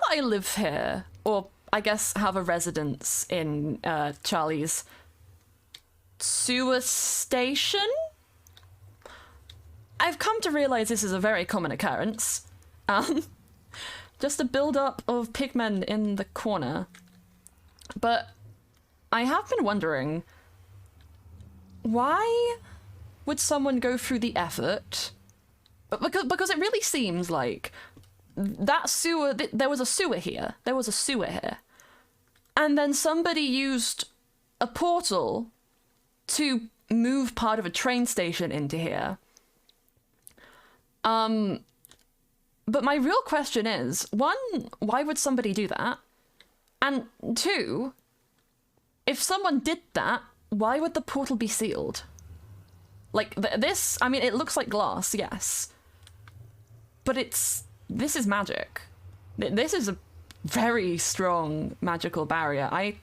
that I live here, or I guess have a residence in Charlie's sewer station, I've come to realize this is a very common occurrence. Just a build-up of pigmen in the corner. But I have been wondering, why would someone go through the effort? Because it really seems like that sewer, there was a sewer here. There was a sewer here. And then somebody used a portal to move part of a train station into here. But my real question is, one, why would somebody do that? And two, if someone did that, why would the portal be sealed? Like, this, I mean, it looks like glass, yes. But this is magic. This is a very strong magical barrier. I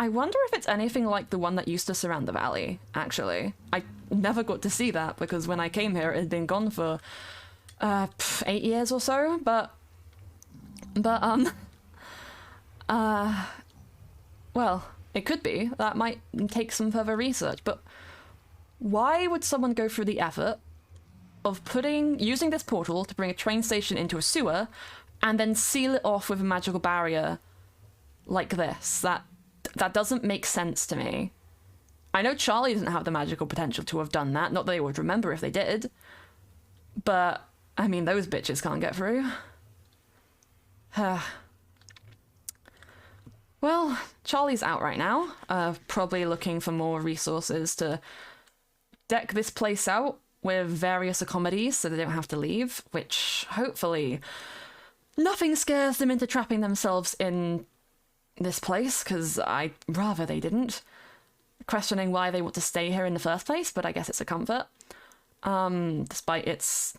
wonder if it's anything like the one that used to surround the valley, actually. I never got to see that because when I came here, it had been gone for 8 years or so, well, it could be. That might take some further research, but why would someone go through the effort of using this portal to bring a train station into a sewer and then seal it off with a magical barrier like this? That doesn't make sense to me. I know Charlie doesn't have the magical potential to have done that, not that they would remember if they did, but I mean, those bitches can't get through. Well, Charlie's out right now, probably looking for more resources to deck this place out with various accommodations so they don't have to leave, which hopefully nothing scares them into trapping themselves in this place, because I'd rather they didn't. Questioning why they want to stay here in the first place, but I guess it's a comfort, despite its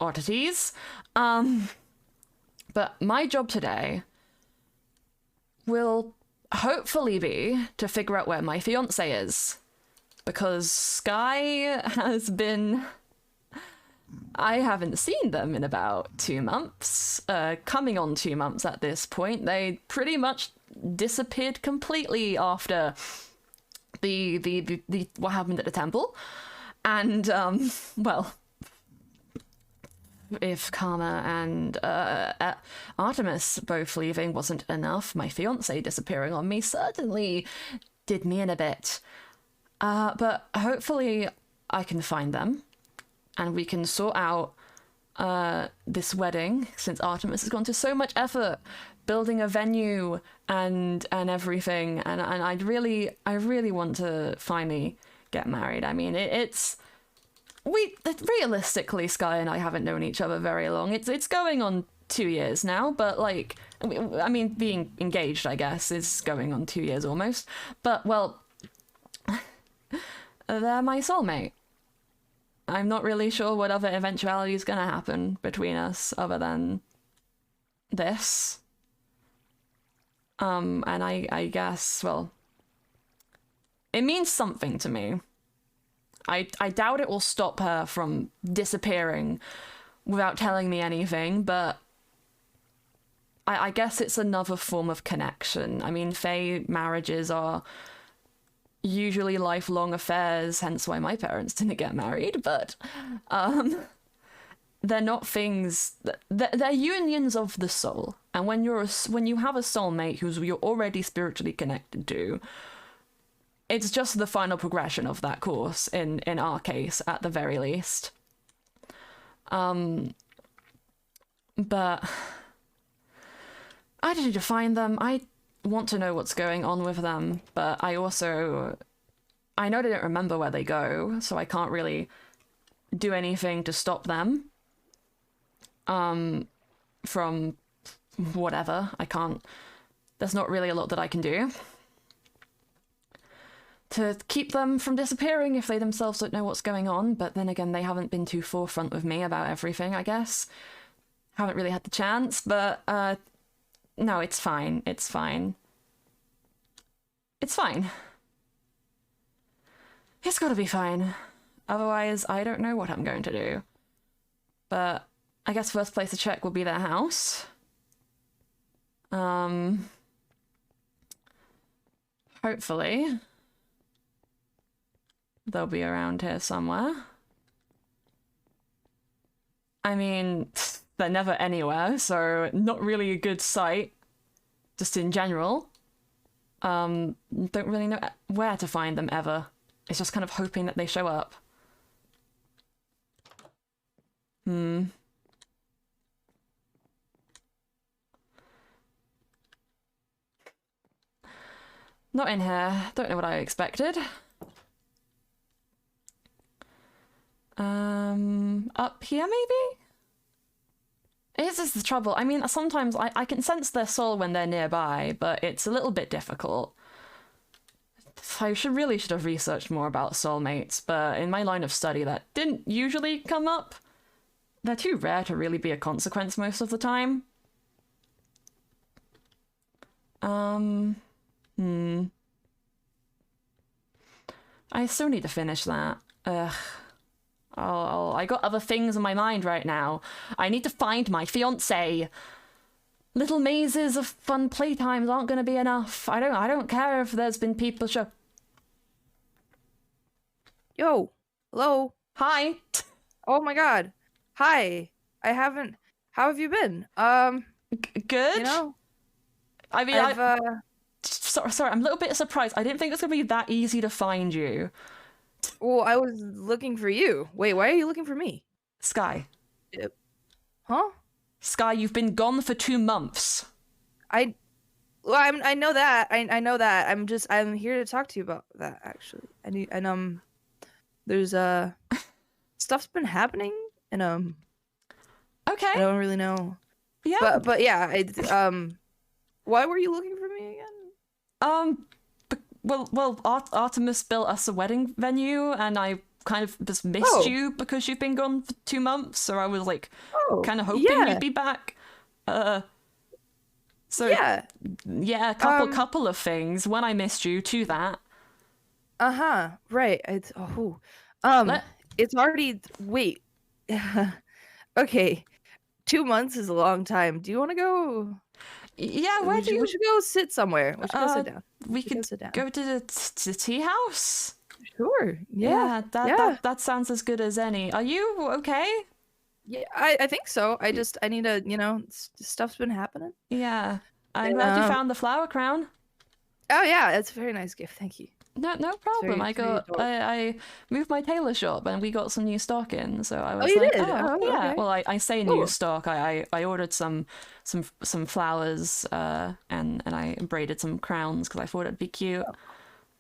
oddities. But my job today will hopefully be to figure out where my fiance is, because Sky has been... I haven't seen them in about 2 months, coming on 2 months at this point. They pretty much disappeared completely after the what happened at the temple. And, well, if Karma and Artemis both leaving wasn't enough, my fiance disappearing on me certainly did me in a bit. But hopefully I can find them, and we can sort out this wedding, since Artemis has gone to so much effort building a venue and everything, and I really want to finally get married. I mean, realistically, Sky and I haven't known each other very long. It's going on 2 years now, but like, I mean, being engaged, I guess, is going on 2 years almost. But well, they're my soulmate. I'm not really sure what other eventuality is going to happen between us other than this. And I guess, well, it means something to me. I doubt it will stop her from disappearing without telling me anything, but I guess it's another form of connection. I mean, Fae marriages are usually lifelong affairs, hence why my parents didn't get married, but they're not things they're unions of the soul. And when you have a soulmate who's you're already spiritually connected to, it's just the final progression of that course in our case, at the very least. But I just need to find them. I want to know what's going on with them, but I know they don't remember where they go, so I can't really do anything to stop them from whatever. There's not really a lot that I can do to keep them from disappearing if they themselves don't know what's going on. But then again, they haven't been too forefront with me about everything, I guess. Haven't really had the chance, but no, it's fine. It's fine. It's fine. It's gotta be fine. Otherwise, I don't know what I'm going to do. But I guess first place to check would be their house. Hopefully they'll be around here somewhere. I mean, they're never anywhere, so not really a good sight, just in general. Don't really know where to find them ever. It's just kind of hoping that they show up. Not in here. Don't know what I expected. Up here maybe? This is the trouble. I mean, sometimes I can sense their soul when they're nearby, but it's a little bit difficult. I really should have researched more about soulmates, but in my line of study that didn't usually come up. They're too rare to really be a consequence most of the time. I still need to finish that. Ugh. I got other things in my mind right now. I need to find my fiancé. Little mazes of fun playtimes aren't going to be enough. I don't care if there's been people show. Yo, hello. Hi. Oh my god. Hi. How have you been? Good. You know, I mean, sorry, I'm a little bit surprised. I didn't think it was going to be that easy to find you. Well, I was looking for you. Wait, why are you looking for me? Sky. Huh? Sky, you've been gone for 2 months. I know that. I know that. I'm here to talk to you about that actually. There's stuff's been happening and Okay. I don't really know. Yeah. But yeah, why were you looking for me again? Well, Artemis built us a wedding venue, and I kind of just missed you because you've been gone for 2 months, so I was like kind of hoping you'd be back. So yeah, couple of things. When I missed you, to that. Right. It's already wait. Okay. 2 months is a long time. Do you want to go? Yeah, we should go sit somewhere. We should go sit down. We could go to the tea house. Sure. Yeah. That sounds as good as any. Are you okay? Yeah, I think so. I need to, stuff's been happening. Yeah. I'm glad you found the flower crown. Oh yeah, it's a very nice gift. Thank you. No problem. I moved my tailor shop and we got some new stock in, so I was you like, did? yeah. Okay. Well, I say new stock. I ordered some flowers and I braided some crowns because I thought it'd be cute.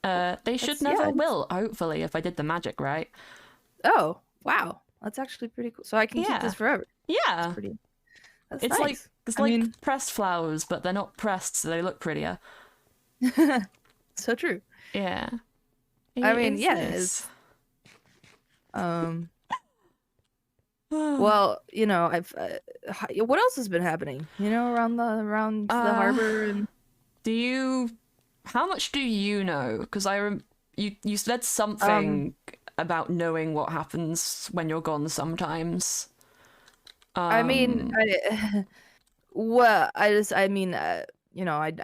They should never wilt, hopefully, if I did the magic right. Oh wow, that's actually pretty cool. So I can keep this forever. Yeah, that's it's nice. like pressed flowers, but they're not pressed, so they look prettier. So true. Yeah. It is. Well, I've what else has been happening? Around the harbor and. How much do you know? Because you said something about knowing what happens when you're gone sometimes. I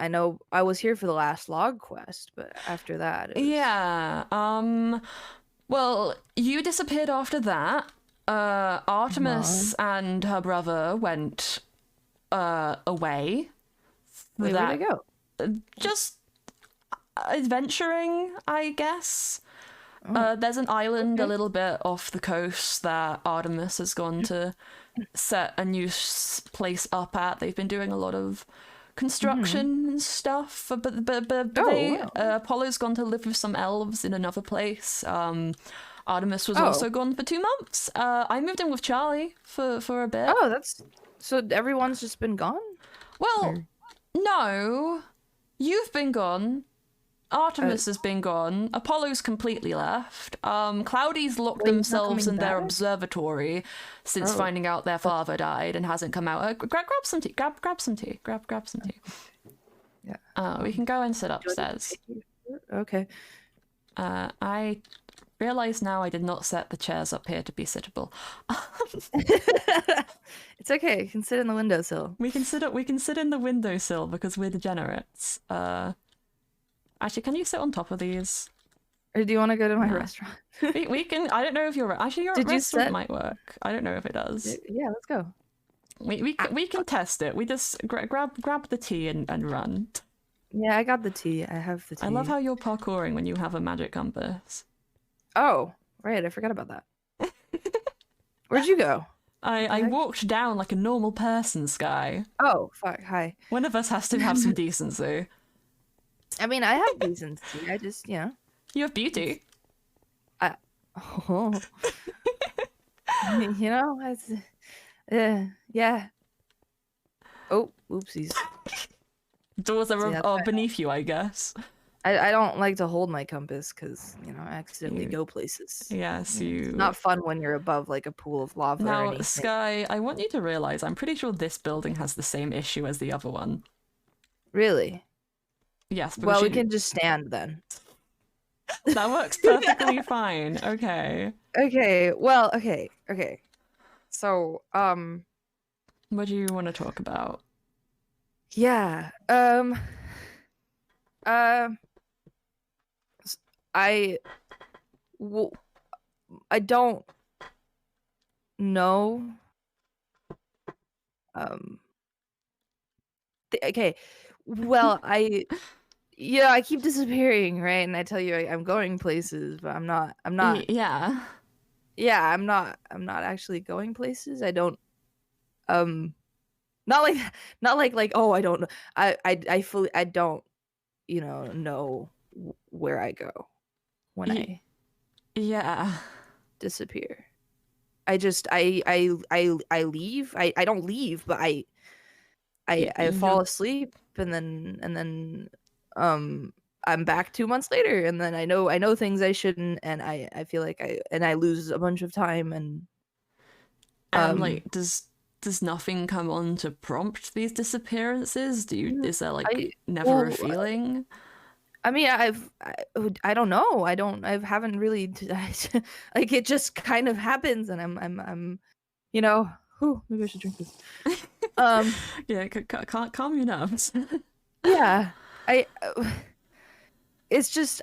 know I was here for the last log quest, but after that, well, you disappeared after that. Artemis and her brother went away. Wait, where'd they go? Just adventuring, I guess. There's an island a little bit off the coast that Artemis has gone to set a new place up at. They've been doing a lot of construction and stuff, but Apollo's gone to live with some elves in another place. Artemis was also gone for 2 months. I moved in with Charlie for a bit. Oh, that's so everyone's just been gone? Well, no, you've been gone. Artemis has been gone. Apollo's completely left. Cloudy's locked themselves in their observatory since finding out their father died and hasn't come out. Grab some tea. Grab some tea. Grab some tea. Yeah. We can go and sit upstairs. Okay. I realize now I did not set the chairs up here to be sittable. It's okay. You can sit in the windowsill. We can sit in the windowsill because we're degenerates. Actually, can you sit on top of these? Or do you want to go to my Yeah. restaurant? we can. I don't know if your Did you restaurant set- might work. I don't know if it does. Yeah, let's go. We can test it. We just grab the tea and run. Yeah, I got the tea. I have the tea. I love how you're parkouring when you have a magic compass. Oh, right. I forgot about that. Where'd you go? I walked down like a normal person, Sky. Oh, fuck. Hi. One of us has to have some decency. I mean, I have decency. I just, you know. You have beauty. Oh. You know, yeah. Oh, oopsies. Doors See, are beneath you, I guess. I don't like to hold my compass because, you know, I accidentally go places. Yes, you... It's not fun when you're above, like, a pool of lava or Now, anything. Sky, I want you to realize I'm pretty sure this building has the same issue as the other one. Really? Yes, but Well, we can just stand then. That works perfectly fine. Okay. Okay, well, okay. So, What do you want to talk about? yeah, I don't know. Okay, well, I keep disappearing, right? And I tell you I'm going places, but I'm not. Yeah. Yeah, I'm not actually going places. I don't. Not like oh, I don't know. I fully I don't, know where I go when I Yeah. disappear. I just I leave. I don't leave, but I fall asleep and then I'm back 2 months later, and then I know things I shouldn't, and I feel like I lose a bunch of time and like does nothing come on to prompt these disappearances? Is there like never a feeling? I mean, I don't know. I haven't really like it just kind of happens, and I'm maybe I should drink this. Yeah, can't calm your nerves. Yeah, it's just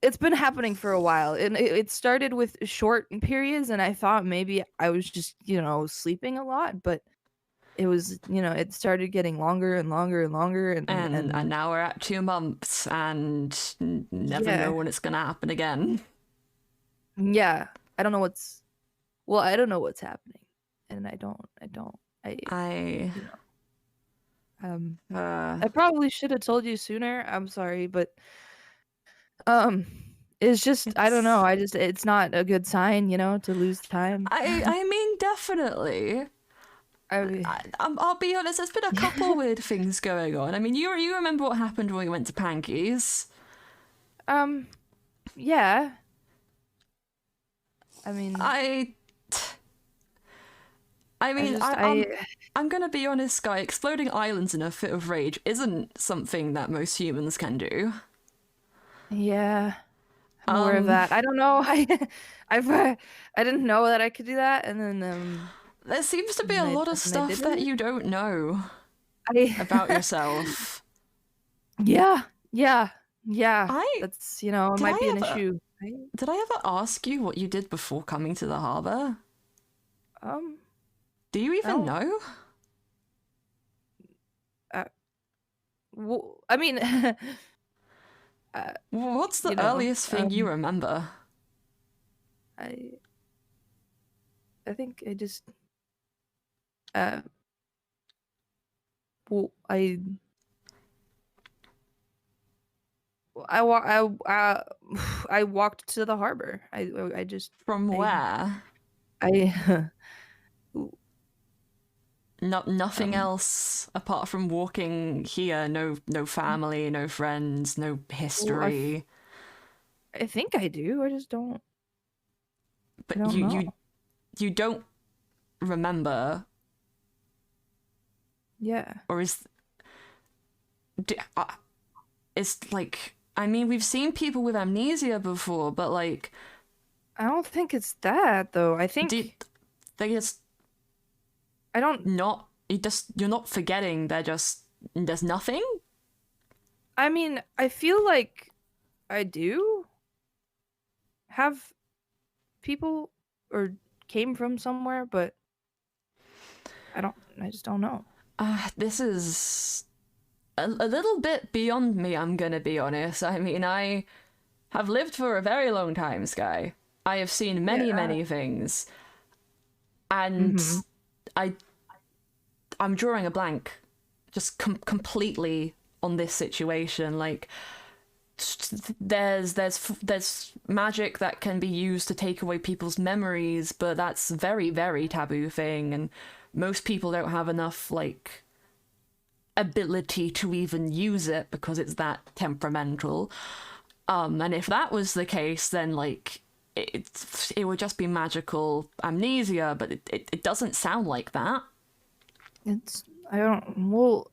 it's been happening for a while, and it started with short periods, and I thought maybe I was just sleeping a lot, but it was it started getting longer and longer and longer, and now we're at 2 months and never know when it's gonna happen again. Yeah, I don't know what's happening, and I probably should have told you sooner. I'm sorry, but it's just I don't know. It's not a good sign, to lose time. I mean, definitely. I'll be honest, there's been a couple weird things going on. I mean, you remember what happened when we went to Panky's? Yeah. I mean, I'm gonna be honest, Sky. Exploding islands in a fit of rage isn't something that most humans can do. Yeah, I'm aware of that. I don't know. I didn't know that I could do that, and then there seems to be a lot of stuff that you don't know about yourself. Yeah. That's it might be an issue. Right? Did I ever ask you what you did before coming to the harbor? Do you even know? Well, I mean, what's the earliest thing you remember? I think I just well, I walked to the harbor. I just From where? Nothing else apart from walking here. No family, no friends, no history. I think I do. I just don't. But I don't know. you don't remember. Yeah. Or is it's like I mean, we've seen people with amnesia before, but like, I don't think it's that though. I think they just I don't. not. You're not forgetting. They're just there's nothing. I mean, I feel like I do have people or came from somewhere, but I just don't know. This is a little bit beyond me, I'm gonna be honest. I mean, I have lived for a very long time, Sky. I have seen many, many things. And I'm drawing a blank just completely on this situation. Like, there's magic that can be used to take away people's memories, but that's a very, very taboo thing, and most people don't have enough like ability to even use it because it's that temperamental. And if that was the case, then like it would just be magical amnesia, but it doesn't sound like that. I don't well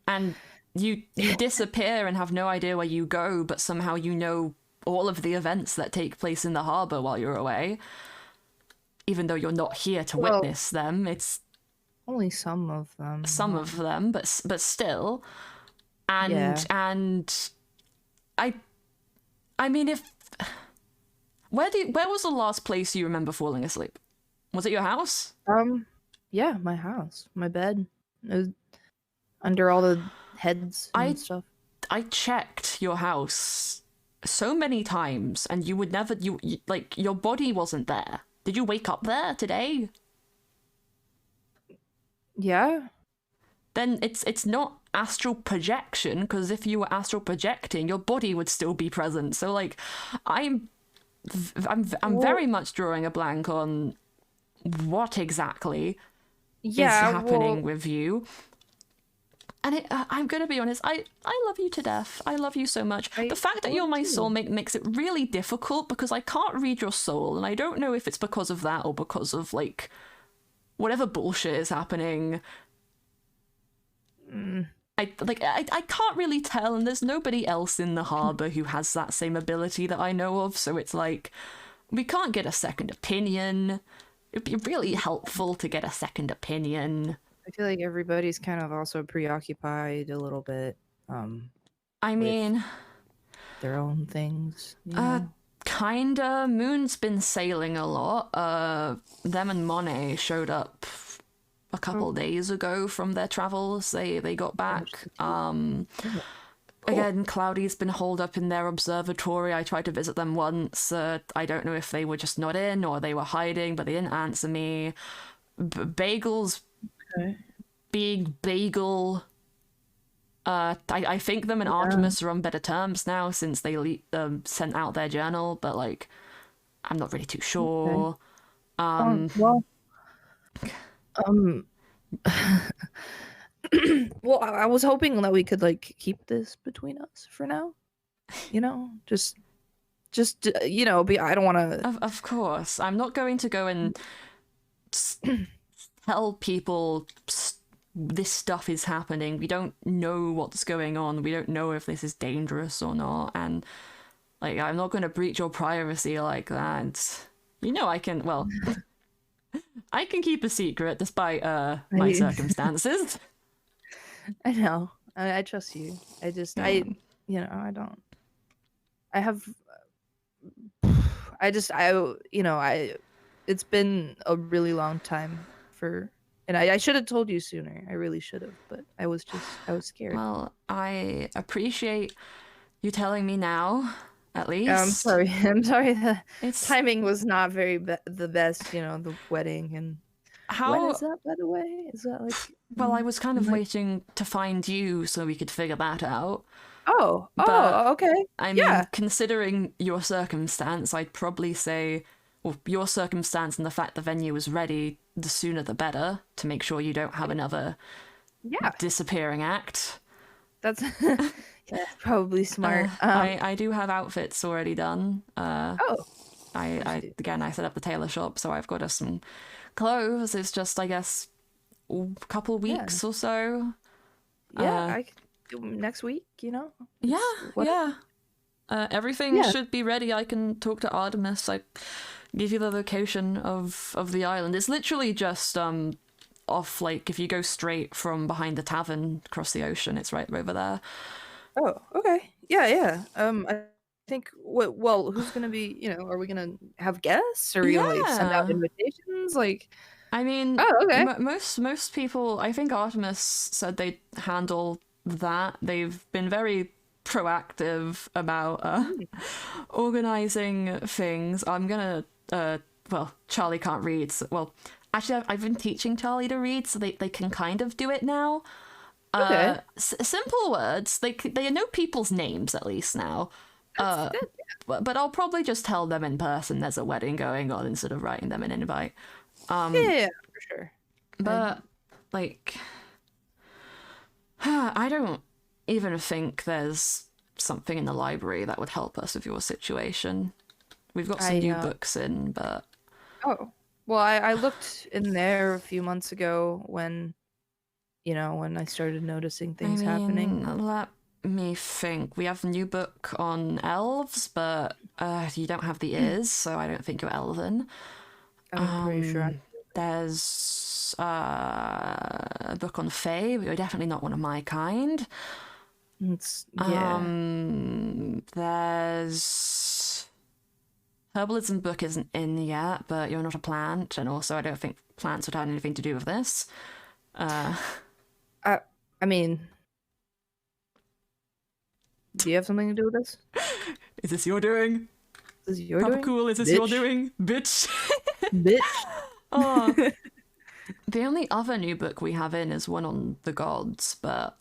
And you disappear and have no idea where you go, but somehow you know all of the events that take place in the harbor while you're away, even though you're not here to witness them. It's only some of them. But still. And I mean, if where was the last place you remember falling asleep? Was it your house? Yeah, my house, my bed, under all the heads and stuff. I checked your house so many times, and you would never. You like your body wasn't there. Did you wake up there today? Yeah. Then it's not astral projection, because if you were astral projecting, your body would still be present. So like, I'm very much drawing a blank on what exactly is happening with you. And I'm gonna be honest, I love you to death. I love you so much. The fact that you're my soulmate makes it really difficult, because I can't read your soul, and I don't know if it's because of that or because of like whatever bullshit is happening. I can't really tell, and there's nobody else in the harbor who has that same ability that I know of, so it's like we can't get a second opinion. It'd be really helpful to get a second opinion. I feel like everybody's kind of also preoccupied a little bit. I mean, their own things. You know? Kinda. Moon's been sailing a lot. Them and Monet showed up a couple days ago from their travels. They got back. Cool. Again, Cloudy's been holed up in their observatory. I tried to visit them once. I don't know if they were just not in or they were hiding, but they didn't answer me. Bagel's big bagel. I think them and Artemis are on better terms now since they sent out their journal, but like, I'm not really too sure. Well, I was hoping that we could like keep this between us for now. You know, just you know, I don't want to. Of course, I'm not going to go and tell people this stuff is happening. We don't know what's going on. We don't know if this is dangerous or not, and like, I'm not going to breach your privacy like that. You know, I can. Well, I can keep a secret despite my circumstances. I know. I trust you. I just, I don't. I have. It's been a really long time and I should have told you sooner. I really should have, but I was scared. Well, I appreciate you telling me now, at least. I'm sorry. The timing was not the best, you know, the wedding and... When is that, by the way? Is that like... Well, I was kind of waiting to find you so we could figure that out. Oh, okay. I mean, considering your circumstance, I'd probably say, well, your circumstance and the fact the venue was ready, the sooner the better, to make sure you don't have another disappearing act. That's probably smart. I do have outfits already done. I set up the tailor shop, so I've got us some clothes. It's just, I guess, a couple weeks or so. Yeah, next week, you know? Everything Yeah. should be ready. I can talk to Artemis. I give you the location of the island. It's literally just off, like, if you go straight from behind the tavern across the ocean, it's right over there. Oh, okay. Yeah, yeah. I think well, who's gonna be, are we gonna have guests? Or are we gonna like send out Yeah. invitations? Like, I mean, oh, okay. most people. I think Artemis said they'd handle that. They've been very proactive about Hmm. organizing things. I'm gonna. Well, Charlie can't read. So, well, actually, I've been teaching Charlie to read, so they can kind of do it now. Okay. Simple words. They know people's names at least now. That's Uh, good. but I'll probably just tell them in person there's a wedding going on instead of writing them an invite. Yeah, yeah, yeah, for sure. But like, I don't even think there's something in the library that would help us with your situation. We've got some new books in, but Oh, well, I looked in there a few months ago when, when I started noticing things happening. let me think. We have a new book on elves, but you don't have the ears, so I don't think you're elven. I'm pretty sure. There's a book on fae, but you're definitely not one of my kind. Yeah. There's herbalism book isn't in yet, but you're not a plant, and also I don't think plants would have anything to do with this. I mean, do you have something to do with this? Is this your doing? Is this your Papa doing? Cool, is this Bitch. your doing? Bitch. Bitch. Oh. The only other new book we have in is one on the gods, but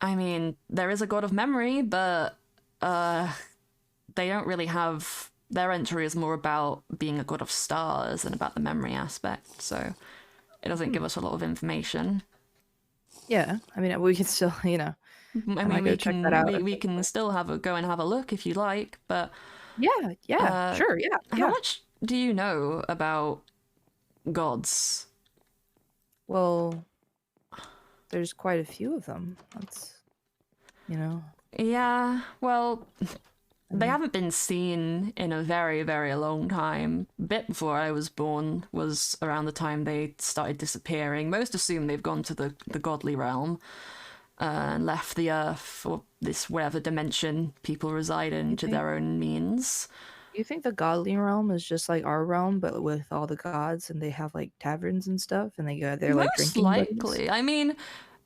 I mean, there is a god of memory, but they don't really have, their entry is more about being a god of stars and about the memory aspect, so it doesn't give us a lot of information. Yeah, I mean, we can still, I might mean, go we check can that out we, at we some can point. still go and have a look if you like, but Yeah, sure, yeah, how yeah. much do you know about gods? Well, there's quite a few of them. That's, Yeah, well, they Mm. haven't been seen in a very, very long time. A bit before I was born was around the time they started disappearing. Most assume they've gone to the godly realm and left the earth or this whatever dimension people reside in to their own means. You think the godly realm is just like our realm, but with all the gods, and they have like taverns and stuff, and they're like Most drinking buddies? likely. I mean,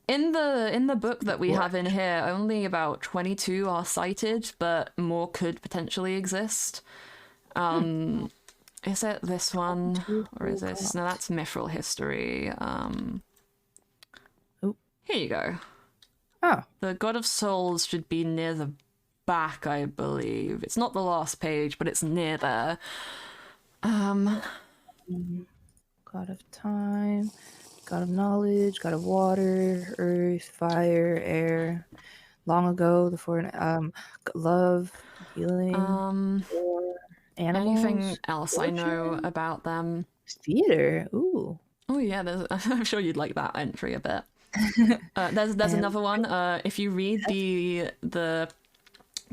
in the book that we What? have in here, only about 22 are cited, but more could potentially exist. Is it this one? Or is this? No, that's Mythrill history. Oh. Here you go. Oh. The God of Souls should be near the back, I believe. It's not the last page, but it's near there. God of time, God of knowledge, God of water, earth, fire, air. Long ago, the four love, healing, war, animals. Anything else I know about them? Theater. Ooh. Oh yeah, I'm sure you'd like that entry a bit. There's another one. If you read the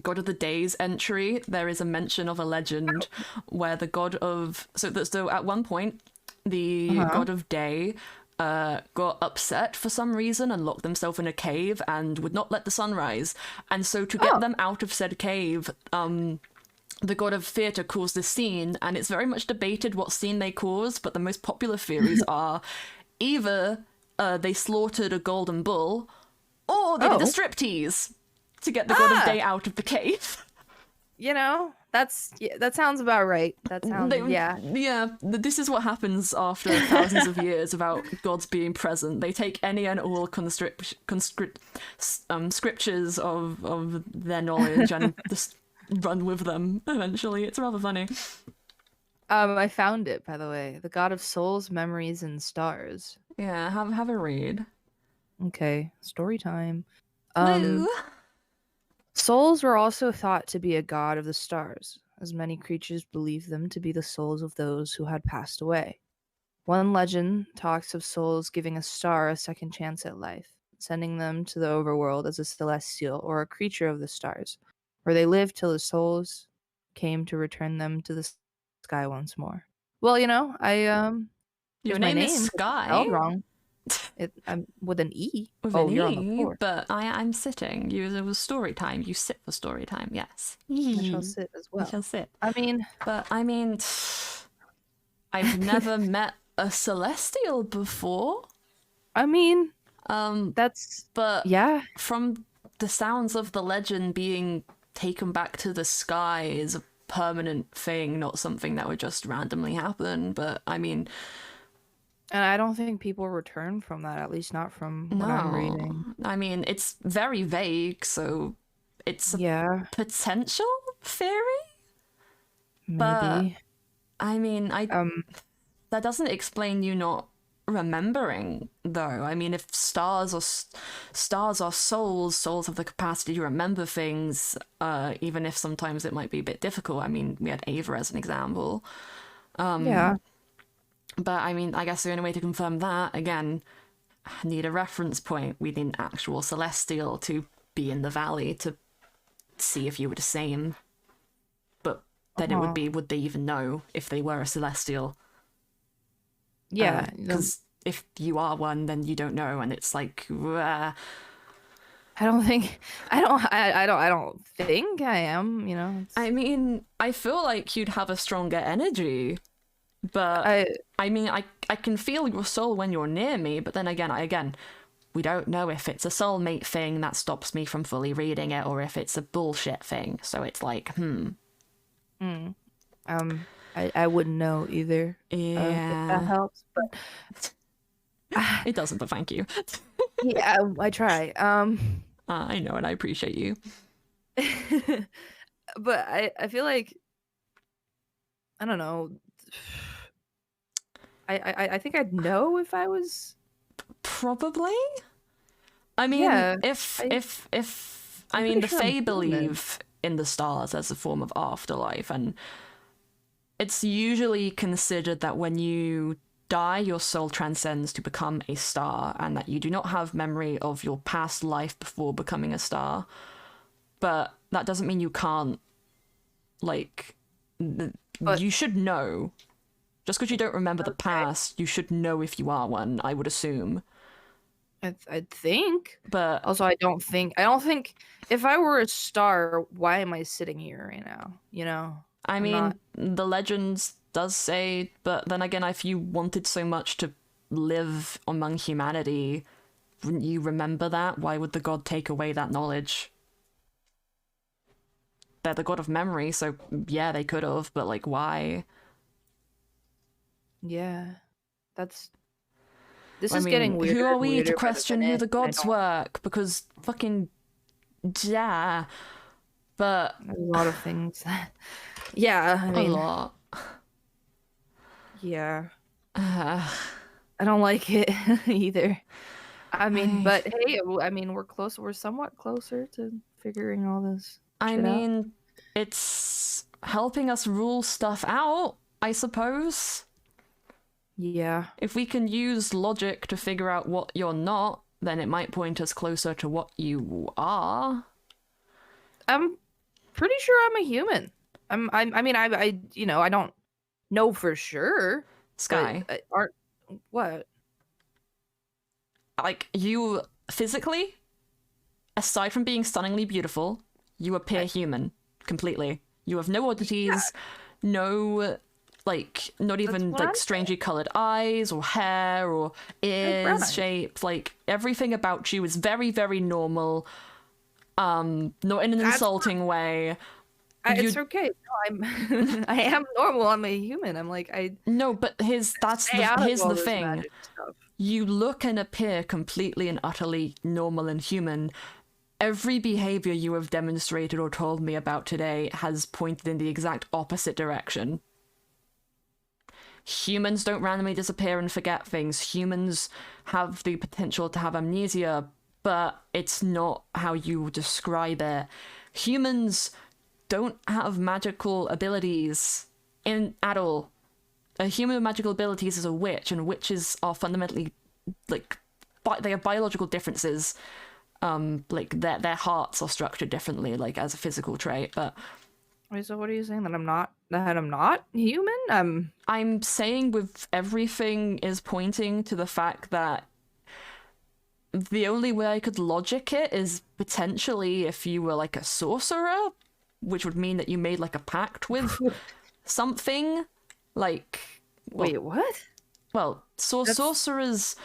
God of the Days entry, there is a mention of a legend where the god of so at one point the god of day got upset for some reason and locked themselves in a cave and would not let the sun rise. And so to get them out of said cave, the god of theatre caused this scene, and it's very much debated what scene they caused, but the most popular theories are either they slaughtered a golden bull or they did a striptease to get the god of day out of the cave. That sounds about right. That sounds Yeah, this is what happens after thousands of years about gods being present. They take any and all scriptures of their knowledge and just run with them eventually. It's rather funny. I found it, by the way. The God of Souls, Memories, and Stars. Yeah, have a read. Okay, story time. Woo! Souls were also thought to be a god of the stars, as many creatures believed them to be the souls of those who had passed away. One legend talks of souls giving a star a second chance at life, sending them to the overworld as a celestial or a creature of the stars. where they lived till the souls came to return them to the sky once more. Well, Your here's my name is name. It's Sky spelled wrong. I'm with an E. with Oh, an you're on the E, floor. but I'm sitting. It was story time. You sit for story time. Yes. I shall sit as You well. shall sit. I mean, But I mean, I've never met a celestial before. that's But yeah. from the sounds of the legend, being taken back to the sky is a permanent thing, not something that would just randomly happen. But I mean, And I don't think people return from that, at least not from what I'm no. reading. I mean, it's very vague, so it's a Yeah, potential theory. But maybe. I mean, Um, that doesn't explain you not remembering, though. I mean, if stars are souls have the capacity to remember things, even if sometimes it might be a bit difficult. I mean, we had Ava as an example. yeah. But I mean, I guess the only way to confirm that, again, need a reference point. We need an actual celestial to be in the valley to see if you were the same. But then it would be, would they even know if they were a celestial? Yeah, Because if you are one, then you don't know, and it's like, I don't think I don't think I am, I mean, I feel like you'd have a stronger energy, but I mean, I can feel your soul when you're near me, but then again, we don't know if it's a soulmate thing that stops me from fully reading it, or if it's a bullshit thing. So it's like, I wouldn't know either. If that yeah, helps, but it doesn't. But thank you. yeah, I try. I know, and I appreciate you. But I feel like I don't know. I think I'd know if I was. Probably. I mean, Yeah, if I I'm mean, pretty the sure I'm Fae human. believe in the stars as a form of afterlife, and it's usually considered that when you die, your soul transcends to become a star, and that you do not have memory of your past life before becoming a star. But that doesn't mean you can't, like, But you should know. Just because you don't remember the past, you should know if you are one, I would assume. I think. But Also, I don't think if I were a star, why am I sitting here right now? I I'm mean, not. the legends does say, but then again, if you wanted so much to live among humanity, wouldn't you remember that? Why would the god take away that knowledge? They're the god of memory, so yeah, they could have, but like, why? Yeah, this I is mean, getting weirder who are and we weirder to by the question who minute, the and I gods don't. work? Because fucking yeah, but There's a lot of things. Yeah, I a mean, lot. yeah, I don't like it either. I mean, but hey, I mean, we're close. We're somewhat closer to figuring all this I shit out. mean, it's helping us rule stuff out, I suppose. Yeah, If we can use logic to figure out what you're not, then it might point us closer to what you are. I'm pretty sure I'm a human. I mean, I don't know for sure, but Sky, aren't what? like, you physically, aside from being stunningly beautiful, you appear human completely. You have no oddities, no, like, not even what like I'm strangely colored eyes or hair or brown ears eyes. shaped. Like, everything about you is very, very normal. Not in an That's insulting way. It's okay. No, I am normal. I'm a human. I'm like No, but stay out of here's all the this thing. magic stuff. You look and appear completely and utterly normal and human. Every behavior you have demonstrated or told me about today has pointed in the exact opposite direction. Humans don't randomly disappear and forget things. Humans have the potential to have amnesia, but it's not how you describe it. Humans don't have magical abilities at all. A human with magical abilities is a witch, and witches are fundamentally, like, they have biological differences. like their hearts are structured differently, like as a physical trait. But Wait, so what are you saying, that I'm not human? I'm saying with everything is pointing to the fact that the only way I could logic it is potentially if you were like a sorcerer, which would mean that you made like a pact with something. Like, Wait, what? well, sorcerers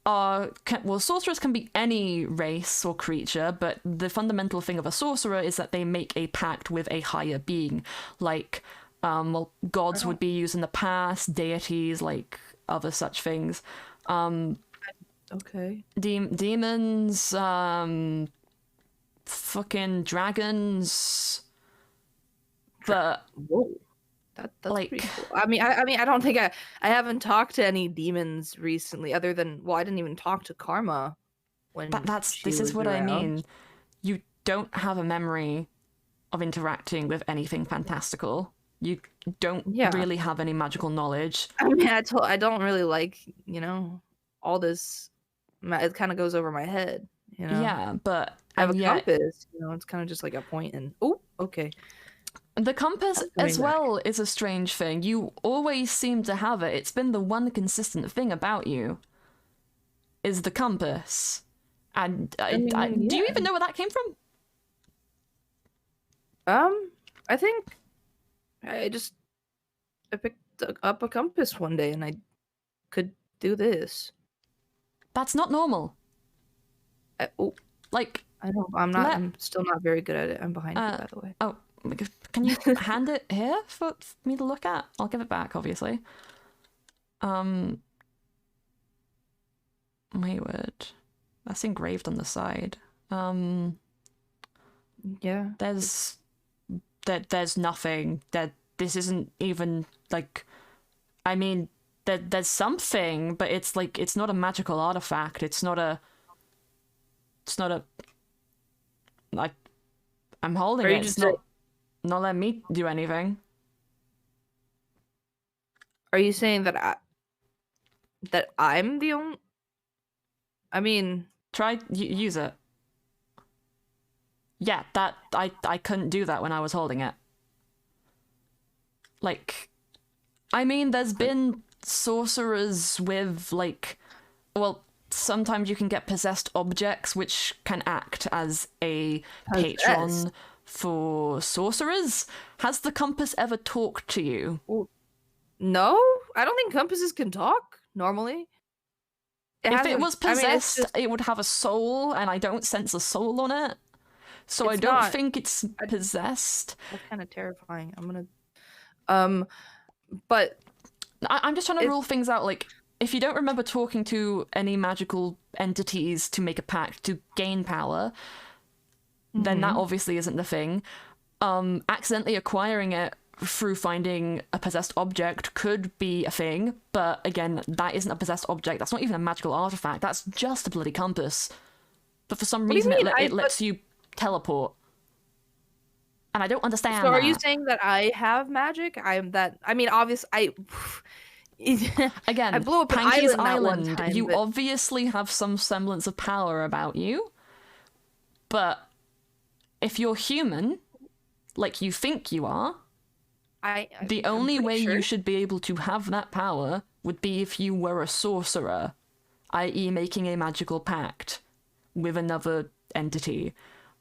sorcerers can be any race or creature, but the fundamental thing of a sorcerer is that they make a pact with a higher being. Like, well, gods would be used in the past, deities, like other such things. Okay. Demons, fucking dragons. But Whoa. That's like, pretty cool. I mean, I don't think I haven't talked to any demons recently, other than, well, I didn't even talk to Karma when this is what around. I mean. You don't have a memory of interacting with anything fantastical. You don't really have any magical knowledge. I mean, I don't really like, all this. It kind of goes over my head, Yeah, but I have a compass. It's kind of just like a point, and oh, okay. The compass as well is a strange thing. You always seem to have it. It's been the one consistent thing about you, is the compass. And do you even know where that came from? I think I picked up a compass one day and I could do this. That's not normal. Like, I know, I'm still not very good at it. I'm behind you, by the way. Oh, can you hand it here for me to look at? I'll give it back, obviously. Wayward. That's engraved on the side. Yeah. There's nothing. This isn't even like, I mean, there's something, but it's like, it's not a magical artifact. It's not a like, I'm holding it. It's not letting me do anything. Are you saying that I'm the only? I mean, try use it. Yeah, that I couldn't do that when I was holding it. Like, I mean, there's been sorcerers with like, well, sometimes you can get possessed objects which can act as a patron for sorcerers. Has the compass ever talked to you? No, I don't think compasses can talk normally. If it was possessed, it would have a soul, and I don't sense a soul on it. So I don't think it's possessed. That's kind of terrifying. I'm gonna, but I'm just trying to rule things out. Like, if you don't remember talking to any magical entities to make a pact to gain power, then that obviously isn't the thing. Accidentally acquiring it through finding a possessed object could be a thing, but again, that isn't a possessed object. That's not even a magical artifact. That's just a bloody compass. But for some reason, it lets you teleport. And I don't understand So are you saying that I have magic? Obviously, again, I blew up an Panky's island that one time, you obviously have some semblance of power about you, but if you're human, like you think you are, the only way you should be able to have that power would be if you were a sorcerer, i.e. making a magical pact with another entity,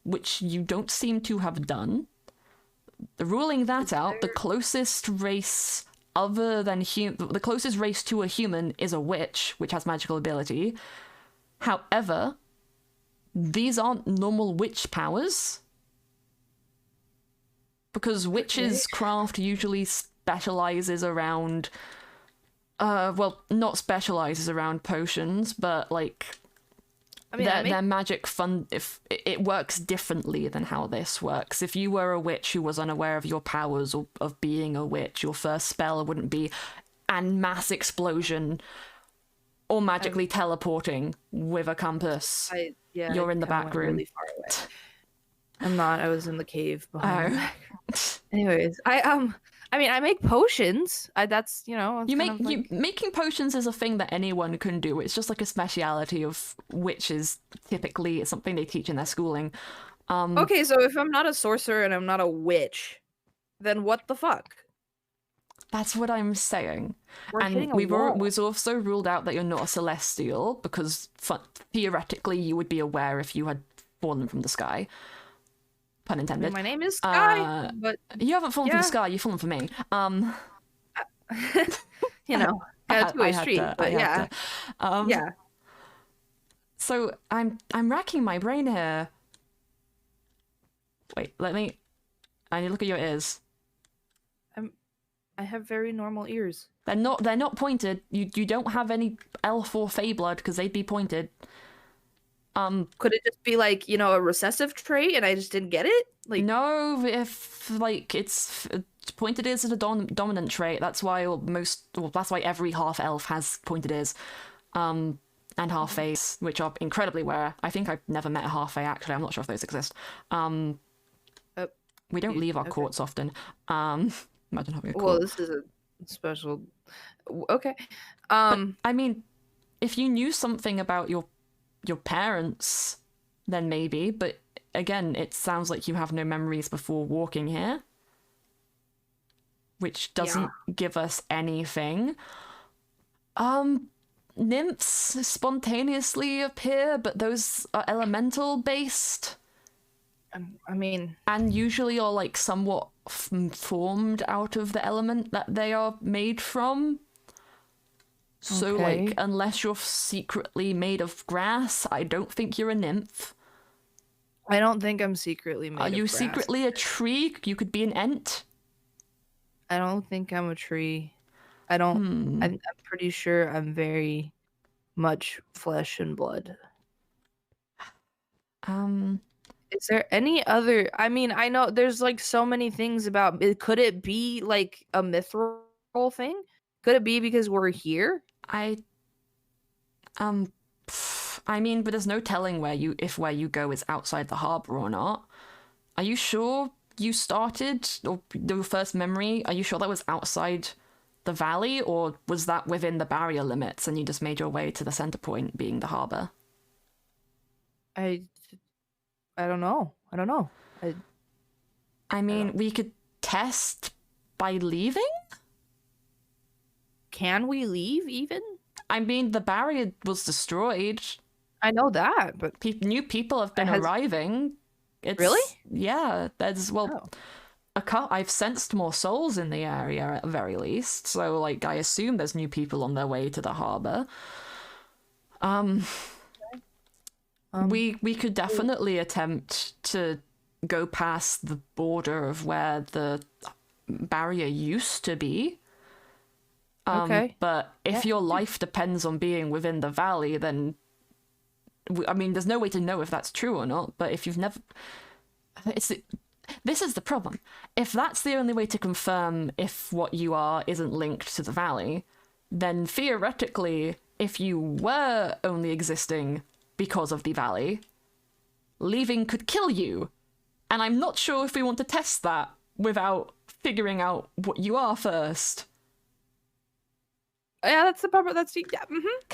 which you don't seem to have done. Ruling that out, the closest race other than the closest race to a human is a witch, which has magical ability. However, these aren't normal witch powers, because witches' craft usually specializes around, well, not specializes around potions, but like, their magic if it works differently than how this works. If you were a witch who was unaware of your powers or of being a witch, your first spell wouldn't be an mass explosion or magically teleporting with a compass. You're in the back room. Really far away. I'm not. I was in the cave behind. Anyways, I I mean, I make potions. That's that's You kind make of like... making potions is a thing that anyone can do. It's just like a speciality of witches. Typically, it's something they teach in their schooling. Okay, so if I'm not a sorcerer and I'm not a witch, then what the fuck? That's what I'm saying. We're And hitting a wall. we've also ruled out that you're not a celestial because theoretically you would be aware if you had fallen from the sky. Pun I intended. mean, my name is Sky, but You haven't fallen from yeah. the sky. You've fallen for me. A two-way street. But yeah, yeah. So I'm racking my brain here. Wait, I need to look at your ears. I have very normal ears. They're not pointed. You don't have any elf or fey blood because they'd be pointed. Could it just be like, a recessive trait and I just didn't get it? Like, no, if like it's pointed ears is a dominant trait. That's why that's why every half elf has pointed ears, and half fays, which are incredibly rare. I think I've never met a half fay actually. I'm not sure if those exist. We don't leave our courts often. Imagine having a court. Well, this is a special. Okay. But, I mean, if you knew something about your parents, then maybe. But again, it sounds like you have no memories before walking here, which doesn't give us anything. Nymphs spontaneously appear, but those are elemental based. I mean, and usually are like somewhat formed out of the element that they are made from. So like, unless you're secretly made of grass, I don't think you're a nymph. I don't think I'm secretly made of grass. Are you secretly a tree? You could be an ent. I don't think I'm a tree. I don't. I'm pretty sure I'm very much flesh and blood. Is there any other... I mean, I know there's like so many things about it. Could it be like a Mythrill thing? Could it be because we're here? I mean, but there's no telling where you go is outside the harbor or not. Are you sure you started, or your first memory, are you sure that was outside the valley, or was that within the barrier limits and you just made your way to the center point being the harbor? I don't know. I mean, we could test by leaving? Can we leave even? I mean, the barrier was destroyed. I know that, but new people have been arriving. Really? Yeah, there's I've sensed more souls in the area at the very least. So like, I assume there's new people on their way to the harbor. We could definitely attempt to go past the border of where the barrier used to be. But if your life depends on being within the valley, then I mean, there's no way to know if that's true or not. But if you've never, this is the problem. If that's the only way to confirm if what you are isn't linked to the valley, then theoretically, if you were only existing because of the valley, leaving could kill you. And I'm not sure if we want to test that without figuring out what you are first. Yeah, that's the problem. That's Can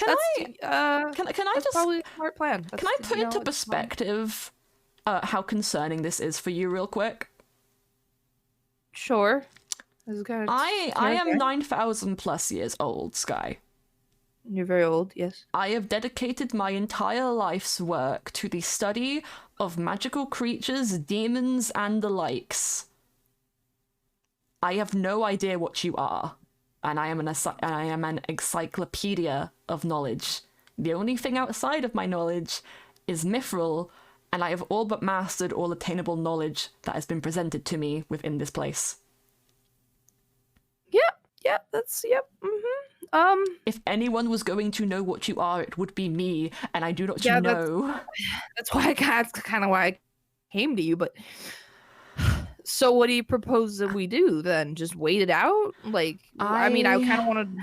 I that's just probably a smart plan. Can I put into perspective how concerning this is for you real quick? Sure. This is kind of I am 9,000 plus years old, Sky. You're very old, yes. I have dedicated my entire life's work to the study of magical creatures, demons, and the likes. I have no idea what you are, and I am an encyclopedia of knowledge. The only thing outside of my knowledge is Mythrill, and I have all but mastered all attainable knowledge that has been presented to me within this place. Yep, If anyone was going to know what you are, it would be me, and I do not know. That's kind of why I came to you, but... So what do you propose that we do then? Just wait it out? Like, I mean, I kind of want to...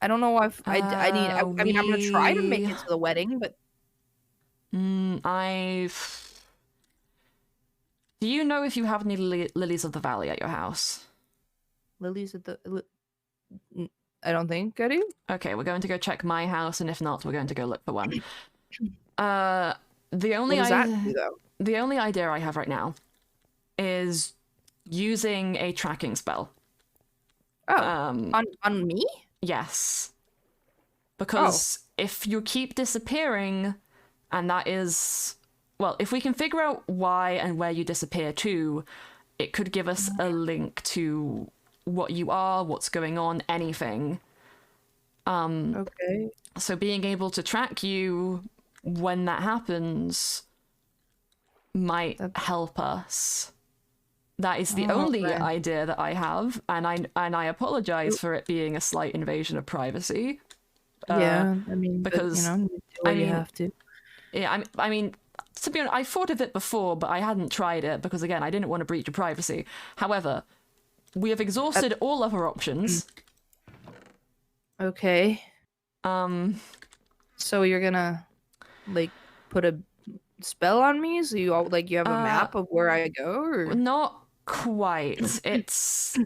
I don't know if I mean, I'm going to try to make it to the wedding, but... Do you know if you have any lilies of the valley at your house? Lily's at the. I don't think I do. Okay, we're going to go check my house, and if not, we're going to go look for one. The What only does that do, though? the only idea I have right now is using a tracking spell. Oh, on me? Yes. Because if you keep disappearing, and that is... Well, if we can figure out why and where you disappear to, it could give us a link to what you are, what's going on, anything. Okay. So being able to track you when that happens might help us. That is the only idea that I have, and I apologize for it being a slight invasion of privacy. Yeah, I mean, because but, you do what you have to. Yeah, I mean, to be honest, I thought of it before, but I hadn't tried it because, again, I didn't want to breach your privacy. However, we have exhausted all other options. Okay. So you're gonna, like, put a spell on me? So you have a map of where I go, or not quite? It's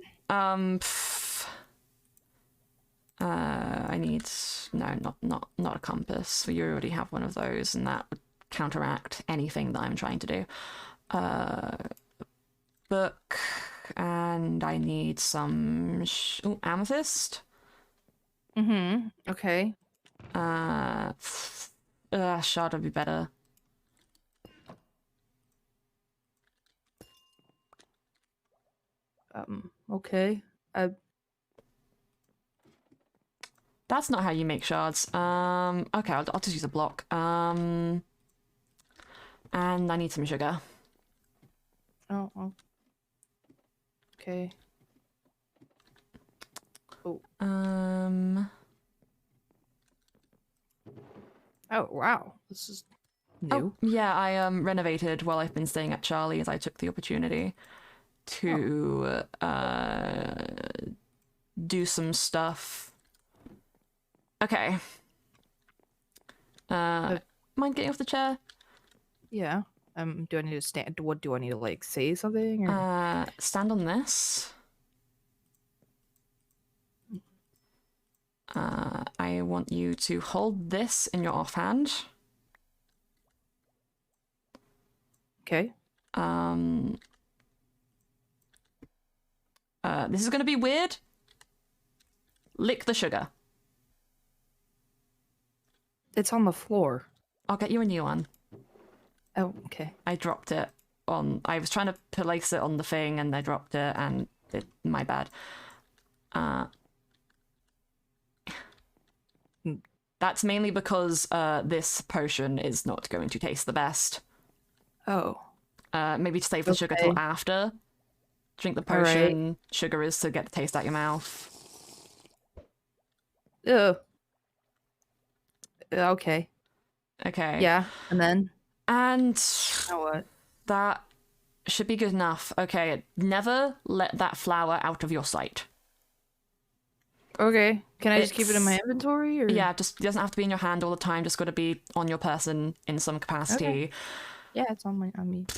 I need not a compass. You already have one of those, and that would counteract anything that I'm trying to do. Book, and I need some amethyst. Okay. Shard would be better. Okay. That's not how you make shards. Okay, I'll just use a block. And I need some sugar. Oh. Okay. Oh. Oh, wow. This is new. Oh, yeah, I renovated while I've been staying at Charlie's. I took the opportunity to do some stuff. Okay. Mind getting off the chair? Yeah. Do I need to stand? What do I need to, like, say something? Or? Stand on this. I want you to hold this in your offhand. Okay. This is going to be weird. Lick the sugar. It's on the floor. I'll get you a new one. Oh, okay. I dropped it on... I was trying to place it on the thing, and I dropped it, and my bad. That's mainly because this potion is not going to taste the best. Oh. Maybe to save the sugar till after. Drink the potion. Right. Sugar is to get the taste out your mouth. Ew. Okay. Okay. Yeah, and then? And... Now what? That should be good enough. Okay, never let that flower out of your sight. Okay. Can I just keep it in my inventory? Or? Yeah, just it doesn't have to be in your hand all the time. Just got to be on your person in some capacity. Okay. Yeah, it's on me.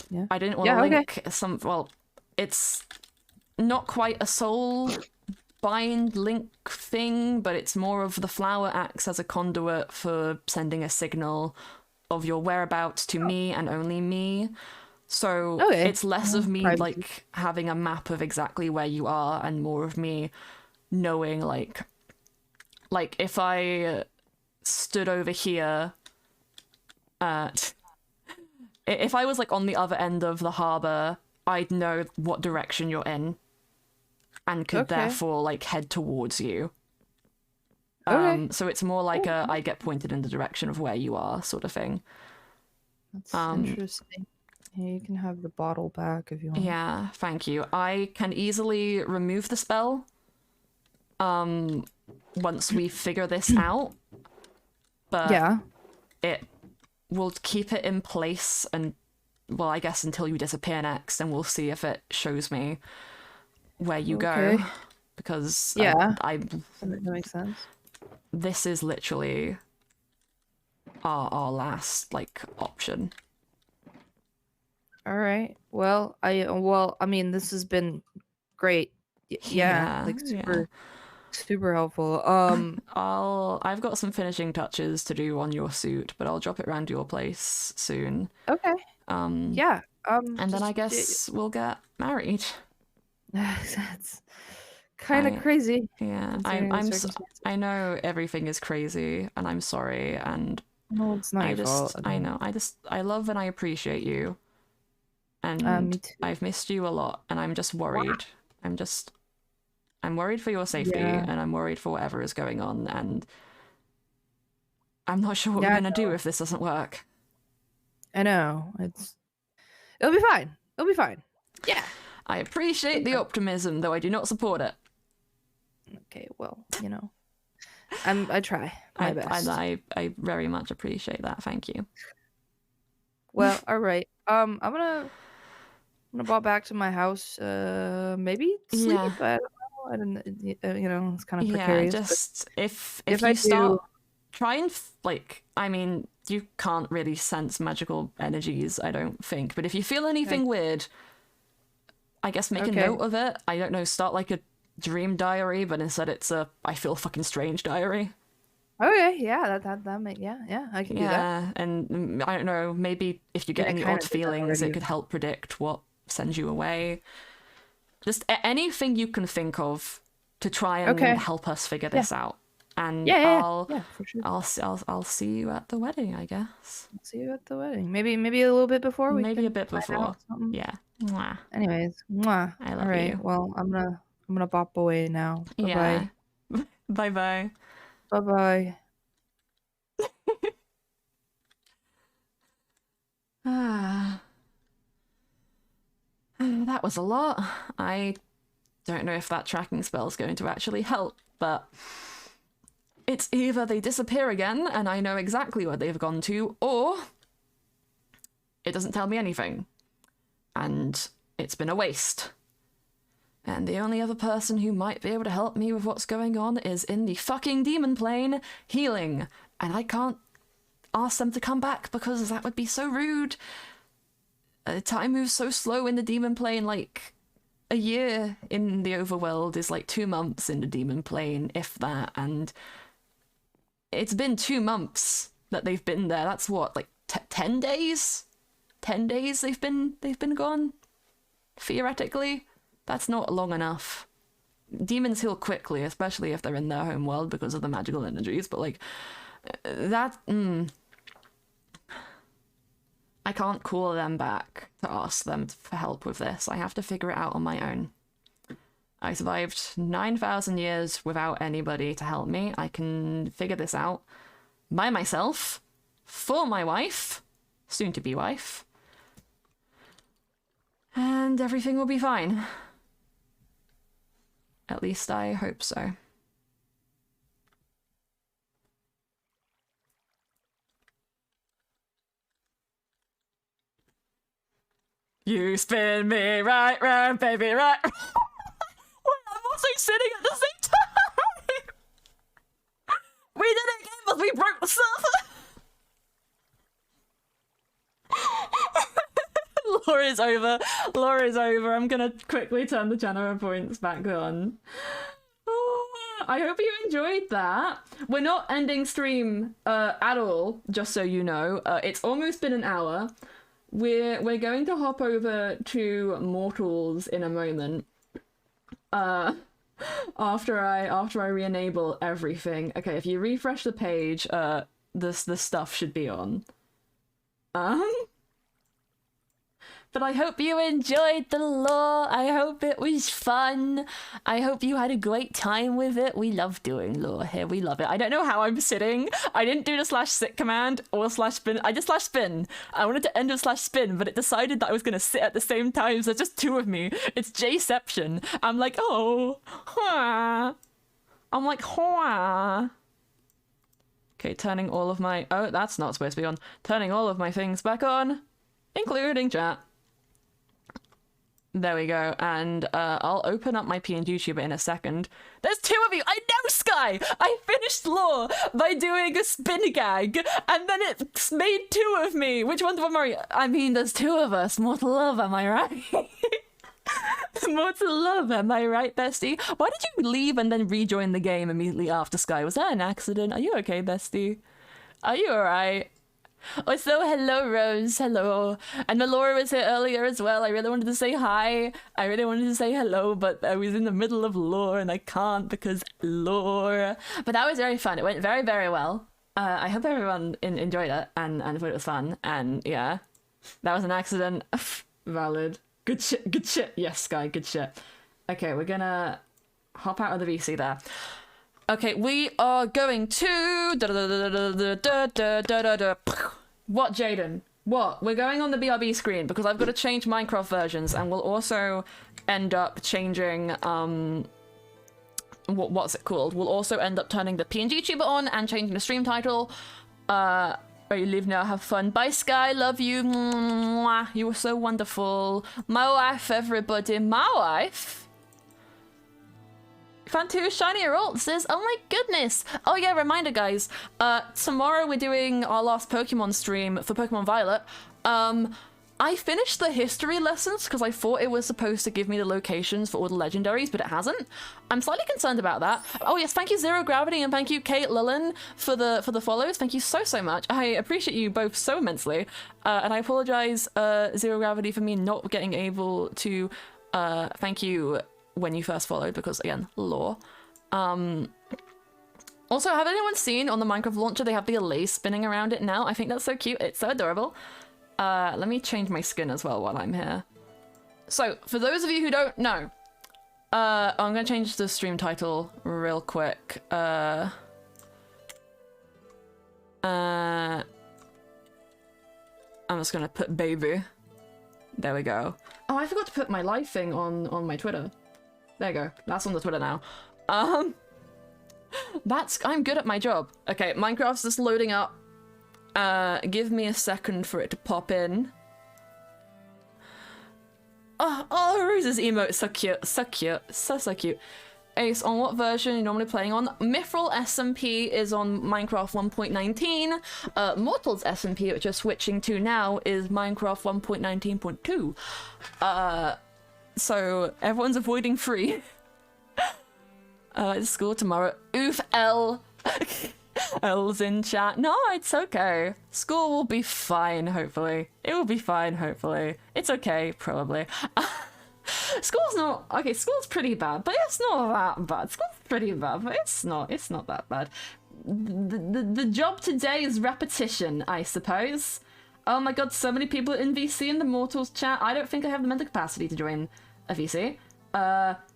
Yeah. I didn't want to link some... Well, it's not quite a soul bind link thing, but it's more of the flower acts as a conduit for sending a signal of your whereabouts to me and only me. So it's less of me like having a map of exactly where you are and more of me knowing like if I stood over here, if I was like on the other end of the harbor, I'd know what direction you're in and could therefore like head towards you. So it's more like I get pointed in the direction of where you are sort of thing. That's interesting. Yeah, you can have the bottle back if you want. Yeah, thank you. I can easily remove the spell once we figure this out. But it will keep it in place and, well, I guess until you disappear next, and we'll see if it shows me where you go. Because that makes sense. This is literally our last like option. All right. Well, I mean, this has been great yeah, like super helpful. I've got some finishing touches to do on your suit, but I'll drop it round to your place soon. Okay. Yeah. And then I guess we'll get married. That's kind of crazy. Yeah, I know everything is crazy, and I'm sorry, and no, it's not your fault. I love and I appreciate you, and me too. I've missed you a lot, and I'm just worried. Wow. I'm worried for your safety, and I'm worried for whatever is going on, and I'm not sure what we're gonna do if this doesn't work. I know. It'll be fine. It'll be fine. Yeah. I appreciate the optimism, though I do not support it. Okay, well, I try my best. I very much appreciate that. Thank you. Well, all right. I'm gonna bop back to my house. Maybe sleep. Yeah. I don't know. It's kind of precarious. Yeah, just if you start, try and I mean, you can't really sense magical energies, I don't think. But if you feel anything weird, I guess make a note of it. I don't know. Start like a dream diary, but instead it's a I feel fucking strange diary. Okay, yeah, that make I can do that. Yeah, and I don't know, maybe if you get any odd feelings, it could help predict what sends you away. Just anything you can think of to try and help us figure this out. And for sure. I'll see you at the wedding, I guess. I'll see you at the wedding. Maybe a little bit before. Maybe a bit before. Yeah. Mwah. Anyways, mwah. I love All right. you. Well, I'm gonna bop away now. Bye bye. Bye bye. Bye bye. That was a lot. I don't know if that tracking spell is going to actually help, but it's either they disappear again and I know exactly where they've gone to, or it doesn't tell me anything. And it's been a waste. And the only other person who might be able to help me with what's going on is in the fucking demon plane, healing. And I can't ask them to come back because that would be so rude. Time moves so slow in the demon plane, like a year in the overworld is like 2 months in the demon plane, if that, and it's been 2 months that they've been there. That's what, like 10 days? 10 days they've been gone? Theoretically? That's not long enough. Demons heal quickly, especially if they're in their home world because of the magical energies, but like, that, I can't call them back to ask them for help with this. I have to figure it out on my own. I survived 9,000 years without anybody to help me. I can figure this out by myself, for my wife, soon-to-be wife, and everything will be fine. At least I hope so. You spin me right round, baby, right. Wait, I'm also sitting at the same time. We did it again, but we broke the surfer. Laura's over. Laura's over. I'm gonna quickly turn the genera points back on. Oh, I hope you enjoyed that. We're not ending stream at all, just so you know. It's almost been an hour. We're going to hop over to Mortals in a moment. After I re-enable everything. Okay, if you refresh the page, the stuff should be on. But I hope you enjoyed the lore. I hope it was fun. I hope you had a great time with it. We love doing lore here. We love it. I don't know how I'm sitting. I didn't do the /sit command or /spin. I did /spin. I wanted to end with /spin, but it decided that I was going to sit at the same time. So there's just 2 of me. It's Jception. I'm like, oh. Hwah. I'm like, hwah. Okay, turning all of my... Oh, that's not supposed to be on. Turning all of my things back on, including chat. There we go, and I'll open up my PNG tuber in a second. There's 2 of you! I know, Sky! I finished lore by doing a spin gag, and then it's made 2 of me! Which one's one more? I mean, there's 2 of us. More to love, am I right? More to love, am I right, bestie? Why did you leave and then rejoin the game immediately after Sky? Was that an accident? Are you okay, bestie? Are you alright? Also, hello, Rose. Hello. And Melora was here earlier as well. I really wanted to say hi. I really wanted to say hello, but I was in the middle of lore and I can't because lore. But that was very fun. It went very, very well. I hope everyone enjoyed it and thought it was fun. And yeah, that was an accident. Valid. Good shit. Good shit. Yes, Sky. Good shit. Okay, we're gonna hop out of the VC there. Okay, we are going to... What, Jaden? What? We're going on the BRB screen because I've got to change Minecraft versions and we'll also end up changing... What's it called? We'll also end up turning the PNG tuber on and changing the stream title. Where you live now, have fun. Bye, Sky. Love you. Mwah. You were so wonderful. My wife, everybody. My wife? Found 2 shinier ults. Oh my goodness. Oh yeah, reminder guys. Tomorrow we're doing our last Pokemon stream for Pokemon Violet. I finished the history lessons because I thought it was supposed to give me the locations for all the legendaries, but it hasn't. I'm slightly concerned about that. Oh yes, thank you Zero Gravity and thank you Kate Lillen for the follows. Thank you so much. I appreciate you both so immensely. And I apologize, Zero Gravity, for me not getting able to thank you when you first followed because again, lore. Also, have anyone seen on the Minecraft launcher they have the Elay spinning around it now? I think that's so cute. It's so adorable. Let me change my skin as well while I'm here. So, for those of you who don't know, I'm gonna change the stream title real quick. I'm just gonna put baby. There we go. Oh, I forgot to put my live thing on my Twitter. There you go. That's on the Twitter now. I'm good at my job. Okay, Minecraft's just loading up. Give me a second for it to pop in. Oh, Rose's emote, so cute, so cute, so cute. Ace, on what version are you normally playing on? Mythrill SMP is on Minecraft 1.19. Mortal's SMP, which you're switching to now, is Minecraft 1.19.2. So everyone's avoiding free. It's school tomorrow. Oof, L. L's in chat. No, it's okay. School will be fine, hopefully. It will be fine, hopefully. It's okay, probably. School's not... Okay, school's pretty bad, but it's not that bad. School's pretty bad, but it's not that bad. The job today is repetition, I suppose. Oh my god, so many people in VC in the Mortals chat. I don't think I have the mental capacity to join a VC.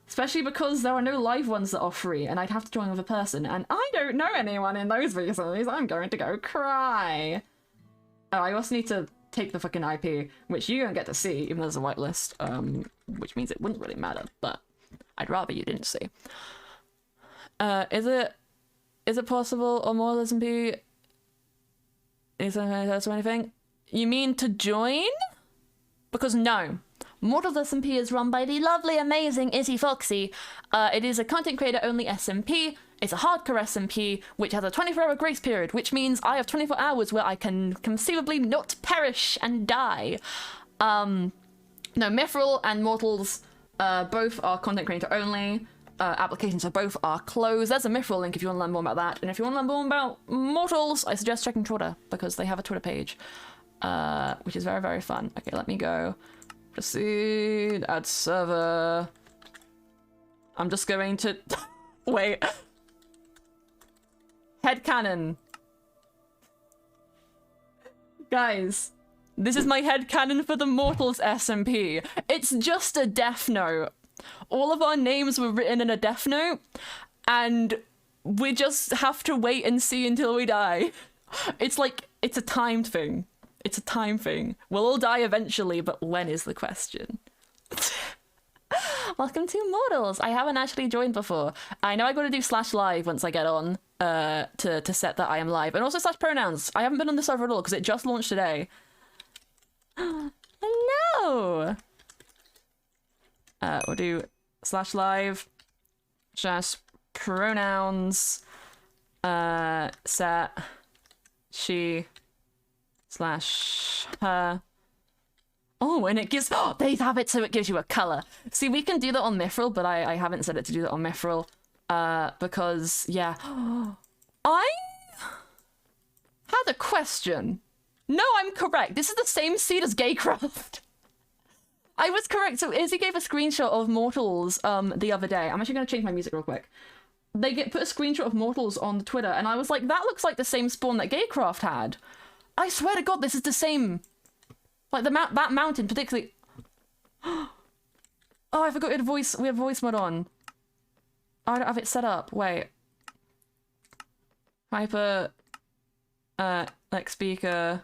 Especially because there are no live ones that are free, and I'd have to join with a person, and I don't know anyone in those VCs. I'm going to go cry. Oh, I also need to take the fucking IP, which you don't get to see, even though there's a whitelist, which means it wouldn't really matter, but I'd rather you didn't see. Is it possible or more SMP? Is there anything? You mean to join? Because no. Mortal SMP is run by the lovely, amazing Izzy Foxy. It is a content creator only SMP. It's a hardcore SMP, which has a 24-hour grace period, which means I have 24 hours where I can conceivably not perish and die. No, Mythrill and Mortals both are content creator only. Applications for both are closed. There's a Mythrill link if you want to learn more about that. And if you want to learn more about Mortals, I suggest checking Twitter, because they have a Twitter page, which is very, very fun. Okay, let me go. Proceed, add server. I'm just going to... Wait. Headcanon. Guys, this is my headcanon for the Mortals SMP. It's just a death note. All of our names were written in a death note, and we just have to wait and see until we die. It's like, it's a timed thing. It's a time thing. We'll all die eventually, but when is the question? Welcome to Mortals. I haven't actually joined before. I know I gotta do /live once I get on to set that I am live. And also /pronouns. I haven't been on the server at all because it just launched today. Hello! We'll do /live, just pronouns, set, she, /her, Oh, and it gives... Oh, they have it so it gives you a color. See, we can do that on Mythrill, but I haven't set it to do that on Mythrill. Because, yeah. I had a question. No, I'm correct. This is the same seed as Gaycraft. I was correct. So Izzy gave a screenshot of Mortals the other day. I'm actually going to change my music real quick. They put a screenshot of Mortals on Twitter, and I was like, that looks like the same spawn that Gaycraft had. I swear to God, this is the same. Like, that mountain, particularly... Oh, I forgot we have voice mod on. I don't have it set up. Wait. Hyper... like, speaker...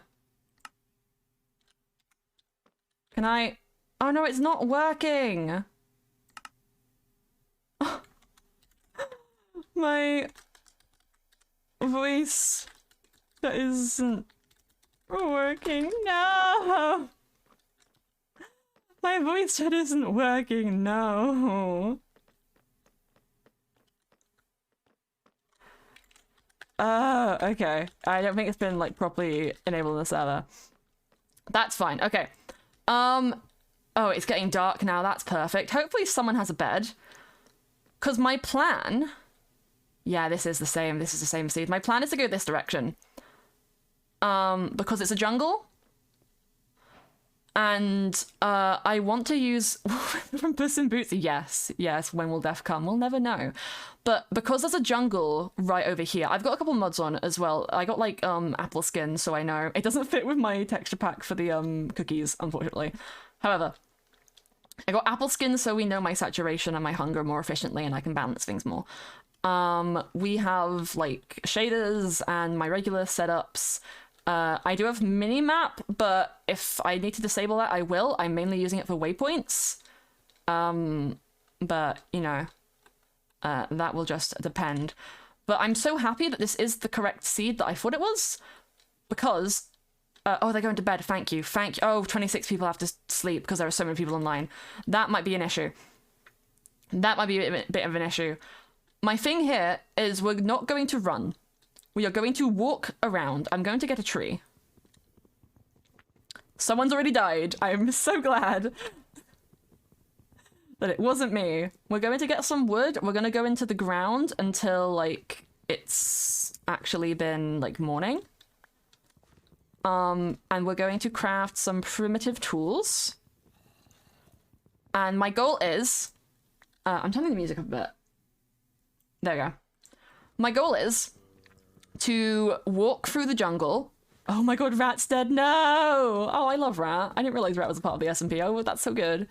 Can I... Oh no, it's not working! My... voice... that isn't... working. No! My voice chat isn't working. No. Okay. I don't think it's been like properly enabled in the server. That's fine. Okay. Oh, it's getting dark now. That's perfect. Hopefully someone has a bed. Because my plan... Yeah, this is the same. This is the same seed. My plan is to go this direction. Because it's a jungle. And I want to use... From Puss in Boots? Yes. When will death come? We'll never know. But because there's a jungle right over here, I've got a couple mods on as well. I got like apple skin, so I know. It doesn't fit with my texture pack for the cookies, unfortunately. However, I got apple skin so we know my saturation and my hunger more efficiently and I can balance things more. We have like shaders and my regular setups. I do have minimap, but if I need to disable that, I will. I'm mainly using it for waypoints. But, you know, that will just depend. But I'm so happy that this is the correct seed that I thought it was. Because... oh, they're going to bed. Thank you. Oh, 26 people have to sleep because there are so many people online. That might be an issue. That might be a bit of an issue. My thing here is we're not going to run. We are going to walk around. I'm going to get a tree. Someone's already died. I'm so glad that it wasn't me. We're going to get some wood. We're going to go into the ground until, like, it's actually been, like, morning. And we're going to craft some primitive tools. And my goal is... I'm turning the music up a bit. There we go. My goal is to walk through the jungle. Oh my god, Rat's dead. No! Oh, I love Rat. I didn't realize Rat was a part of the SMP. Oh, that's so good.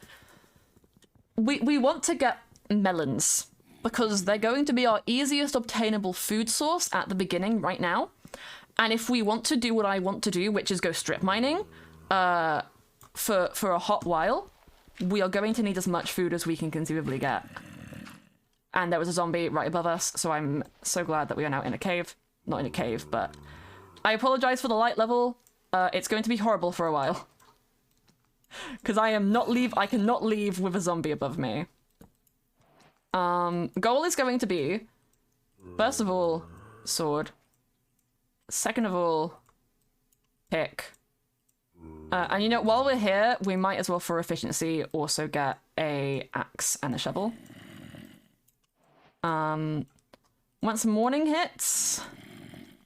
We want to get melons because they're going to be our easiest obtainable food source at the beginning right now. And if we want to do what I want to do, which is go strip mining for a hot while, we are going to need as much food as we can conceivably get. And there was a zombie right above us, so I'm so glad that we are now in a cave. Not in a cave, but... I apologize for the light level. It's going to be horrible for a while. Because I cannot leave with a zombie above me. Goal is going to be... First of all, sword. Second of all, pick. And you know, while we're here, we might as well, for efficiency, also get a axe and a shovel. Once morning hits,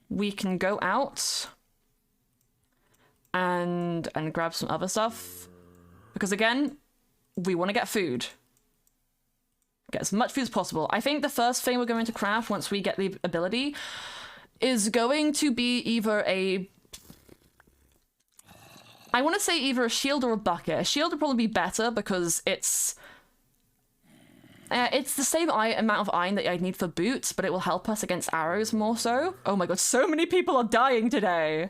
we can go out and grab some other stuff. Because again, we want to get food. Get as much food as possible. I think the first thing we're going to craft once we get the ability is going to be either a... I want to say either a shield or a bucket. A shield would probably be better because it's the same amount of iron that I'd need for boots, but it will help us against arrows more so. Oh my god, so many people are dying today!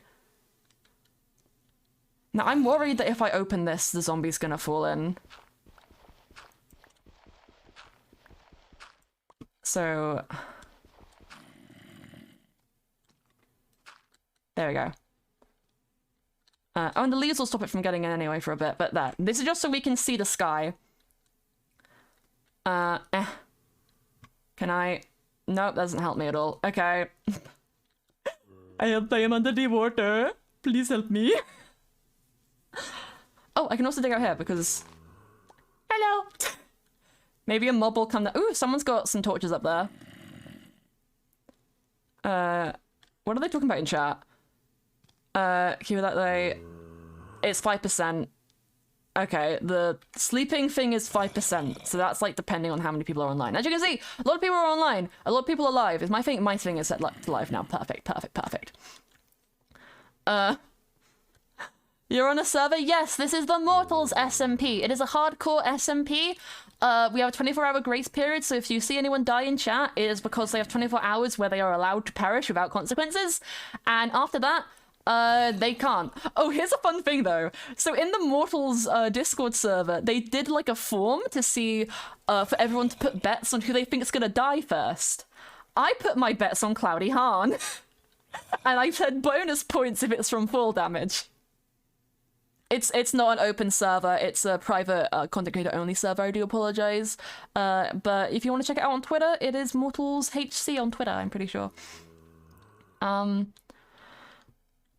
Now, I'm worried that if I open this, the zombie's gonna fall in. So... There we go. Oh, and the leaves will stop it from getting in anyway for a bit, but there. This is just so we can see the sky. Can I... Nope, that doesn't help me at all. Okay. I am under the water. Please help me. Oh, I can also dig out here because... Hello! Maybe a mob will come down. Ooh, someone's got some torches up there. What are they talking about in chat? Keep it that way. It's 5%. Okay, the sleeping thing is 5%, so that's like depending on how many people are online. As you can see, a lot of people are online, a lot of people are live. Is my thing is set to live now. Perfect. You're on a server? Yes, this is the Mortals SMP. It is a hardcore SMP. We have a 24-hour grace period, so if you see anyone die in chat, it is because they have 24 hours where they are allowed to perish without consequences. And after that, they can't. Oh, here's a fun thing though. So in the Mortals Discord server, they did like a form to see for everyone to put bets on who they think is gonna die first. I put my bets on Cloudy Hahn. And I said bonus points if it's from fall damage. It's not an open server, it's a private content creator only server, I do apologize. But if you want to check it out on Twitter, it is Mortals HC on Twitter, I'm pretty sure.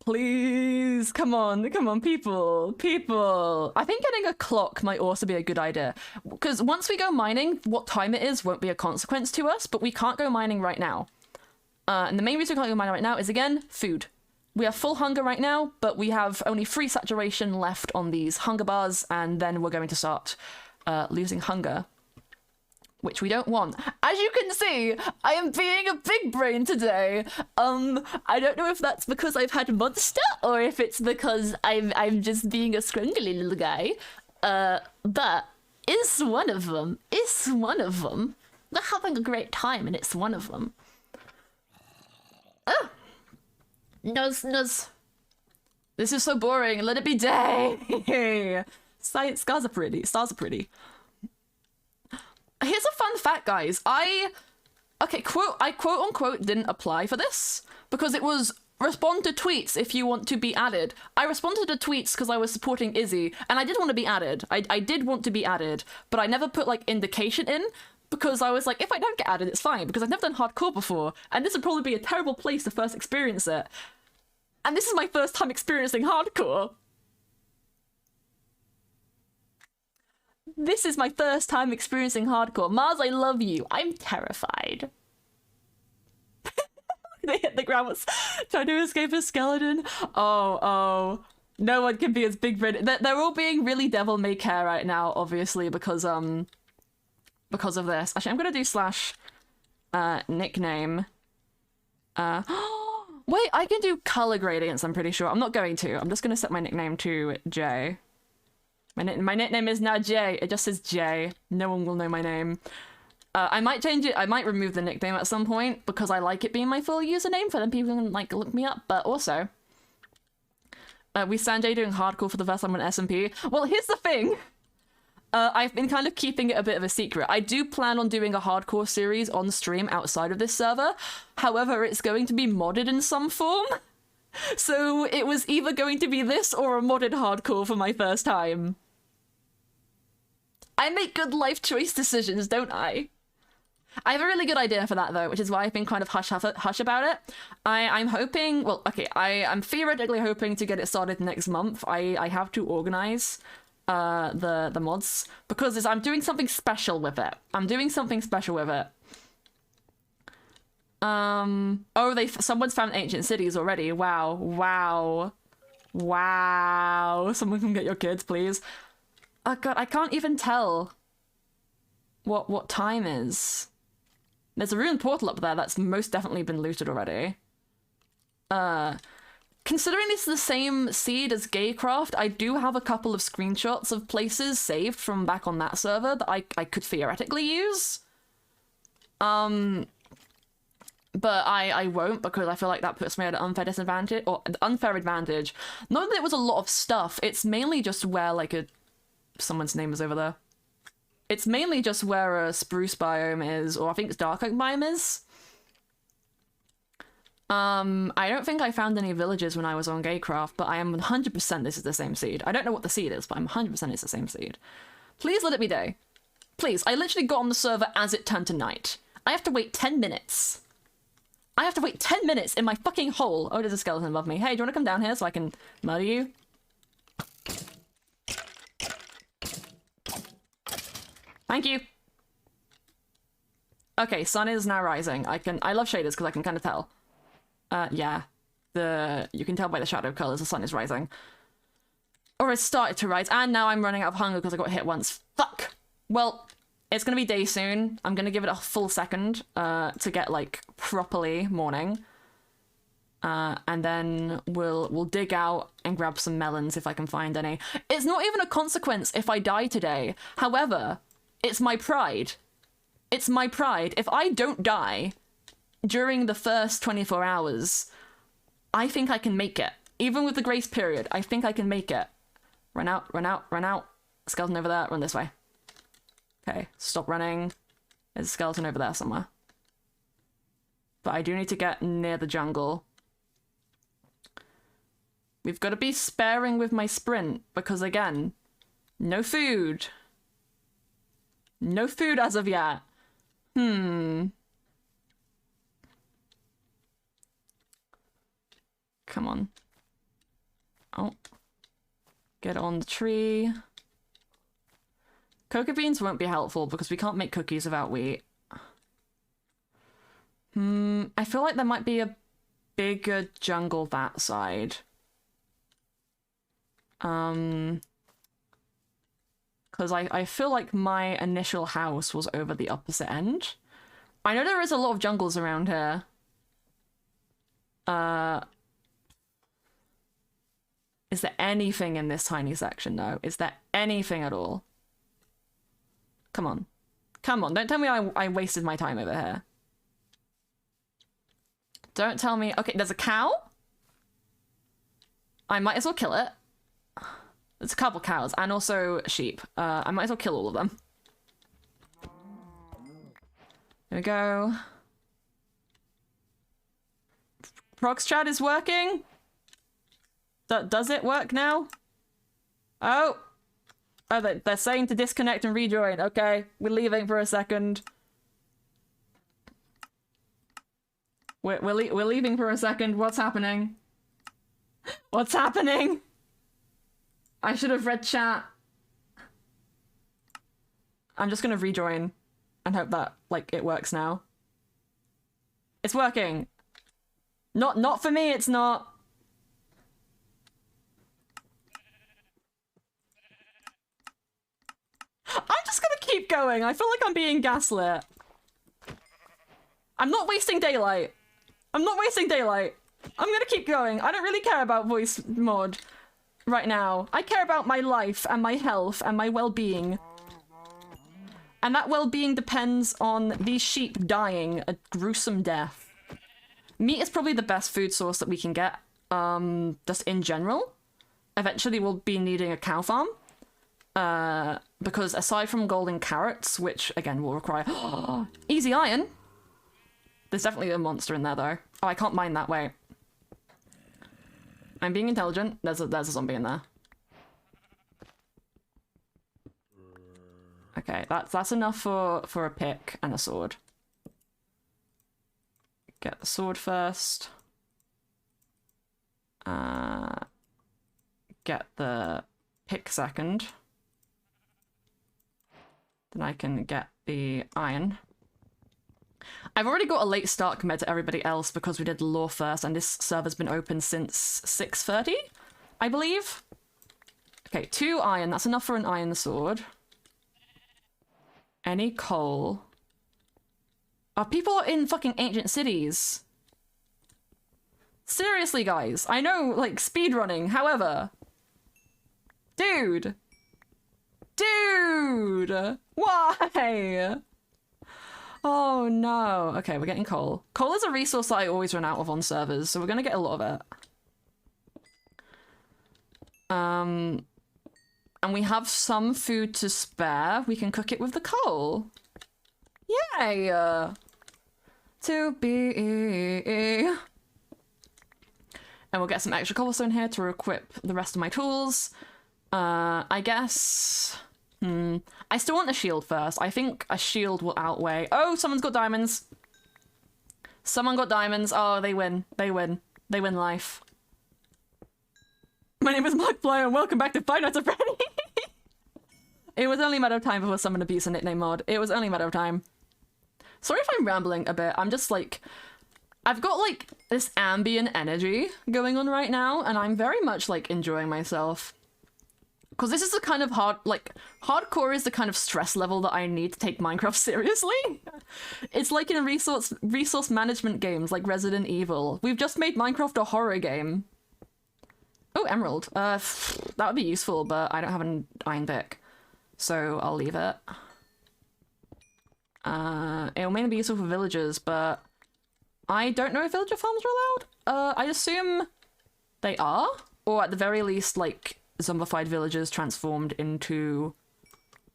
Please, come on, people. I think getting a clock might also be a good idea. Because once we go mining, what time it is won't be a consequence to us, but we can't go mining right now. And the main reason we can't go mining right now is, again, food. We have full hunger right now, but we have only 3 saturation left on these hunger bars, and then we're going to start losing hunger, which we don't want. As you can see, I am being a big brain today. I don't know if that's because I've had Monster, or if it's because I'm just being a scrungly little guy. But it's one of them. We're having a great time, and it's one of them. Oh! Nuz. This is so boring. Let it be day. Stars are pretty. Here's a fun fact, guys. I quote unquote didn't apply for this because it was respond to tweets if you want to be added. I responded to tweets because I was supporting Izzy, and I did want to be added. I did want to be added, but I never put like indication in because I was like, if I don't get added, it's fine because I've never done hardcore before, and this would probably be a terrible place to first experience it. And this is my first time experiencing hardcore. This is my first time experiencing hardcore. Mars, I love you. I'm terrified. They hit the ground, was trying to escape a skeleton. Oh. No one can be as big brain. They're all being really devil may care right now, obviously, because of this. Actually, I'm gonna do / nickname. Wait, I can do color gradients, I'm pretty sure. I'm not going to. I'm just gonna set my nickname to J. My nickname is now J. It just says J. No one will know my name. I might change it. I might remove the nickname at some point because I like it being my full username for then people can like look me up. But also, we stand J doing hardcore for the first time on SMP. Well, here's the thing. I've been kind of keeping it a bit of a secret. I do plan on doing a hardcore series on stream outside of this server. However, it's going to be modded in some form. So it was either going to be this or a modded hardcore for my first time. I make good life choice decisions, don't I? I have a really good idea for that though, which is why I've been kind of hush about it. I'm hoping, well, okay, I'm theoretically hoping to get it started next month. I have to organize the mods because I'm doing something special with it. Oh, someone's found ancient cities already. Wow. Someone can get your kids, please. Oh god, I can't even tell what time is. There's a ruined portal up there that's most definitely been looted already. Considering this is the same seed as Gaycraft, I do have a couple of screenshots of places saved from back on that server that I could theoretically use. But I won't because I feel like that puts me at an unfair disadvantage, or an unfair advantage. Not that it was a lot of stuff, it's mainly just where like someone's name is over there. It's mainly just where a spruce biome is, or I think it's dark oak biome is. I don't think I found any villages when I was on Gaycraft, but I am 100% this is the same seed. I don't know what the seed is, but I'm 100% it's the same seed. Please let it be day. Please, I literally got on the server as it turned to night. I have to wait 10 minutes. I have to wait 10 minutes in my fucking hole. Oh, there's a skeleton above me. Hey, do you want to come down here so I can murder you? Thank you. Okay, sun is now rising. I love shaders because I can kind of tell. Yeah. You can tell by the shadow colors the sun is rising. Or it started to rise, and now I'm running out of hunger because I got hit once. Fuck! Well, it's gonna be day soon. I'm gonna give it a full second to get, like, properly morning. And then we'll dig out and grab some melons if I can find any. It's not even a consequence if I die today. However, it's my pride. It's my pride. If I don't die during the first 24 hours, I think I can make it. Even with the grace period, I think I can make it. Run out, run out, run out. Skeleton over there, run this way. Okay, stop running. There's a skeleton over there somewhere. But I do need to get near the jungle. We've got to be sparing with my sprint, because again, no food. No food as of yet. Come on. Oh. Get on the tree. Cocoa beans won't be helpful because we can't make cookies without wheat. I feel like there might be a bigger jungle that side. Because I feel like my initial house was over the opposite end. I know there is a lot of jungles around here. Is there anything in this tiny section, though? Is there anything at all? Come on. Come on, don't tell me I wasted my time over here. Don't tell me... Okay, there's a cow? I might as well kill it. There's a couple cows, and also sheep. I might as well kill all of them. There we go. Prox chat is working? Does it work now? Oh! Oh, they're saying to disconnect and rejoin. Okay, we're leaving for a second. We're leaving for a second. What's happening? What's happening? I should have read chat. I'm just gonna rejoin and hope that, like, it works now. It's working. Not for me, it's not. I'm just gonna keep going. I feel like I'm being gaslit. I'm not wasting daylight. I'm not wasting daylight. I'm gonna keep going. I don't really care about voice mod right now. I care about my life and my health and my well-being. And that well-being depends on these sheep dying a gruesome death. Meat is probably the best food source that we can get, just in general. Eventually we'll be needing a cow farm. Because aside from golden carrots, which again will require easy iron, there's definitely a monster in there though. Oh, I can't mine that way. I'm being intelligent. There's a zombie in there. Okay, that's enough for a pick and a sword. Get the sword first. Get the pick second. Then I can get the iron. I've already got a late start compared to everybody else because we did lore first, and this server's been open since 6:30, I believe. Okay, 2 iron. That's enough for an iron sword. Any coal? Oh, people are in fucking ancient cities. Seriously, guys. I know, like, speedrunning. However... Dude! Dude! Why? Oh no. Okay, we're getting coal. Coal is a resource that I always run out of on servers, so we're gonna get a lot of it. And we have some food to spare. We can cook it with the coal. Yay! To be... And we'll get some extra cobblestone here to equip the rest of my tools. I guess... I still want a shield first. I think a shield will outweigh... Oh, someone's got diamonds. Someone got diamonds. Oh, they win. They win. They win life. My name is Markiplier and welcome back to Five Nights at Freddy. It was only a matter of time before someone abused a nickname mod. It was only a matter of time. Sorry if I'm rambling a bit. I'm just like... I've got like this ambient energy going on right now, and I'm very much like enjoying myself. Because this is the kind of hardcore is the kind of stress level that I need to take Minecraft seriously. It's like in resource management games like Resident Evil. We've just made Minecraft a horror game. Oh, emerald. That would be useful, but I don't have an iron pick, so I'll leave it. It'll mainly be useful for villagers, but I don't know if villager farms are allowed. I assume they are, or at the very least, like, zombified villagers transformed into,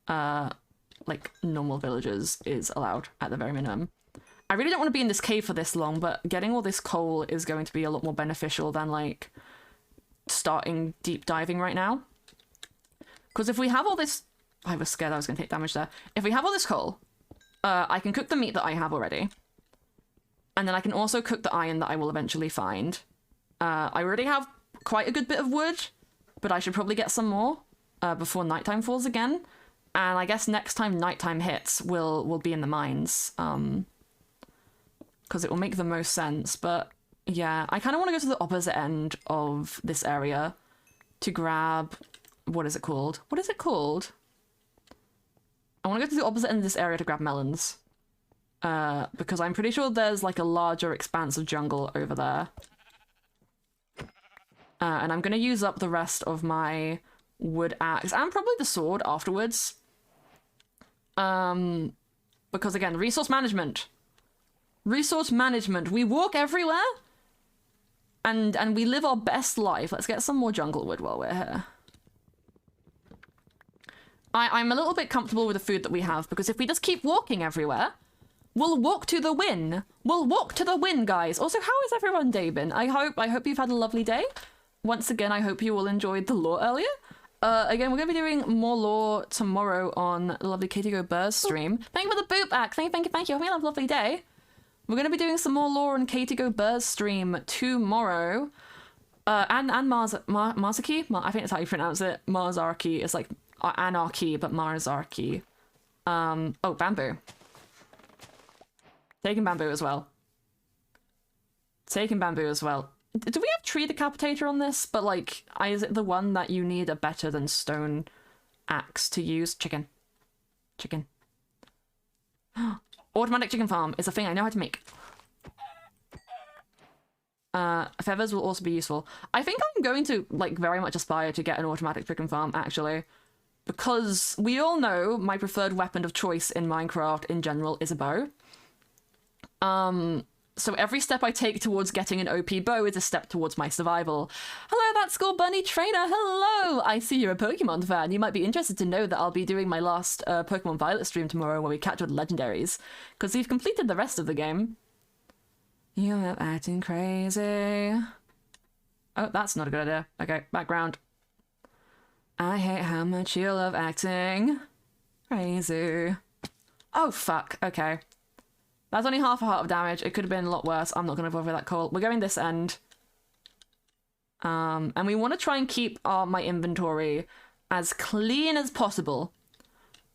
like, normal villagers is allowed at the very minimum. I really don't want to be in this cave for this long, but getting all this coal is going to be a lot more beneficial than, like, starting deep diving right now. Because if we have all this... I was scared I was going to take damage there. If we have all this coal, I can cook the meat that I have already. And then I can also cook the iron that I will eventually find. I already have quite a good bit of wood, but I should probably get some more before nighttime falls again. And I guess next time nighttime hits, we'll be in the mines. Because it will make the most sense. But yeah, I kind of want to go to the opposite end of this area to grab... What is it called? What is it called? I want to go to the opposite end of this area to grab melons. Because I'm pretty sure there's like a larger expanse of jungle over there. And I'm going to use up the rest of my wood axe and probably the sword afterwards. Because again, resource management. Resource management. We walk everywhere and we live our best life. Let's get some more jungle wood while we're here. I'm a little bit comfortable with the food that we have because if we just keep walking everywhere, we'll walk to the win. We'll walk to the win, guys. Also, how has everyone day been? I hope you've had a lovely day. Once again, I hope you all enjoyed the lore earlier. Again, we're going to be doing more lore tomorrow on the lovely Katie Go Burrs stream. Thank you for the boop back. Thank you. Hope you have a lovely day. We're going to be doing some more lore on Katie Go Burrs stream tomorrow. And Marzarki? I think that's how you pronounce it. Marzarki is like anarchy, but Marzarki. Oh, bamboo. Taking bamboo as well. Taking bamboo as well. Do we have tree decapitator on this? But like, is it the one that you need a better than stone axe to use? Chicken. Automatic chicken farm is a thing I know how to make. Feathers will also be useful. I think I'm going to like very much aspire to get an automatic chicken farm actually. Because we all know my preferred weapon of choice in Minecraft in general is a bow. So every step I take towards getting an OP bow is a step towards my survival. Hello, that's School Bunny Trainer. Hello! I see you're a Pokemon fan. You might be interested to know that I'll be doing my last Pokemon Violet stream tomorrow where we catch up with legendaries. Because we've completed the rest of the game. You're acting crazy. Oh, that's not a good idea. Okay, background. I hate how much you love acting crazy. Oh, fuck. Okay. That's only half a heart of damage. It could have been a lot worse. I'm not going to bother with that coal. We're going this end. And we want to try and keep my inventory as clean as possible.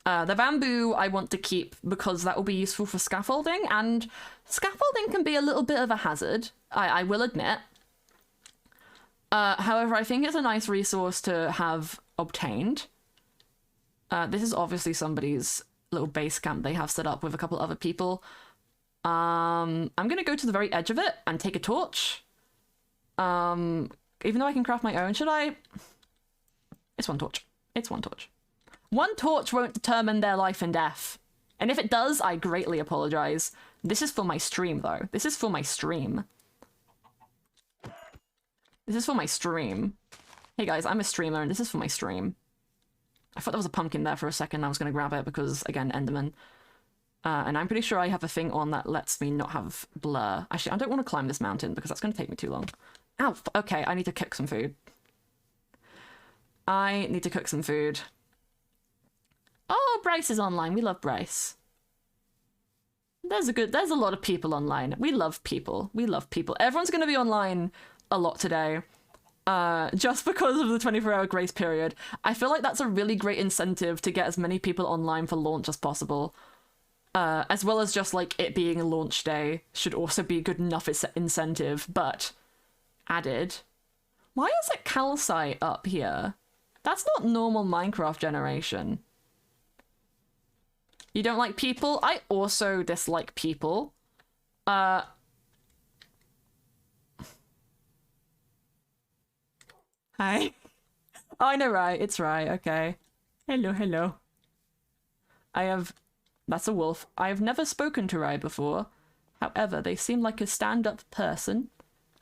The bamboo I want to keep because that will be useful for scaffolding. And scaffolding can be a little bit of a hazard, I will admit. However, I think it's a nice resource to have obtained. This is obviously somebody's little base camp they have set up with a couple other people. I'm gonna go to the very edge of it and take a torch. Even though I can craft my own, should I? It's one torch. It's one torch. One torch won't determine their life and death. And if it does, I greatly apologize. This is for my stream, though. This is for my stream. This is for my stream. Hey guys, I'm a streamer and this is for my stream. I thought there was a pumpkin there for a second. I was going to grab it because, again, Enderman. And I'm pretty sure I have a thing on that lets me not have blur. Actually, I don't want to climb this mountain because that's going to take me too long. Ow! Okay, I need to cook some food. I need to cook some food. Oh, Bryce is online. We love Bryce. There's a lot of people online. We love people. We love people. Everyone's going to be online a lot today. just because of the 24-hour grace period. I feel like that's a really great incentive to get as many people online for launch as possible. As well as just, like, it being a launch day should also be a good enough incentive, but added. Why is it calcite up here? That's not normal Minecraft generation. You don't like people? I also dislike people. Hi. Oh, I know, right. It's right. Okay. Hello, hello. That's a wolf. I have never spoken to Rai before. However, they seem like a stand-up person,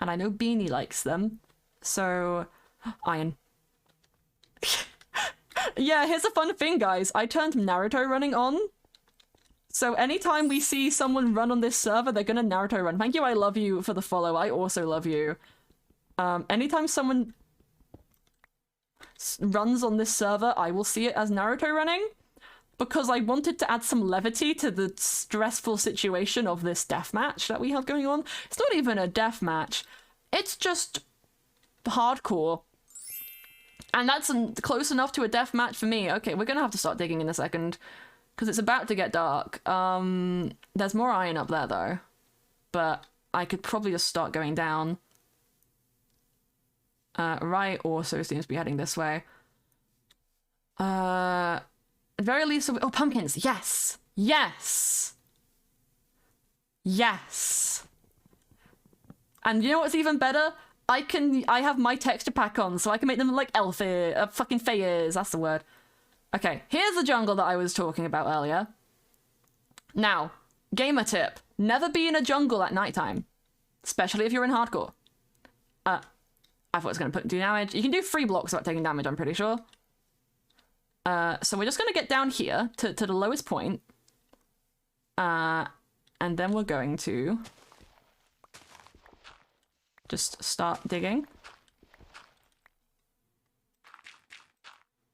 and I know Beanie likes them. So, iron. Yeah, here's a fun thing, guys. I turned Naruto running on. So anytime we see someone run on this server, they're gonna Naruto run. Thank you, I love you for the follow. I also love you. Anytime someone runs on this server, I will see it as Naruto running. Because I wanted to add some levity to the stressful situation of this deathmatch that we have going on. It's not even a deathmatch. It's just hardcore. And that's close enough to a deathmatch for me. Okay, we're gonna have to start digging in a second. Because it's about to get dark. There's more iron up there, though. But I could probably just start going down. Rai also seems to be heading this way. At very least... Oh, pumpkins! Yes! Yes! Yes! And you know what's even better? I have my texture pack on, so I can make them like elf ear, fucking fey ears, that's the word. Okay, here's the jungle that I was talking about earlier. Now, gamer tip. Never be in a jungle at nighttime. Especially if you're in hardcore. I thought it was going to do damage. You can do 3 blocks without taking damage, I'm pretty sure. So we're just going to get down here to the lowest point. And then we're going to just start digging.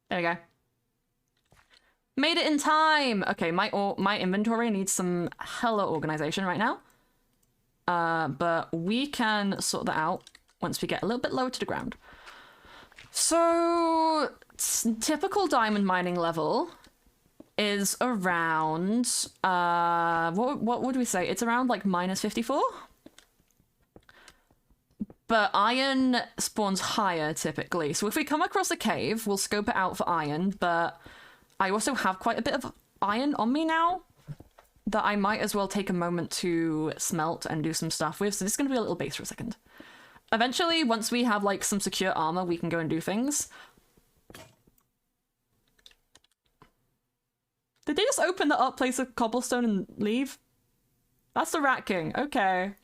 There we go. Made it in time! Okay, my inventory needs some hella organization right now. But we can sort that out once we get a little bit lower to the ground. So, typical diamond mining level is around, what would we say? It's around like -54? But iron spawns higher typically. So if we come across a cave, we'll scope it out for iron, but I also have quite a bit of iron on me now that I might as well take a moment to smelt and do some stuff with. So this is going to be a little base for a second. Eventually, once we have like some secure armor, we can go and do things. Did they just open the up place of cobblestone and leave? That's the Rat King. Okay.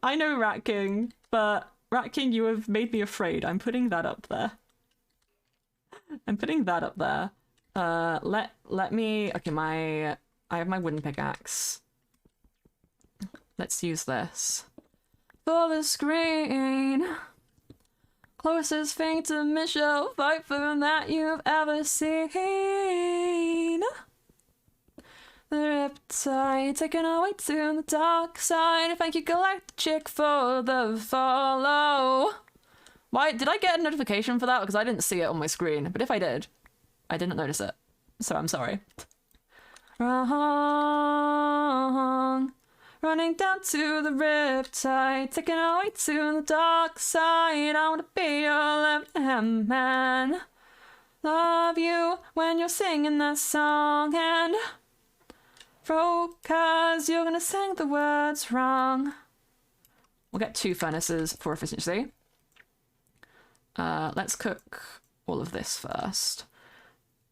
I know Rat King, but Rat King, you have made me afraid. I'm putting that up there. I'm putting that up there. Let me... Okay, I have my wooden pickaxe. Let's use this. For the screen. Closest thing to Michelle Pfeiffer that you've ever seen. The riptide taken away to the dark side. Thank you, Galactic Chick, for the follow. Why did I get a notification for that? Because I didn't see it on my screen. But if I did, I didn't notice it. So I'm sorry. Wrong. Running down to the riptide, taken away to the dark side. I want to be your left-hand man. Love you when you're singing that song and cause you're gonna sing the words wrong. We'll get 2 furnaces for efficiency. Let's cook all of this first.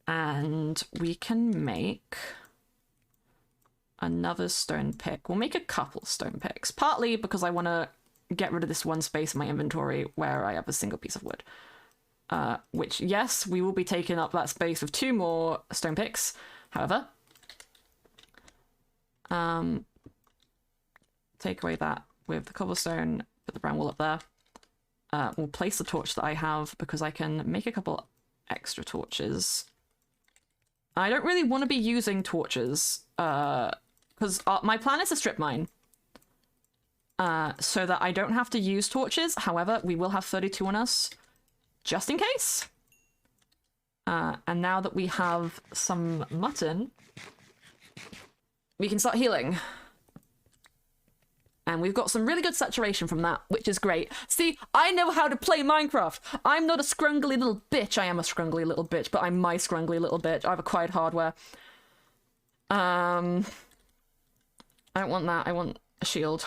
And we can make another stone pick. We'll make a couple stone picks. Partly because I want to get rid of this one space in my inventory where I have a single piece of wood. Which, yes, we will be taking up that space with 2 more stone picks. However, take away that with the cobblestone, put the brown wool up there. We'll place the torch that I have because I can make a couple extra torches. I don't really want to be using torches because my plan is to strip mine. so that I don't have to use torches. However, we will have 32 on us, just in case. And now that we have some mutton, we can start healing. And we've got some really good saturation from that, which is great. See, I know how to play Minecraft. I'm not a scrungly little bitch. I am a scrungly little bitch, but I'm my scrungly little bitch. I've acquired hardware. I don't want that. I want a shield.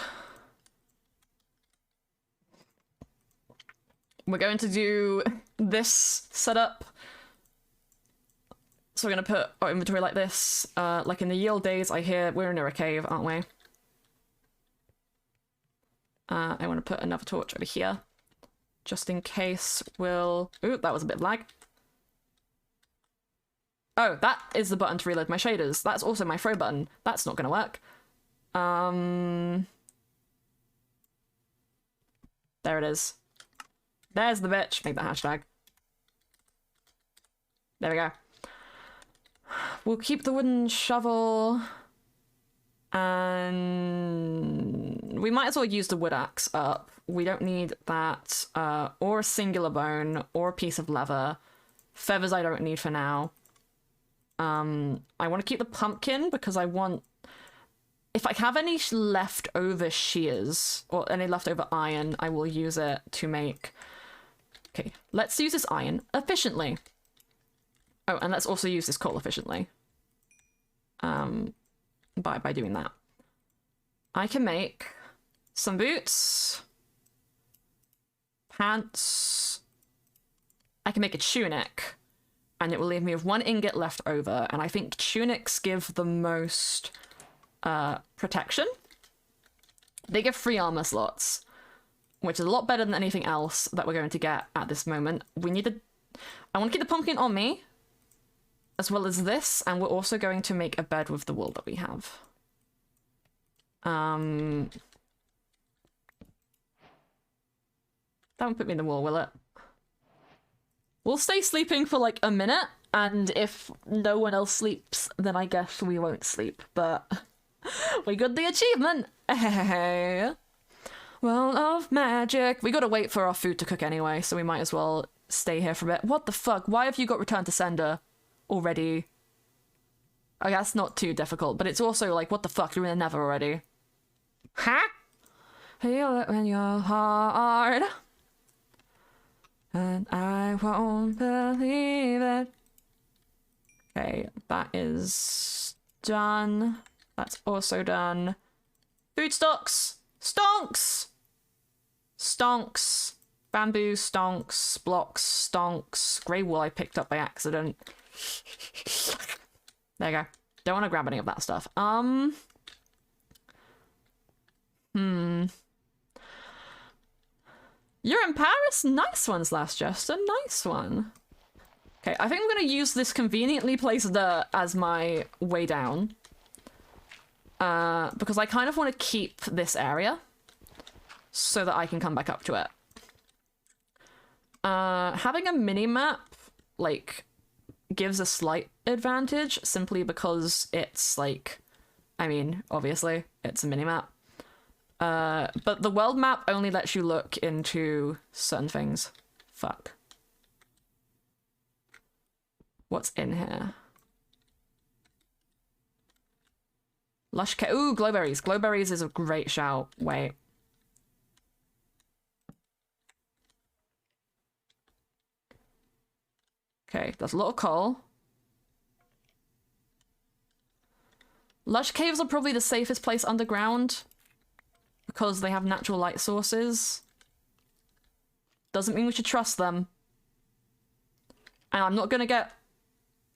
We're going to do this setup. So we're going to put our inventory like this. Like in the yield days, I hear we're near a cave, aren't we? I want to put another torch over here. Just in case we'll... Ooh, that was a bit of lag. Oh, that is the button to reload my shaders. That's also my throw button. That's not going to work. There it is. There's the bitch. Make that hashtag. There we go. We'll keep the wooden shovel. And we might as well use the wood axe up. We don't need that, or a singular bone, or a piece of leather. Feathers I don't need for now. I want to keep the pumpkin because I want... If I have any leftover shears, or any leftover iron, I will use it to make... Okay, let's use this iron efficiently. Oh, and let's also use this coal efficiently. By doing that. I can make some boots, pants, I can make a tunic, and it will leave me with 1 ingot left over, and I think tunics give the most protection. They give 3 armor slots, which is a lot better than anything else that we're going to get at this moment. We need to... I want to keep the pumpkin on me, as well as this, and we're also going to make a bed with the wool that we have. That won't put me in the wool, will it? We'll stay sleeping for like a minute, and if no one else sleeps, then I guess we won't sleep, but we got the achievement! Hey. World of magic! We gotta wait for our food to cook anyway, so we might as well stay here for a bit. What the fuck? Why have you got return to sender already? I guess not too difficult, but it's also like, what the fuck? You're in the nether already. Huh? Feel it when you're hard. And I won't believe it. Okay, that is done. That's also done. Food stocks! Stonks! Stonks. Bamboo stonks. Blocks stonks. Grey wool I picked up by accident. There you go. Don't want to grab any of that stuff. You're in Paris? Nice one, Slash Jester. Nice one. Okay, I think I'm going to use this conveniently placed dirt as my way down. Because I kind of want to keep this area so that I can come back up to it. Having a mini-map, like, gives a slight advantage simply because it's, like, I mean, obviously, it's a mini-map. But the world map only lets you look into certain things. Fuck. What's in here? Lush ooh, glowberries. Glowberries is a great shout. Wait. Okay, there's a lot of coal. Lush caves are probably the safest place underground because they have natural light sources. Doesn't mean we should trust them. And I'm not gonna get...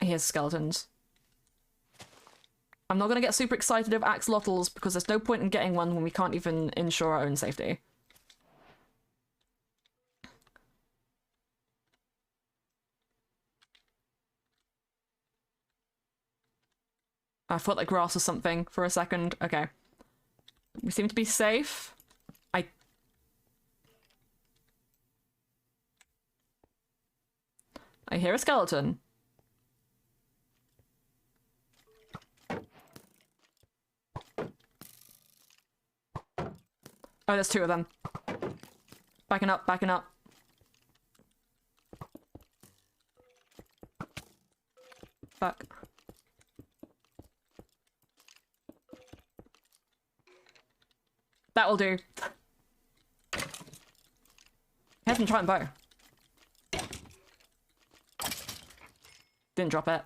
Here's skeletons. I'm not gonna get super excited of axolotls because there's no point in getting one when we can't even ensure our own safety. I thought that grass was something for a second. Okay. We seem to be safe. I hear a skeleton. Oh, there's two of them. Backing up, backing up. Fuck. That will do. He hasn't tried bow. Didn't drop it.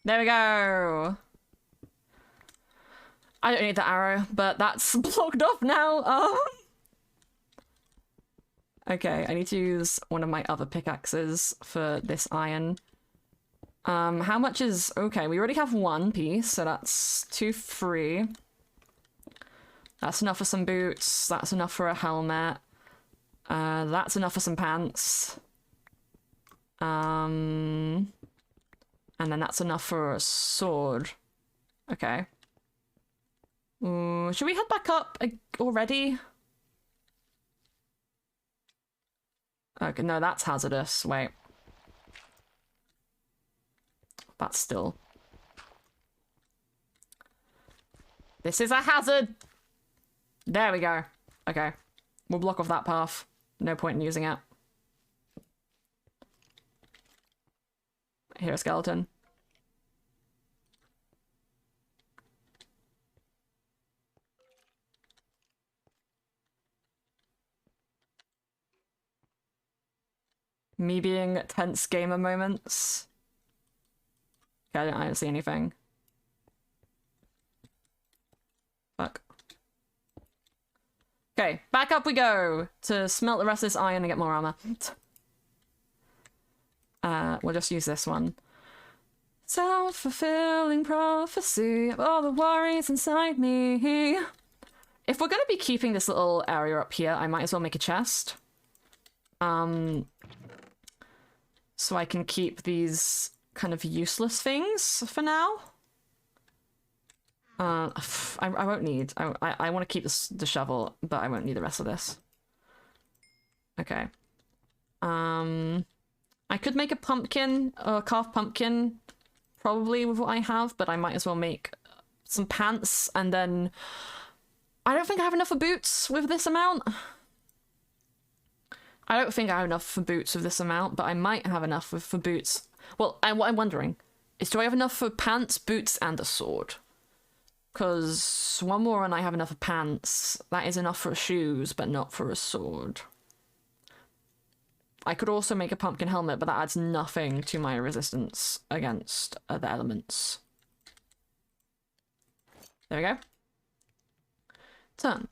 There we go. I don't need the arrow, but that's blocked off now. Okay, I need to use one of my other pickaxes for this iron. How much is... Okay, we already have one piece, so that's 2 free. That's enough for some boots. That's enough for a helmet. That's enough for some pants. And then that's enough for a sword. Okay. Ooh, should we head back up already? Okay, no, that's hazardous. Wait. That's still... This is a hazard! There we go. Okay. We'll block off that path. No point in using it. I hear a skeleton. Me being tense gamer moments. Okay, I don't see anything. Fuck. Okay, back up we go to smelt the rest of this iron and get more armor. We'll just use this one. Self-fulfilling prophecy of all the worries inside me. If we're gonna be keeping this little area up here, I might as well make a chest. So I can keep these kind of useless things for now. I won't need... I want to keep the shovel, but I won't need the rest of this. Okay. I could make a pumpkin, or carved pumpkin, probably with what I have, but I might as well make some pants, and then... I don't think I have enough for boots with this amount. I don't think I have enough for boots with this amount, but I might have enough for boots. Well, what I'm wondering is, do I have enough for pants, boots, and a sword? Because one more and I have enough for pants. That is enough for shoes, but not for a sword. I could also make a pumpkin helmet, but that adds nothing to my resistance against the elements. There we go. Done.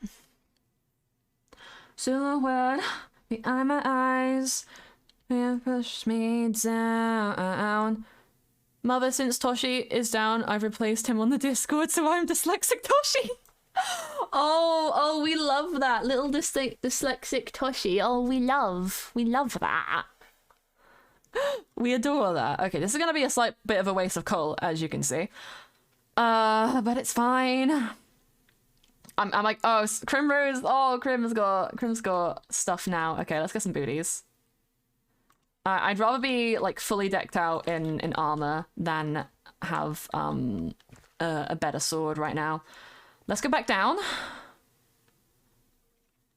Silhouette behind my eyes, it pushed me down. Mother, since Toshi is down, I've replaced him on the Discord, so I'm dyslexic Toshi. Oh, we love that little dyslexic Toshi. Oh, we love that. We adore that. Okay, this is gonna be a slight bit of a waste of coal, as you can see. But it's fine. I'm like, oh, Crimrose. Oh, Crim's got stuff now. Okay, let's get some booties. I'd rather be like fully decked out in armor than have a better sword right now. Let's go back down.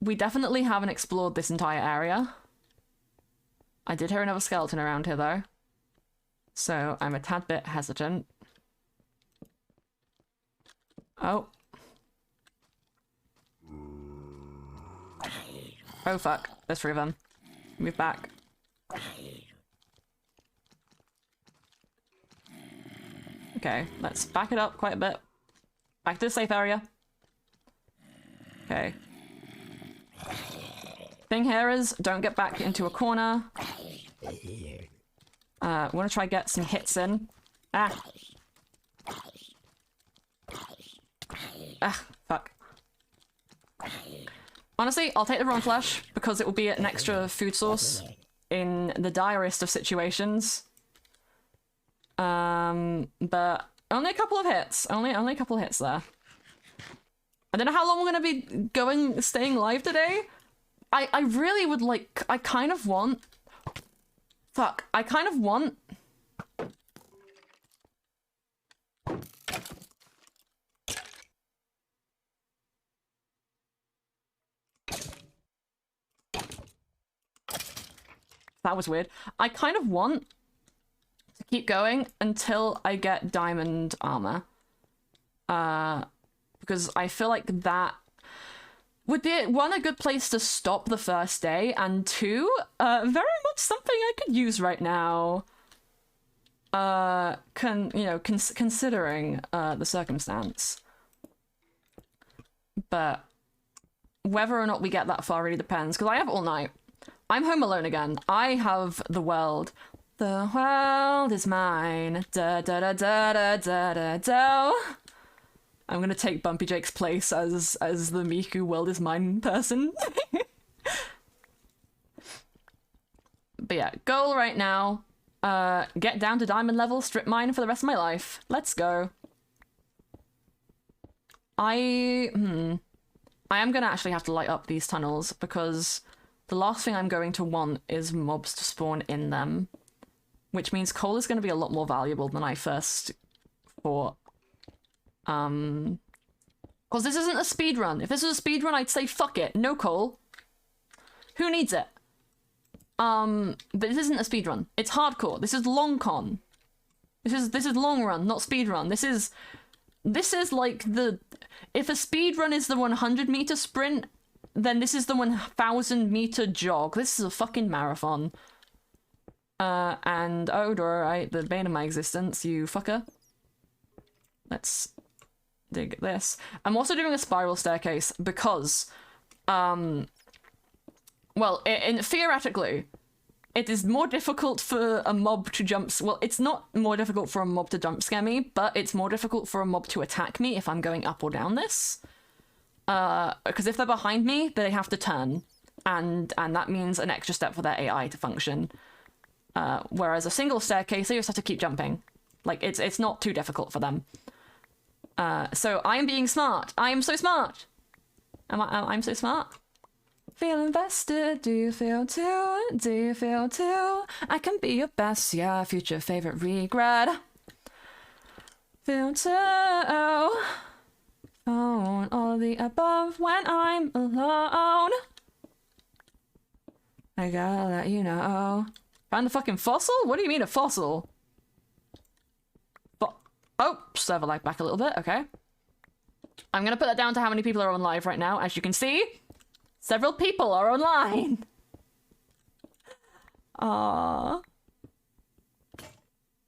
We definitely haven't explored this entire area. I did hear another skeleton around here though, so I'm a tad bit hesitant. Oh. Oh fuck, there's 3 of them. Move back. Okay, let's back it up quite a bit. Back to the safe area. Okay. Thing here is, don't get back into a corner. Want to try get some hits in. Ah. Ah, fuck. Honestly, I'll take the rotten flesh because it will be an extra food source in the direst of situations. But only a couple of hits. Only a couple of hits there. I don't know how long we're gonna be staying live today. I really would like, I kind of want... Fuck, I kind of want... That was weird. I kind of want to keep going until I get diamond armor. Because I feel like that would be, one, a good place to stop the first day, and two, very much something I could use right now. Considering the circumstance. But whether or not we get that far really depends, because I have all night. I'm home alone again. I have the world. The world is mine. Da da da da da da da da. I'm gonna take Bumpy Jake's place as the Miku world is mine person. But yeah, goal right now. Get down to diamond level, strip mine for the rest of my life. Let's go. I am gonna actually have to light up these tunnels because the last thing I'm going to want is mobs to spawn in them, which means coal is going to be a lot more valuable than I first thought. Because this isn't a speed run. If this was a speed run, I'd say fuck it, no coal. Who needs it? But this isn't a speed run. It's hardcore. This is long con. This is long run, not speed run. This is like the, if a speed run is the 100-meter sprint, then this is the 1,000-meter jog. This is a fucking marathon. And oh, Dora, right, the bane of my existence, you fucker. Let's dig this. I'm also doing a spiral staircase because, well, theoretically, it is more difficult for a mob to jump. Well, it's not more difficult for a mob to jump scare me, but it's more difficult for a mob to attack me if I'm going up or down this. Because if they're behind me, they have to turn, and that means an extra step for their AI to function. Whereas a single staircase, they just have to keep jumping. Like, it's not too difficult for them. So I am being smart. I am so smart. I'm so smart. Feel invested, do you feel too? Do you feel too? I can be your best, yeah, future favorite regret. Feel too. Phone, all the above when I'm alone. I gotta let you know. Found a fucking fossil? What do you mean a fossil? Oh, server lag back a little bit, okay. I'm gonna put that down to how many people are on live right now. As you can see, several people are online. Aww.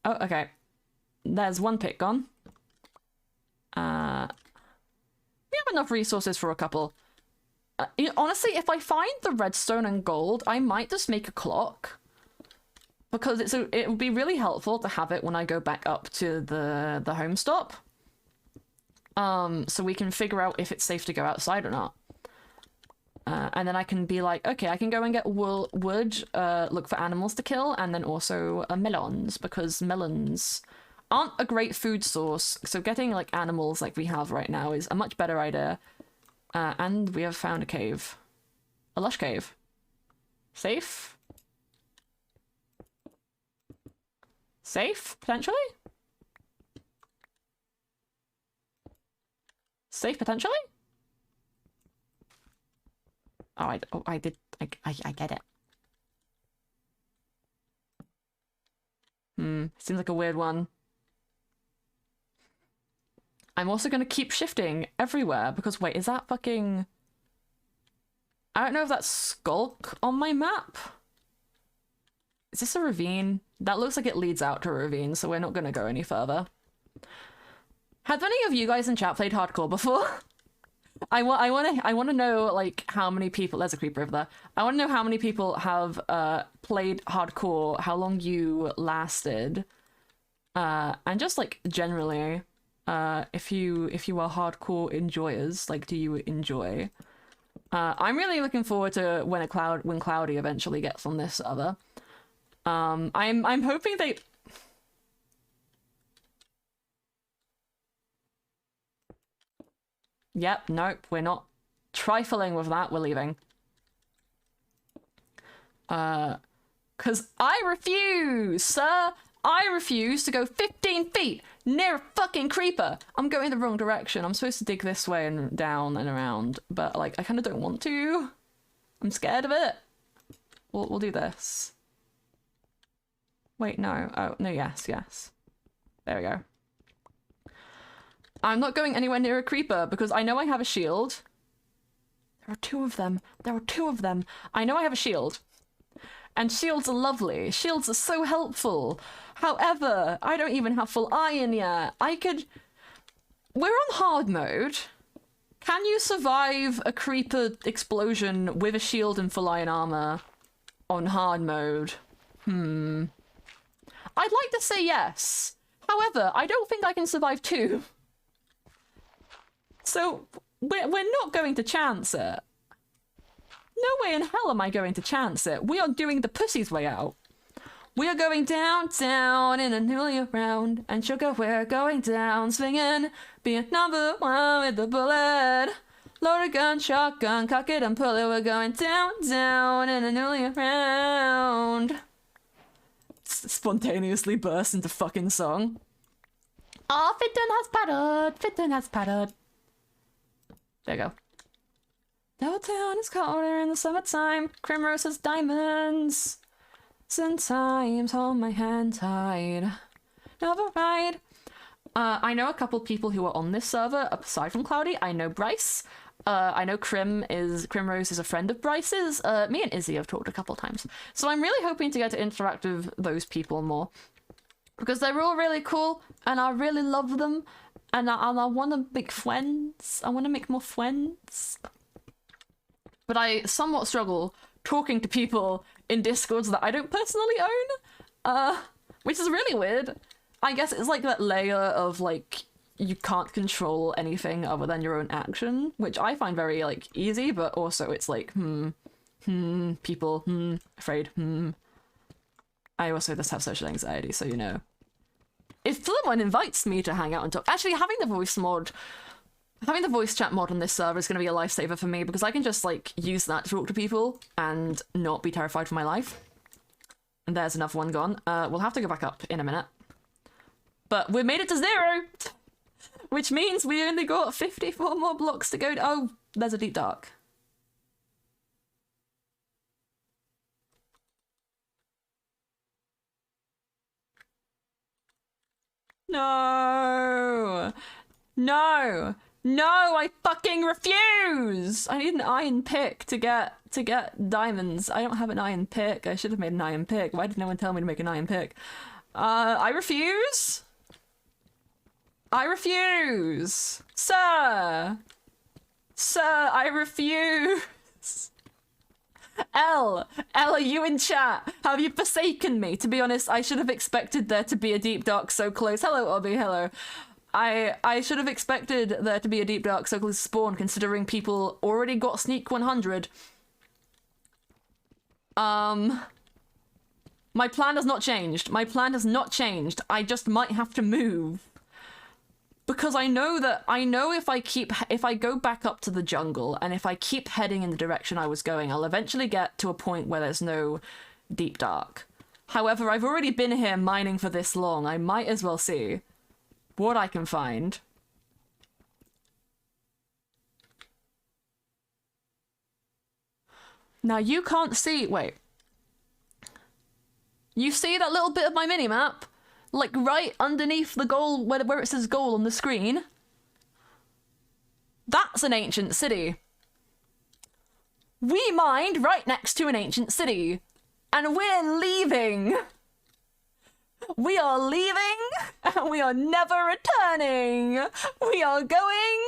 Oh, okay. There's one pick gone. We have enough resources for a couple. Honestly, if I find the redstone and gold, I might just make a clock. Because it would be really helpful to have it when I go back up to the home stop. So we can figure out if it's safe to go outside or not. And then I can be like, okay, I can go and get wood, look for animals to kill, and then also melons, because melons aren't a great food source. So getting like animals like we have right now is a much better idea. And we have found a cave. A lush cave. Safe? Safe, potentially? Safe, potentially? Oh, I get it. Seems like a weird one. I'm also gonna keep shifting everywhere because, wait, is that fucking... I don't know if that's Skulk on my map. Is this a ravine? That looks like it leads out to a ravine, so we're not gonna go any further. Have any of you guys in chat played hardcore before? I want to know like how many people. There's a creeper over there. I want to know how many people have played hardcore, how long you lasted, and just like generally, if you are hardcore enjoyers, like do you enjoy? I'm really looking forward to when Cloudy eventually gets on this server. I'm hoping they. Yep, nope, we're not trifling with that, we're leaving. Cause I refuse, sir! I refuse to go 15 feet near a fucking creeper! I'm going the wrong direction. I'm supposed to dig this way and down and around, but like, I kinda don't want to. I'm scared of it. We'll do this. Wait, no. Oh, no, yes. There we go. I'm not going anywhere near a creeper because I know I have a shield. There are two of them. I know I have a shield. And shields are lovely. Shields are so helpful. However, I don't even have full iron yet. We're on hard mode. Can you survive a creeper explosion with a shield and full iron armor on hard mode? I'd like to say yes. However, I don't think I can survive two. So, we're not going to chance it. No way in hell am I going to chance it. We are doing the pussy's way out. We are going downtown in a newly around, and sugar, we're going down swinging, being number one with the bullet. Load a gun, shotgun, cock it and pull it. We're going down in a newly around. Spontaneously burst into fucking song. Ah, Fitton has pattered. There you go. Downtown is colder in the summertime. Primrose has diamonds. Sometimes hold my hand tight. Never ride. I know a couple people who are on this server aside from Cloudy. I know Bryce. I know Crimrose is a friend of Bryce's. Me and Izzy have talked a couple times. So I'm really hoping to get to interact with those people more. Because they're all really cool, and I really love them. And I want to make friends. I want to make more friends. But I somewhat struggle talking to people in Discords that I don't personally own. Which is really weird. I guess it's like that layer of, like, you can't control anything other than your own action, which I find very, like, easy, but also it's like, people, afraid, I also just have social anxiety, so you know. If someone invites me to hang out and talk... Actually, having the voice chat mod on this server is going to be a lifesaver for me, because I can just, like, use that to talk to people and not be terrified for my life. And there's another one gone. We'll have to go back up in a minute. But we made it to 0! Which means we only got 54 more blocks to go. Oh, there's a deep dark. No! No! No, I fucking refuse! I need an iron pick to get diamonds. I don't have an iron pick. I should have made an iron pick. Why did no one tell me to make an iron pick? I refuse! I refuse! Sir! Sir, I refuse! L, are you in chat? Have you forsaken me? To be honest, I should have expected there to be a deep dark so close. Hello, Obby, hello. I should have expected there to be a deep dark so close to spawn, considering people already got sneak 100. My plan has not changed. I just might have to move. Because I know if I go back up to the jungle and if I keep heading in the direction I was going, I'll eventually get to a point where there's no deep dark. However, I've already been here mining for this long. I might as well see what I can find. Now you can't see, wait. You see that little bit of my minimap? Like right underneath the goal, where it says goal on the screen. That's an ancient city. We mined right next to an ancient city. And we're leaving. We are leaving, and we are never returning. We are going,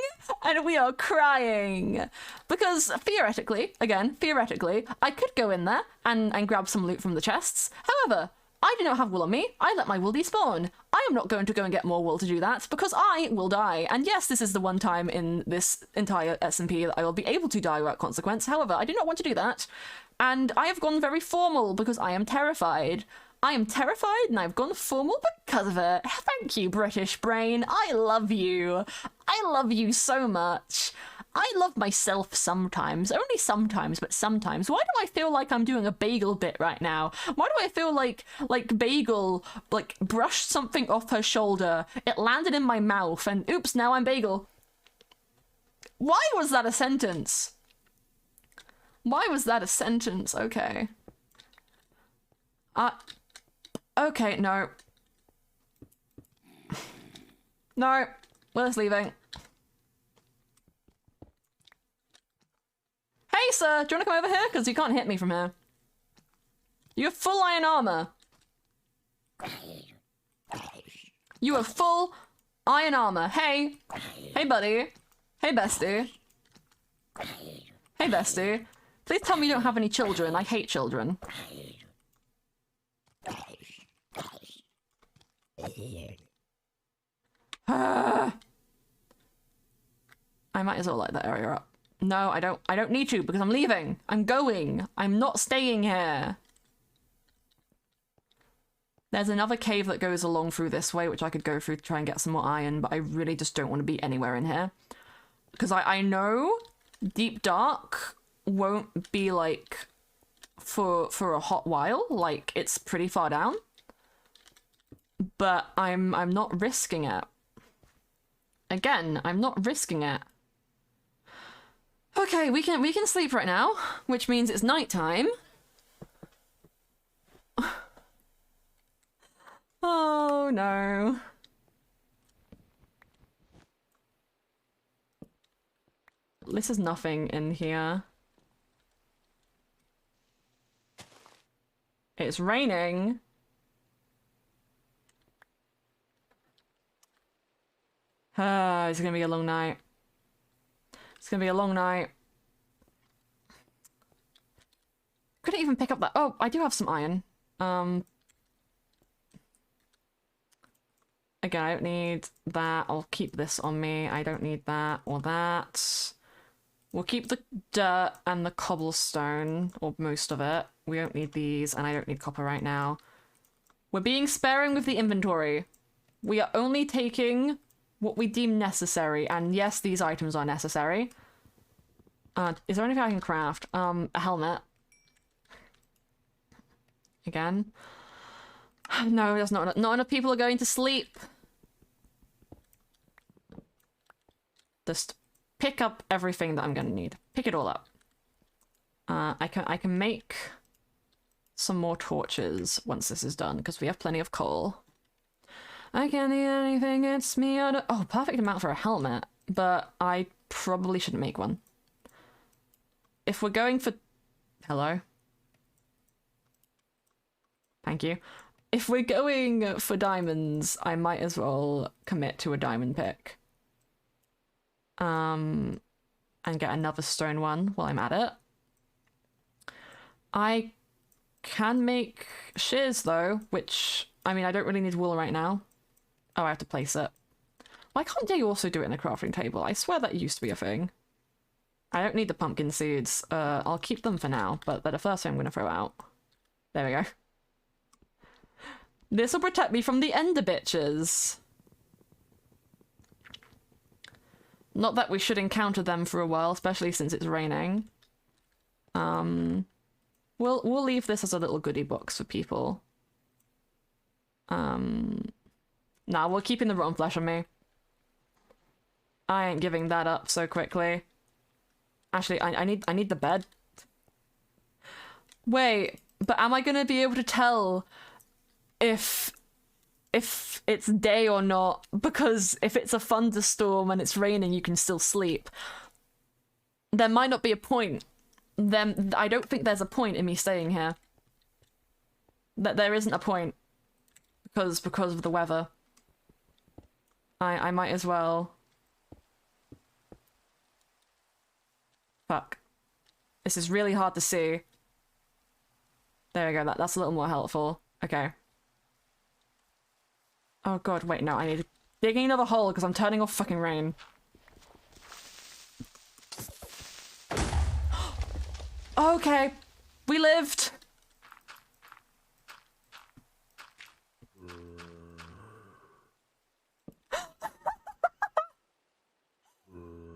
and we are crying. Because theoretically, I could go in there and grab some loot from the chests. However, I do not have wool on me. I let my wool despawn. I am not going to go and get more wool to do that, because I will die. And yes, this is the one time in this entire SMP that I will be able to die without consequence. However, I do not want to do that. And I have gone very formal because I am terrified. I am terrified and I've gone formal because of it. Thank you, British brain. I love you. I love you so much. I love myself sometimes. Only sometimes, but sometimes. Why do I feel like I'm doing a Bagel bit right now? Why do I feel like Bagel, like, brushed something off her shoulder, it landed in my mouth, and oops, now I'm Bagel. Why was that a sentence? Why was that a sentence? Okay. Okay, no. No, we're just leaving. Hey, sir, do you want to come over here? Because you can't hit me from here. You have full iron armor. You have full iron armor. Hey. Hey, buddy. Hey, bestie. Hey, bestie. Please tell me you don't have any children. I hate children. I might as well light that area up. No, I don't need to because I'm leaving. I'm going. I'm not staying here. There's another cave that goes along through this way, which I could go through to try and get some more iron, but I really just don't want to be anywhere in here. Because I know Deep Dark won't be, like, for a hot while. Like, it's pretty far down. But I'm not risking it. Again, I'm not risking it. Okay, we can sleep right now, which means it's nighttime. Oh no. This is nothing in here. It's raining. It's gonna be a long night. It's gonna be a long night. Couldn't even pick up that. Oh, I do have some iron. Again, I don't need that. I'll keep this on me. I don't need that or that. We'll keep the dirt and the cobblestone, or most of it. We don't need these, and I don't need copper right now. We're being sparing with the inventory. We are only taking what we deem necessary, and yes, these items are necessary. Is there anything I can craft? A helmet. Again. No, there's not enough people are going to sleep. Just pick up everything that I'm gonna need. Pick it all up. I can make some more torches once this is done, because we have plenty of coal. I can't eat anything, it's me. Oh, perfect amount for a helmet, but I probably shouldn't make one. If we're going for... Hello? Thank you. If we're going for diamonds, I might as well commit to a diamond pick. And get another stone one while I'm at it. I can make shears though, which, I mean, I don't really need wool right now. Oh, I have to place it. Why can't they also do it in a crafting table? I swear that used to be a thing. I don't need the pumpkin seeds. I'll keep them for now, but they're the first thing I'm going to throw out. There we go. This will protect me from the ender bitches. Not that we should encounter them for a while, especially since it's raining. We'll leave this as a little goodie box for people. Nah, we're keeping the rotten flesh on me. I ain't giving that up so quickly. Actually, I need the bed. Wait, but am I gonna be able to tell if it's day or not? Because if it's a thunderstorm and it's raining, you can still sleep. There might not be a point. Then I don't think there's a point in me staying here. That there isn't a point because of the weather. I might as well. Fuck. This is really hard to see. There we go. That's a little more helpful. Okay. Oh god, wait, no, I need to dig another hole because I'm turning off fucking rain. Okay, we lived.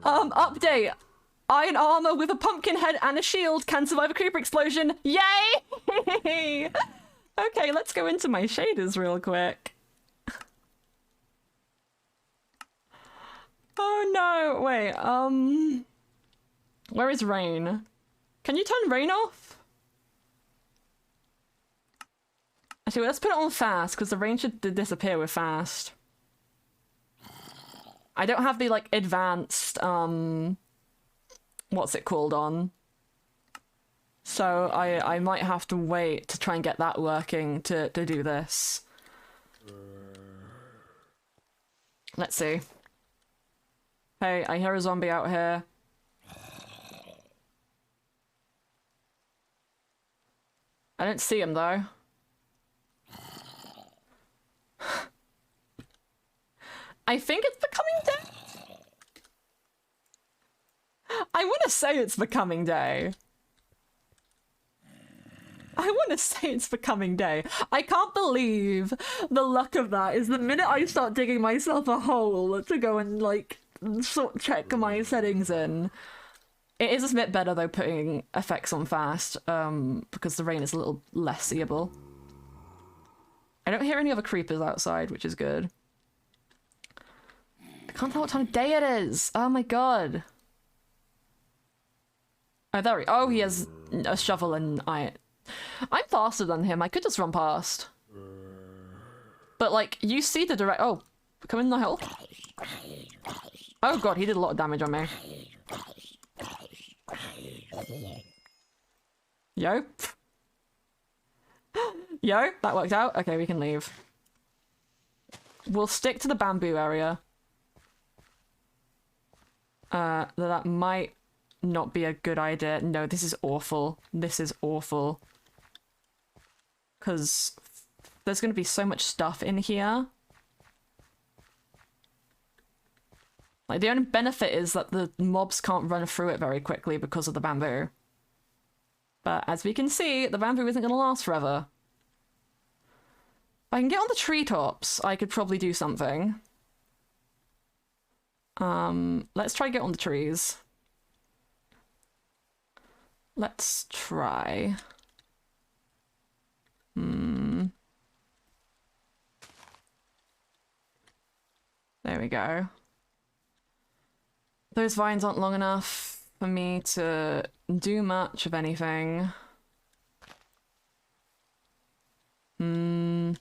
Update. Iron armor with a pumpkin head and a shield can survive a creeper explosion. Yay! Okay, let's go into my shaders real quick. Oh no, wait, where is rain? Can you turn rain off? Actually, let's put it on fast, because the rain should disappear with fast. I don't have the, like, advanced, what's it called on. So I might have to wait to try and get that working to do this. Let's see. Hey, I hear a zombie out here. I don't see him, though. I think it's becoming day. I want to say it's becoming day. I want to say it's becoming day. I can't believe the luck of that is the minute I start digging myself a hole to go and, like, check my settings in. It is a bit better, though, putting effects on fast, because the rain is a little less seeable. I don't hear any other creepers outside, which is good. I can't tell what time of day it is! Oh my god! Oh, there he... Oh, he has a shovel and iron. I'm faster than him, I could just run past. But, like, you see the direct... Oh, come in the hill. Oh god, he did a lot of damage on me. Yo. Yo, that worked out. Okay, we can leave. We'll stick to the bamboo area. That might not be a good idea. No, this is awful. This is awful. Because there's going to be so much stuff in here. Like, the only benefit is that the mobs can't run through it very quickly because of the bamboo. But as we can see, the bamboo isn't going to last forever. If I can get on the treetops, I could probably do something. Let's try get on the trees. Let's try. There we go. Those vines aren't long enough for me to do much of anything. I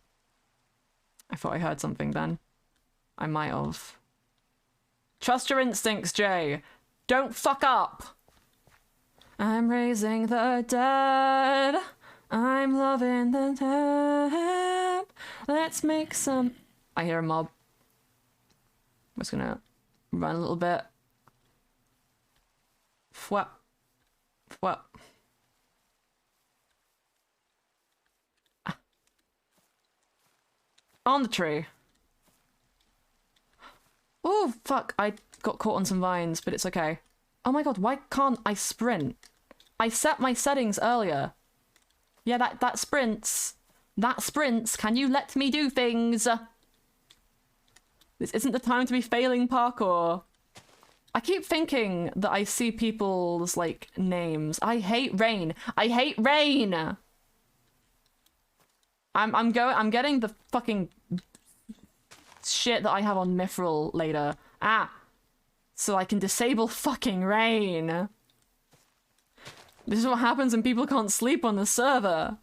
thought I heard something then. I might have. Trust your instincts, Jay. Don't fuck up. I'm raising the dead. I'm loving the dead. Let's make some... I hear a mob. I'm just gonna run a little bit. Fwap. Fwap. On the tree. Oh, fuck. I got caught on some vines, but it's okay. Oh my god, why can't I sprint? I set my settings earlier. Yeah, that sprints. That sprints. Can you let me do things? This isn't the time to be failing parkour. I keep thinking that I see people's, like, names. I hate rain. I hate rain! I'm getting the fucking shit that I have on Mythrill later. So I can disable fucking rain. This is what happens when people can't sleep on the server.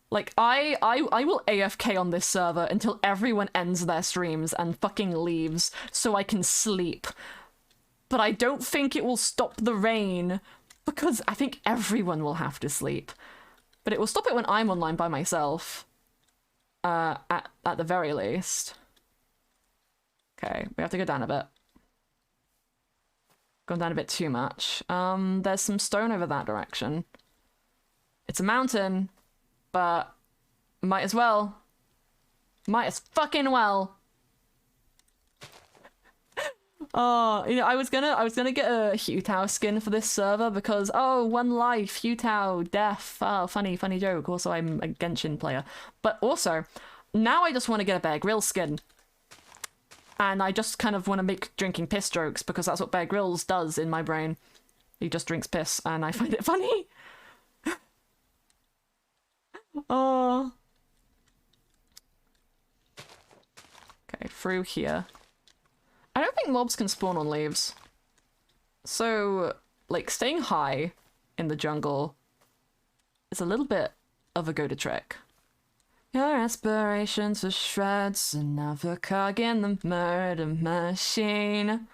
Like, I will AFK on this server until everyone ends their streams and fucking leaves so I can sleep. But I don't think it will stop the rain because I think everyone will have to sleep. But it will stop it when I'm online by myself. At the very least. Okay, we have to go down a bit. Gone down a bit too much. There's some stone over that direction. It's a mountain, but might as well. Might as fucking well. Oh, you know, I was gonna get a Hutao skin for this server because, oh, one life, Hutao, death. Oh, funny joke. Also, I'm a Genshin player. But also, now I just want to get a Bear Grylls skin. And I just kind of want to make drinking piss jokes because that's what Bear Grylls does in my brain. He just drinks piss and I find it funny. Oh. Okay, through here. I don't think mobs can spawn on leaves. So, like, staying high in the jungle is a little bit of a go-to trick. Your aspirations are shreds, another cog in the murder machine.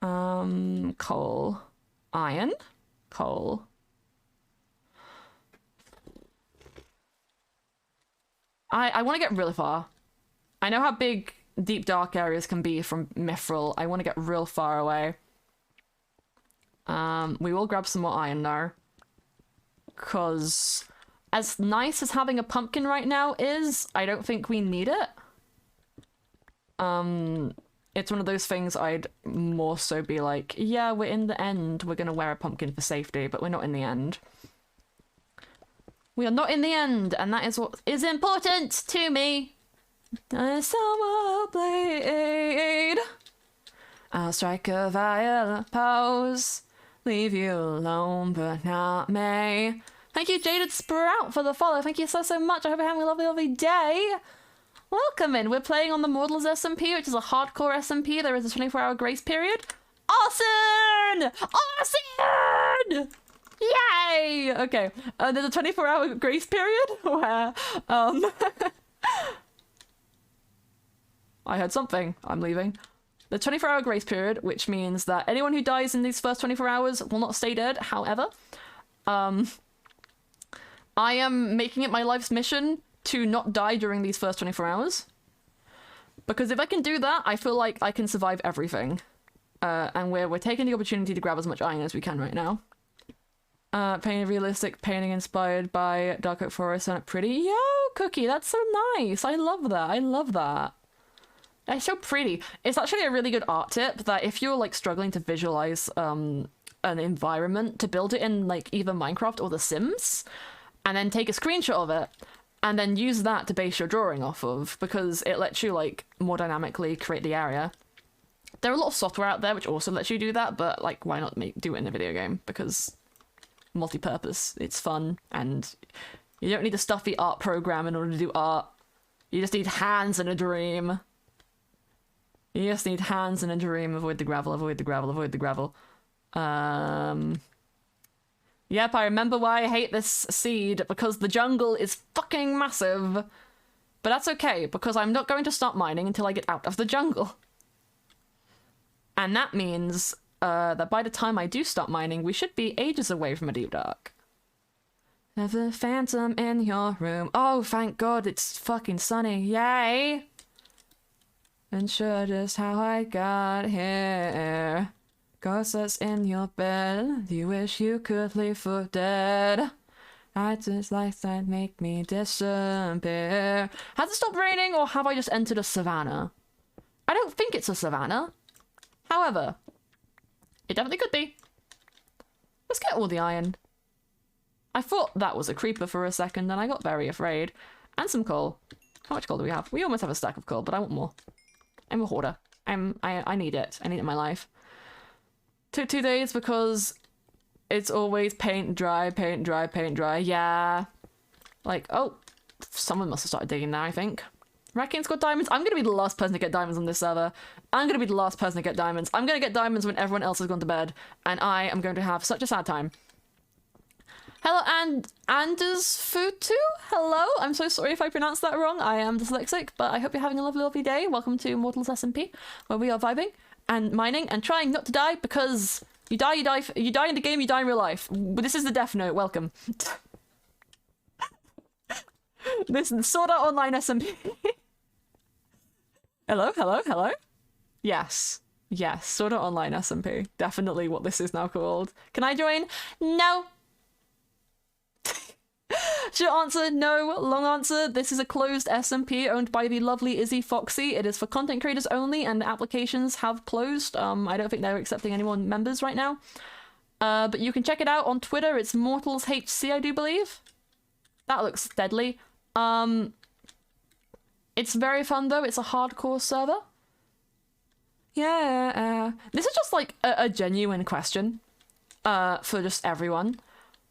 Coal. Iron? Coal. I want to get really far. I know how big deep dark areas can be from Mythrill. I want to get real far away. We will grab some more iron now. Because as nice as having a pumpkin right now is, I don't think we need it. It's one of those things I'd more so be like, yeah, we're in the end. We're going to wear a pumpkin for safety, but we're not in the end. We are not in the end, and that is what is important to me. A summer blade. I'll strike a violent pose. Leave you alone, but not me. Thank you, Jaded Sprout, for the follow. Thank you so much. I hope you're having a lovely, lovely day. Welcome in. We're playing on the Mortals SMP, which is a hardcore SMP. There is a 24-hour grace period. Awesome! Awesome! Yay! Okay, there's a 24-hour grace period where, I heard something. I'm leaving. The 24-hour grace period, which means that anyone who dies in these first 24 hours will not stay dead. However, I am making it my life's mission to not die during these first 24 hours. Because if I can do that, I feel like I can survive everything. And we're taking the opportunity to grab as much iron as we can right now. Painted realistic painting inspired by Dark Oak Forest and pretty. Yo, Cookie, that's so nice. I love that. I love that. It's so pretty. It's actually a really good art tip that if you're like struggling to visualize an environment, to build it in like either Minecraft or The Sims, and then take a screenshot of it, and then use that to base your drawing off of, because it lets you like more dynamically create the area. There are a lot of software out there which also lets you do that, but like why not do it in a video game? Because multi-purpose, it's fun, and you don't need a stuffy art program in order to do art. You just need hands and a dream. You just need hands and a dream. Avoid the gravel, avoid the gravel, avoid the gravel. Yep, I remember why I hate this seed, because the jungle is fucking massive. But that's okay, because I'm not going to stop mining until I get out of the jungle. And that means that by the time I do stop mining, we should be ages away from a deep dark. There's a phantom in your room. Oh, thank God, it's fucking sunny. Yay! Unsure just how I got here. Ghost that's in your bed. You wish you could leave for dead. I just like that make me disappear. Has it stopped raining, or have I just entered a savannah? I don't think it's a savannah. However, it definitely could be. Let's get all the iron. I thought that was a creeper for a second, and I got very afraid. And some coal. How much coal do we have? We almost have a stack of coal, but I want more. I'm a hoarder. I need it. I need it in my life. Took 2 days because it's always paint dry, paint dry, paint dry. Yeah. Like, oh, someone must have started digging now, I think. Racking's got diamonds. I'm going to be the last person to get diamonds on this server. I'm going to be the last person to get diamonds. I'm going to get diamonds when everyone else has gone to bed. And I am going to have such a sad time. Hello, and Anders Futu? Hello? I'm so sorry if I pronounced that wrong. I am dyslexic, but I hope you're having a lovely, lovely day. Welcome to Mortals SMP, where we are vibing and mining and trying not to die, because you die in the game, you die in real life. This is the Death Note. Welcome. This is Sword Art Online SMP. Hello, hello, hello. Yes. Yes, Sword Art Online SMP. Definitely what this is now called. Can I join? No. Short answer, no. Long answer, this is a closed SMP owned by the lovely Izzy Foxy. It is for content creators only, and applications have closed. I don't think they're accepting any more members right now. But you can check it out on Twitter. It's MortalsHC, I do believe. That looks deadly. It's very fun, though. It's a hardcore server. Yeah. This is just, like, a genuine question for just everyone.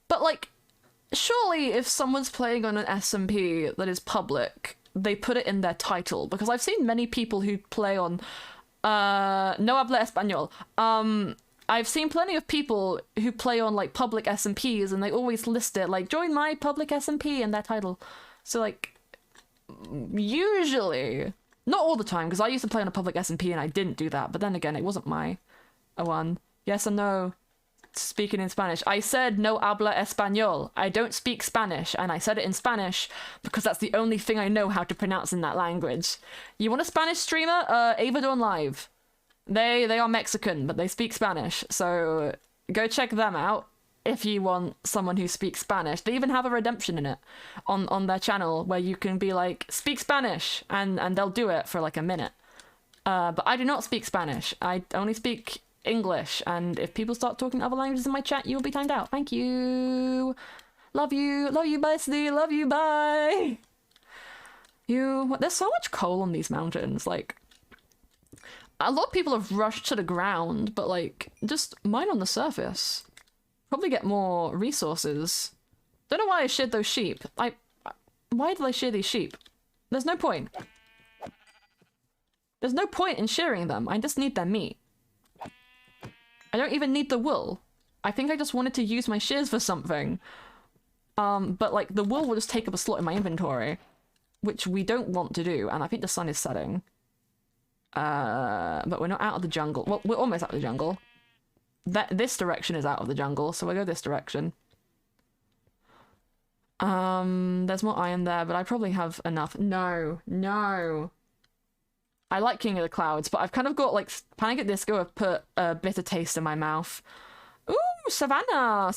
But, like, surely if someone's playing on an SMP that is public, they put it in their title, because I've seen many people who play on no habla español I've seen plenty of people who play on like public SMPs and they always list it like join my public SMP in their title. So like usually, not all the time, because I used to play on a public SMP and I didn't do that, but then again it wasn't my one. Yes or no? Speaking in Spanish. I said no habla español. I don't speak Spanish, and I said it in Spanish because that's the only thing I know how to pronounce in that language. You want a Spanish streamer? Avadorn Live. They are Mexican, but they speak Spanish, so go check them out if you want someone who speaks Spanish. They even have a redemption in it on their channel where you can be like, speak Spanish, and they'll do it for like a minute. But I do not speak Spanish. I only speak English, and if people start talking other languages in my chat, you will be timed out. Thank you. Love you, bye, Slee, love you, bye. There's so much coal on these mountains, like, a lot of people have rushed to the ground, but like, just mine on the surface. Probably get more resources. Don't know why I sheared those sheep. Why did I shear these sheep? There's no point. There's no point in shearing them, I just need their meat. I don't even need the wool. I think I just wanted to use my shears for something. But like the wool will just take up a slot in my inventory, which we don't want to do, and I think the sun is setting. But we're not out of the jungle. Well, we're almost out of the jungle. This direction is out of the jungle, so we'll go this direction. There's more iron there, but I probably have enough. No. I like King of the Clouds, but I've kind of got, like, Panic at Disco have put a bitter taste in my mouth. Ooh, Savannah!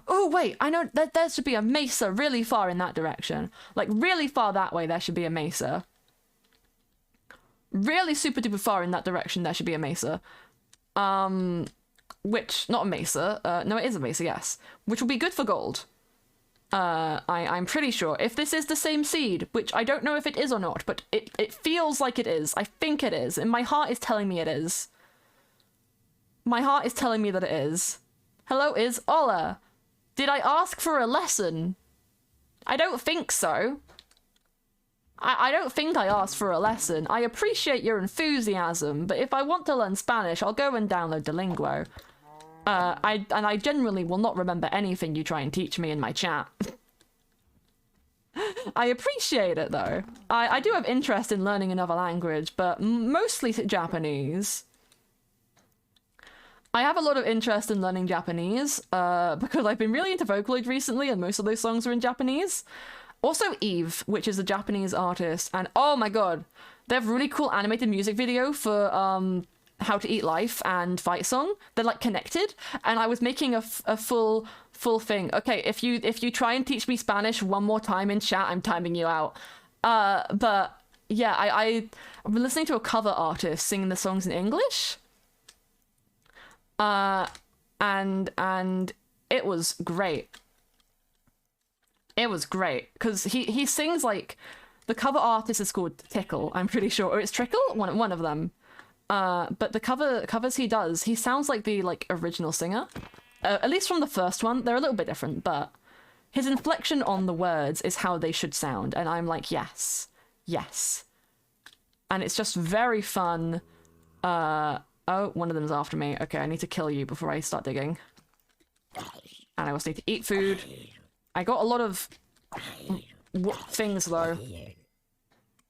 Oh, wait, I know that there should be a mesa really far in that direction. Like, really far that way, there should be a mesa. Really super duper far in that direction, there should be a mesa. Which, not a mesa, no, it is a mesa, yes. Which will be good for gold. I'm pretty sure. If this is the same seed, which I don't know if it is or not, but it feels like it is. I think it is, and my heart is telling me it is. My heart is telling me that it is. Hello, is Ola. Did I ask for a lesson? I don't think so. I don't think I asked for a lesson. I appreciate your enthusiasm, but if I want to learn Spanish, I'll go and download Duolingo. I generally will not remember anything you try and teach me in my chat. I appreciate it, though. I do have interest in learning another language, but mostly Japanese. I have a lot of interest in learning Japanese, because I've been really into Vocaloid recently, and most of those songs are in Japanese. Also Eve, which is a Japanese artist, and oh my god, they have a really cool animated music video for, How to Eat Life and Fight Song. They're like connected, and I was making a full thing. Okay, if you try and teach me Spanish one more time in chat, I'm timing you out. But yeah, I've been listening to a cover artist singing the songs in English. And it was great. It was great because he sings like, the cover artist is called Tickle, I'm pretty sure, or it's Trickle, one of them. But the covers he does, he sounds like the like original singer. At least from the first one, they're a little bit different, but his inflection on the words is how they should sound, and I'm like, yes. And it's just very fun. Oh, one of them's after me. Okay, I need to kill you before I start digging. And I also need to eat food. I got a lot of things though.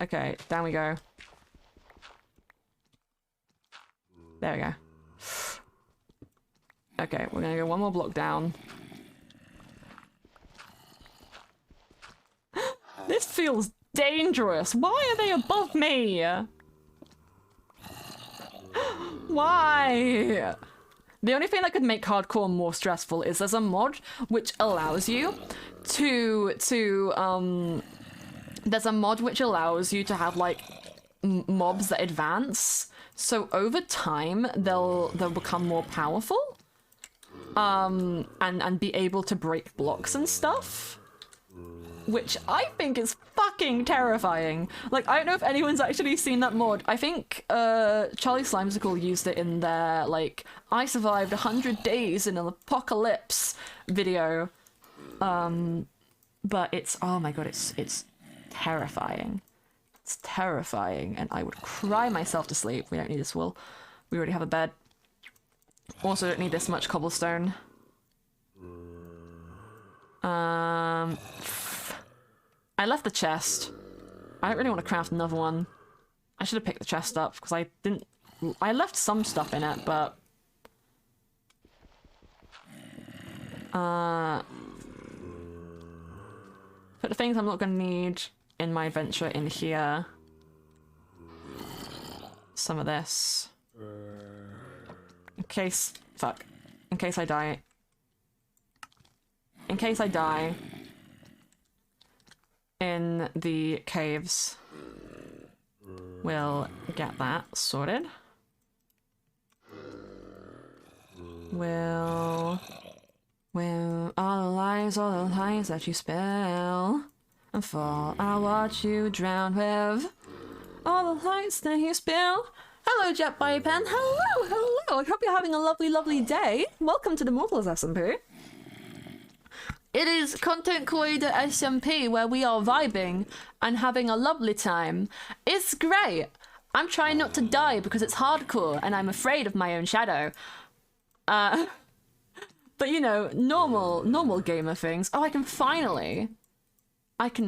Okay, down we go. There we go. Okay, we're gonna go one more block down. This feels dangerous. Why are they above me? Why? The only thing that could make hardcore more stressful is there's a mod which allows you to there's a mod which allows you to have like mobs that advance. So over time, they'll become more powerful, and be able to break blocks and stuff, which I think is fucking terrifying. Like, I don't know if anyone's actually seen that mod. I think Charlie Slimesicle used it in their like I survived 100 days in an apocalypse video, but it's, oh my god, it's terrifying. It's terrifying, and I would cry myself to sleep. We don't need this wool. We already have a bed. Also don't need this much cobblestone. I left the chest. I don't really want to craft another one. I should have picked the chest up because I didn't... I left some stuff in it, but... Put the things I'm not going to need in my adventure in here. Some of this. In case... Fuck. In case I die. In case I die in the caves. We'll get that sorted. Will all the lies that you spill and fall, I'll watch you drown with all the lights that you spill. Hello, Jet Pen. Hello. I hope you're having a lovely, lovely day. Welcome to the Mortals SMP. It is Content Creator SMP where we are vibing and having a lovely time. It's great. I'm trying not to die because it's hardcore and I'm afraid of my own shadow. But you know, normal gamer things. Oh, I can finally. Well,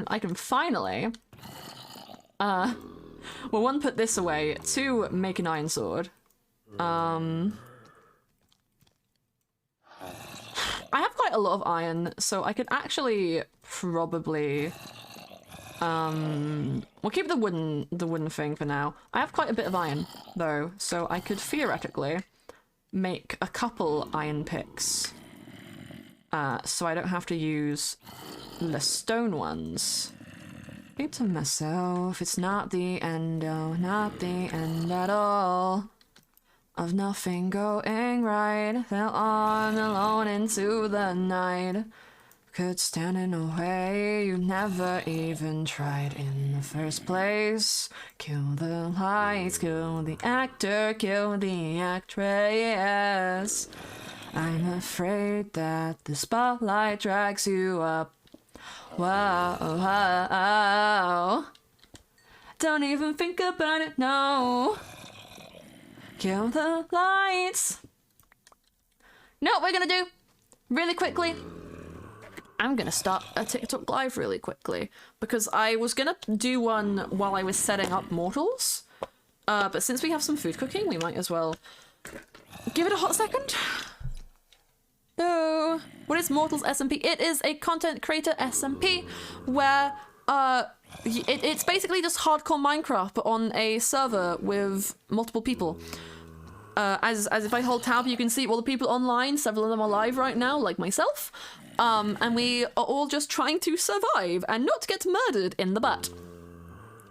one, put this away. Two, make an iron sword. I have quite a lot of iron, so I could actually probably... we'll keep the wooden thing for now. I have quite a bit of iron, though, so I could theoretically make a couple iron picks. So I don't have to use the stone ones. Keep to myself, it's not the end, oh, not the end at all. Of nothing going right, fell on alone into the night. Could stand in a way you never even tried in the first place. Kill the lights, kill the actor, kill the actress. I'm afraid that the spotlight drags you up. Wow. Don't even think about it, no. Kill the lights. You know what we're gonna do? Really quickly. I'm gonna start a TikTok live really quickly. Because I was gonna do one while I was setting up Mortals. But since we have some food cooking, we might as well give it a hot second. So, what is Mortals SMP? It is a content creator SMP where it's basically just hardcore Minecraft but on a server with multiple people. As if I hold tab, you can see all the people online. Several of them are live right now, like myself. And we are all just trying to survive and not get murdered in the butt.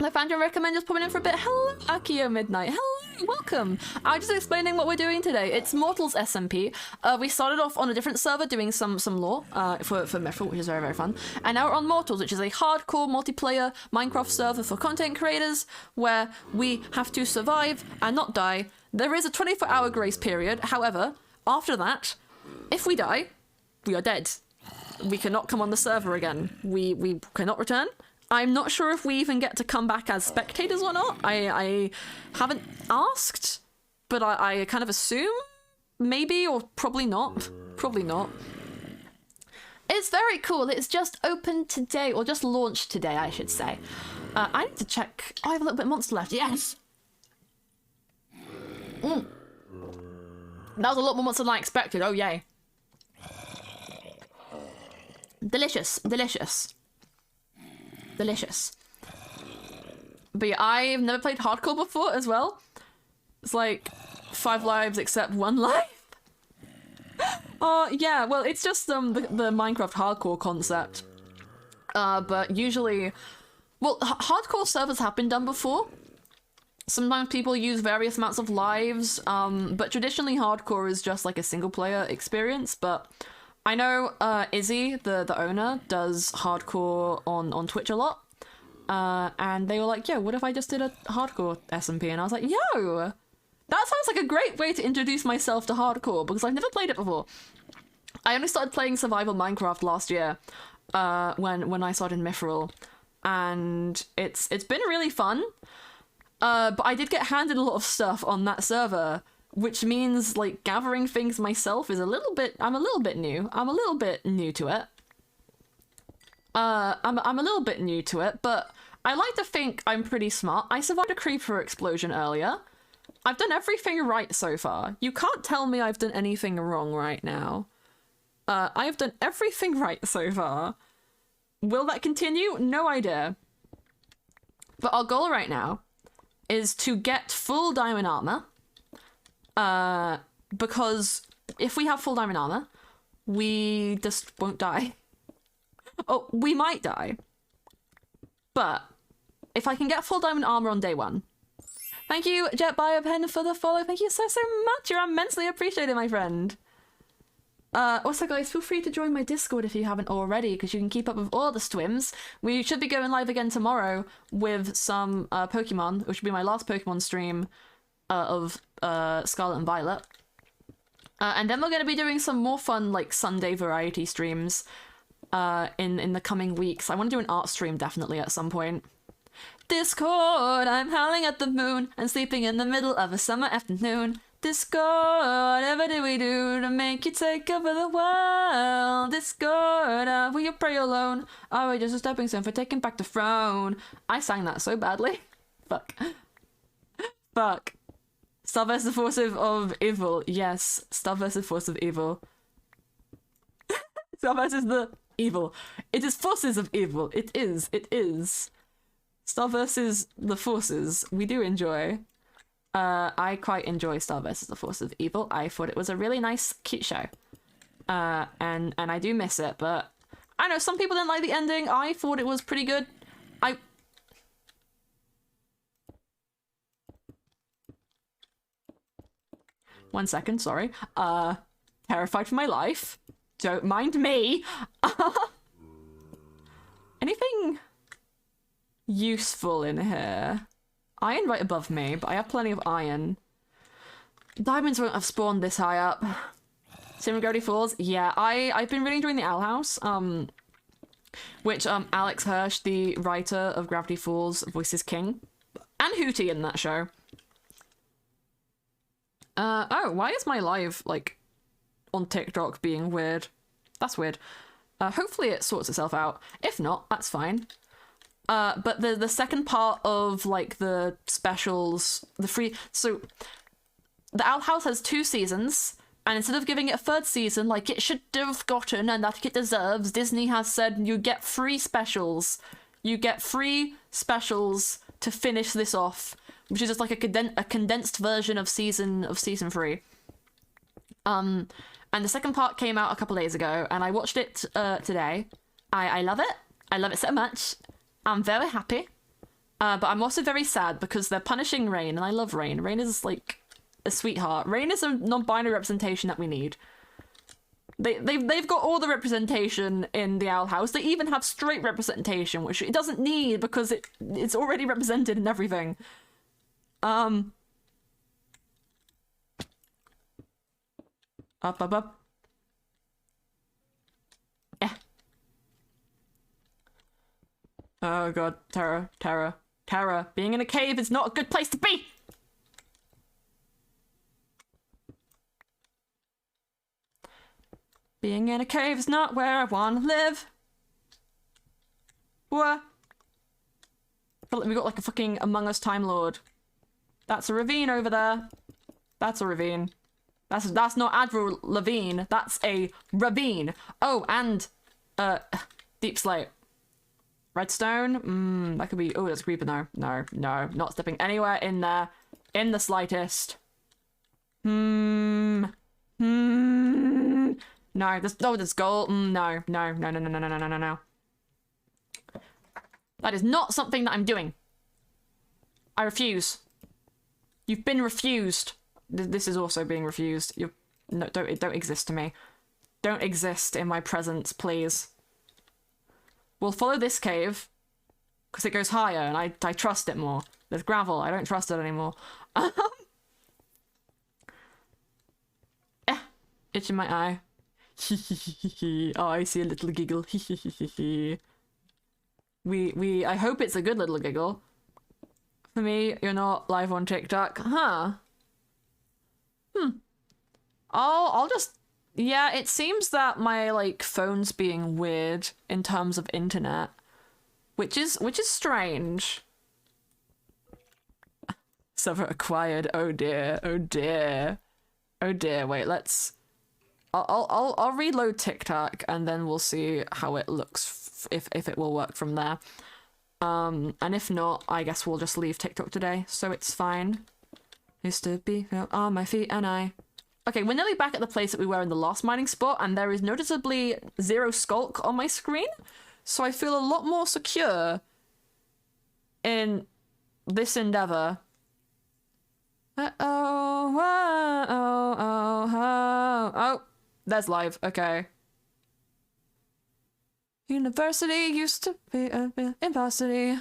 I found you recommend just popping in for a bit. Hello, Akio Midnight. Hello, welcome. I'm just explaining what we're doing today. It's Mortals SMP. We started off on a different server doing some lore for Mythrill, which is very, very fun. And now we're on Mortals, which is a hardcore multiplayer Minecraft server for content creators where we have to survive and not die. There is a 24-hour grace period. However, after that, if we die, we are dead. We cannot come on the server again. We cannot return. I'm not sure if we even get to come back as spectators or not. I haven't asked, but I kind of assume maybe or probably not. Probably not. It's very cool. It's just opened today, or just launched today, I should say. I need to check. Oh, I have a little bit of monster left. Yes. That was a lot more monster than I expected. Oh, yay. Delicious. Delicious. Delicious. But yeah, I've never played hardcore before as well. It's like 5 lives except 1 life. Yeah, well, it's just the Minecraft hardcore concept. But usually, well, hardcore servers have been done before. Sometimes people use various amounts of lives, but traditionally hardcore is just like a single player experience. But I know Izzy, the owner, does hardcore on Twitch a lot. And they were like, yo, what if I just did a hardcore SMP? And I was like, yo, that sounds like a great way to introduce myself to hardcore, because I've never played it before. I only started playing survival Minecraft last year, when I started Mythrill, and it's been really fun. But I did get handed a lot of stuff on that server which means like gathering things myself is I'm a little bit new. I'm a little bit new to it. I'm a little bit new to it, but I like to think I'm pretty smart. I survived a creeper explosion earlier. I've done everything right so far. You can't tell me I've done anything wrong right now. I've done everything right so far. Will that continue? No idea. But our goal right now is to get full diamond armor. Because if we have full diamond armor, we just won't die. Oh, we might die. But if I can get full diamond armor on day one. Thank you, Jet Biopen, for the follow. Thank you so much. You're immensely appreciated, my friend. Also, guys, feel free to join my Discord if you haven't already, because you can keep up with all the swims. We should be going live again tomorrow with some Pokemon, which will be my last Pokemon stream of Scarlet and Violet. And then we're going to be doing some more fun, like, Sunday variety streams in the coming weeks. I want to do an art stream, definitely, at some point. Discord, I'm howling at the moon and sleeping in the middle of a summer afternoon. Discord, whatever do we do to make you take over the world? Discord, will you pray alone? Are we just a stepping stone for taking back the throne? I sang that so badly. Fuck. Fuck. Star versus the force of evil. Yes, Star versus force of evil. Star versus the evil. It is forces of evil. It is. Star versus the forces. We do enjoy. I quite enjoy Star versus the Force of Evil. I thought it was a really nice, cute show. And I do miss it, but I know some people didn't like the ending. I thought it was pretty good. One second, sorry. Terrified for my life. Don't mind me. Anything useful in here? Iron right above me, but I have plenty of iron. Diamonds won't have spawned this high up. Same with Gravity Falls. Yeah, I've been really enjoying the Owl House, which Alex Hirsch, the writer of Gravity Falls, voices King. And Hootie in that show. Oh, why is my live, like, on TikTok being weird? That's weird. Hopefully it sorts itself out. If not, that's fine. But the second part of, like, the specials, the free... So, the Owl House has 2 seasons, and instead of giving it a 3rd season like it should have gotten and that it deserves, Disney has said you get free specials. You get free specials to finish this off, which is just like a condensed version of season 3. And the second part came out a couple days ago, and I watched it today. I love it. I love it so much. I'm very happy. But I'm also very sad because they're punishing Rain, and I love Rain. Rain is like a sweetheart. Rain is a non-binary representation that we need. They've got all the representation in the Owl House. They even have straight representation, which it doesn't need because it's already represented in everything. Up. Yeah. Oh god, terror. Being in a cave is not a good place to be! Being in a cave is not where I want to live. What? I feel like we got like a fucking Among Us Time Lord. That's a ravine over there. That's a ravine. That's not Avril Lavigne. That's a ravine. Oh, and Deep Slate. Redstone. That could be. Oh, that's a creeper. No, not stepping anywhere in there, in the slightest. No, there's gold. No. That is not something that I'm doing. I refuse. You've been refused. This is also being refused. Don't exist to me. Don't exist in my presence, please. We'll follow this cave because it goes higher and I trust it more. There's gravel. I don't trust it anymore. Itch in my eye. Oh, I see a little giggle. I hope it's a good little giggle. For me, you're not live on TikTok. Huh. I'll just... Yeah, it seems that my, like, phone's being weird in terms of internet. Which is strange. Server acquired. Oh dear. Oh dear. Oh dear. Wait, let's... I'll reload TikTok and then we'll see how it looks if it will work from there. And if not, I guess we'll just leave TikTok today, so it's fine. Used to be on my feet and I... Okay, we're nearly back at the place that we were in the last mining spot, and there is noticeably 0 skulk on my screen, so I feel a lot more secure in this endeavor. Oh, there's live, okay. University used to be a varsity.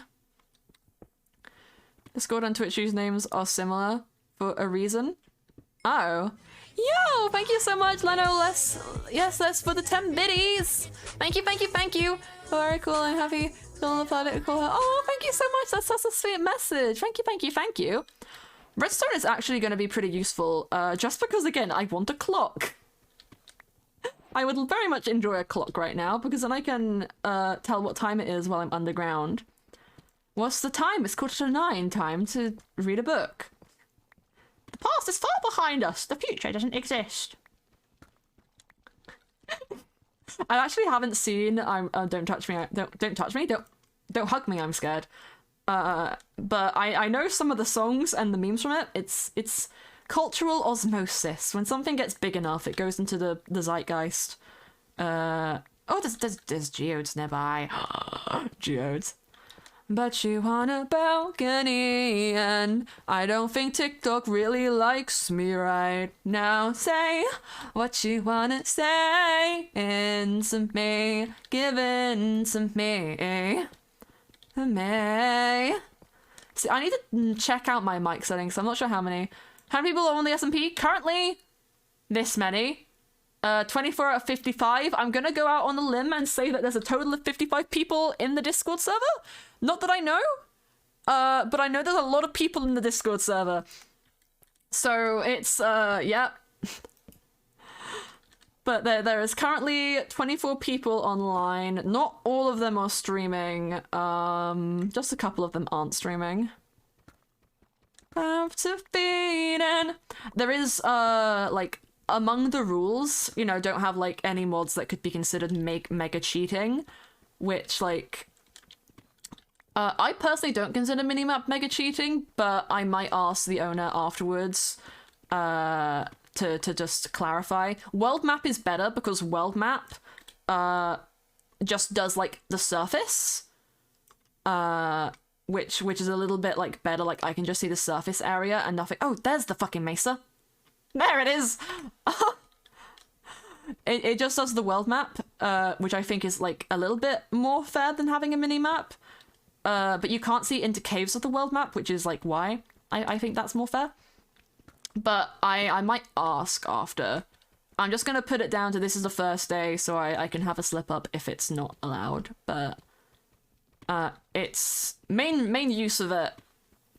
Discord and Twitch usernames are similar for a reason. Oh. Yo, thank you so much, Leno. Let's for the 10 biddies. Thank you. Very cool and happy. Oh, thank you so much. That's such a sweet message. Thank you. Redstone is actually going to be pretty useful, just because, again, I want a clock. I would very much enjoy a clock right now, because then I can tell what time it is while I'm underground. What's the time? It's 9:15. Time to read a book. The past is far behind us. The future doesn't exist. I actually haven't seen. Don't touch me. Don't touch me. Don't hug me. I'm scared. But I know some of the songs and the memes from it. It's cultural osmosis. When something gets big enough, it goes into the zeitgeist. Oh, there's geodes nearby. Geodes. But you on a balcony, and I don't think TikTok really likes me right now. Say what you wanna say, in some me, given some me. See, I need to check out my mic settings. I'm not sure how many people are on the SMP currently. This many. 24 out of 55. I'm gonna go out on a limb and say that there's a total of 55 people in the Discord server. Not that I know, but I know there's a lot of people in the Discord server. So it's, yeah. But there is currently 24 people online. Not all of them are streaming. Just a couple of them aren't streaming. There is, like, among the rules, you know, don't have, like, any mods that could be considered mega cheating, which, like, I personally don't consider minimap mega cheating, but I might ask the owner afterwards, to just clarify. World map is better because world map, just does, like, the surface, which is a little bit, like, better. Like, I can just see the surface area and nothing. Oh, there's the fucking mesa. There it is! It just does the world map, which I think is, like, a little bit more fair than having a mini-map. But you can't see into caves of the world map, which is, like, why I think that's more fair. But I might ask after. I'm just gonna put it down to this is the first day, so I can have a slip-up if it's not allowed. But its main use of it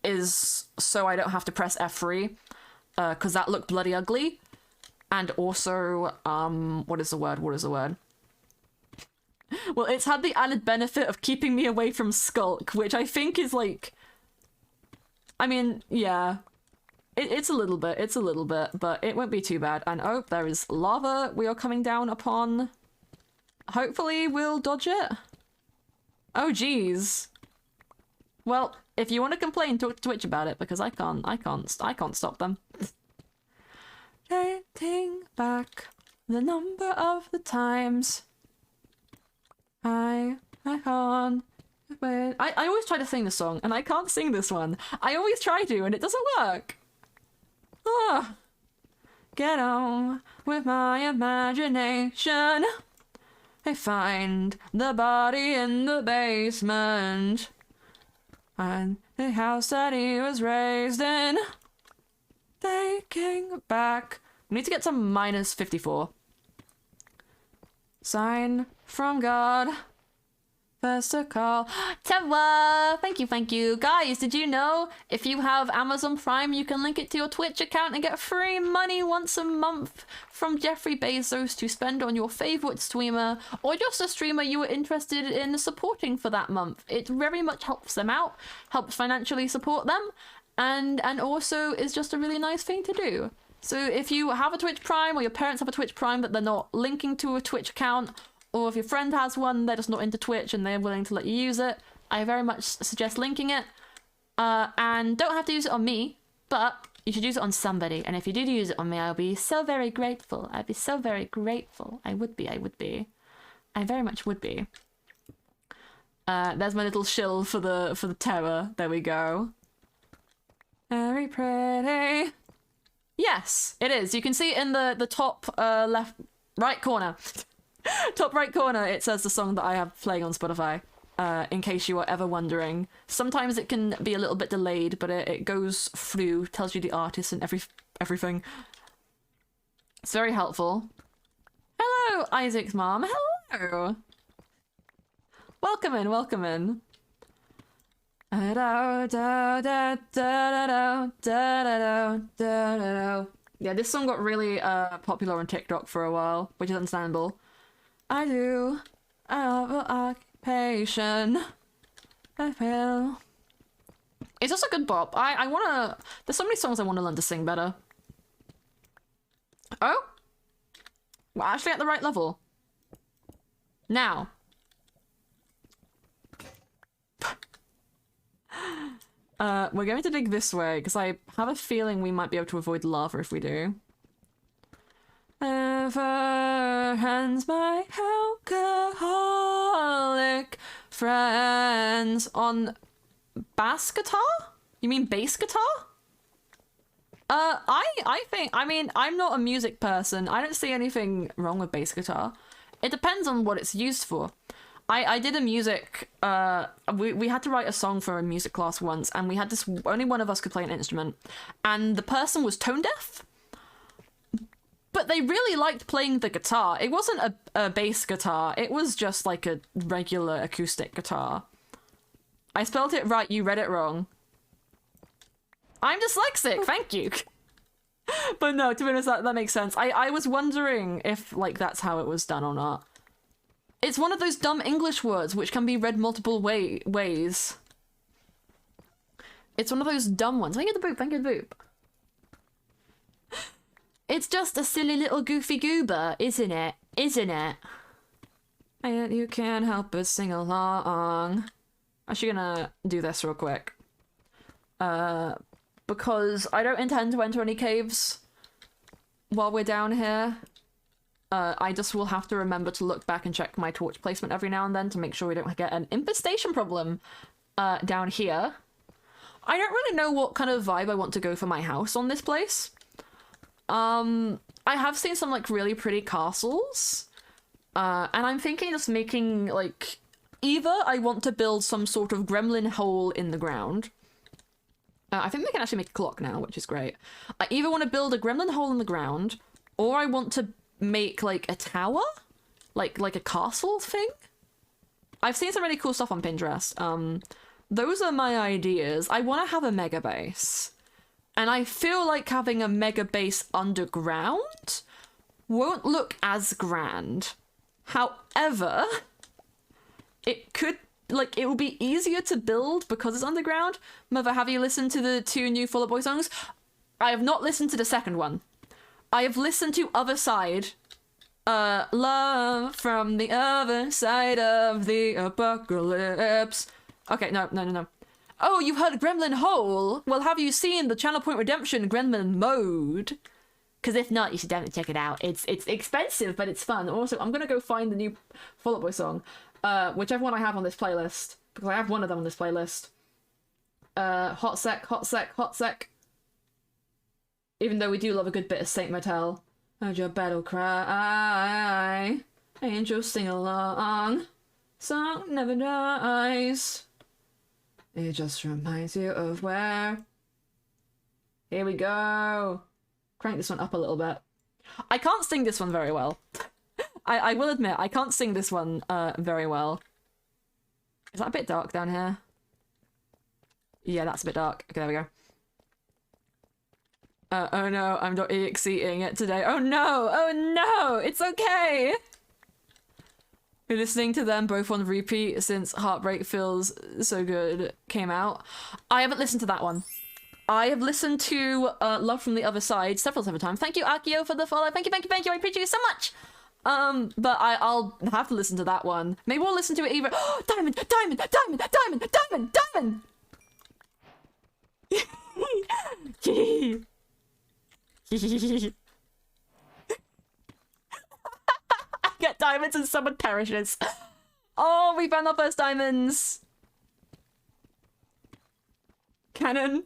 is so I don't have to press F3. Because that looked bloody ugly. And also, what is the word? Well, it's had the added benefit of keeping me away from Skulk, which I think is, like... I mean, yeah. It's a little bit, but it won't be too bad. And oh, there is lava we are coming down upon. Hopefully we'll dodge it. Oh, geez. Well... If you want to complain, talk to Twitch about it, because I can't stop them. Dating back the number of the times I can't wait. I always try to sing the song, and I can't sing this one. I always try to, and it doesn't work. Ah, get on with my imagination. I find the body in the basement. And the house that he was raised in. Taking back. We need to get to minus 54. Sign from God. First to call. Tewa! Thank you. Guys, did you know if you have Amazon Prime, you can link it to your Twitch account and get free money once a month from Jeffrey Bezos to spend on your favorite streamer or just a streamer you were interested in supporting for that month. It very much helps them out, helps financially support them, and also is just a really nice thing to do. So if you have a Twitch Prime or your parents have a Twitch Prime that they're not linking to a Twitch account, or if your friend has one, they're just not into Twitch and they're willing to let you use it, I very much suggest linking it. And don't have to use it on me, but you should use it on somebody. And if you do use it on me, I'll be so very grateful. I'd be so very grateful. I would be. I very much would be. There's my little shill for the terror. There we go. Very pretty. Yes, it is. You can see it in the top right corner. Top right corner, it says the song that I have playing on Spotify, in case you are ever wondering. Sometimes it can be a little bit delayed, but it goes through, tells you the artist and everything. It's very helpful. Hello, Isaac's mom. Hello! Welcome in. Yeah, this song got really popular on TikTok for a while, which is understandable. I have an occupation. I feel. It's just a good bop. I wanna. There's so many songs I want to learn to sing better. Oh, we're actually at the right level. Now. We're going to dig this way because I have a feeling we might be able to avoid lava if we do. Ever hands my alcoholic friends on bass guitar? You mean bass guitar? I think, I mean, I'm not a music person. I don't see anything wrong with bass guitar. It depends on what it's used for. I did a music, we had to write a song for a music class once, and we had this, only one of us could play an instrument, and the person was tone deaf. But they really liked playing the guitar. It wasn't a bass guitar, it was just like a regular acoustic guitar. I spelled it right, you read it wrong. I'm dyslexic, thank you. But no, to be honest, that makes sense. I was wondering if, like, that's how it was done or not. It's one of those dumb English words which can be read multiple ways. It's one of those dumb ones. Thank you, the boop, thank you, the boop. It's just a silly little goofy goober, isn't it? Isn't it? And you can't help but sing along. I'm actually gonna do this real quick. Because I don't intend to enter any caves while we're down here. I just will have to remember to look back and check my torch placement every now and then to make sure we don't get an infestation problem down here. I don't really know what kind of vibe I want to go for my house on this place. I have seen some, like, really pretty castles. And I'm thinking just making, like, either I want to build some sort of gremlin hole in the ground. I think they can actually make a clock now, which is great. I either want to build a gremlin hole in the ground, or I want to make, like, a tower? Like a castle thing? I've seen some really cool stuff on Pinterest. Those are my ideas. I want to have a mega base. And I feel like having a mega base underground won't look as grand. However, it could, like, it will be easier to build because it's underground. Mother, have you listened to the 2 new Fall Out Boy songs? I have not listened to the second one. I have listened to Other Side. Love from the other side of the apocalypse. Okay, no. Oh, you've heard Gremlin Hole? Well, have you seen the Channel Point Redemption Gremlin Mode? Because if not, you should definitely check it out. It's expensive, but it's fun. Also, I'm gonna go find the new Fall Out Boy song. Whichever one I have on this playlist. Because I have one of them on this playlist. Hot sec. Even though we do love a good bit of Saint Motel. Heard your battle cry. Angels sing along. Song never dies. It just reminds you of where. Here we go. Crank this one up a little bit. I can't sing this one very well. I will admit, I can't sing this one very well. Is that a bit dark down here? Yeah, that's a bit dark. Okay, there we go. Oh no, I'm not EXEing it today. Oh no, it's okay. We're listening to them both on repeat since Heartbreak Feels So Good came out. I haven't listened to that one. I have listened to Love from the Other Side several times. Thank you, Akio, for the follow. Thank you. I appreciate you so much. But I'll have to listen to that one. Maybe we'll listen to it either. Diamond. I get diamonds and someone perishes. Oh, we found our first diamonds. Cannon.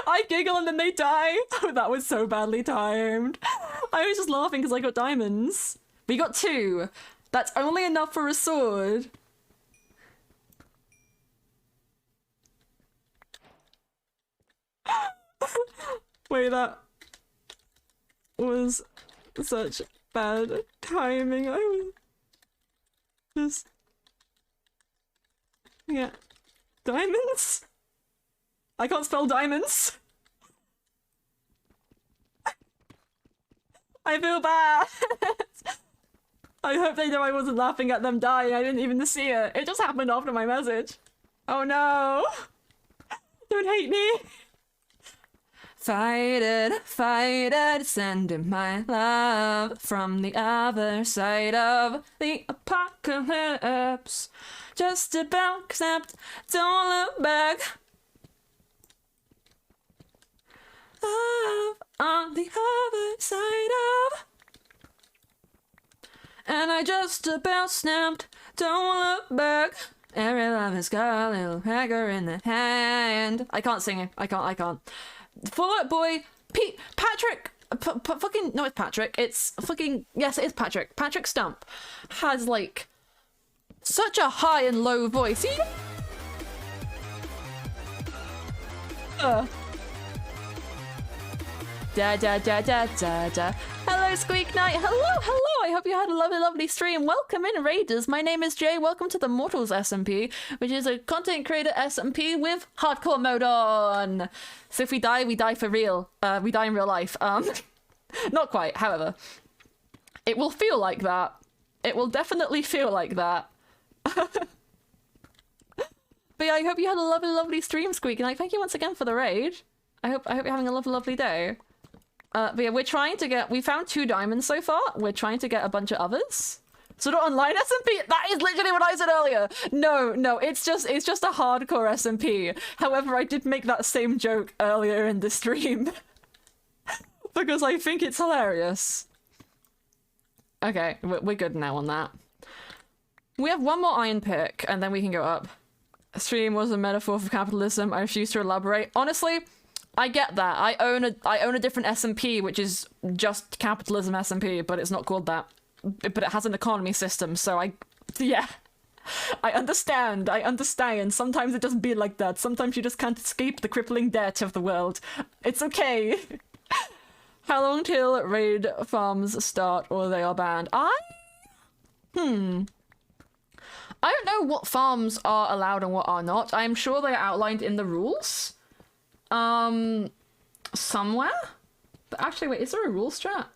I giggle and then they die. Oh, that was so badly timed. I was just laughing because I got diamonds. We got 2. That's only enough for a sword. Wait, that was such bad timing. I was just... Yeah. Diamonds? I can't spell diamonds. I feel bad. I hope they know I wasn't laughing at them dying. I didn't even see it. It just happened after my message. Oh no. Don't hate me. Fight it, sending my love from the other side of the apocalypse. Just about accept, don't look back. Love on the other side of. And I just about snapped, don't look back. Every love has got a little hanger in the hand. I can't sing it. I can't. Fall Out Boy, Patrick, fucking, no, it's Patrick. It's fucking, yes, it is Patrick. Patrick Stump has like such a high and low voice. Da da da da da da. Hello, Squeak Knight. Hello. I hope you had a lovely stream. Welcome in, Raiders. My name is Jay. Welcome to the Mortals SMP, which is a content creator SMP with hardcore mode on. So if we die for real. We die in real life. Not quite. However, it will feel like that. It will definitely feel like that. But yeah, I hope you had a lovely stream, Squeak Knight. Thank you once again for the raid. I hope you're having a lovely day. But yeah, we found 2 diamonds so far. We're trying to get a bunch of others. So not online SMP. That is literally what I said earlier. No, it's just a hardcore SMP. However, I did make that same joke earlier in the stream. Because I think it's hilarious. Okay, we're good now on that. We have 1 more iron pick, and then we can go up. Stream was a metaphor for capitalism. I refuse to elaborate. Honestly, I get that. I own a different SMP, which is just capitalism SMP, but it's not called that. But it has an economy system, so yeah. I understand. Sometimes it doesn't be like that. Sometimes you just can't escape the crippling debt of the world. It's okay. How long till raid farms start or they are banned? I don't know what farms are allowed and what are not. I'm sure they are outlined in the rules. Somewhere? But actually, wait, is there a rules chat?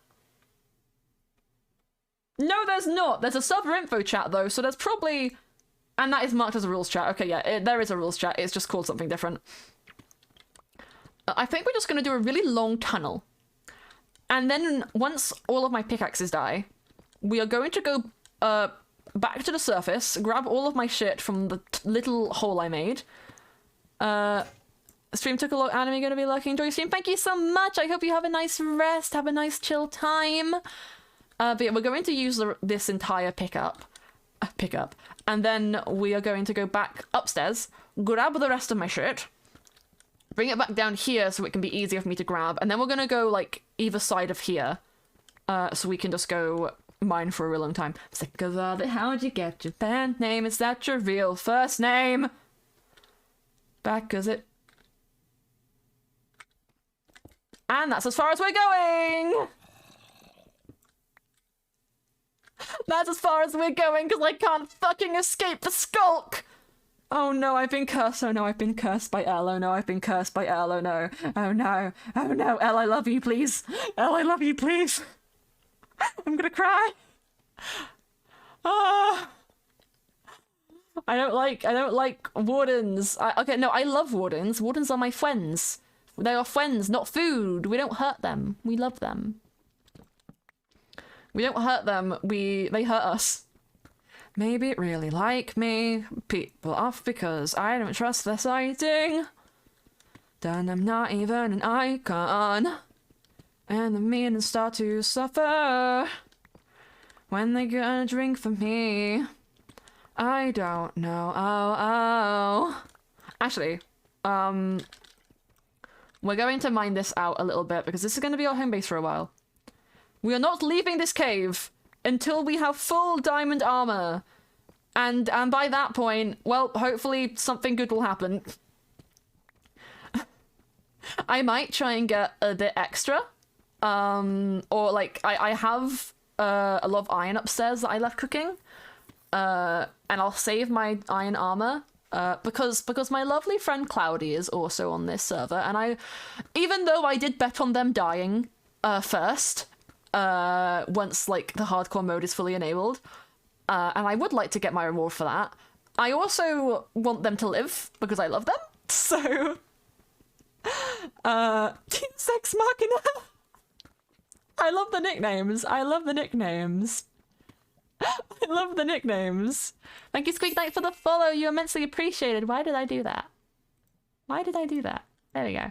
No, there's not. There's a server info chat, though, so there's probably... And that is marked as a rules chat. Okay, yeah, there is a rules chat. It's just called something different. I think we're just going to do a really long tunnel. And then once all of my pickaxes die, we are going to go back to the surface, grab all of my shit from the little hole I made. Stream took a lot. Anime gonna be lucky. Enjoy your stream. Thank you so much. I hope you have a nice rest. Have a nice chill time. But yeah, we're going to use this entire pickup. And then we are going to go back upstairs, grab the rest of my shit, bring it back down here so it can be easier for me to grab. And then we're gonna go like either side of here. So we can just go mine for a real long time. Sick of all the how'd you get your band name? Is that your real first name? Back cause it... And that's as far as we're going! That's as far as we're going because I can't fucking escape the skulk. Oh no, I've been cursed. Oh no, I've been cursed by Elle. Oh no, I've been cursed by Elle. Oh no. Oh no. Oh no. Elle, I love you, please. Elle, I love you, please. I'm gonna cry. Ah. I don't like wardens. Okay, no, I love wardens. Wardens are my friends. They are friends, not food. We don't hurt them. We love them. We don't hurt them. They hurt us. Maybe it really like me. People off because I don't trust their sighting. Then I'm not even an icon. And the meanings start to suffer. When they gonna drink from me? I don't know. Oh. Actually, we're going to mine this out a little bit because this is going to be our home base for a while. We are not leaving this cave until we have full diamond armor. And by that point, well, hopefully something good will happen. I might try and get a bit extra. Or like, I have a lot of iron upstairs that I left cooking. And I'll save my iron armor. Because my lovely friend Cloudy is also on this server, and even though I did bet on them dying first, once like the hardcore mode is fully enabled, and I would like to get my reward for that, I also want them to live because I love them. So, Sex Machina. I love the nicknames. I love the nicknames. I love the nicknames. Thank you, Squeak Knight, for the follow. You're immensely appreciated. Why did I do that? Why did I do that? There we go.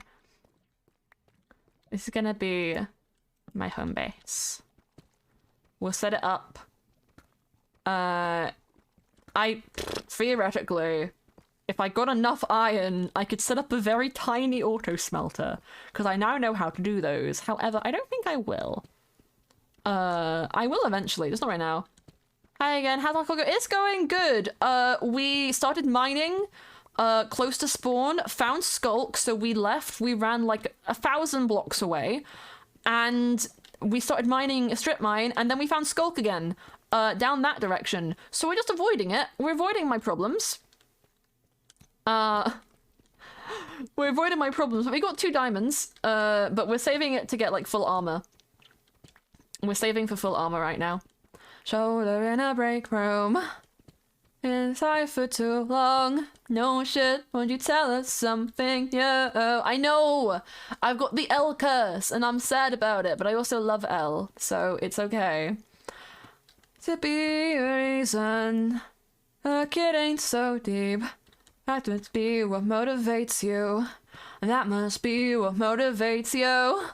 This is gonna be my home base. We'll set it up. Theoretically, if I got enough iron, I could set up a very tiny auto smelter, because I now know how to do those. However, I don't think I will. I will eventually, just not right now. Hi again, how's our go? It's going good. We started mining close to spawn, found Skulk, so we left. We ran like 1,000 blocks away, and we started mining a strip mine, and then we found Skulk again down that direction. So we're just avoiding it. We're avoiding my problems. We're avoiding my problems. We got 2 diamonds, but we're saving it to get like full armor. We're saving for full armor right now. Shoulder in a break room. Inside for too long. No shit, won't you tell us something? Yeah, I know! I've got the L curse, and I'm sad about it, but I also love L, so it's okay. To be a reason, a kid ain't so deep. That must be what motivates you. And that must be what motivates you.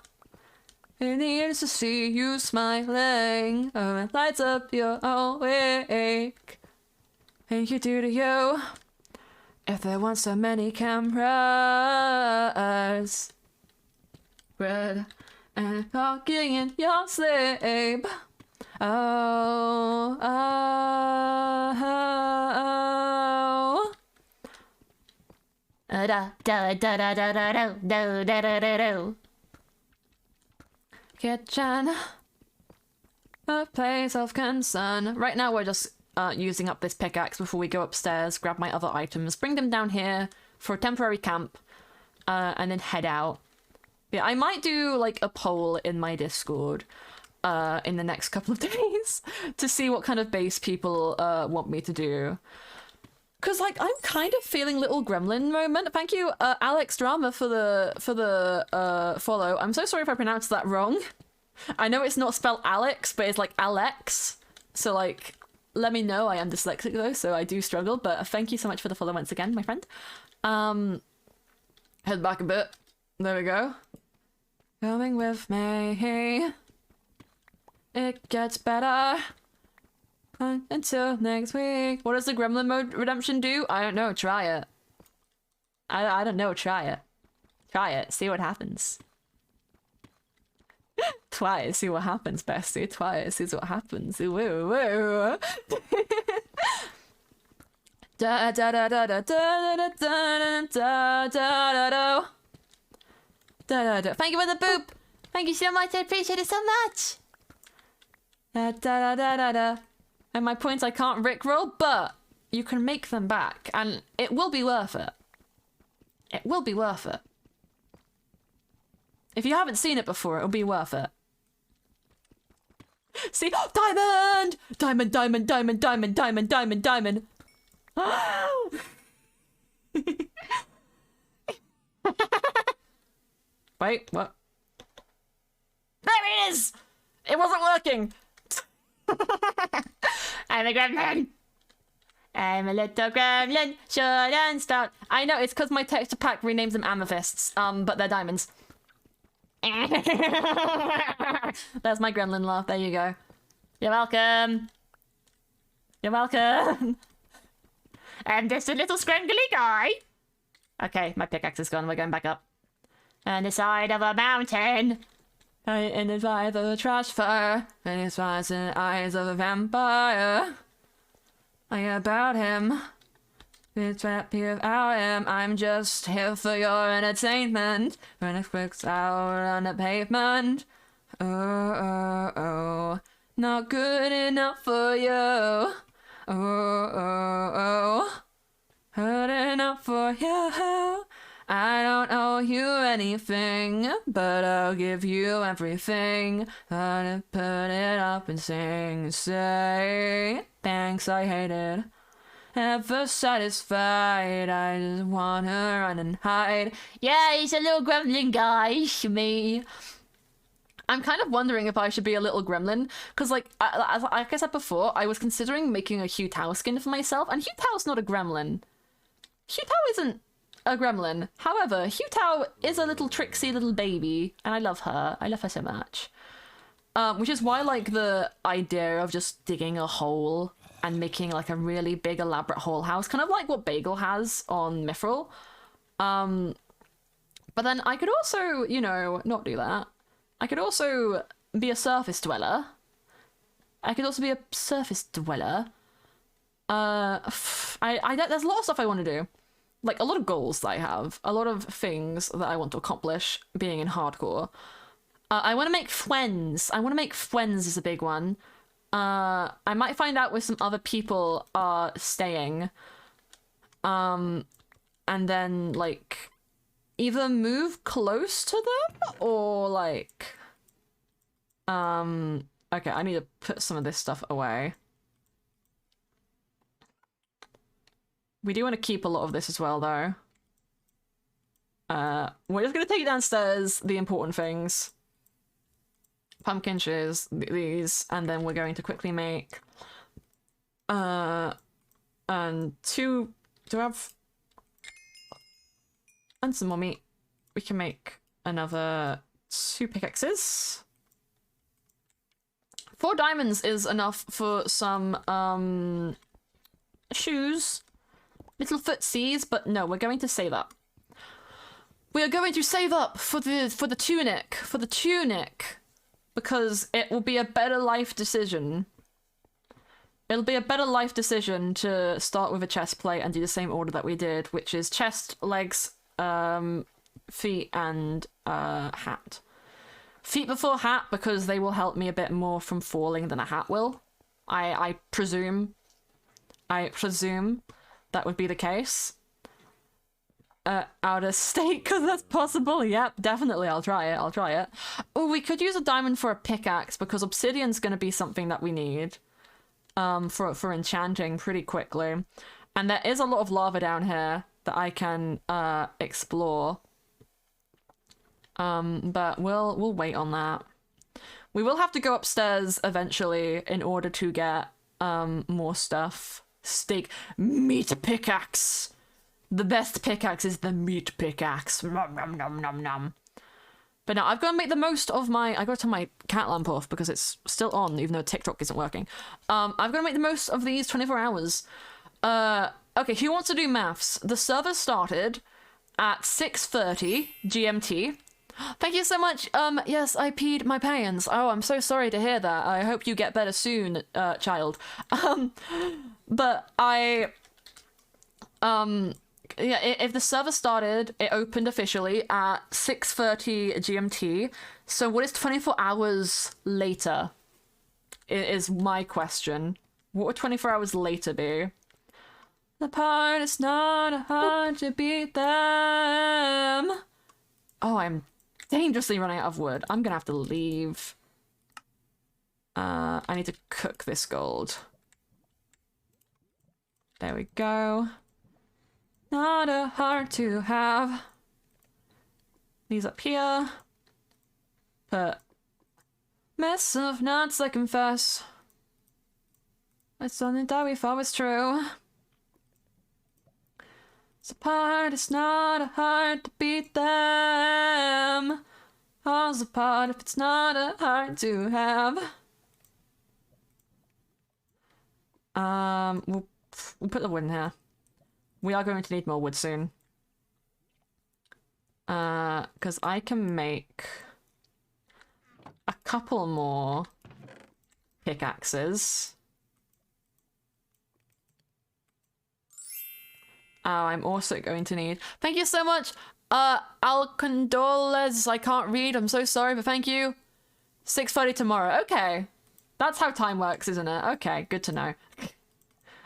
It needs to see you smiling. Oh, it lights up your awake. And you do to you. If there weren't so many cameras. Red and talking in your sleep. Oh, oh, oh. Da da da da da da da da da da da. Kitchen, a place of concern. Right now we're just using up this pickaxe before we go upstairs, grab my other items, bring them down here for a temporary camp, and then head out. Yeah, I might do like a poll in my Discord in the next couple of days to see what kind of base people want me to do. Cause like I'm kind of feeling little gremlin moment. Thank you, Alex Drama, for the follow. I'm so sorry if I pronounced that wrong. I know it's not spelled Alex, but it's like Alex. So like, let me know. I am dyslexic though, so I do struggle. But thank you so much for the follow once again, my friend. Head back a bit. There we go. Coming with me. It gets better. Until next week. What does the gremlin mode redemption do? I don't know. Try it. I don't know. Try it. Try it. See what happens. Try it. See what happens, bestie. Try it. See what happens. Woo woo. Da da da da da da da da da da da da da. Thank you for the boop. Thank you so much. I appreciate it so much. Da da da da da da. And my points I can't rickroll, but you can make them back, and it will be worth it. It will be worth it. If you haven't seen it before, it'll be worth it. See? Diamond! Diamond, diamond, diamond, diamond, diamond, diamond, diamond. Wait, what? There it is! It wasn't working! I'm a gremlin! I'm a little gremlin, shouldn't start. I know, it's because my texture pack renames them amethysts, but they're diamonds. That's my gremlin laugh, there you go. You're welcome. You're welcome. I'm just a little scrangly guy. Okay, my pickaxe is gone, we're going back up. On the side of a mountain. In the eyes of a trash fire. And his eyes in the eyes of a vampire. I hear about him. It's happy without him. I'm just here for your entertainment. When it clicks out on the pavement. Oh, oh, oh. Not good enough for you. Oh, oh, oh. Good enough for you. I don't owe you anything, but I'll give you everything. Gonna put it up and sing, say, thanks, I hate it. Ever satisfied, I just wanna run and hide. Yeah, he's a little gremlin guy, me. I'm kind of wondering if I should be a little gremlin, because like I said before, I was considering making a Hugh Tao skin for myself, and Hugh Tao's not a gremlin. Hugh Tao isn't a gremlin. However, Hugh Tao is a little tricksy little baby, and I love her. I love her so much. Which is why, like, the idea of just digging a hole and making, like, a really big, elaborate hole house, kind of like what Bagel has on Mythrill. But then I could also, you know, not do that. I could also be a surface dweller. I could also be a surface dweller. There's a lot of stuff I want to do. Like, a lot of goals that I have. A lot of things that I want to accomplish being in hardcore. I want to make friends. I want to make friends is a big one. I might find out where some other people are staying. And then, like, either move close to them or, like... Okay, I need to put some of this stuff away. We do want to keep a lot of this as well, though. We're just going to take downstairs the important things. Pumpkin shears, these, and then we're going to quickly make... and two... Do I have... And some more meat. We can make another 2 pickaxes. 4 diamonds is enough for some, shoes. Little footsies, but no, we're going to save up. We are going to save up for the tunic. For the tunic. Because it will be a better life decision. It'll be a better life decision to start with a chest plate and do the same order that we did, which is chest, legs, feet, and hat. Feet before hat, because they will help me a bit more from falling than a hat will. I presume. I presume that would be the case. Out of state, because that's possible. Yep, definitely, I'll try it, I'll try it. Oh, we could use a diamond for a pickaxe, because obsidian's going to be something that we need for enchanting pretty quickly. And there is a lot of lava down here that I can explore. But we'll wait on that. We will have to go upstairs eventually in order to get more stuff. Steak, meat pickaxe. The best pickaxe is the meat pickaxe. Nom, nom, nom, nom, nom. But now I've got to make the most of my... I got to turn my cat lamp off because it's still on, even though TikTok isn't working. I've got to make the most of these 24 hours. Okay, who wants to do maths? The server started at 6:30 GMT. Thank you so much. Yes, I peed my pants. Oh, I'm so sorry to hear that. I hope you get better soon, child. But yeah, if the server started, it opened officially at 6:30 GMT. So what is 24 hours later? Is my question. What would 24 hours later be? The part is not hard to beat them. Oh, I'm dangerously running out of wood. I'm gonna have to leave. I need to cook this gold. There we go. Not a heart to have. These up here. Put mess of nuts, I confess. It's something that we thought was true. So part, it's not a heart to beat them. Falls apart if it's not a heart to have. We'll put the wood in here. We are going to need more wood soon. Because I can make a couple more pickaxes. I'm also going to need... Thank you so much! Alcondoles, I can't read, I'm so sorry, but thank you. 6:30 tomorrow, okay. That's how time works, isn't it? Okay, good to know.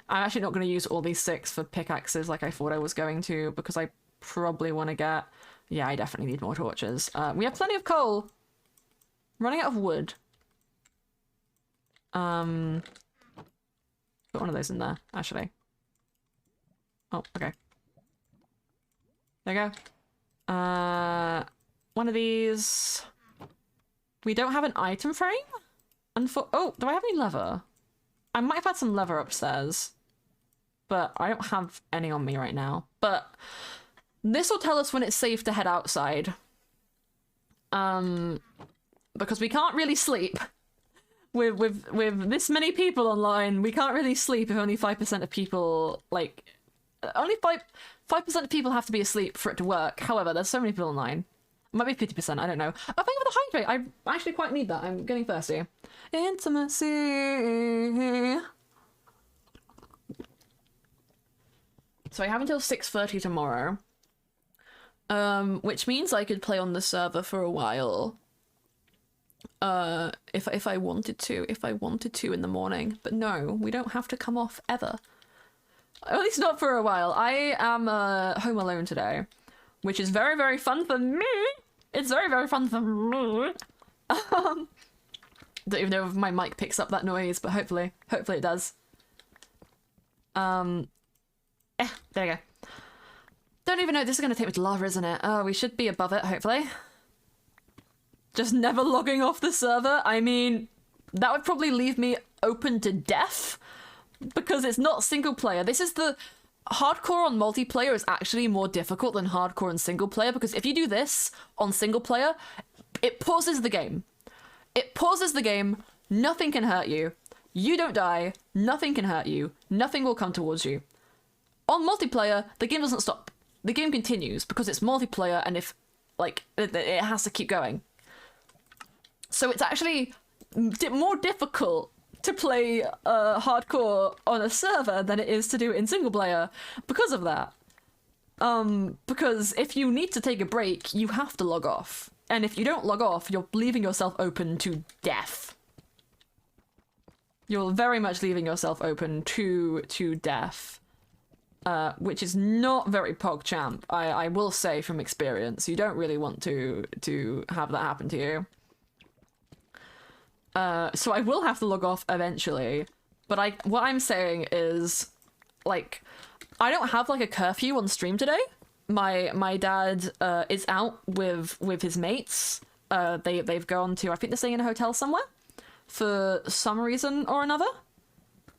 I'm actually not going to use all these 6 for pickaxes like I thought I was going to, because I probably want to get... Yeah, I definitely need more torches. We have plenty of coal. Running out of wood. Put one of those in there, actually. Oh, okay. There you go. One of these. We don't have an item frame? Oh, do I have any leather? I might have had some leather upstairs. But I don't have any on me right now. But this will tell us when it's safe to head outside. Because we can't really sleep. With this many people online, we can't really sleep if only 5% of people, like... Only 5% of people have to be asleep for it to work. However, there's so many people online. It might be 50%, I don't know. Oh, thank you for the hydrate. I actually quite need that. I'm getting thirsty. Intimacy. So I have until 6:30 tomorrow. Which means I could play on the server for a while. If I wanted to. If I wanted to in the morning. But no, we don't have to come off ever. At least not for a while. I am home alone today, which is very, very fun for me. It's very, very fun for me. Don't even know if my mic picks up that noise, but hopefully it does. There you go. Don't even know, this is going to take me to lava, isn't it? Oh, we should be above it, hopefully. Just never logging off the server. I mean, that would probably leave me open to death. Because it's not single player. This is the... Hardcore on multiplayer is actually more difficult than hardcore on single player, because if you do this on single player, it pauses the game. It pauses the game, nothing can hurt you. You don't die, nothing can hurt you, nothing will come towards you. On multiplayer, the game doesn't stop. The game continues, because it's multiplayer, and if, like, it has to keep going. So it's actually more difficult to play hardcore on a server than it is to do it in single player because of that. Because if you need to take a break, you have to log off. And if you don't log off, you're leaving yourself open to death. You're very much leaving yourself open to death. Which is not very PogChamp, I will say from experience. You don't really want to have that happen to you. So I will have to log off eventually, but what I'm saying is, like, I don't have like a curfew on stream today. My dad is out with his mates. They've gone to, I think they're staying in a hotel somewhere for some reason or another.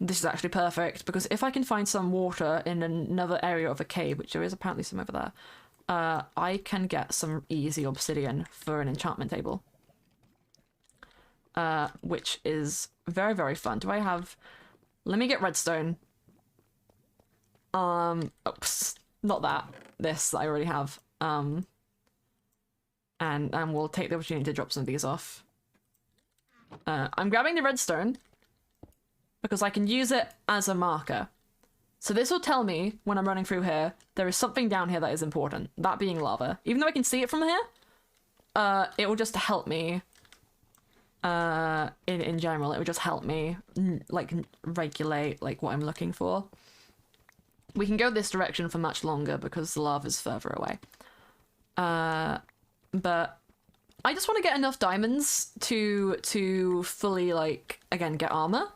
This is actually perfect, because if I can find some water in another area of a cave, which there is apparently some over there, I can get some easy obsidian for an enchantment table. Which is very, very fun. Do I have... Let me get redstone. Oops. Not that. This I already have. And we'll take the opportunity to drop some of these off. I'm grabbing the redstone because I can use it as a marker. So this will tell me, when I'm running through here, there is something down here that is important. That being lava. Even though I can see it from here, it will just help me in general. It would just help me like regulate like what I'm looking for. We can go this direction for much longer because the lava's further away. But I just want to get enough diamonds to fully, like, again, get armor.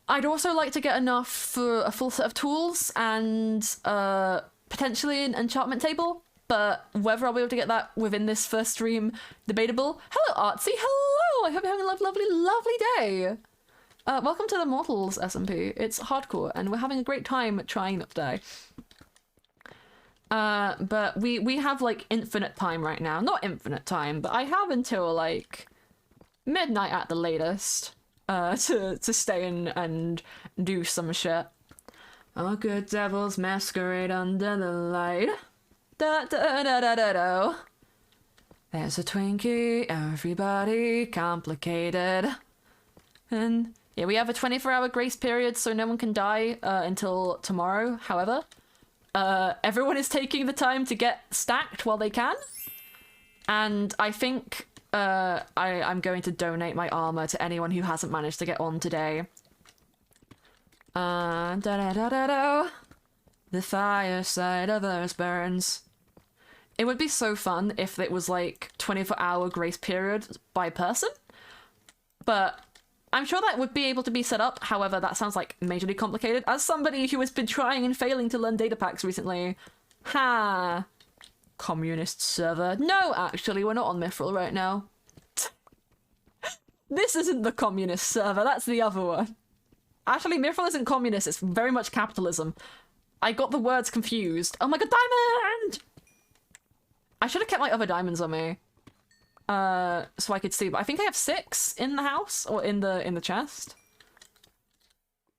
I'd also like to get enough for a full set of tools and potentially an enchantment table. But whether I'll be able to get that within this first stream, debatable. Hello, Artsy. Hello. I hope you're having a lovely, lovely day. Welcome to the Mortals SMP. It's hardcore, and we're having a great time trying not to die. But we have, like, infinite time right now. Not infinite time, but I have until, like, midnight at the latest, to stay in and do some shit. Oh, good devils masquerade under the light. Da da da da da da. There's a Twinkie, everybody complicated. And, yeah, we have a 24-hour grace period, so no one can die, until tomorrow, however. Everyone is taking the time to get stacked while they can. And I think I'm going to donate my armor to anyone who hasn't managed to get on today. Da-da-da-da-da. The fireside of others burns. It would be so fun if it was like 24-hour grace period by person. But I'm sure that would be able to be set up. However, that sounds like majorly complicated. As somebody who has been trying and failing to learn data packs recently. Ha! Communist server. No, actually, we're not on Mythrill right now. This isn't the communist server, that's the other one. Actually, Mythrill isn't communist, it's very much capitalism. I got the words confused. Oh my god, diamond! I should have kept my other diamonds on me. So I could see, but I think I have 6 in the house, or in the chest.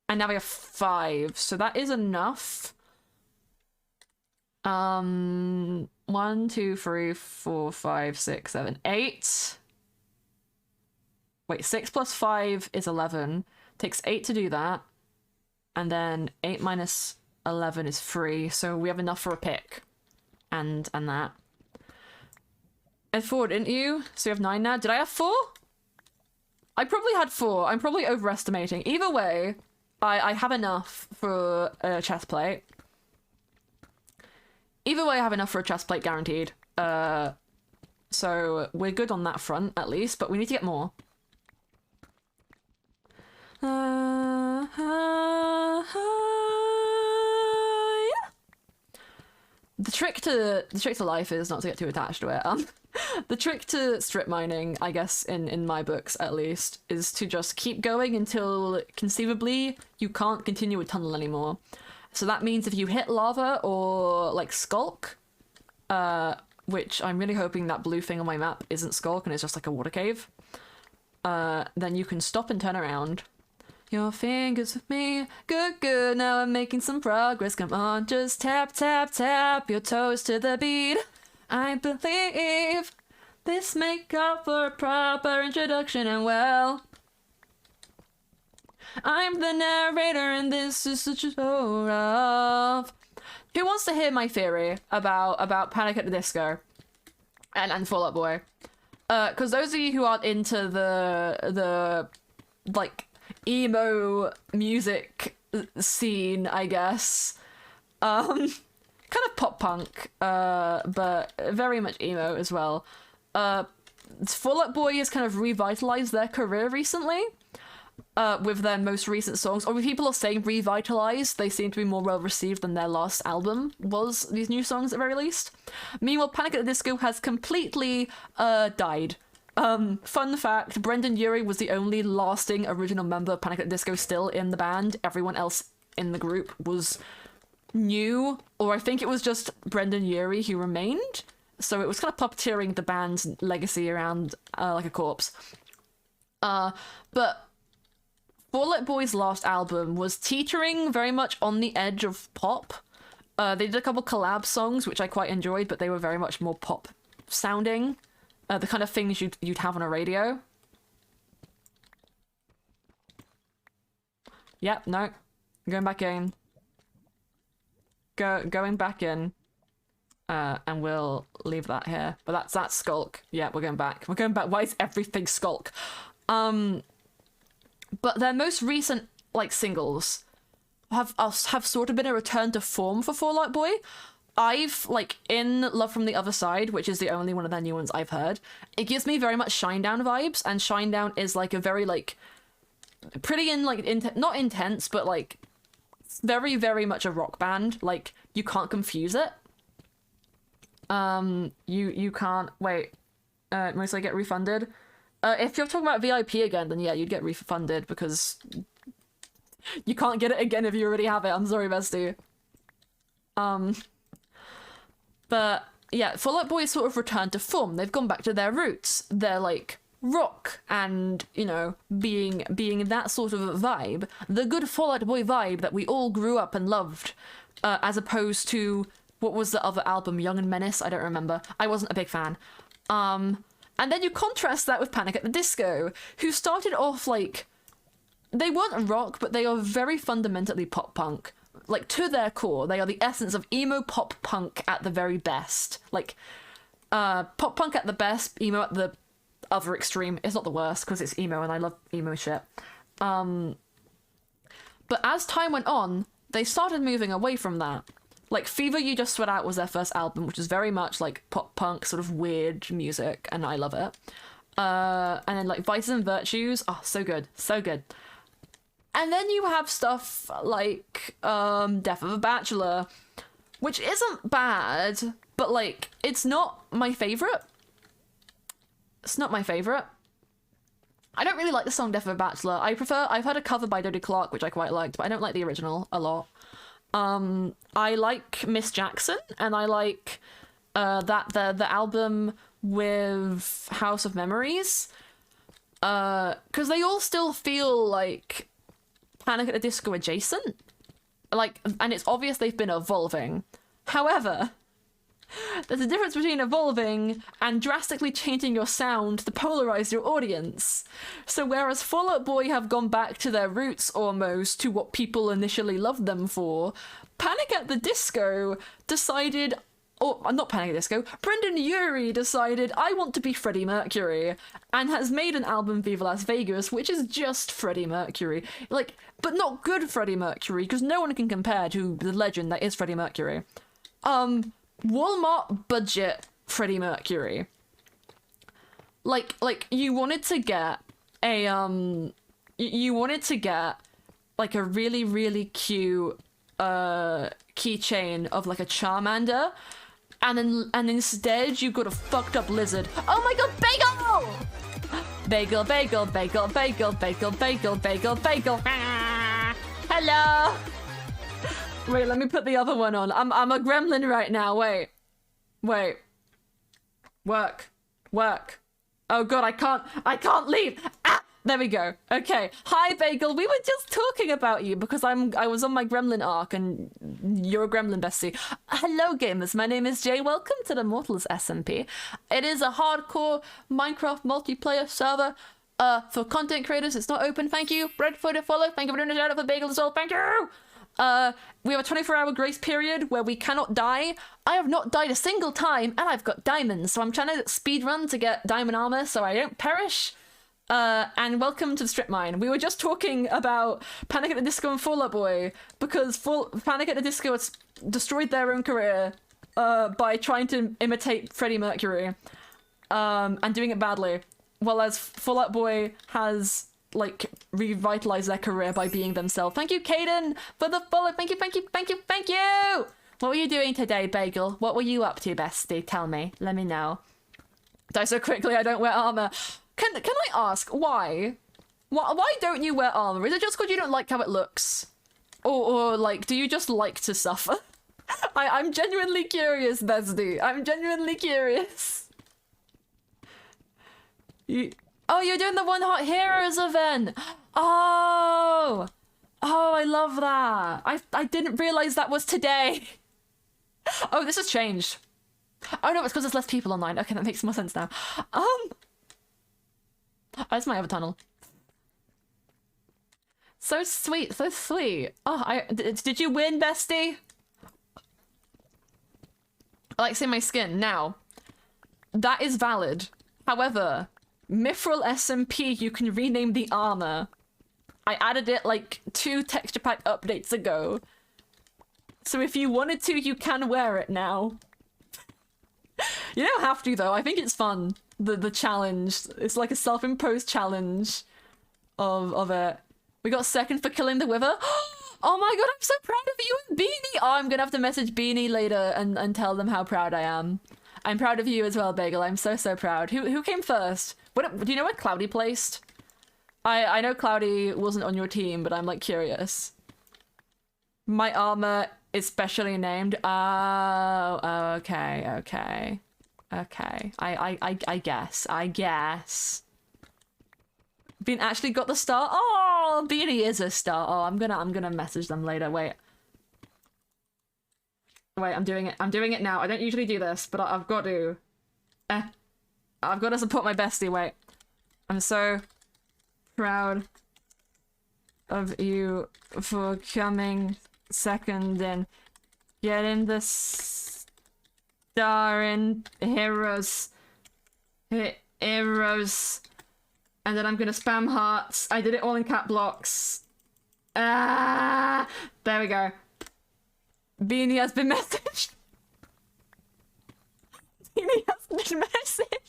And now we have 5, so that is enough. 1, 2, 3, 4, 5, 6, 7, 8. Wait, 6 plus 5 is 11. Takes 8 to do that. And then 8 minus 11 is 3, so we have enough for a pick. And that. I had 4, didn't you? So you have 9 now. Did I have 4? I probably had 4. I'm probably overestimating. Either way, I have enough for a chest plate. Either way, I have enough for a chest plate, guaranteed. So we're good on that front, at least, but we need to get more. The trick to life is not to get too attached to it. The trick to strip mining, I guess, in my books at least, is to just keep going until conceivably you can't continue a tunnel anymore. So that means if you hit lava or like skulk, which I'm really hoping that blue thing on my map isn't skulk and it's just like a water cave, then you can stop and turn around. Your fingers with me, good, good, now I'm making some progress, come on, just tap, tap, tap your toes to the beat. I believe this make up for a proper introduction and well, I'm the narrator and this is such a show of... Who wants to hear my theory about Panic at the Disco and Fall Out Boy? Because those of you who aren't into the like emo music scene, I guess, kind of pop punk, but very much emo as well. Fall Out Boy has kind of revitalized their career recently. With their most recent songs, or if people are saying revitalized, they seem to be more well received than their last album was, these new songs at the very least. Meanwhile, Panic at the Disco has completely died. Fun fact, Brendan Urie was the only lasting original member of Panic at the Disco still in the band. Everyone else in the group was new, or I think it was just Brendan Urie who remained. So it was kind of puppeteering the band's legacy around like a corpse. But Fall Out Boy's last album was teetering very much on the edge of pop. They did a couple collab songs, which I quite enjoyed, but they were very much more pop sounding. The kind of things you'd have on a radio. Yep, no. Going back in. Going back in. And we'll leave that here. But that's Skulk. Yeah, we're going back. We're going back. Why is everything Skulk? But their most recent like singles have sort of been a return to form for Fall Out Boy. I've like in Love from the Other Side, which is the only one of their new ones I've heard. It gives me very much Shinedown vibes, and Shinedown is like a very like pretty not intense, but like very very much a rock band. Like you can't confuse it. You can't wait. Mostly get refunded. If you're talking about VIP again, then yeah, you'd get refunded because you can't get it again if you already have it. I'm sorry, bestie. But yeah, Fall Out Boy sort of returned to form. They've gone back to their roots. They're like rock and, you know, being that sort of vibe. The good Fall Out Boy vibe that we all grew up and loved, as opposed to what was the other album, Young and Menace? I don't remember. I wasn't a big fan. And then you contrast that with Panic at the Disco, who started off like, they weren't rock, but they are very fundamentally pop punk. Like, to their core, they are the essence of emo pop punk at the very best. Like, pop punk at the best, emo at the other extreme. It's not the worst, because it's emo, and I love emo shit. But as time went on, they started moving away from that. Like, Fever You Just Sweat Out was their first album, which is very much, like, pop punk, sort of weird music, and I love it. And then, like, Vices and Virtues, oh, so good, so good. And then you have stuff like Death of a Bachelor, which isn't bad, but like it's not my favorite. It's not my favorite. I don't really like the song Death of a Bachelor. I've heard a cover by Dodie Clark, which I quite liked, but I don't like the original a lot. I like Miss Jackson, and I like the album with House of Memories, because they all still feel like Panic at the Disco adjacent. Like, and it's obvious they've been evolving. However, there's a difference between evolving and drastically changing your sound to polarize your audience. So whereas Fall Out Boy have gone back to their roots almost, to what people initially loved them for, Panic at the Disco decided, or not Panic at the Disco, Brendan Urie decided, I want to be Freddie Mercury, and has made an album, Viva Las Vegas, which is just Freddie Mercury. Like, but not good Freddie Mercury, because no one can compare to the legend that is Freddie Mercury. Walmart budget Freddie Mercury. Like you wanted to get a like a really, really cute keychain of like a Charmander, and instead you got a fucked up lizard. Oh my god, bagel! Bagel, bagel, bagel, bagel, bagel, bagel, bagel, bagel. Ah, hello! Wait, let me put the other one on. I'm a gremlin right now, wait. Work. Oh god, I can't leave! Ah! There we go. Okay. Hi, Bagel. We were just talking about you because I was on my gremlin arc and you're a gremlin bestie. Hello, gamers. My name is Jay. Welcome to the Mortals SMP. It is a hardcore Minecraft multiplayer server for content creators. It's not open. Thank you. Bread for the follow. Thank you for doing a shout out for Bagel as well. Thank you. We have a 24-hour grace period where we cannot die. I have not died a single time, and I've got diamonds, so I'm trying to speedrun to get diamond armor so I don't perish. And welcome to the strip mine. We were just talking about Panic at the Disco and Fall Out Boy because Panic at the Disco has destroyed their own career by trying to imitate Freddie Mercury and doing it badly, while as Fall Out Boy has like revitalized their career by being themselves. Thank you, Caden, for the follow. Thank you. What were you doing today, Bagel? What were you up to, bestie? Tell me. Let me know. Die so quickly I don't wear armor. Can I ask why? Why don't you wear armor? Is it just because you don't like how it looks, or like do you just like to suffer? I'm genuinely curious, bestie. I'm genuinely curious. Oh, you're doing the One Hot Heroes event. Oh, I love that. I didn't realize that was today. Oh, this has changed. Oh no, it's because there's less people online. Okay, that makes more sense now. Oh, that's my other tunnel. So sweet, so sweet. Oh, did you win, bestie? I like seeing my skin. Now, that is valid. However, Mythrill SMP, you can rename the armor. I added it like 2 texture pack updates ago. So if you wanted to, you can wear it now. You don't have to though, I think it's fun. The challenge. It's like a self-imposed challenge of it. We got 2nd for killing the Wither. Oh my god, I'm so proud of you and Beanie! Oh, I'm gonna have to message Beanie later and tell them how proud I am. I'm proud of you as well, Bagel. I'm so proud. Who came first? Do you know what Cloudy placed? I know Cloudy wasn't on your team, but I'm like curious. My armor is specially named. Oh, okay. I guess. Bean actually got the star. Oh, Beanie is a star. Oh, I'm gonna message them later. Wait, I'm doing it. I'm doing it now. I don't usually do this, but I've got to. I've got to support my bestie. Wait, I'm so proud of you for coming 2nd and getting the star in Heroes. Heroes. And then I'm gonna spam hearts. I did it all in cap blocks. There we go. Beanie has been messaged. Beanie has been messaged.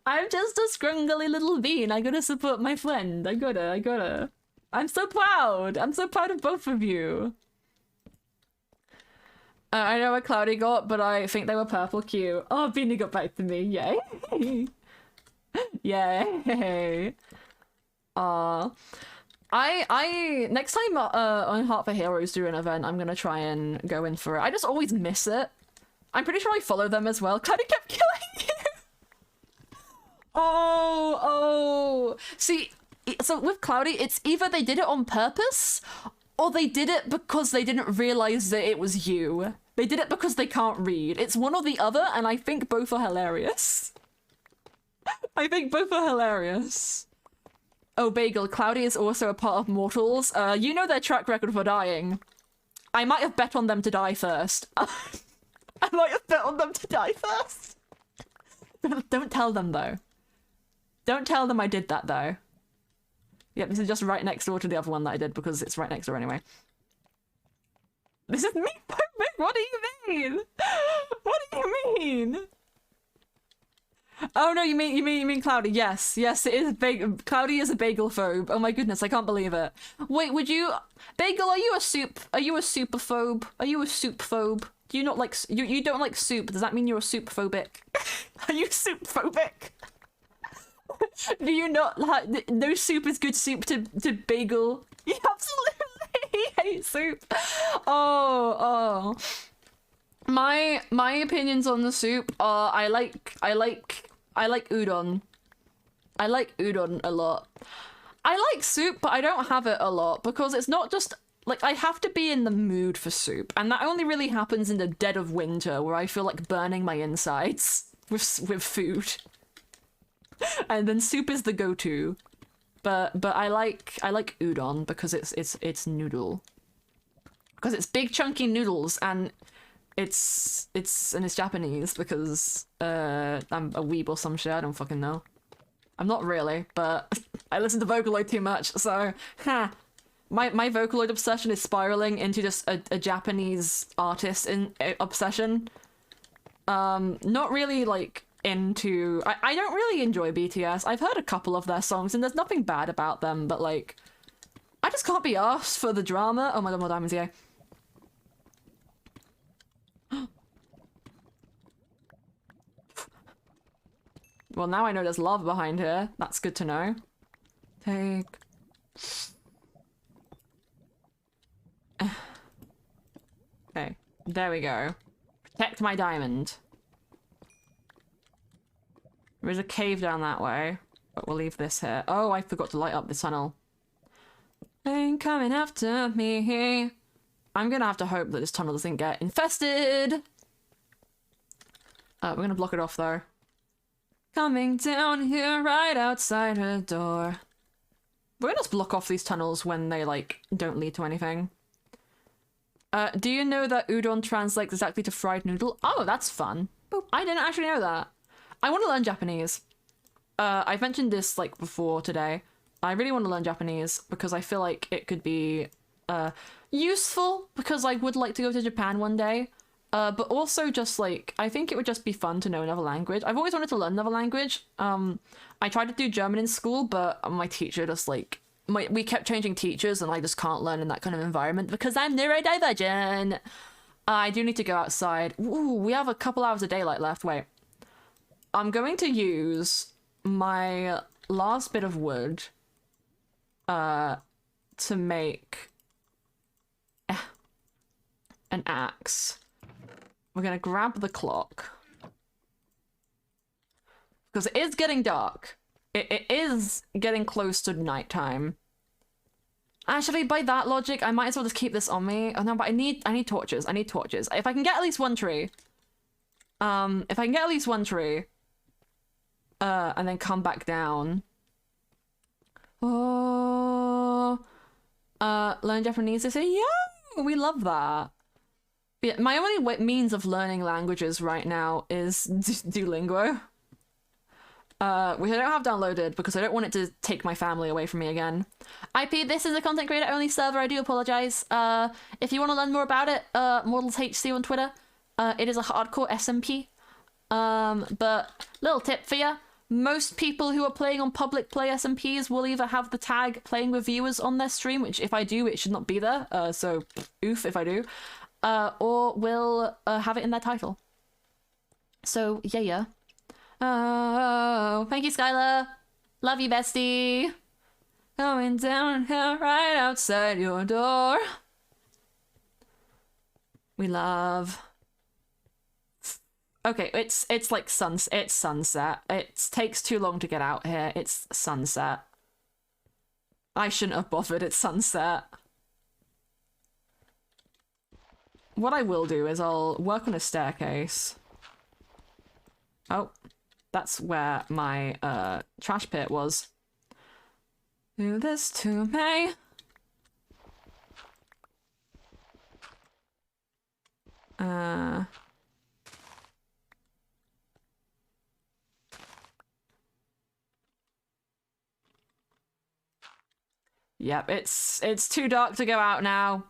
I'm just a scrungly little bean. I gotta support my friend. I gotta. I'm so proud. I'm so proud of both of you. I know what Cloudy got, but I think they were purple cute. Oh, Beanie got back to me. Yay. Yay. I next time on Heart for Heroes do an event, I'm gonna try and go in for it. I just always miss it. I'm pretty sure I follow them as well. Cloudy kept killing you. Oh. See, so with Cloudy, it's either they did it on purpose or they did it because they didn't realize that it was you. They did it because they can't read. It's one or the other, and I think both are hilarious. I think both are hilarious. Oh, Bagel, Cloudy is also a part of Mortals. You know their track record for dying. I might have bet on them to die first. I might have bet on them to die first. Don't tell them, though. Don't tell them I did that, though. Yep, this is just right next door to the other one that I did because it's right next door anyway. This is me, what do you mean? What do you mean? Oh no, you mean Cloudy? Yes, it is Cloudy is a bagel phobe. Oh my goodness, I can't believe it. Wait, would you, Bagel? Are you a superphobe? Are you a soup phobe? Do you not like you don't like soup? Does that mean you're a soup phobic? Are you soup phobic? Do you not like no soup is good soup to Bagel? You absolutely hate soup. Oh. My opinions on the soup are I like udon. I like udon a lot. I like soup, but I don't have it a lot because it's not just like I have to be in the mood for soup, and that only really happens in the dead of winter where I feel like burning my insides with food. And then soup is the go-to. But I like udon because it's noodle. Because it's big chunky noodles and it's Japanese because I'm a weeb or some shit, I don't fucking know. I'm not really, but I listen to Vocaloid too much, so my Vocaloid obsession is spiraling into just a Japanese artist obsession. Not really like into I don't really enjoy BTS. I've heard a couple of their songs and there's nothing bad about them, but like I just can't be arsed for the drama. Oh my god, more diamonds, yeah. Well, now I know there's lava behind here. That's good to know. Take. Okay, there we go. Protect my diamond. There's a cave down that way, but we'll leave this here. Oh, I forgot to light up the tunnel. Ain't coming after me. I'm gonna have to hope that this tunnel doesn't get infested. We're gonna block it off though. Coming down here right outside her door. We're gonna just block off these tunnels when they like don't lead to anything. Do you know that udon translates exactly to fried noodle? Oh, that's fun. Boop. I didn't actually know that. I want to learn Japanese. I've mentioned this like before today. I really want to learn Japanese because I feel like it could be useful because I would like to go to Japan one day. But also just like, I think it would just be fun to know another language. I've always wanted to learn another language. I tried to do German in school, but my teacher just like, we kept changing teachers and I just can't learn in that kind of environment because I'm neurodivergent. I do need to go outside. Ooh, we have a couple hours of daylight left. Wait. I'm going to use my last bit of wood to make an axe. We're gonna grab the clock because it is getting dark. It is getting close to nighttime. Actually, by that logic, I might as well just keep this on me. Oh no, but I need torches. I need torches. If I can get at least one tree, and then come back down. Oh, learn Japanese. They say, yeah, we love that. Yeah, my only means of learning languages right now is Duolingo. Which I don't have downloaded because I don't want it to take my family away from me again. IP, this is a content creator only server. I do apologize. If you want to learn more about it, ModelsHC on Twitter. It is a hardcore SMP. But little tip for you. Most people who are playing on public play SMPs will either have the tag playing with viewers on their stream, which if I do, it should not be there. So oof if I do. Or will have it in their title. So yeah. Oh, thank you, Skylar. Love you, bestie. Going down here right outside your door. We love. Okay, it's like it's sunset. It takes too long to get out here. It's sunset. I shouldn't have bothered. It's sunset. What I will do is I'll work on a staircase. Oh, that's where my trash pit was. Do this to me. Yep, it's too dark to go out now.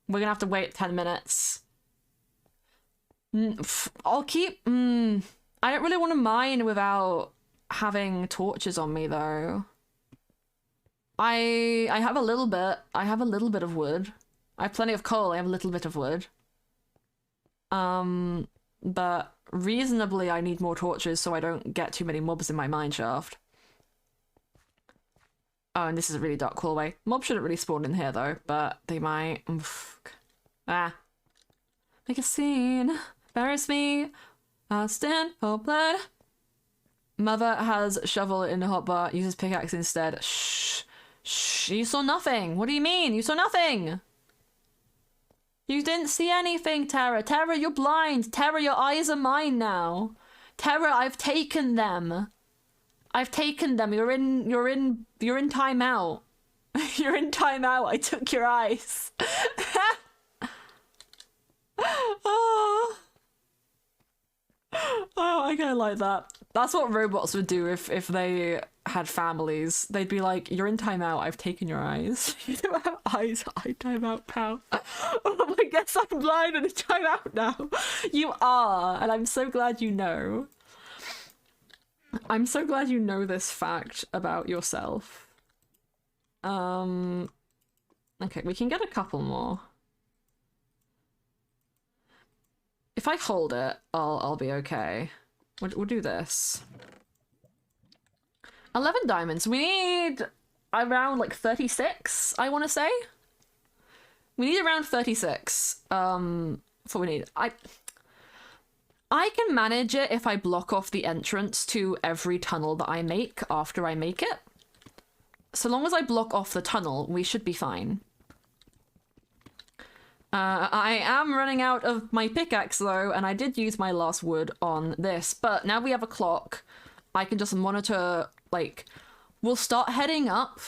We're gonna have to wait 10 minutes. I'll keep... I don't really want to mine without having torches on me, though. I have a little bit. I have a little bit of wood. I have plenty of coal. I have a little bit of wood. But reasonably, I need more torches so I don't get too many mobs in my mine shaft. Oh, and this is a really dark hallway. Mobs shouldn't really spawn in here, though, but they might. Ah. Make a scene. Embarrass me. I'll stand for blood. Mother has shovel in the hotbar. Uses pickaxe instead. Shh. Shh. You saw nothing. What do you mean? You saw nothing. You didn't see anything, Tara. Tara, you're blind. Tara, your eyes are mine now. Tara, I've taken them. I've taken them. You're in timeout. You're in timeout. I took your eyes. Oh, I kind of like that. That's what robots would do if they had families. They'd be like, "You're in timeout. I've taken your eyes. You don't have eyes. I timeout, pal." Oh, I guess I'm blind and in timeout now. You are, and I'm so glad you know. I'm so glad you know this fact about yourself. Okay, we can get a couple more. If I hold it, I'll be okay. We'll do this. 11 diamonds. We need around like 36, I want to say. We need around 36. That's what we need. I can manage it if I block off the entrance to every tunnel that I make after I make it. So long as I block off the tunnel, we should be fine. I am running out of my pickaxe though, and I did use my last wood on this, but now we have a clock. I can just monitor, like, we'll start heading up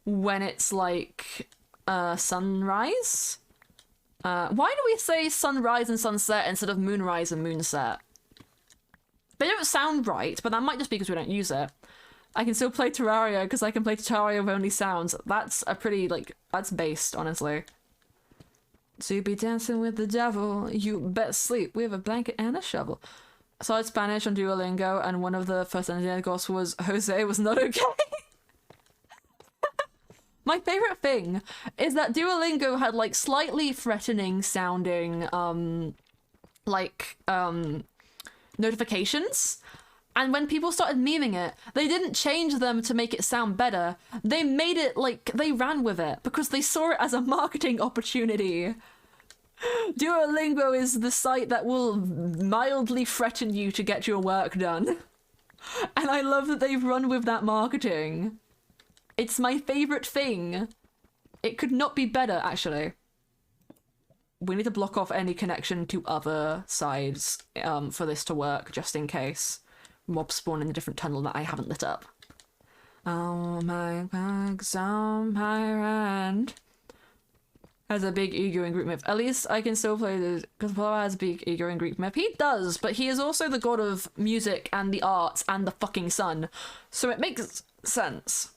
when it's like sunrise. Why do we say sunrise and sunset instead of moonrise and moonset? They don't sound right, but that might just be because we don't use it. I can still play Terraria because I can play Terraria with only sounds. That's a pretty, like, that's based, honestly. To be dancing with the devil, you bet sleep with a blanket and a shovel. I started Spanish on Duolingo, and one of the first negos was Jose was not okay. My favorite thing is that Duolingo had, like, slightly threatening sounding, notifications. And when people started memeing it, they didn't change them to make it sound better. They made it, like, they ran with it because they saw it as a marketing opportunity. Duolingo is the site that will mildly threaten you to get your work done. And I love that they've run with that marketing. It's my favorite thing. It could not be better, actually. We need to block off any connection to other sides for this to work, just in case mobs spawn in a different tunnel that I haven't lit up. Oh my bags on my hand. Has a big ego in Greek myth. At least I can still play this because Apollo has a big ego in Greek myth. He does, but he is also the god of music and the arts and the fucking sun. So it makes sense.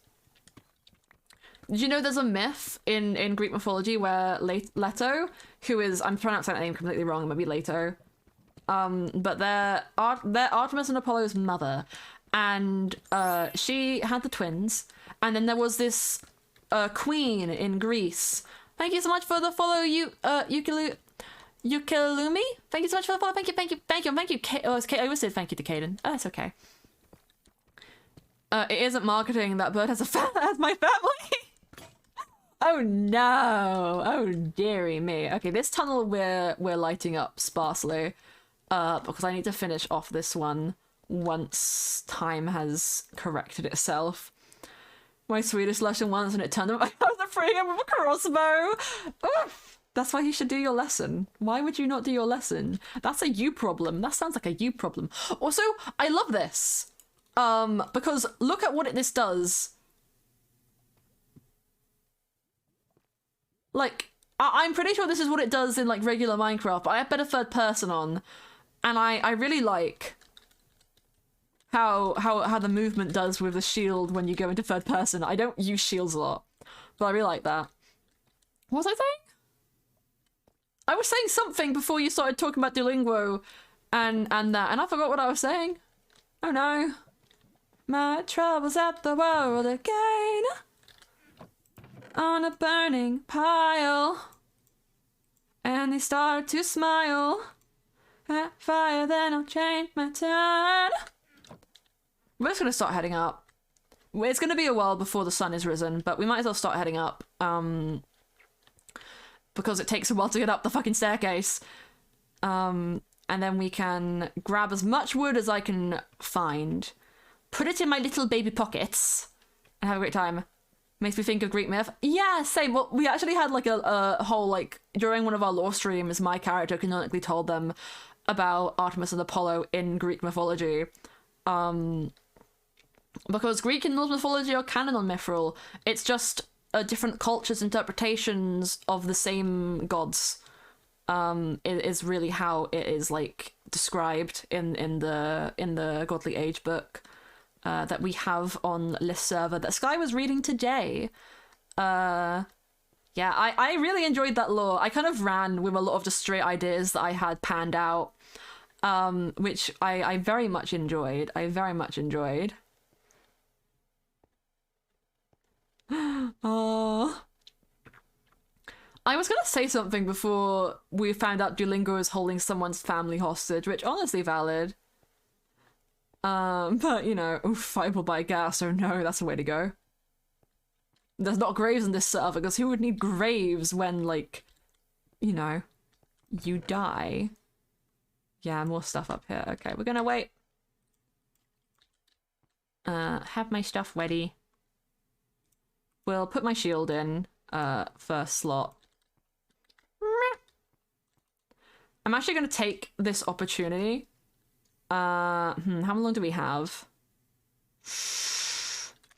Did you know there's a myth in Greek mythology where Leto, who is, I'm pronouncing that name completely wrong, maybe Leto, but they're Artemis and Apollo's mother, and she had the twins, and then there was this queen in Greece. Thank you so much for the follow, Ukulumi. Thank you so much for the follow. Thank you. I always said thank you to Caden. Oh, that's okay. It isn't marketing. That bird has my family. Oh no! Oh dearie me. Okay, this tunnel we're lighting up sparsely, because I need to finish off this one once time has corrected itself. My Swedish lesson once and it turned him. I was afraid him with a crossbow. Oof. That's why you should do your lesson. Why would you not do your lesson? That's a you problem. That sounds like a you problem. Also, I love this. Because look at what this does. Like, I'm pretty sure this is what it does in, like, regular Minecraft, but I have better third person on. And I really like how the movement does with the shield when you go into third person. I don't use shields a lot, but I really like that. What was I saying? I was saying something before you started talking about Duolingo and that, and I forgot what I was saying. Oh no. My troubles at the world again. On a burning pile. And they start to smile. At fire, then I'll change my turn. We're just gonna start heading up. It's gonna be a while before the sun is risen, but we might as well start heading up. Because it takes a while to get up the fucking staircase. And then we can grab as much wood as I can find, put it in my little baby pockets, and have a great time. Makes me think of Greek myth. Yeah, same. Well, we actually had like a whole, like, during one of our lore streams, my character canonically told them about Artemis and Apollo in Greek mythology. Because Greek and Norse mythology are canon on Mythrill. It's just different cultures' interpretations of the same gods. It is really how it is, like, described in the Godly Age book that we have on this server that Sky was reading today. Yeah, I really enjoyed that lore. I kind of ran with a lot of just straight ideas that I had panned out, which I very much enjoyed. Oh. I was gonna say something before we found out Duolingo is holding someone's family hostage, which honestly valid. But you know, fightable by gas, oh no, that's the way to go. There's not graves in this server, because who would need graves when, like, you know, you die? Yeah, more stuff up here. Okay, we're gonna wait. Have my stuff ready. We'll put my shield in, first slot. I'm actually gonna take this opportunity. How long do we have?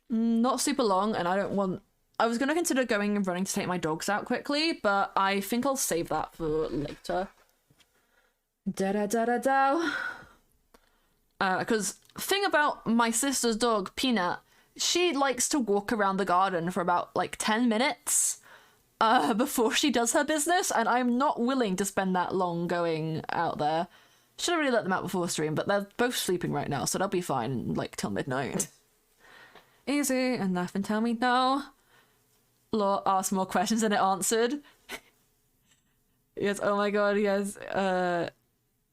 Not super long, and I don't want I was gonna consider going and running to take my dogs out quickly, but I think I'll save that for later. Da-da-da-da-da. Because thing about my sister's dog, Peanut, she likes to walk around the garden for about, like, 10 minutes before she does her business, and I'm not willing to spend that long going out there. Should have really let them out before stream, but they're both sleeping right now, so they'll be fine, like, till midnight. Easy, and laugh and tell me no. Law asked more questions than it answered. Yes, oh my god, yes.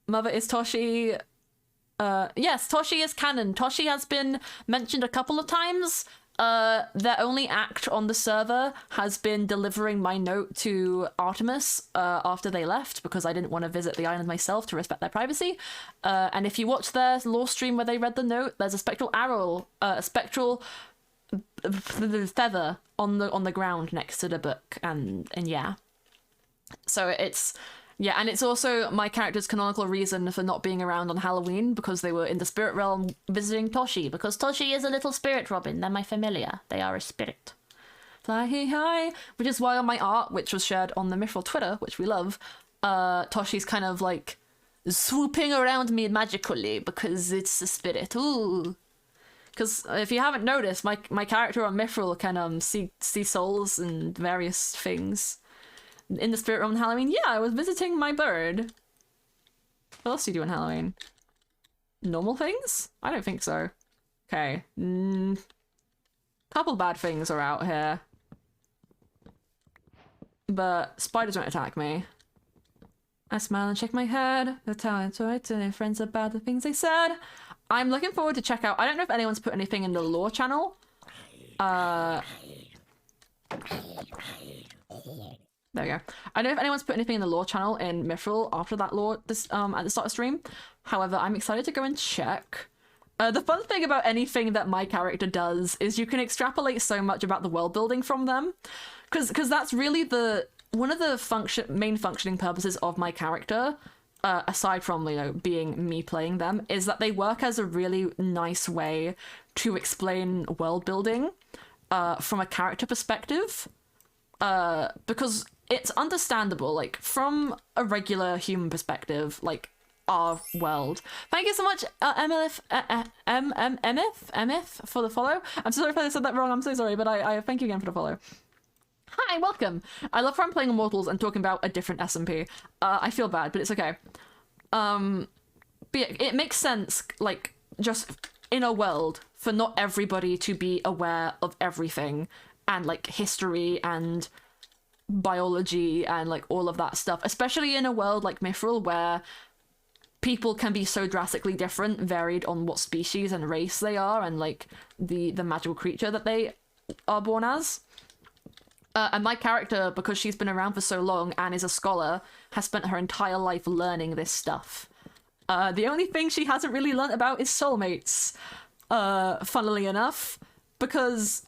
Mother, is Toshi... yes, Toshi is canon. Toshi has been mentioned a couple of times. Their only act on the server has been delivering my note to Artemis after they left, because I didn't want to visit the island myself to respect their privacy. And if you watch their lore stream where they read the note, there's a spectral arrow, a spectral feather on the ground next to the book, and yeah. So it's... Yeah, and it's also my character's canonical reason for not being around on Halloween, because they were in the spirit realm visiting Toshi, because Toshi is a little spirit robin. They're my familiar. They are a spirit. Fly high, which is why on my art, which was shared on the Mythrill Twitter, which we love, Toshi's kind of like swooping around me magically, because it's a spirit. Ooh. Because if you haven't noticed, my character on Mythrill can see souls and various things. In the spirit realm on Halloween, yeah, I was visiting my bird. What else do you do on Halloween? Normal things? I don't think so. Okay. Couple bad things are out here. But spiders won't attack me. I smile and shake my head. The talent right to their friends about the things they said. I'm looking forward to check out... I don't know if anyone's put anything in the lore channel. There we go. I don't know if anyone's put anything in the lore channel in Mythrill after that lore at the start of stream. However, I'm excited to go and check. The fun thing about anything that my character does is you can extrapolate so much about the world building from them. Because that's really one of the main functioning purposes of my character, aside from, you know, being me playing them, is that they work as a really nice way to explain world building from a character perspective. Because it's understandable, like, from a regular human perspective, like, our world. Thank you so much, Emif, for the follow. I'm so sorry if I said that wrong, I'm so sorry, but I thank you again for the follow. Hi, welcome. I love how I'm playing Immortals and talking about a different SMP. I feel bad, but it's okay. But yeah, it makes sense, like, just in a world, for not everybody to be aware of everything, and, like, history and biology and, like, all of that stuff, especially in a world like Mythrill where people can be so drastically different, varied on what species and race they are, and, like, the magical creature that they are born as. And my character, because she's been around for so long and is a scholar, has spent her entire life learning this stuff. The only thing she hasn't really learnt about is soulmates, funnily enough, because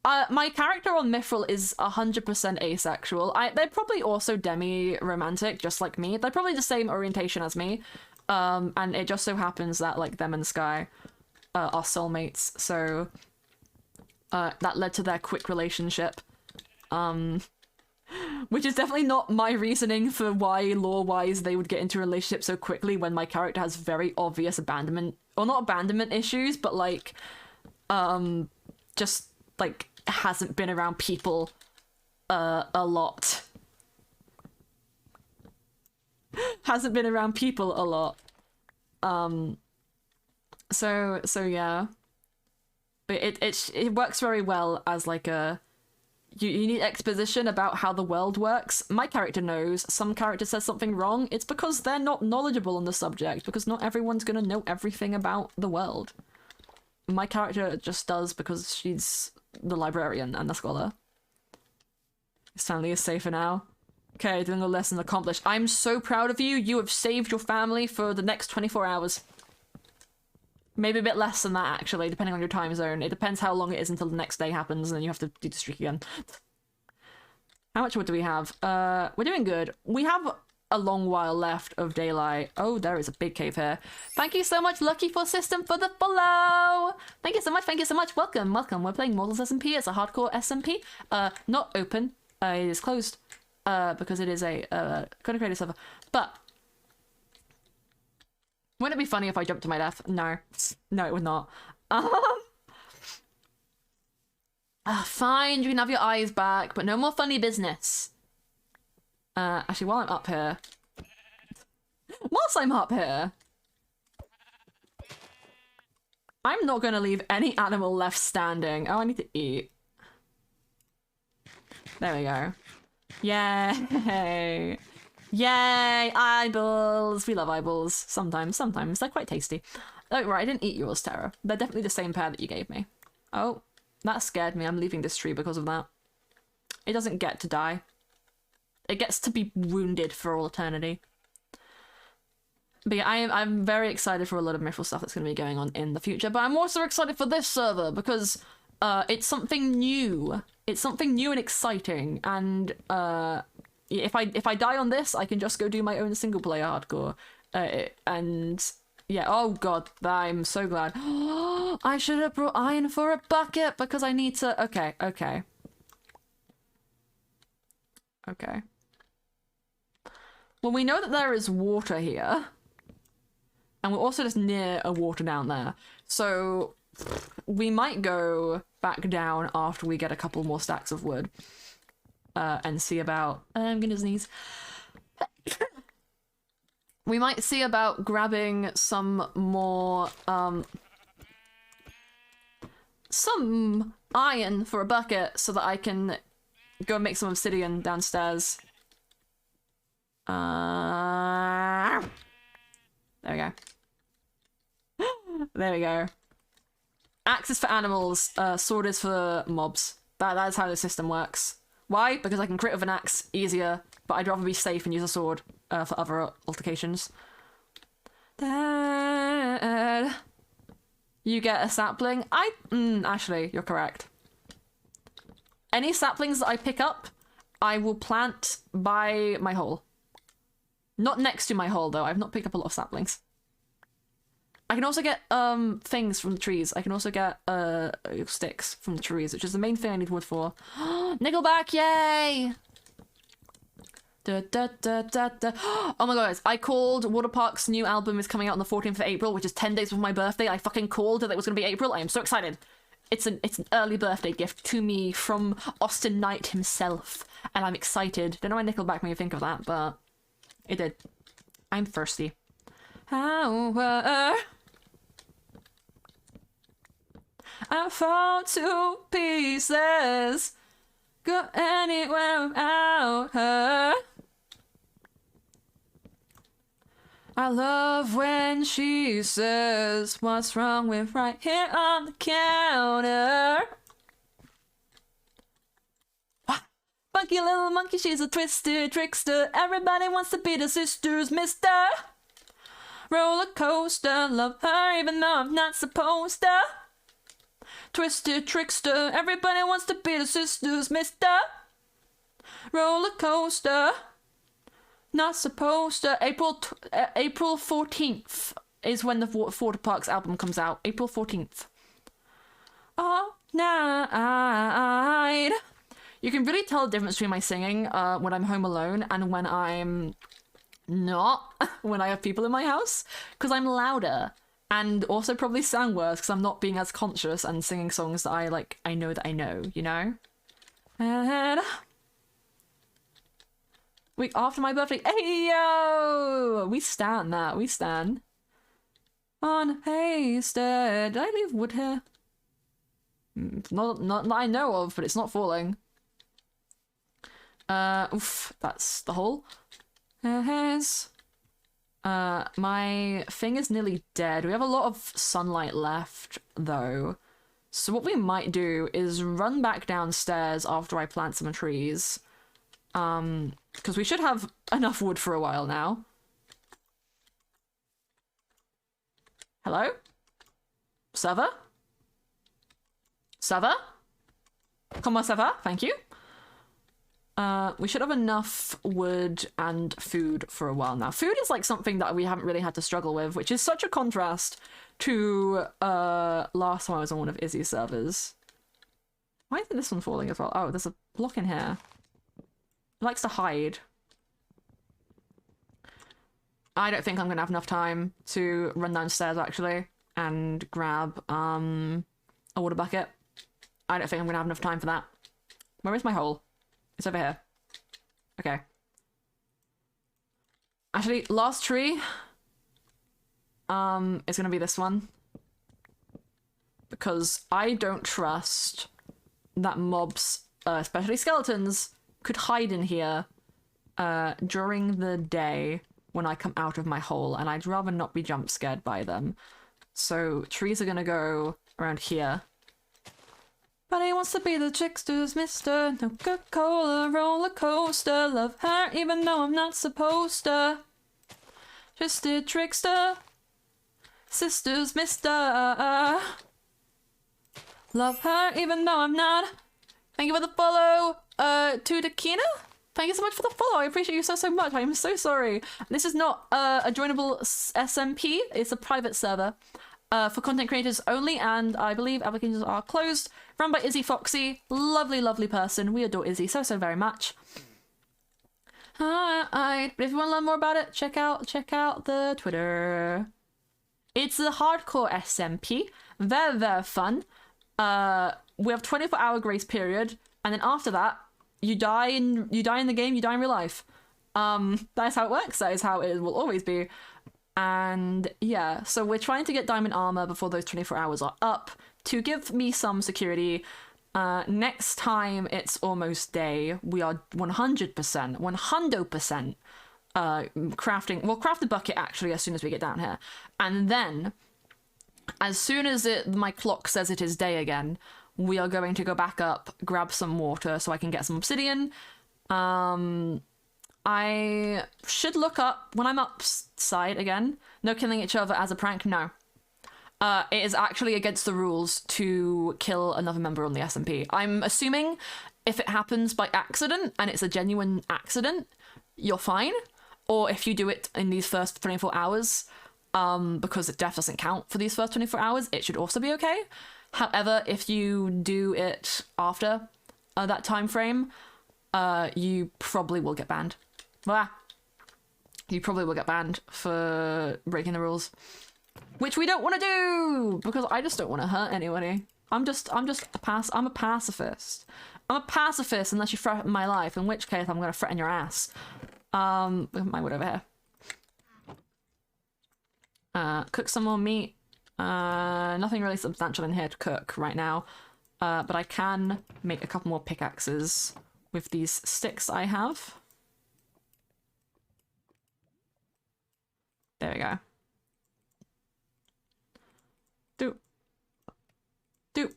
my character on Mythrill is 100% asexual. They're probably also demi-romantic, just like me. They're probably the same orientation as me. And it just so happens that, like, them and Sky are soulmates, so that led to their quick relationship. Which is definitely not my reasoning for why, lore-wise, they would get into a relationship so quickly when my character has very obvious abandonment, or not abandonment issues, but, like, just, like, hasn't been around people a lot. Hasn't been around people a lot. So yeah. But it works very well as, like, a... You need exposition about how the world works. My character knows. Some character says something wrong. It's because they're not knowledgeable on the subject, because not everyone's gonna know everything about the world. My character just does because she's the librarian and the scholar. Stanley is safer now. Okay, doing a lesson accomplished. I'm so proud of you. You have saved your family for the next 24 hours. Maybe a bit less than that, actually, depending on your time zone. It depends how long it is until the next day happens, and then you have to do the streak again. How much wood do we have? We're doing good. We have a long while left of daylight. Oh, there is a big cave here. Thank you so much, Lucky for System, for the follow. Thank you so much. Thank you so much. Welcome, welcome. We're playing Mortals SMP. It's a hardcore SMP. Not open. It is closed. Because it is a gonna create a server. But wouldn't it be funny if I jumped to my death? No. No, it would not. Fine, you can have your eyes back, but no more funny business. Actually, while I'm up here... Whilst I'm up here... I'm not going to leave any animal left standing. Oh, I need to eat. There we go. Yay! Yay! Eyeballs! We love eyeballs. Sometimes. They're quite tasty. Oh, right, I didn't eat yours, Tara. They're definitely the same pair that you gave me. Oh, that scared me. I'm leaving this tree because of that. It doesn't get to die. It gets to be wounded for all eternity. But yeah, I'm very excited for a lot of Mythrill stuff that's going to be going on in the future. But I'm also excited for this server because it's something new. It's something new and exciting. And if I die on this, I can just go do my own single player hardcore. And yeah, oh god, I'm so glad. I should have brought iron for a bucket because I need to. Okay. Well, we know that there is water here. And we're also just near a water down there. So we might go back down after we get a couple more stacks of wood. And see about... I'm gonna sneeze. We might see about grabbing some more... some iron for a bucket so that I can go make some obsidian downstairs. There we go. There we go. Axe is for animals, sword is for mobs. That is how the system works. Why? Because I can crit with an axe easier, but I'd rather be safe and use a sword for other altercations. Dad. You get a sapling. Actually, you're correct. Any saplings that I pick up, I will plant by my hole. Not next to my hole, though. I've not picked up a lot of saplings. I can also get things from the trees. I can also get sticks from the trees, which is the main thing I need wood for. Nickelback, yay! Oh my god, guys. I called Waterpark's new album is coming out on the 14th of April, which is 10 days before my birthday. I fucking called that it was going to be April. I am so excited. It's an early birthday gift to me from Austin Knight himself. And I'm excited. Don't know why Nickelback made me think of that, but it did. I'm thirsty. Power. I fall to pieces. Go anywhere without her. I love when she says, what's wrong with right here on the counter? Funky little monkey, she's a twister, trickster. Everybody wants to be the sister's mister. Roller coaster, love her even though I'm not supposed to. Twisted trickster, everybody wants to be the sister's mister. Roller coaster, not supposed to. April 14th is when the Waterparks album comes out. April 14th. All night. You can really tell the difference between my singing when I'm home alone and when I'm not, when I have people in my house, because I'm louder. And also probably sound worse because I'm not being as conscious and singing songs that I know that I know, you know? And week after my birthday, hey yo! We stand that, we stand. On hasted. Did I leave wood here? Not that I know of, but it's not falling. Oof, that's the hole. My thing is nearly dead. We have a lot of sunlight left, though. So what we might do is run back downstairs after I plant some trees. Because we should have enough wood for a while now. Hello? Server? Server? Comment ça va? Thank you. We should have enough wood and food for a while now. Food is like something that we haven't really had to struggle with, which is such a contrast to last time I was on one of Izzy's servers. Why isn't this one falling as well? Oh, there's a block in here. It likes to hide. I don't think I'm gonna have enough time to run downstairs actually and grab a water bucket. I don't think I'm gonna have enough time for that. Where is my hole? It's over here. Okay. Actually, last tree is gonna be this one. Because I don't trust that mobs, especially skeletons, could hide in here during the day when I come out of my hole, and I'd rather not be jump scared by them. So trees are gonna go around here. But he wants to be the trickster's mister. No Coca-Cola roller coaster. Love her even though I'm not supposed to. Just a trickster. Sister's mister. Love her even though I'm not. Thank you for the follow, to Dakina. Thank you so much for the follow. I appreciate you so much. I am so sorry. This is not a joinable SMP. It's a private server. For content creators only, and I believe applications are closed. Run by Izzy Foxy. Lovely, lovely person. We adore Izzy so very much. But if you want to learn more about it, check out the Twitter. It's a hardcore SMP. Very fun. We have 24-hour grace period, and then after that, you die in the game. You die in real life. That is how it works. That is how it will always be. And yeah, so we're trying to get diamond armor before those 24 hours are up to give me some security. Next time it's almost day, we are 100% crafting. We'll craft the bucket actually as soon as we get down here, and then as soon as my clock says it is day again, we are going to go back up, grab some water so I can get some obsidian. I should look up when I'm upside again. No killing each other as a prank. No. It is actually against the rules to kill another member on the SMP. I'm assuming if it happens by accident and it's a genuine accident, you're fine. Or if you do it in these first 24 hours, because death doesn't count for these first 24 hours, it should also be okay. However, if you do it after that time frame, you probably will get banned. You probably will get banned for breaking the rules, which we don't want to do because I just don't want to hurt anybody. I'm a pacifist. I'm a pacifist unless you threaten my life, in which case I'm gonna threaten your ass. My wood over here. Cook some more meat. Nothing really substantial in here to cook right now, but I can make a couple more pickaxes with these sticks I have. There we go. Doop.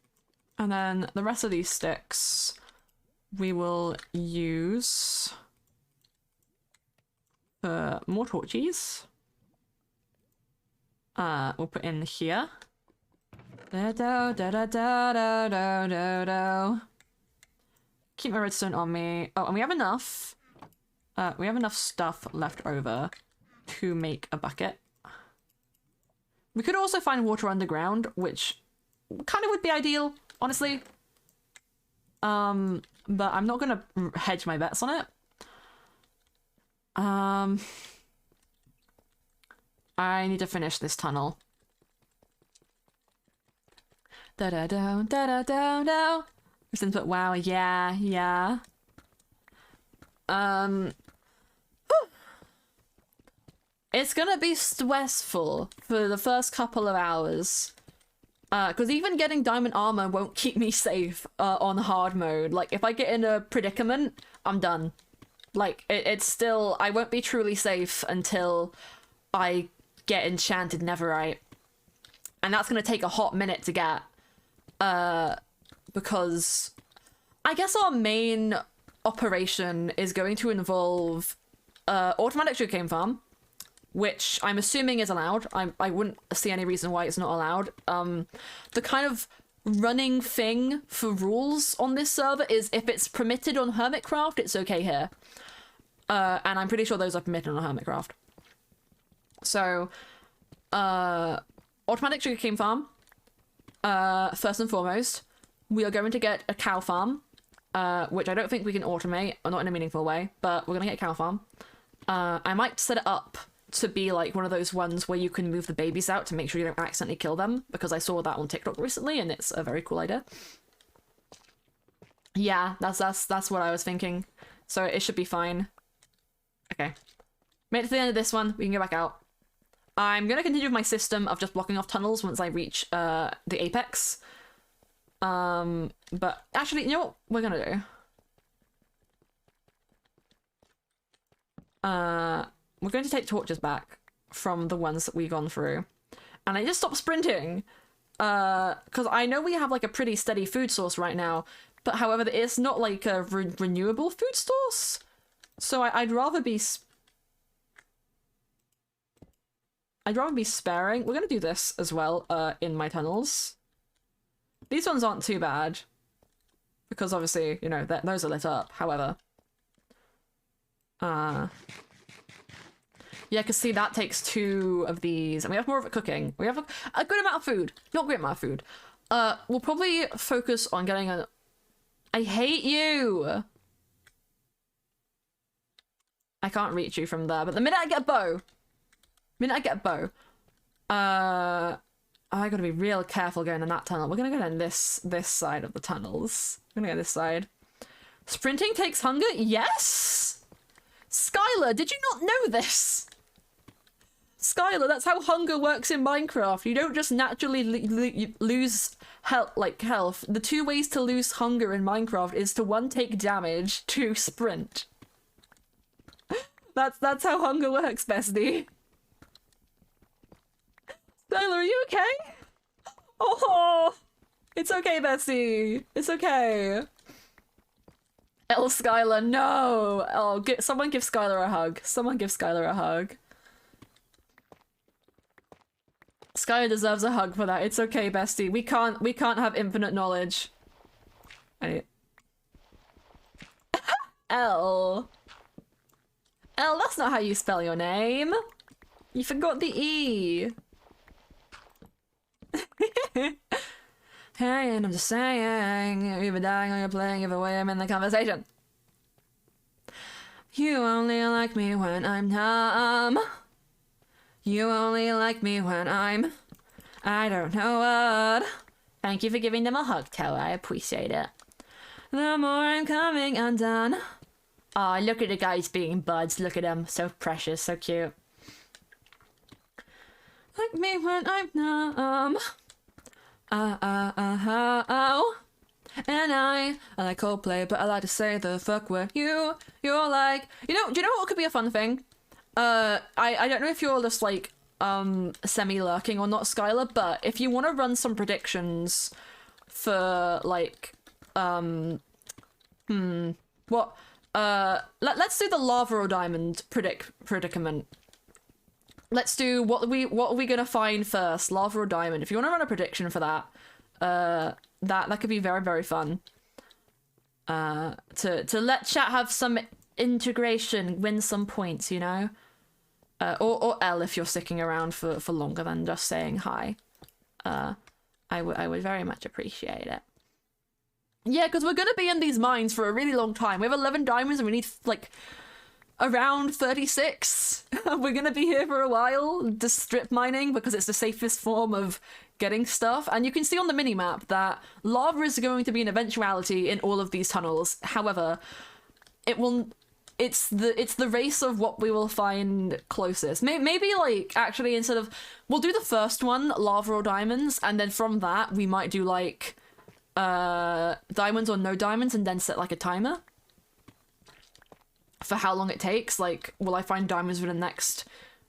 And then the rest of these sticks we will use for more torches. We'll put in here. Keep my redstone on me. Oh, and we have enough. We have enough stuff left over to make a bucket. We could also find water underground, which kind of would be ideal, honestly. But I'm not gonna hedge my bets on it. I need to finish this tunnel. Da-da-da-da-da-da-da. But wow, yeah. It's gonna be stressful for the first couple of hours. Because even getting diamond armor won't keep me safe on hard mode. Like, if I get in a predicament, I'm done. Like, it's still... I won't be truly safe until I get enchanted netherite. And that's gonna take a hot minute to get. Because I guess our main operation is going to involve automatic sugarcane farm, which I'm assuming is allowed. I wouldn't see any reason why it's not allowed. The kind of running thing for rules on this server is if it's permitted on Hermitcraft, it's okay here. And I'm pretty sure those are permitted on Hermitcraft. So, automatic sugarcane farm. First and foremost, we are going to get a cow farm, which I don't think we can automate, or not in a meaningful way, but we're gonna get a cow farm. I might set it up to be like one of those ones where you can move the babies out to make sure you don't accidentally kill them, because I saw that on TikTok recently and it's a very cool idea. Yeah, that's what I was thinking. So it should be fine. Okay. Made it to the end of this one, we can go back out. I'm gonna continue with my system of just blocking off tunnels once I reach the apex. But actually, you know what we're gonna do? We're going to take torches back from the ones that we've gone through. And I just stopped sprinting. Because I know we have like a pretty steady food source right now, but however, it's not like a renewable food source. So I'd rather be sparing. We're gonna do this as well, in my tunnels. These ones aren't too bad. Because obviously, you know, those are lit up, however. Yeah, because see, that takes 2 of these, and we have more of it cooking. We have a good amount of food. Not a great amount of food. We'll probably focus on getting a... I hate you! I can't reach you from there, but the minute I get a bow... I gotta be real careful going in that tunnel. We're gonna go down this side of the tunnels. We're gonna go this side. Sprinting takes hunger? Yes! Skylar, did you not know this? Skylar, that's how hunger works in Minecraft. You don't just naturally lose health. The 2 ways to lose hunger in Minecraft is to 1, take damage, 2, sprint. That's how hunger works, bestie. Skylar, are you okay? Oh, it's okay, bestie. It's okay. Skylar, no! Oh, someone give Skylar a hug. Someone give Skylar a hug. Skylar deserves a hug for that. It's okay, bestie. We can't have infinite knowledge. L. L, that's not how you spell your name. You forgot the E. Hey, and I'm just saying, you've been dying or you're playing, either way I'm in the conversation. You only like me when I'm numb. You only like me when I don't know what. Thank you for giving them a hug, Toa. I appreciate it. The more I'm coming undone. Aw, look at the guys being buds. Look at them. So precious, so cute. Like me when I'm numb. Oh. And I like Coldplay, but I like to say the fuck word. You're like, do you know what could be a fun thing? I don't know if you're just like semi-lurking or not, Skylar, but if you want to run some predictions for like let's do the lava or diamond predicament. Let's do what are we gonna find first, lava or diamond? If you want to run a prediction for that, that could be very, very fun. To let chat have some integration, win some points, you know. Or L if you're sticking around for longer than just saying hi. I would very much appreciate it. Yeah, because we're gonna be in these mines for a really long time. We have 11 diamonds and we need like around 36. We're gonna be here for a while, just strip mining because it's the safest form of getting stuff. And you can see on the minimap that lava is going to be an eventuality in all of these tunnels. However, it's the race of what we will find closest. Maybe like actually instead of, we'll do the first one, lava or diamonds, and then from that we might do like diamonds or no diamonds, and then set like a timer for how long it takes. Like, will I find diamonds within the next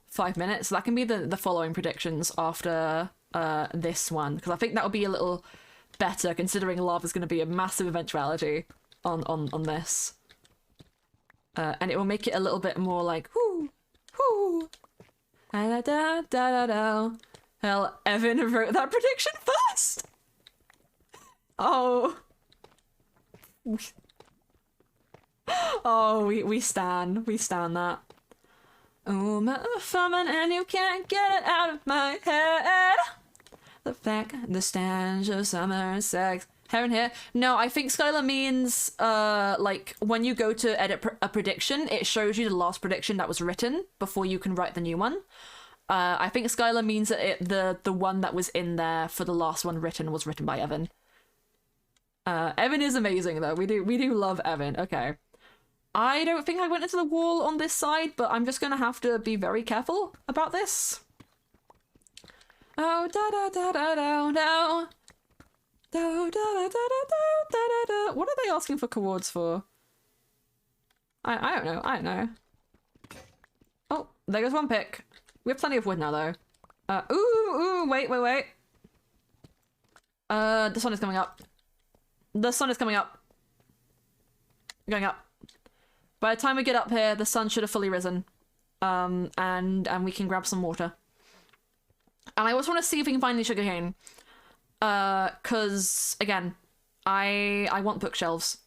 5 minutes? So that can be the following predictions after this one, because I think that would be a little better considering lava is going to be a massive eventuality on this. And it will make it a little bit more like whoo, whoo, da da da da da. Hell, Evan wrote that prediction first. Oh. Oh, we stan that. Oh, my woman, and you can't get it out of my head. The fact, the stench of summer sex. Hair in here. No, I think Skylar means, like, when you go to edit a prediction, it shows you the last prediction that was written before you can write the new one. I think Skylar means that the one that was in there for the last one written was written by Evan. Evan is amazing, though. We do love Evan. Okay. I don't think I went into the wall on this side, but I'm just gonna have to be very careful about this. Oh, da da da da da da. Da da da da da da da. What are they asking for coords for? I don't know. I don't know. Oh, there goes one pick. We have plenty of wood now, though. Ooh, wait. The sun is coming up. The sun is coming up. Going up. By the time we get up here, the sun should have fully risen. And we can grab some water. And I also want to see if we can find any sugarcane. Cause again, I want bookshelves.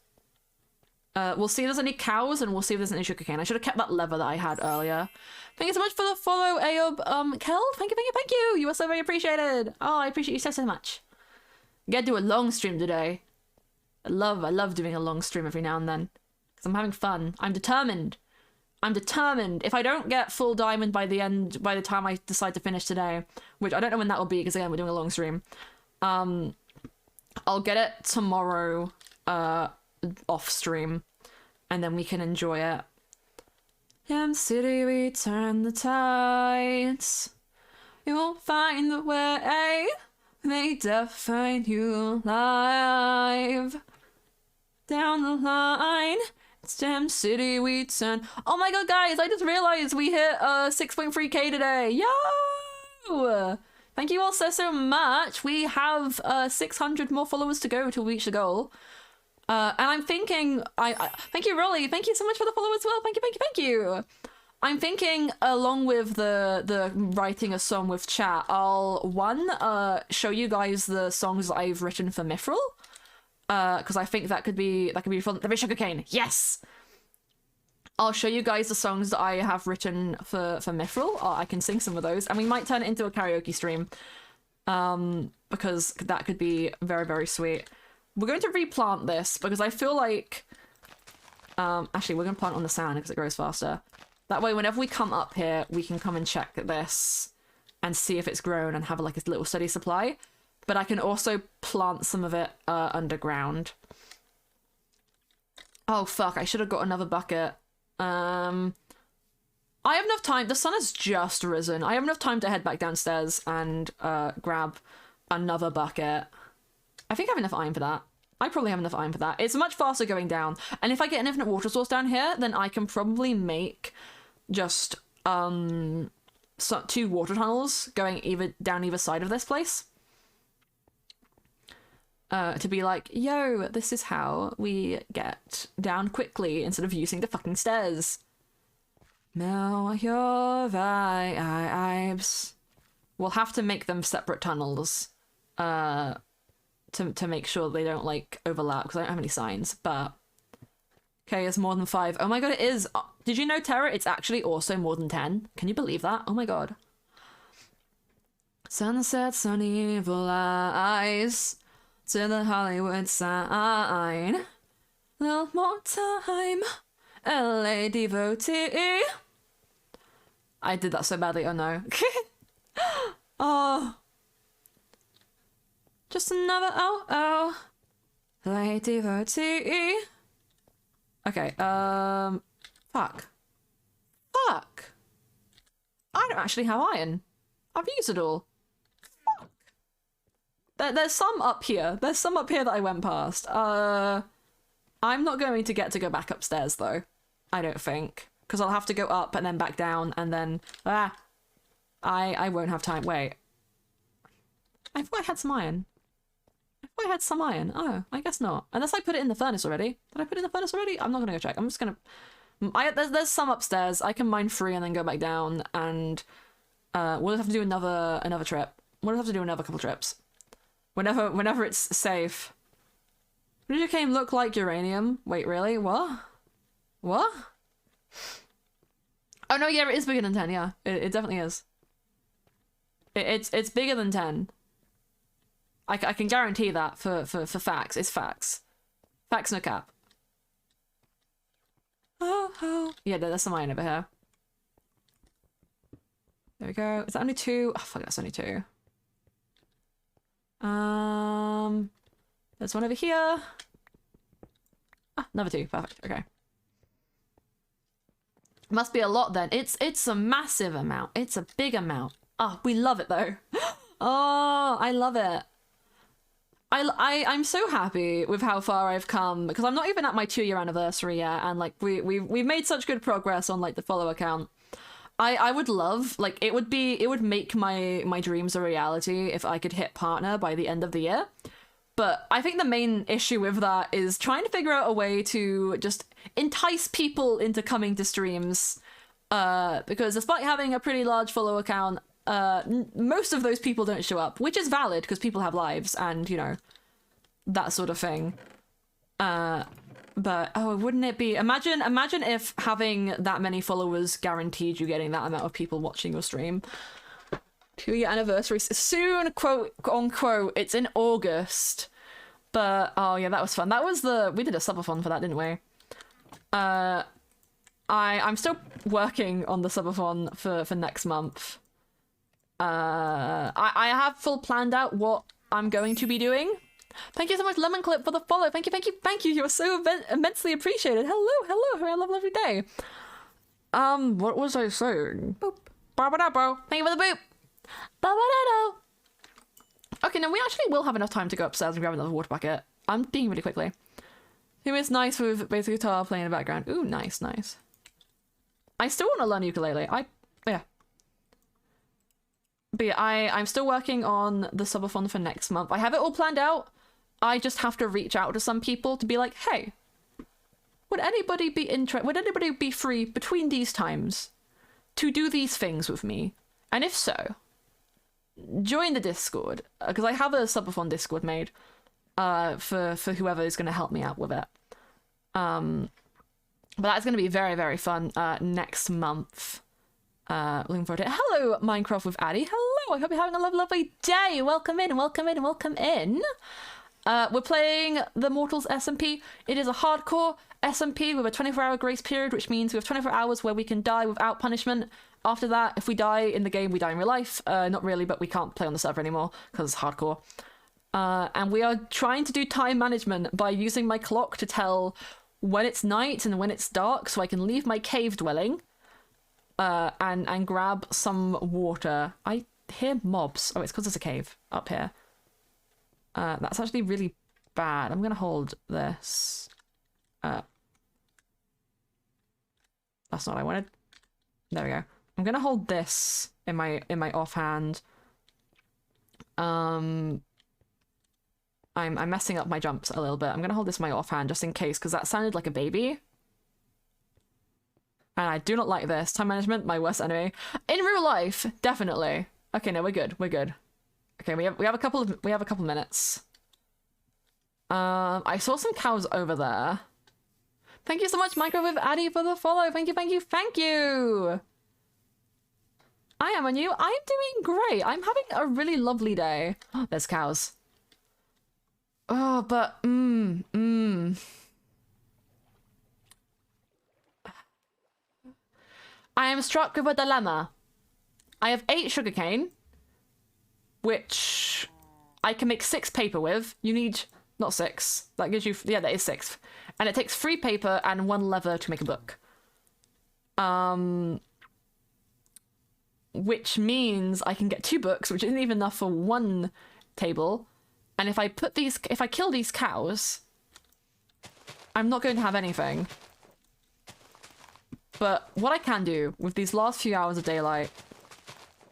We'll see if there's any cows and we'll see if there's any sugarcane. I should have kept that lever that I had earlier. Thank you so much for the follow, Ayob. Kel, thank you. You are so very appreciated. Oh, I appreciate you so much. We gotta do a long stream today. I love doing a long stream every now and then. Because I'm having fun. I'm determined. If I don't get full diamond by the time I decide to finish today, which I don't know when that will be, because again, we're doing a long stream. I'll get it tomorrow, off stream, and then we can enjoy it. City, we turn the tides. You'll find the way. May death find you alive. Down the line. Stem City, we turn. Oh my god, guys! I just realized we hit 6.3k today. Yo! Thank you all so much. We have 600 more followers to go to reach the goal. And I'm thinking, thank you, Rolly. Thank you so much for the follow as well. Thank you. I'm thinking, along with the writing a song with chat, I'll show you guys the songs that I've written for Mythrill. Because I think that could be fun. There is sugarcane. Yes. I'll show you guys the songs that I have written for Mythrill. I can sing some of those, and we might turn it into a karaoke stream. Because that could be very, very sweet. We're going to replant this because I feel like actually we're gonna plant on the sand because it grows faster. That way, whenever we come up here, we can come and check this and see if it's grown and have like a little steady supply. But I can also plant some of it underground. Oh fuck, I should have got another bucket. I have enough time. The sun has just risen. I have enough time to head back downstairs and grab another bucket. I think I have enough iron for that. I probably have enough iron for that. It's much faster going down. And if I get an infinite water source down here, then I can probably make just 2 water tunnels going down either side of this place. To be like, yo, this is how we get down quickly instead of using the fucking stairs. Now your vibes. We'll have to make them separate tunnels to make sure they don't like overlap because I don't have any signs, but okay, it's more than 5. Oh my god, it is. Did you know, Tara? It's actually also more than 10. Can you believe that? Oh my god. Sunsets on evil eyes to the Hollywood sign. Little more time, LA devotee. I did that so badly. Oh no. Oh. Just another LA devotee. Okay, fuck. I don't actually have iron. I've used it all. Fuck. There's some up here. There's some up here that I went past. I'm not going to get to go back upstairs though. I don't think. Because I'll have to go up and then back down and then... I won't have time. Wait. I thought I had some iron. Oh, I guess not. Unless I put it in the furnace already. Did I put it in the furnace already? I'm not gonna go check. I'm just gonna... There's some upstairs. I can mine 3 and then go back down and... we'll have to do another trip. We'll have to do another couple trips. Whenever it's safe. Sugarcane look like uranium. Wait, really? What? What? Oh no, yeah, it is bigger than 10, yeah. It definitely is. It's bigger than 10. I can guarantee that for facts. It's facts. Facts, no cap. Oh. Yeah, there's some iron over here. There we go. Is that only 2? Oh, fuck, that's only 2. There's one over here. Ah, another 2. Perfect. Okay. Must be a lot then. It's a massive amount. It's a big amount. Oh, we love it though. Oh, I love it. I'm so happy with how far I've come because I'm not even at my 2-year anniversary yet, and like we've made such good progress on like the follow account. I would love, like, it would make my dreams a reality if I could hit partner by the end of the year. But I think the main issue with that is trying to figure out a way to just entice people into coming to streams. Because despite having a pretty large follow account, most of those people don't show up, which is valid because people have lives and, you know, that sort of thing. But oh, wouldn't it be? Imagine if having that many followers guaranteed you getting that amount of people watching your stream. 2-year anniversary soon, quote unquote. It's in August. But oh yeah, that was fun. That was we did a subathon for that, didn't we? I'm still working on the subathon for next month. I have full planned out what I'm going to be doing. Thank you so much, Lemon Clip, for the follow. Thank you. You're so immensely appreciated. Hello. Have a lovely day. What was I saying? Boop. Ba-ba-da-bo. Thank you for the boop. Ba-ba-da-do. Okay, now we actually will have enough time to go upstairs and grab another water bucket. I'm being really quickly. It was nice with bass guitar playing in the background. Ooh, nice. I still want to learn ukulele. Yeah. But yeah, I'm still working on the subathon for next month. I have it all planned out. I just have to reach out to some people to be like, hey, would anybody be free between these times to do these things with me? And if so, join the Discord, because I have a subathon Discord made for whoever is going to help me out with it. But that's going to be very, very fun next month. Looking forward to it. Hello, Minecraft with Addy. Hello, I hope you're having a lovely day. Welcome in. We're playing the Mortals SMP. It is a hardcore SMP with a 24-hour grace period, which means we have 24 hours where we can die without punishment. After that, if we die in the game, we die in real life. Not really, but we can't play on the server anymore because it's hardcore. And we are trying to do time management by using my clock to tell when it's night and when it's dark, so I can leave my cave dwelling and grab some water. I hear mobs. Oh, it's because there's a cave up here. That's actually really bad. I'm gonna hold this. That's not what I wanted. There we go. I'm gonna hold this in my offhand. I'm messing up my jumps a little bit. I'm gonna hold this in my offhand just in case, because that sounded like a baby. And I do not like this. Time management, my worst enemy. In real life, definitely. Okay, no, we're good. Okay, we have a couple minutes. I saw some cows over there. Thank you so much, Micro with Addy, for the follow. Thank you. I am on you. I'm doing great. I'm having a really lovely day. Oh, there's cows. Oh, but I am struck with a dilemma. I have 8 sugarcane, which I can make 6 paper with. You need, not 6. That gives you, yeah, that is 6. And it takes 3 paper and 1 leather to make a book. Which means I can get 2 books, which isn't even enough for 1 table. And if I kill these cows, I'm not going to have anything. But what I can do with these last few hours of daylight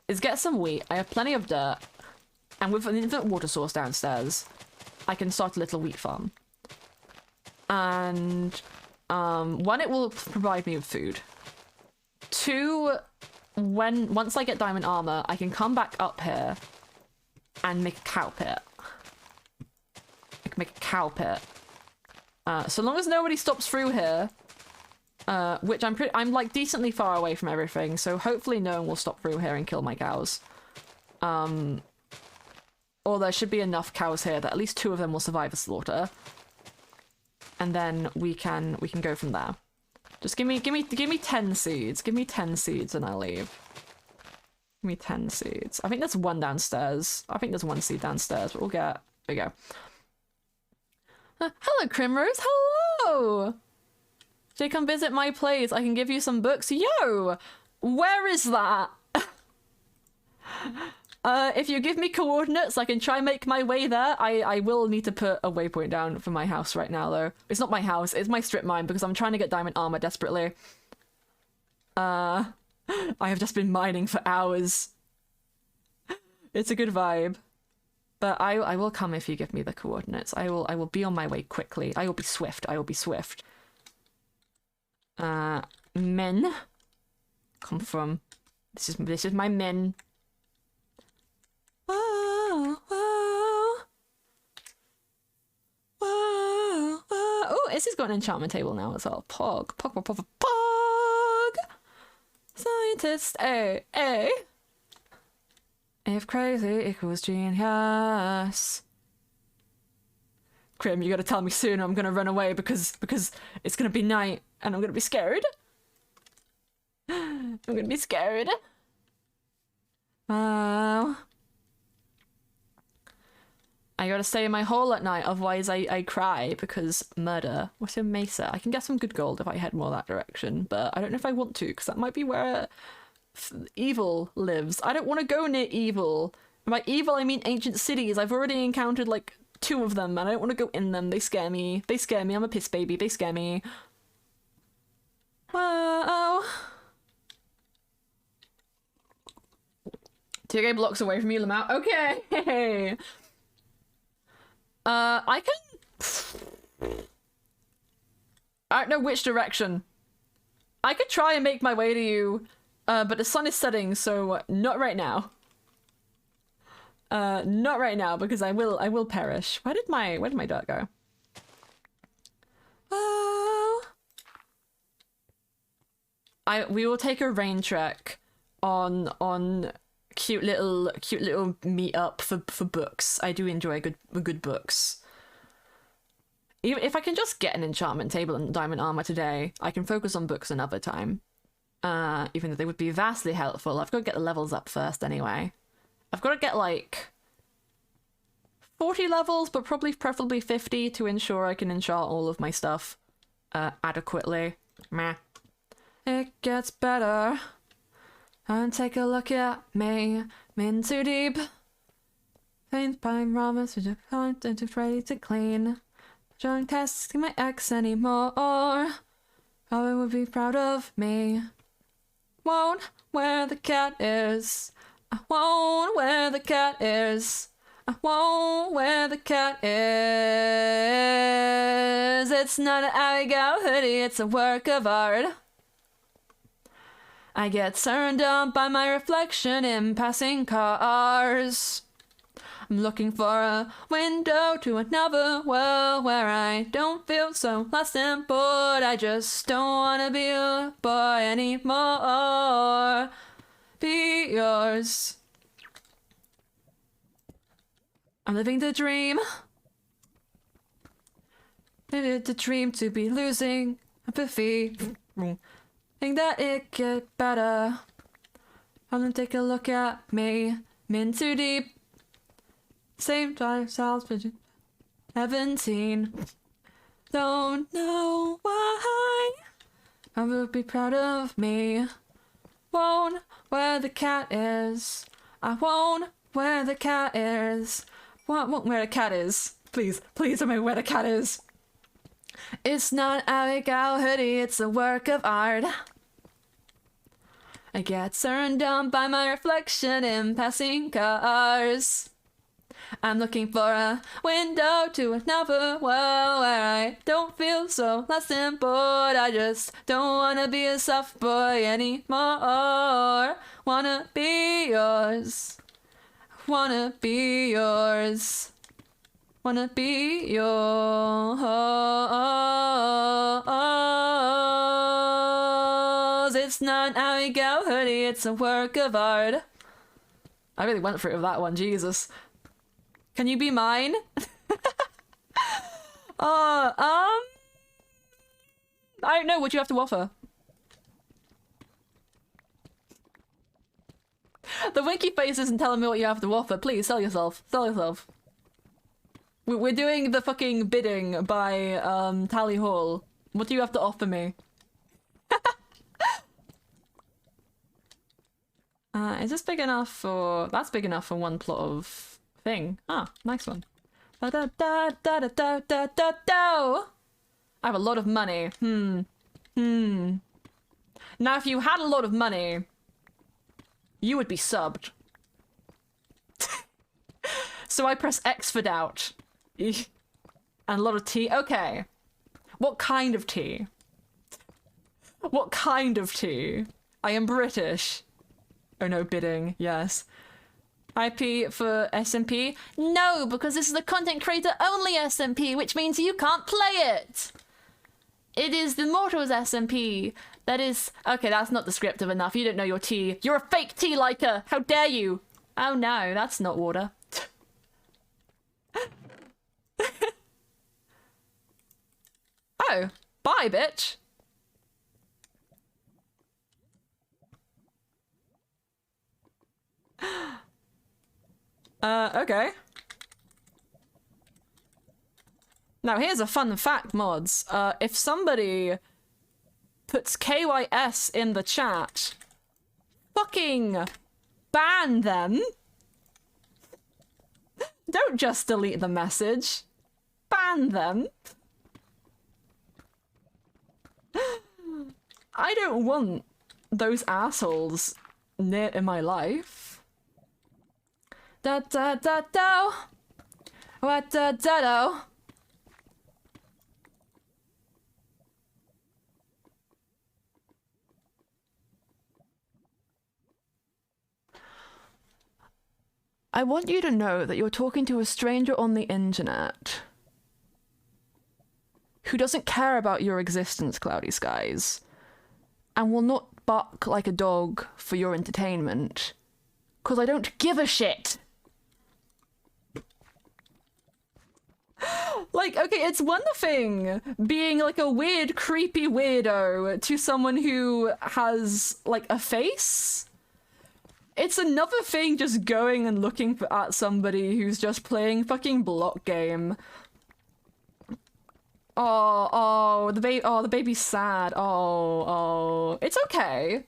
is get some wheat. I have plenty of dirt. And with an infinite water source downstairs, I can start a little wheat farm. And 1, it will provide me with food. 2, once I get diamond armor, I can come back up here and make a cow pit. I can make a cow pit So long as nobody stops through here, which I'm like decently far away from everything, so hopefully no one will stop through here and kill my cows. Or there should be enough cows here that at least 2 of them will survive a slaughter. And then we can go from there. Just give me 10 seeds. Give me 10 seeds and I'll leave. Give me 10 seeds. I think there's 1 downstairs. I think there's 1 seed downstairs, but we'll get... There we go. Hello, Crimrose. Hello! So you come visit my place. I can give you some books. Yo! Where is that? If you give me coordinates, I can try and make my way there. I will need to put a waypoint down for my house right now, though. It's not my house, it's my strip mine, because I'm trying to get diamond armor desperately. I have just been mining for hours. It's a good vibe. But I will come if you give me the coordinates. I will be on my way quickly. I will be swift. I will be swift. Men. Come from. This is my men. Whoa, whoa. Whoa, whoa. Oh, Issy's got an enchantment table now as well. Pog. Pog, pog, pog, pog. Scientist, A. If crazy equals genius. Crim, you gotta tell me soon or I'm gonna run away because it's gonna be night and I'm gonna be scared. I'm gonna be scared. Wow. I gotta stay in my hole at night, otherwise I cry because murder. What's in Mesa? I can get some good gold if I head more that direction, but I don't know if I want to because that might be where evil lives. I don't want to go near evil. And by evil I mean ancient cities. I've already encountered like 2 of them and I don't want to go in them. They scare me. They scare me. I'm a piss baby. They scare me. Whoa. 2 blocks away from you, Lamau. Okay. I don't know which direction. I could try and make my way to you, but the sun is setting, so not right now. Not right now, because I will perish. Where did my dirt go? Oh. We will take a rain trek on cute little meet up for books. I do enjoy good books. Even if I can just get an enchantment table and diamond armor today, I can focus on books another time. Even though they would be vastly helpful. I've got to get the levels up first anyway. I've got to get like 40 levels, but preferably 50 to ensure I can enchant all of my stuff adequately. Meh. It gets better. And take a look at me, I'm in too deep. Paint by promise to the point and too ready to clean. Don't test my ex anymore. Probably would be proud of me. Won't where the cat is. I won't where the cat is. I won't where the cat is. It's not an Abigail hoodie, it's a work of art. I get turned on by my reflection in passing cars. I'm looking for a window to another world where I don't feel so lost and bored. I just don't wanna be a boy anymore. Be yours. I'm living the dream. Living the dream to be losing empathy. Think that it get better. I'm gonna take a look at me. I'm in too deep. Same time, South 17. Don't know why. I would be proud of me. Won't where the cat is. I won't where the cat is. Won't where the cat is. Please tell me where the cat is. It's not Abigail hoodie, it's a work of art. I get turned on by my reflection in passing cars. I'm looking for a window to another world where I don't feel so lost and bored. I just don't wanna be a soft boy anymore. Wanna be yours. Wanna be yours. Wanna be yours. It's not how we go, hoodie, it's a work of art. I really went for it with that one, Jesus. Can you be mine? I don't know, what do you have to offer? The winky face isn't telling me what you have to offer. Please, sell yourself. Sell yourself. We're doing the fucking bidding by, Tally Hall. What do you have to offer me? Is this big enough for... That's big enough for one plot of thing. Ah, nice one. I have a lot of money. Now, if you had a lot of money, you would be subbed. So I press X for doubt. And a lot of tea. Okay. What kind of tea? What kind of tea? I am British. Oh no, bidding. Yes. IP for SMP? No, because this is a content creator only SMP, which means you can't play it. It is the Mortals SMP. That is... Okay, that's not descriptive enough. You don't know your tea. You're a fake tea liker. How dare you? Oh no, that's not water. Oh, bye, bitch. Okay. Now here's a fun fact, mods. If somebody puts KYS in the chat, fucking ban them. Don't just delete the message. Ban them. I don't want those assholes near in my life. Da da da do. What da da do. I want you to know that you're talking to a stranger on the internet who doesn't care about your existence, Cloudy Skies, and will not bark like a dog for your entertainment, 'cause I don't give a shit. Like, okay, it's one thing being like a weird, creepy weirdo to someone who has, like, a face. It's another thing just going and looking at somebody who's just playing fucking block game. The baby's sad. Oh. It's okay.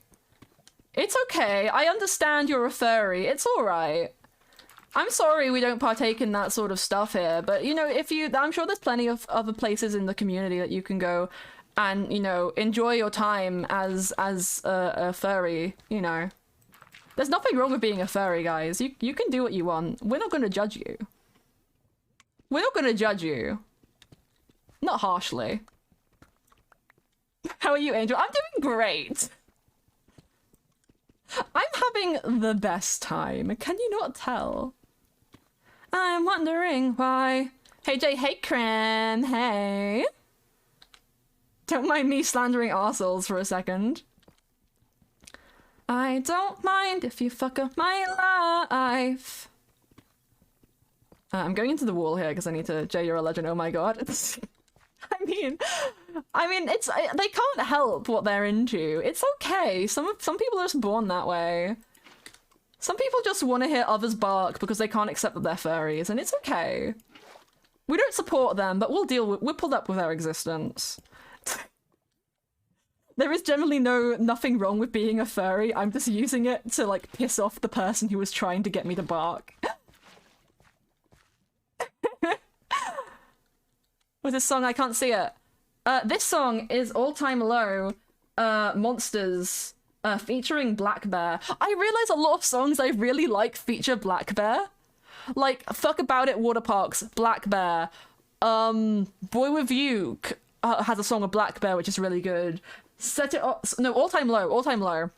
It's okay. I understand you're a furry. It's alright. I'm sorry we don't partake in that sort of stuff here, but, you know, I'm sure there's plenty of other places in the community that you can go and, you know, enjoy your time as a furry, you know. There's nothing wrong with being a furry, guys. You can do what you want. We're not going to judge you. We're not going to judge you. Not harshly. How are you, Angel? I'm doing great. I'm having the best time. Can you not tell? I'm wondering why. Hey, Jay. Hey, Cram. Hey. Don't mind me slandering arseholes for a second. I don't mind if you fuck up my life. I'm going into the wall here because I need to... Jay, you're a legend. Oh my god. I mean, it's... They can't help what they're into. It's okay. Some people are just born that way. Some people just want to hear others bark because they can't accept that they're furries, and it's okay. We don't support them, but we'll put up with their existence. There is generally nothing wrong with being a furry. I'm just using it to, like, piss off the person who was trying to get me to bark. What's this song? I can't see it. This song is All Time Low, Monsters, featuring Black Bear. I realize a lot of songs I really like feature Black Bear. Like, Fuck About It Water Parks, Black Bear. Boy With You has a song with Black Bear, which is really good. Set It Up... No, All Time Low.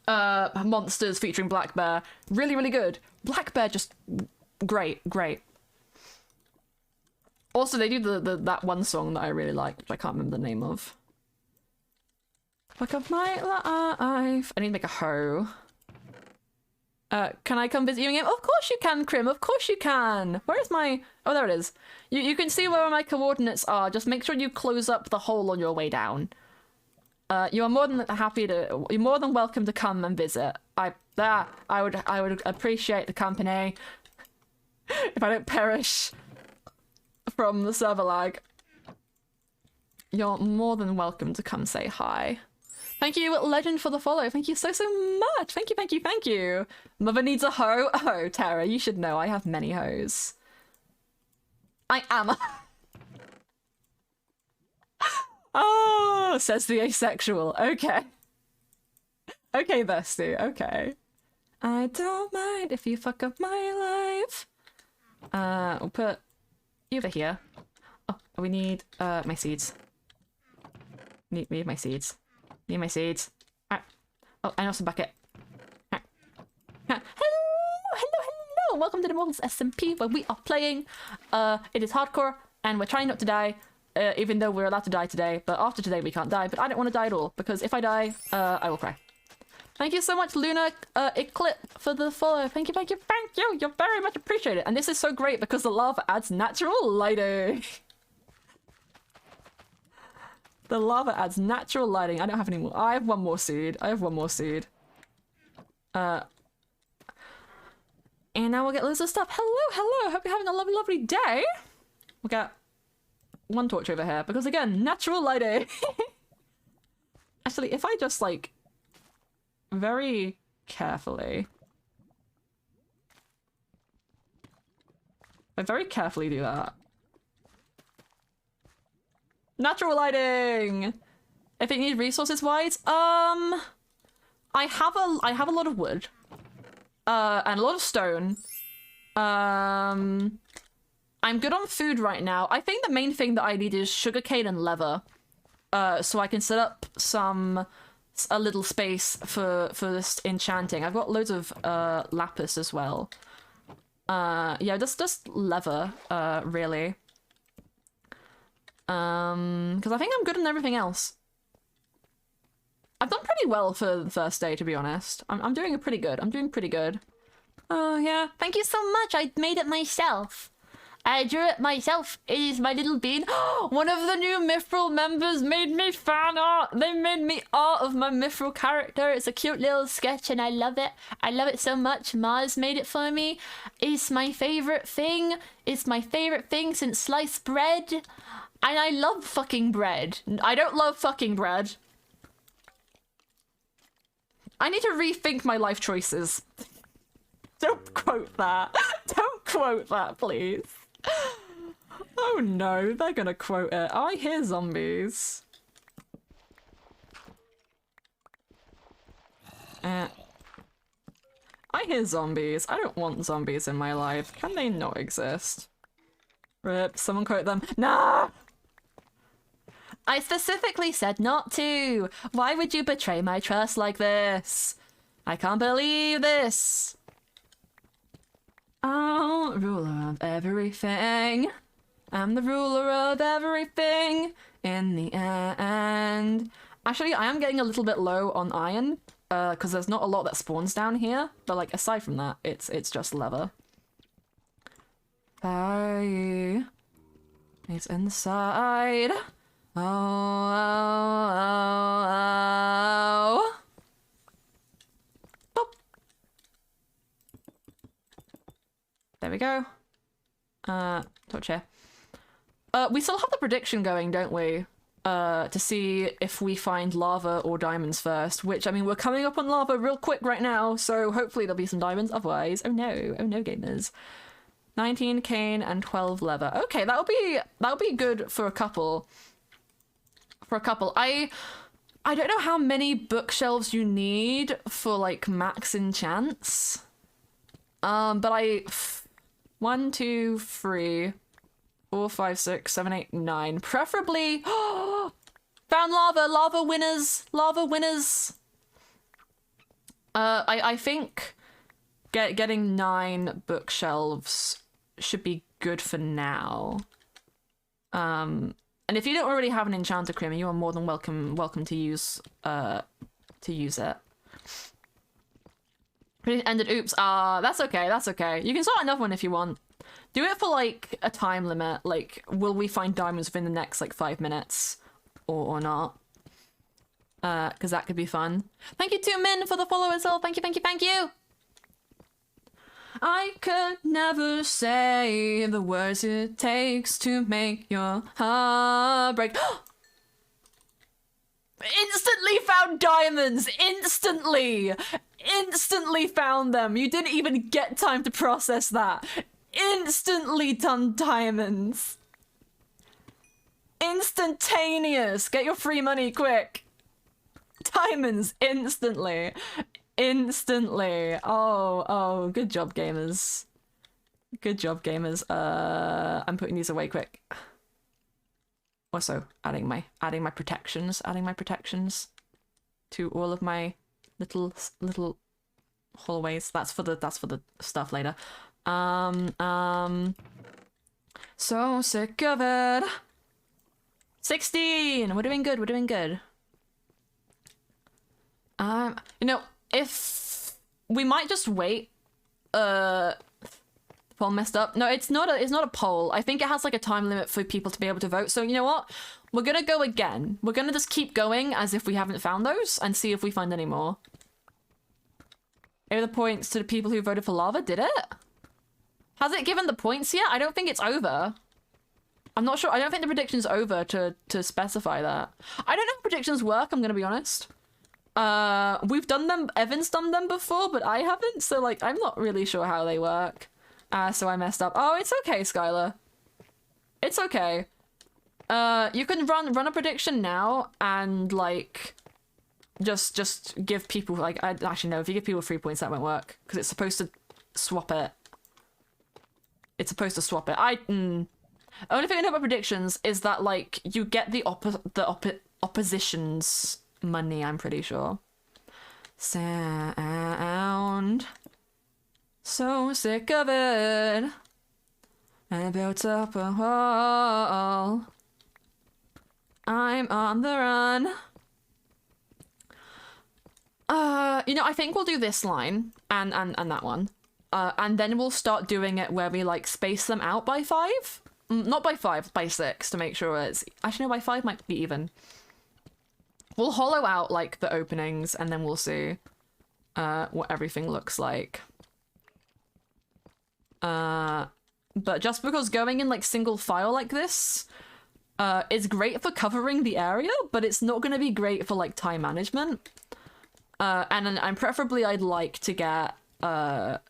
Monsters featuring Black Bear. Really, really good. Black Bear just... Great. Also, they do that one song that I really like, which I can't remember the name of. Fuck up my life. I need to make a hoe. Can I come visit you again? Of course you can, Krim. Of course you can. Where's my... Oh, there it is. You can see where my coordinates are. Just make sure you close up the hole on your way down. You are more than happy to... You're more than welcome to come and visit. I would appreciate the company if I don't perish from the server lag. You're more than welcome to come say hi. Thank you, Legend, for the follow. Thank you so much. Thank you, thank you, thank you. Mother needs a hoe. Oh, Tara, you should know I have many hoes. I am a... Oh, says the asexual. Okay. Okay, bestie. Okay. I don't mind if you fuck up my life. We'll put you over here. Oh, we need my seeds. Need my seeds. Need my seeds. Oh, and also bucket. Hello, hello. Welcome to the Mortals SMP, where we are playing. It is hardcore, and we're trying not to die, even though we're allowed to die today. But after today, we can't die. But I don't want to die at all, because if I die, I will cry. Thank you so much, Luna Eclipse, for the follow. Thank you, thank you, thank you. You're very much appreciated. And this is so great because the lava adds natural lighting. The lava adds natural lighting. I don't have any more. I have one more seed. I have one more seed. And now we'll get loads of stuff. Hello, hello. Hope you're having a lovely, lovely day. We'll get one torch over here because, again, natural lighting. Actually, if I just, like, very carefully... I very carefully do that. Natural lighting! If it needs resources wise, I have a lot of wood. And a lot of stone. I'm good on food right now. I think the main thing that I need is sugarcane and leather. So I can set up a little space for this enchanting. I've got loads of lapis as well. Yeah, just leather, really. Because I think I'm good on everything else. I've done pretty well for the first day, to be honest. I'm doing pretty good. I'm doing pretty good. Oh, yeah. Thank you so much. I made it myself. I drew it myself. It is my little bean. One of the new Mythrill members made me fan art. They made me art of my Mythrill character. It's a cute little sketch and I love it. I love it so much. Mars made it for me. It's my favorite thing. It's my favorite thing since sliced bread. And I love fucking bread. I don't love fucking bread. I need to rethink my life choices. Don't quote that. Don't quote that, please. Oh no, they're gonna quote it. I hear zombies. I hear zombies. I don't want zombies in my life. Can they not exist? Rip, someone quote them. Nah! I specifically said not to. Why would you betray my trust like this? I can't believe this. Oh, ruler of everything. I'm the ruler of everything in the end. Actually, I am getting a little bit low on iron, because there's not a lot that spawns down here. But like, aside from that, it's just leather. Bye. It's inside. Oh, oh, oh, oh. Boop. There we go. Torch here. We still have the prediction going, don't we? To see if we find lava or diamonds first, which, I mean, we're coming up on lava real quick right now, so hopefully there'll be some diamonds. Otherwise, oh no, gamers. 19 cane and 12 leather. Okay, that'll be good for a couple. I don't know how many bookshelves you need for like max enchants. But 1, 2, 3, 4, 5, 6, 7, 8, 9. Preferably found lava winners. I think getting 9 bookshelves should be good for now. And if you don't already have an enchanter, Krim, you are more than welcome to use it. Ended. Oops. That's okay. That's okay. You can start another one if you want. Do it for like a time limit. Like, will we find diamonds within the next like 5 minutes, or not? Because that could be fun. Thank you to Min for the follow as well. Thank you, thank you, thank you. I could never say the words it takes to make your heart break. Instantly found diamonds! Instantly! Instantly found them! You didn't even get time to process that. Instantly done diamonds. Instantaneous! Get your free money quick! Diamonds instantly. Instantly. Oh, good job, gamers. Good job, gamers. I'm putting these away quick. Also, adding my protections to all of my little hallways. That's for the stuff later. So sick of it. 16. We're doing good. We're doing good. You know, if we might just wait. Poll messed up. No, it's not a poll. I think it has like a time limit for people to be able to vote. So you know what? We're gonna go again. We're gonna just keep going as if we haven't found those and see if we find any more. Here are the points to the people who voted for lava. Did it? Has it given the points yet? I don't think it's over. I'm not sure. I don't think the prediction's over to specify that. I don't know how predictions work, I'm gonna be honest. We've done them, Evan's done them before, but I haven't, so like I'm not really sure how they work. So I messed up. Oh, it's okay, Skylar. It's okay. You can run a prediction now and like just give people like actually no, if you give people 3 points that won't work because it's supposed to swap it. It's supposed to swap it. Only thing I know about predictions is that like you get the opposition's money, I'm pretty sure. Sound. So sick of it. I built up a wall. I'm on the run. You know, I think we'll do this line and that one. And then we'll start doing it where we like space them out by 5. Not by 5, by 6 to make sure it's actually no, by 5 might be even. We'll hollow out like the openings and then we'll see what everything looks like. But just because going in like single file like this is great for covering the area, but it's not going to be great for like time management. And preferably I'd like to get the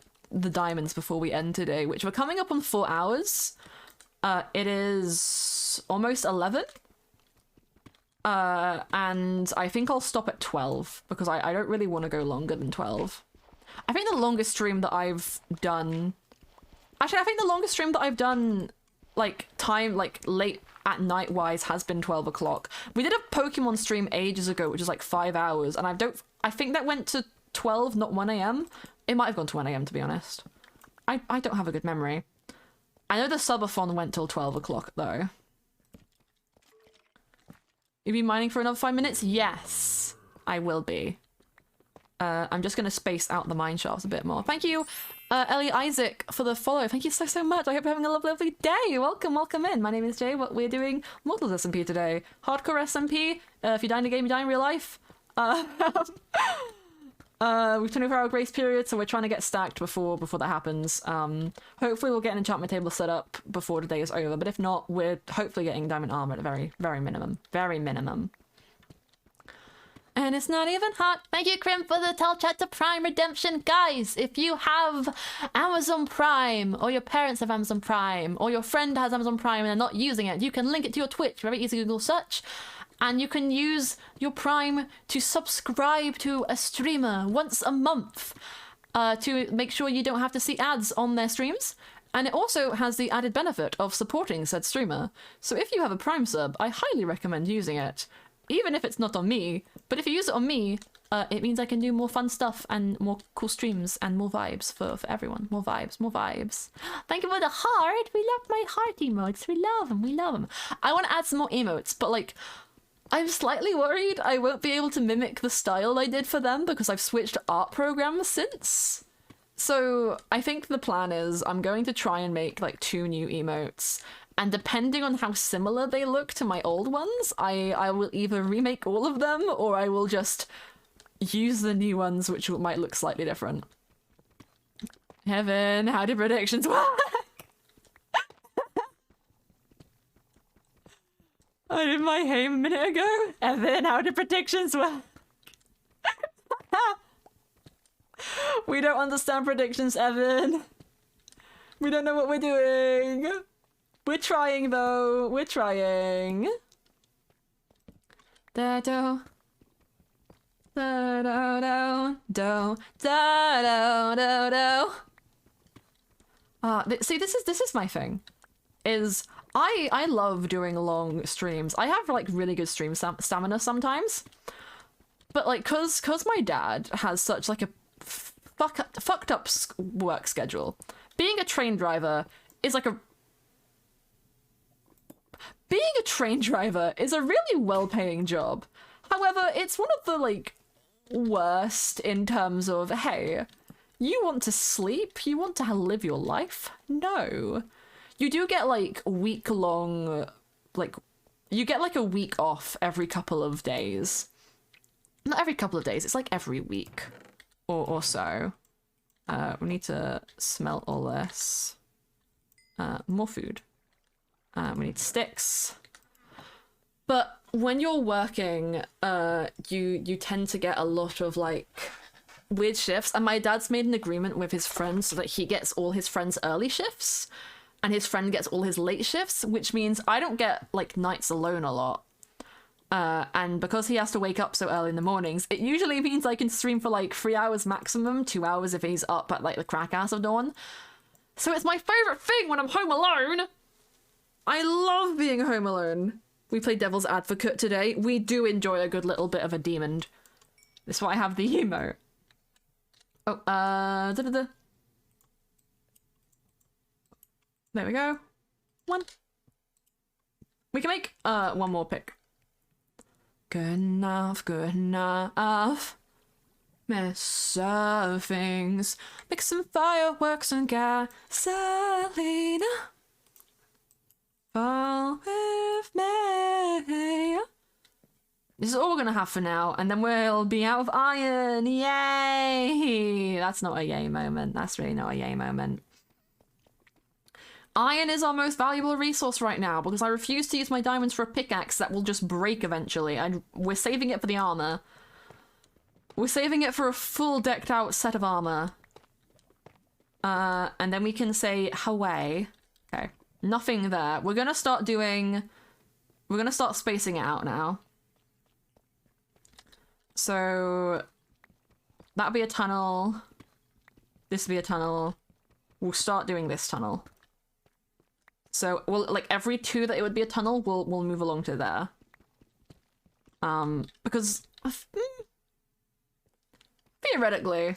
diamonds before we end today, which we're coming up on 4 hours. It is almost 11. And I think I'll stop at 12 because I don't really want to go longer than 12. I think the longest stream that I've done... Actually, I think the longest stream that I've done, like, time, like, late at night wise has been 12 o'clock. We did a Pokemon stream ages ago, which is like 5 hours, and I think that went to 12, not 1 a.m. It might have gone to 1 a.m. to be honest. I don't have a good memory. I know the subathon went till 12 o'clock though. You be mining for another 5 minutes? Yes, I will be. I'm just gonna space out the mine shafts a bit more. Thank you, Ellie Isaac, for the follow. Thank you so much. I hope you're having a lovely day. Welcome in. My name is Jay. What we're doing Mortals SMP today. Hardcore SMP. If you die in the game, you die in real life. We've 24-hour grace period, so we're trying to get stacked before that happens. Hopefully we'll get an enchantment table set up before the day is over, but if not, we're hopefully getting diamond armor at a very minimum. Very minimum. And it's not even hot. Thank you, Krim, for the tell chat to Prime redemption. Guys, if you have Amazon Prime, or your parents have Amazon Prime, or your friend has Amazon Prime and they're not using it, you can link it to your Twitch. Very easy Google search. And you can use your Prime to subscribe to a streamer once a month to make sure you don't have to see ads on their streams. And it also has the added benefit of supporting said streamer. So if you have a Prime sub, I highly recommend using it. even if it's not on me. But if you use it on me, it means I can do more fun stuff and more cool streams and more vibes for everyone. More vibes, more vibes. Thank you for the heart. We love my heart emotes. We love them. We love them. I want to add some more emotes, but like, I'm slightly worried I won't be able to mimic the style I did for them because I've switched art programs since. So I think the plan is I'm going to try and make like 2 new emotes, and depending on how similar they look to my old ones, I will either remake all of them or I will just use the new ones, which might look slightly different. Heaven, how do predictions work? I did my aim a minute ago. Evan, how do predictions work? We don't understand predictions, Evan. We don't know what we're doing. We're trying, though. We're trying. Da-do. Da-do-do. Do. Da-do-do-do. See, this is my thing. I love doing long streams. I have like really good stream stamina sometimes. But like, cause my dad has such like a fucked up work schedule. Being a train driver is a really well-paying job. However, it's one of the like worst in terms of, hey, you want to sleep? You want to live your life? No. You do get like week-long, like, you get like a week off every couple of days. Not every couple of days, it's like every week or so. We need to smelt all this. More food. We need sticks. But when you're working, you tend to get a lot of like weird shifts. And my dad's made an agreement with his friends so that he gets all his friends' early shifts and his friend gets all his late shifts, which means I don't get like nights alone a lot. And because he has to wake up so early in the mornings, it usually means I can stream for like 3 hours maximum, 2 hours if he's up at like the crack ass of dawn. So it's my favorite thing when I'm home alone. I love being home alone. We played Devil's Advocate today. We do enjoy a good little bit of a demon. That's why I have the emote. Oh, da-da-da. There we go. 1. We can make, 1 more pick. Good enough, good enough. Mess of things. Make some fireworks and gasoline. Fall with me. This is all we're gonna have for now, and then we'll be out of iron. Yay! That's not a yay moment. That's really not a yay moment. Iron is our most valuable resource right now because I refuse to use my diamonds for a pickaxe that will just break eventually. We're saving it for the armor. We're saving it for a full decked out set of armor. And then we can say Hawaii. Okay. Nothing there. We're gonna start spacing it out now. So that'll be a tunnel. This will be a tunnel. We'll start doing this tunnel. So we'll like every 2 that it would be a tunnel, we'll move along to there. Because theoretically,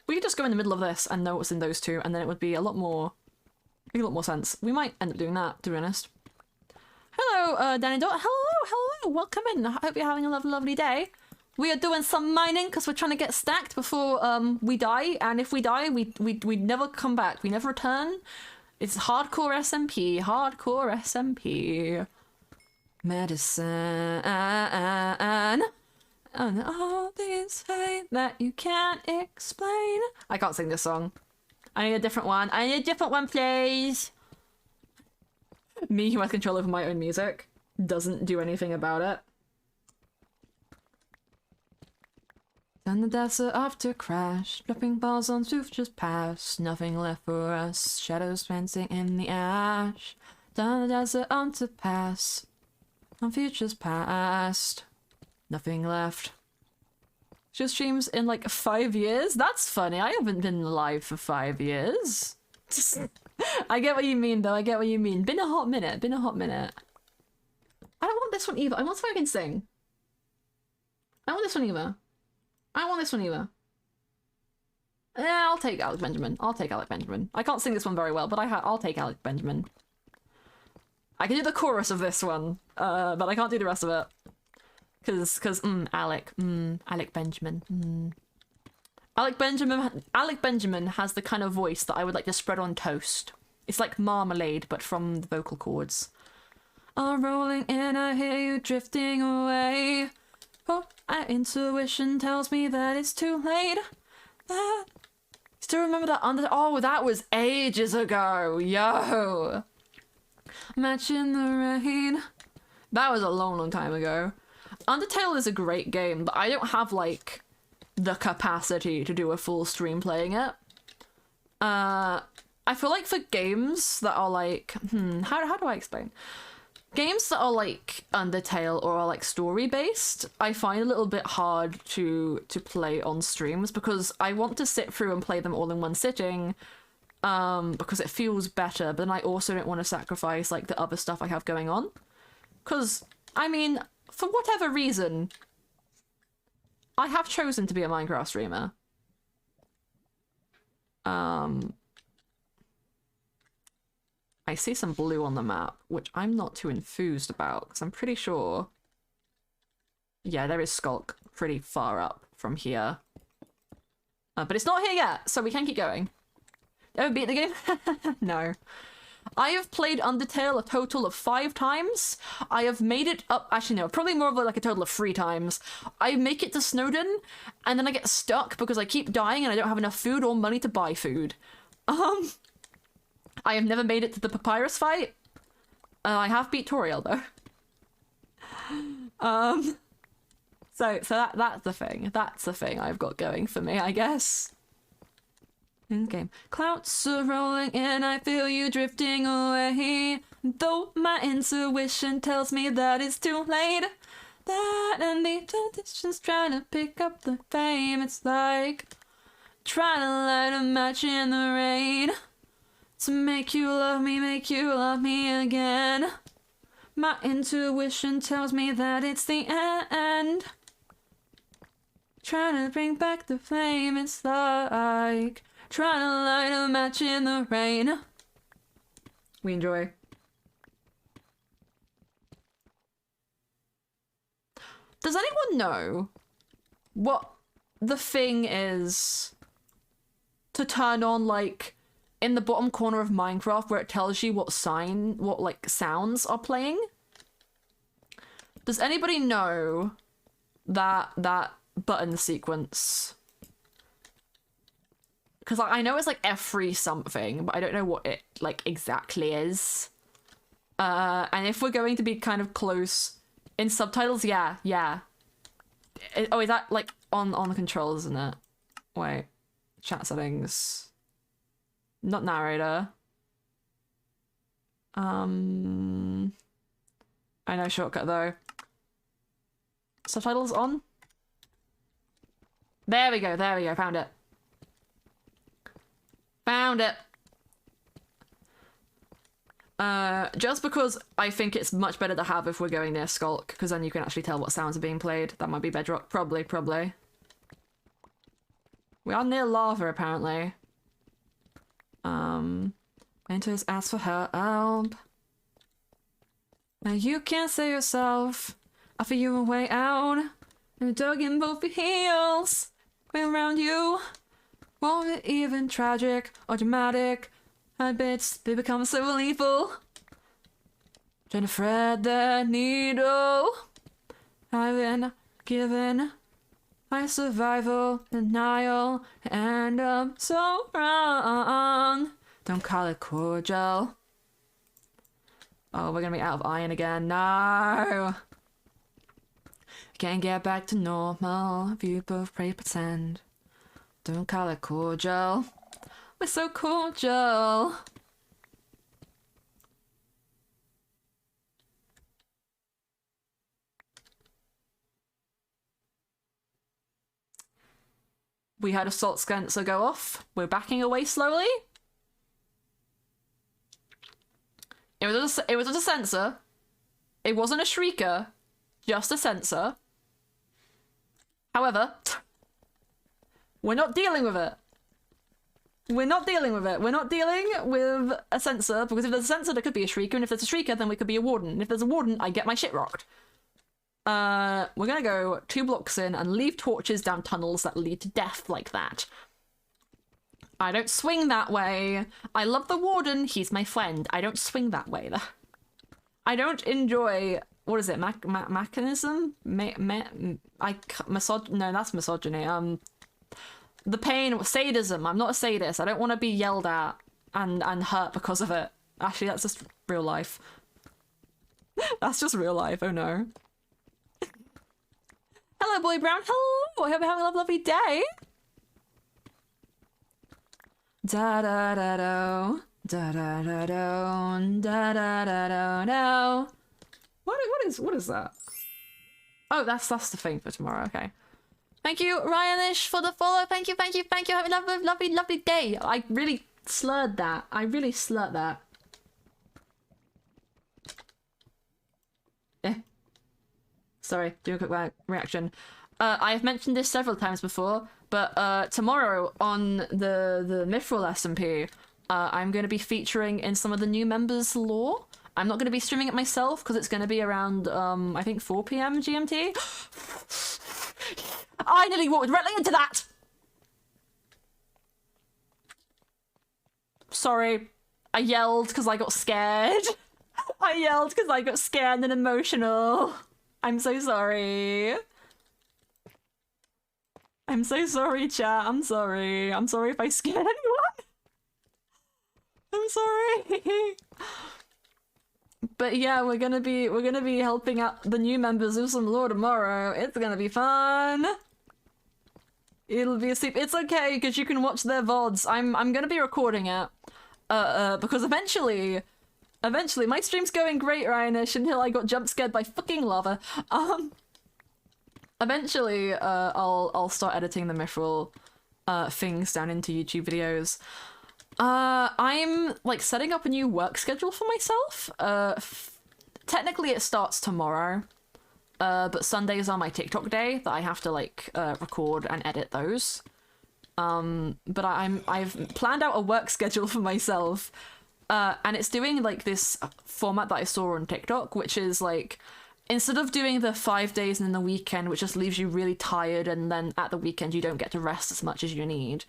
we could just go in the middle of this and know what's in those 2, and then it would be a lot more sense. We might end up doing that, to be honest. Hello, Danny Dot. Hello, welcome in. I hope you're having a lovely day. We are doing some mining because we're trying to get stacked before we die, and if we die, we never come back. We never return. It's hardcore SMP. Hardcore SMP. Medicine. And all these pain that you can't explain. I can't sing this song. I need a different one. I need a different one, please. Me, who has control over my own music, doesn't do anything about it. Then the desert after crash, dropping balls on futures past, nothing left for us, shadows dancing in the ash. Down the desert on to pass, on futures past, nothing left. Just streams in like 5 years? That's funny, I haven't been alive for 5 years. I get what you mean though, I get what you mean. Been a hot minute. I don't want this one either, I want something I can sing. I want this one either. I want this one either. Yeah, I'll take Alec Benjamin. I'll take Alec Benjamin. I can't sing this one very well, but I'll take Alec Benjamin. I can do the chorus of this one, but I can't do the rest of it. Cause Alec Benjamin. Alec Benjamin has the kind of voice that I would like to spread on toast. It's like marmalade, but from the vocal cords. I'm rolling in, I hear you drifting away. Oh, my intuition tells me that it's too late. Still remember that oh, that was ages ago. Yo. Matching the rain. That was a long time ago. Undertale is a great game, but I don't have, like, the capacity to do a full stream playing it. I feel like for games that are like, how do I explain? Games that are like Undertale or are like story-based, I find a little bit hard to play on streams because I want to sit through and play them all in one sitting, because it feels better, but then I also don't want to sacrifice, like, the other stuff I have going on. Because, I mean, for whatever reason, I have chosen to be a Minecraft streamer. I see some blue on the map, which I'm not too enthused about, because I'm pretty sure... Yeah, there is Skulk pretty far up from here. But it's not here yet, so we can keep going. Ever beat the game? No. I have played Undertale a total of 5 times. I have made it up... Actually, no, probably more of like a total of 3 times. I make it to Snowdon, and then I get stuck because I keep dying and I don't have enough food or money to buy food. I have never made it to the papyrus fight. I have beat Toriel, though. So that's the thing. That's the thing I've got going for me, I guess. In game. Clouds are rolling in, I feel you drifting away. Though my intuition tells me that it's too late. That and the tradition's trying to pick up the fame. It's like trying to light a match in the rain. To make you love me again. My intuition tells me that it's the end. Trying to bring back the flame, it's like trying to light a match in the rain. We enjoy. Does anyone know what the thing is to turn on, like, in the bottom corner of Minecraft where it tells you what like sounds are playing? Does anybody know that button sequence? Because I know it's like F3 something, but I don't know what it like exactly is. And if we're going to be kind of close in subtitles, yeah. Oh, is that like on the controls, isn't it? Wait, chat settings. Not narrator. I know shortcut though. Subtitles on? There we go, found it. Found it! Just because I think it's much better to have if we're going near Skulk, because then you can actually tell what sounds are being played. That might be bedrock. Probably. We are near lava, apparently. Mentors ask for help. Now you can't save yourself. Offer you a way out. And dug in both your heels. Way around you. Won't it even tragic or dramatic? Habits, they become so lethal. Trying to thread the needle. I've been given my survival, denial, and I'm so wrong. Don't call it cordial. Oh, we're gonna be out of iron again. No! Can't get back to normal if you both pray pretend. Don't call it cordial. We're so cordial. We had a salt sensor go off. We're backing away slowly. It was just a sensor. It wasn't a shrieker, just a sensor. However, we're not dealing with it. We're not dealing with it. We're not dealing with a censor, because if there's a censor, there could be a shrieker, and if there's a shrieker, then we could be a warden. And if there's a warden, I get my shit rocked. We're gonna go 2 blocks in and leave torches down tunnels that lead to death like that. I don't swing that way. I love the warden. He's my friend. I don't swing that way. I don't enjoy... What is it? Mechanism? No, that's misogyny. The pain, sadism. I'm not a sadist. I don't want to be yelled at and hurt because of it. Actually, that's just real life. That's just real life. Oh no. Hello, Boy Brown. Hello. I hope you're having a lovely day. Da da da do. Da da da do. Da da da do. No. What is that? Oh, that's the thing for tomorrow. Okay. Thank you, Ryanish, for the follow. Thank you. Have a lovely day. I really slurred that. Sorry, do a quick reaction. I have mentioned this several times before, but tomorrow on the Mythrill SMP, I'm going to be featuring in some of the new members' lore. I'm not going to be streaming it myself because it's going to be around, I think 4 PM GMT. I nearly walked directly into that! Sorry. I yelled because I got scared. I yelled because I got scared and emotional. I'm so sorry. I'm so sorry, chat. I'm sorry. I'm sorry if I scared anyone. I'm sorry. But yeah, we're gonna be helping out the new members with some lore tomorrow. It's gonna be fun. It'll be a sleep. It's okay because you can watch their vods. I'm gonna be recording it. Because eventually my stream's going great, Ryanish, until I got jump scared by fucking lava. Eventually, I'll start editing the Mythrill things down into YouTube videos. I'm like setting up a new work schedule for myself. Technically it starts tomorrow, but Sundays are my TikTok day that I have to like record and edit those. But I've planned out a work schedule for myself, and it's doing like this format that I saw on TikTok, which is like, instead of doing the 5 days and then the weekend, which just leaves you really tired, and then at the weekend you don't get to rest as much as you need,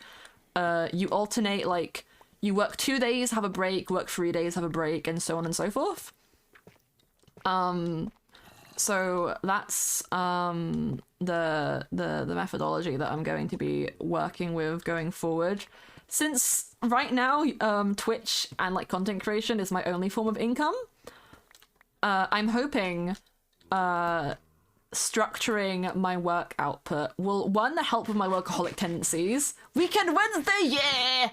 you alternate, like, you work 2 days, have a break, work 3 days, have a break, and so on and so forth. So that's the methodology that I'm going to be working with going forward. Since right now, Twitch and like content creation is my only form of income, I'm hoping structuring my work output will, one, help with my workaholic tendencies. Weekend Wednesday, yeah!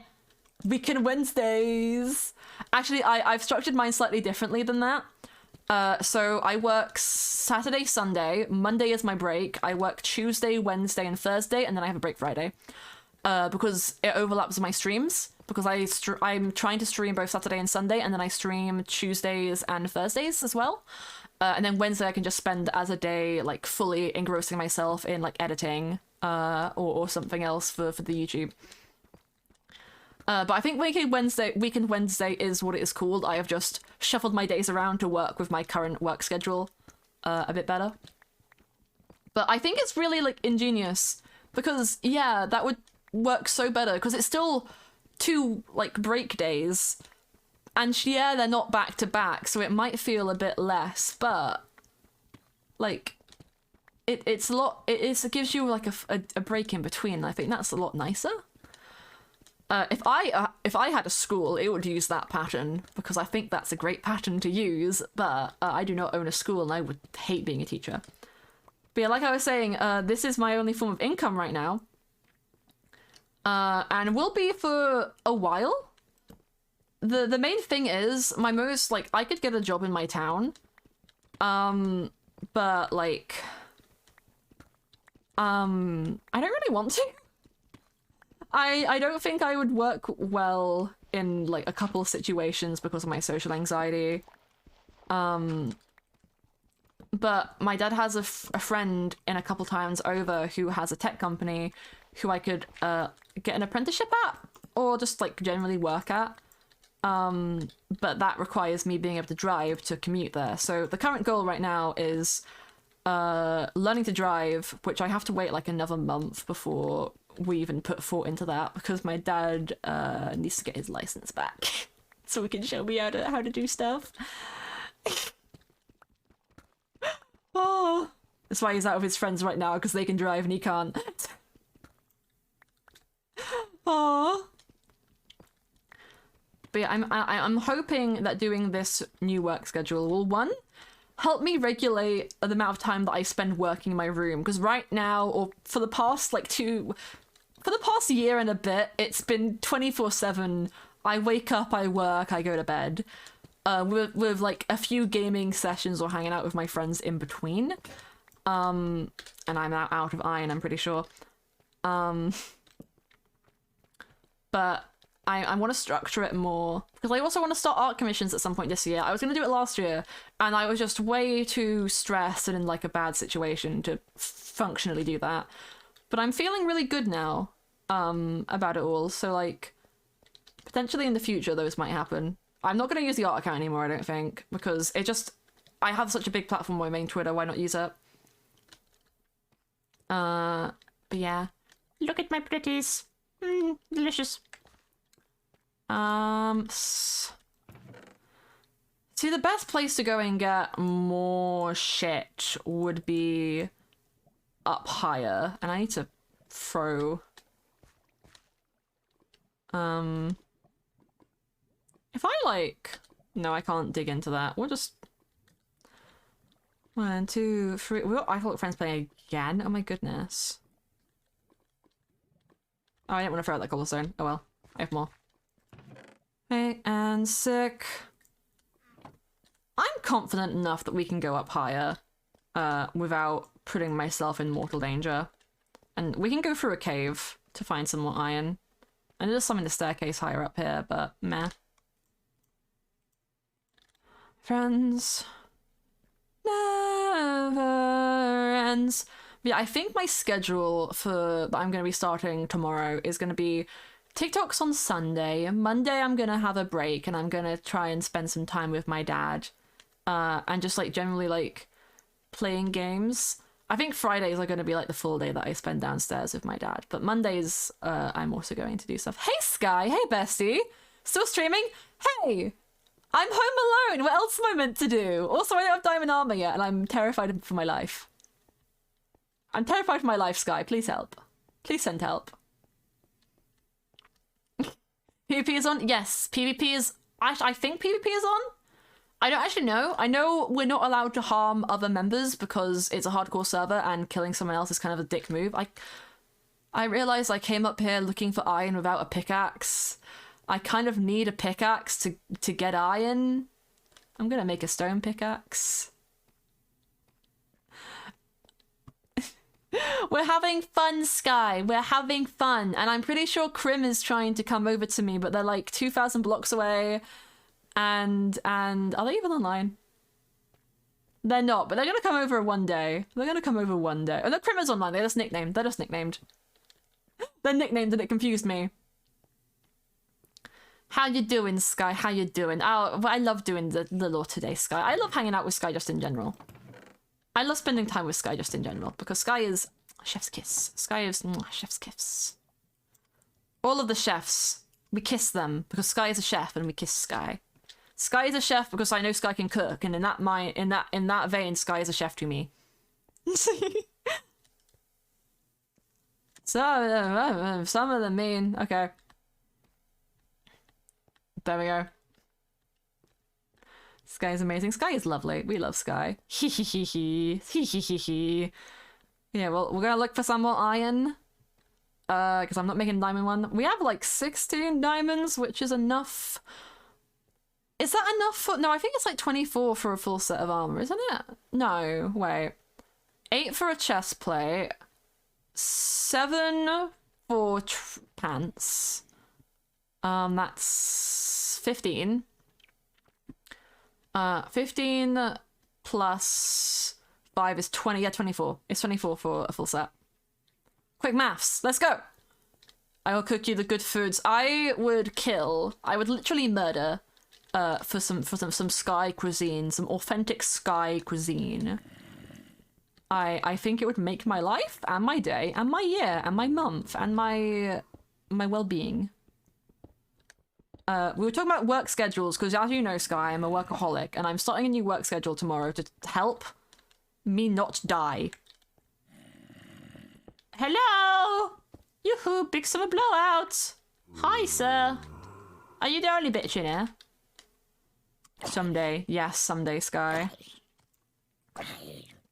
Weekend Wednesdays! Actually, I've structured mine slightly differently than that. So I work Saturday, Sunday, Monday is my break, I work Tuesday, Wednesday, and Thursday, and then I have a break Friday. Because it overlaps with my streams, because I'm trying to stream both Saturday and Sunday, and then I stream Tuesdays and Thursdays as well. And then Wednesday I can just spend as a day, like, fully engrossing myself in, like, editing, or something else for the YouTube. But I think Weekend Wednesday is what it is called. I have just shuffled my days around to work with my current work schedule a bit better. But I think it's really, like, ingenious, because, yeah, that would work so better, because it's still 2, like, break days. And yeah, they're not back to back, so it might feel a bit less, but like it gives you like a break in between. I think that's a lot nicer. If I had a school, it would use that pattern, because I think that's a great pattern to use, but I do not own a school and I would hate being a teacher. But yeah, like I was saying, this is my only form of income right now. And will be for a while. The main thing is, my most, like, I could get a job in my town, but, like, I don't really want to. I don't think I would work well in, like, a couple situations because of my social anxiety. But my dad has a friend in a couple times over who has a tech company who I could get an apprenticeship at or just like generally work at. But that requires me being able to drive to commute there. So the current goal right now is learning to drive, which I have to wait like another month before we even put thought into that because my dad needs to get his license back so he can show me how to do stuff. Oh, that's why he's out with his friends right now because they can drive and he can't. Oh. But yeah, I'm hoping that doing this new work schedule will, one, help me regulate the amount of time that I spend working in my room. Because right now, or for the past year and a bit, it's been 24/7. I wake up, I work, I go to bed. With like a few gaming sessions or hanging out with my friends in between. And I'm out of iron, I'm pretty sure. But I want to structure it more because I also want to start art commissions at some point this year. I was going to do it last year and I was just way too stressed and in like a bad situation to functionally do that. But I'm feeling really good now about it all. So like potentially in the future those might happen. I'm not going to use the art account anymore, I don't think, because I have such a big platform on my main Twitter, why not use it? But yeah. Look at my pretties. Delicious. See, the best place to go and get more shit would be up higher, and I need to throw... If I like... No, I can't dig into that. We'll just... 1, 2, 3... I thought friends playing again? Oh my goodness. Oh, I didn't want to throw out that cobblestone. Oh well. I have more. Okay, and sick. I'm confident enough that we can go up higher without putting myself in mortal danger. And we can go through a cave to find some more iron. And there's some in the staircase higher up here, but meh. Friends. Never ends. Yeah, I think my schedule that I'm going to be starting tomorrow is going to be TikToks on Sunday. Monday I'm going to have a break and I'm going to try and spend some time with my dad. And just like generally like playing games. I think Fridays are going to be like the full day that I spend downstairs with my dad. But Mondays I'm also going to do stuff. Hey Sky, hey bestie. Still streaming? Hey! I'm home alone. What else am I meant to do? Also, I don't have diamond armor yet, and I'm terrified for my life. I'm terrified for my life, Sky. Please help. Please send help. PvP is on? Yes, PvP is... I think PvP is on? I don't actually know. I know we're not allowed to harm other members because it's a hardcore server and killing someone else is kind of a dick move. I realised I came up here looking for iron without a pickaxe. I kind of need a pickaxe to get iron. I'm gonna make a stone pickaxe. We're having fun, Sky. We're having fun. And I'm pretty sure Krim is trying to come over to me, but they're like 2,000 blocks away. And are they even online? They're not, but they're gonna come over one day. They're gonna come over one day. Oh, no, Krim is online. They're just nicknamed. They're just nicknamed. They're nicknamed and it confused me. How you doing, Sky? How you doing? Oh, I love doing the lore today, Sky. I love hanging out with Sky just in general. I love spending time with Sky just in general because Sky is chef's kiss. Sky is chef's kiss. All of the chefs, we kiss them because Sky is a chef and we kiss Sky. Sky is a chef because I know Sky can cook, and in that vein, Sky is a chef to me. So some of them mean okay. There we go. Sky is amazing. Sky is lovely. We love Sky. Hee hee hee hee. Hee hee hee hee. Yeah, well, we're gonna look for some more iron. Because I'm not making a diamond one. We have like 16 diamonds, which is enough. Is that enough for... No, I think it's like 24 for a full set of armor, isn't it? No, wait. 8 for a chest plate. 7 for pants. That's 15. 15 plus 5 is 20. Yeah, 24. It's 24 for a full set. Quick maths. Let's go. I will cook you the good foods. I would literally murder for some sky cuisine, some authentic sky cuisine. I think it would make my life and my day and my year and my month and my well-being. We were talking about work schedules because, as you know, Sky, I'm a workaholic and I'm starting a new work schedule tomorrow to help me not die. Hello! Yoo-hoo, big summer blowout! Hi, sir. Are you the only bitch in here? Someday. Yes, someday, Sky.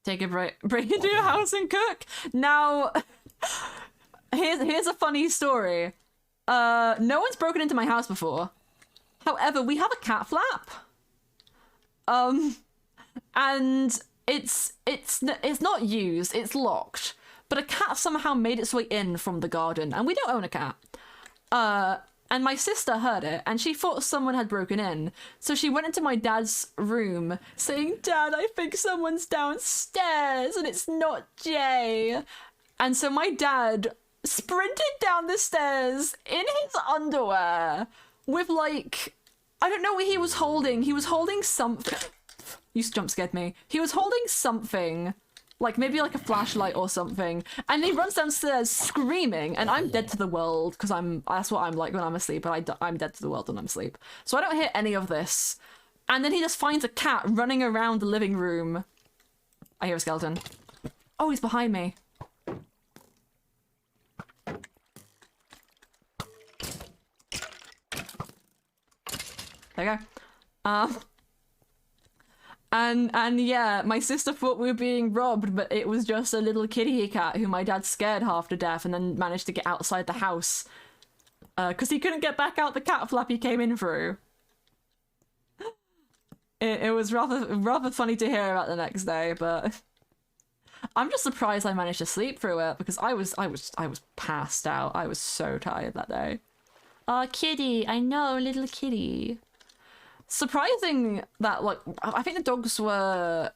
Take a break into your house and cook. Now, here's a funny story. No one's broken into my house before. However, we have a cat flap. And it's not used, it's locked. But a cat somehow made its way in from the garden, and we don't own a cat. And my sister heard it, and she thought someone had broken in. So she went into my dad's room, saying, "Dad, I think someone's downstairs, and it's not Jay." And so my dad sprinted down the stairs in his underwear with, like, I don't know what he was holding. He was holding something. You jump scared me. He was holding something. Like, maybe like a flashlight or something. And he runs downstairs screaming, and I'm dead to the world, because that's what I'm like when I'm asleep, but I'm dead to the world when I'm asleep. So I don't hear any of this. And then he just finds a cat running around the living room. I hear a skeleton. Oh, he's behind me. There you go. And yeah, my sister thought we were being robbed, but it was just a little kitty cat who my dad scared half to death and then managed to get outside the house. Because he couldn't get back out the cat flap he came in through. It was rather funny to hear about the next day, but I'm just surprised I managed to sleep through it because I was passed out. I was so tired that day. Oh, kitty, I know, little kitty. Surprising that, like, I think the dogs were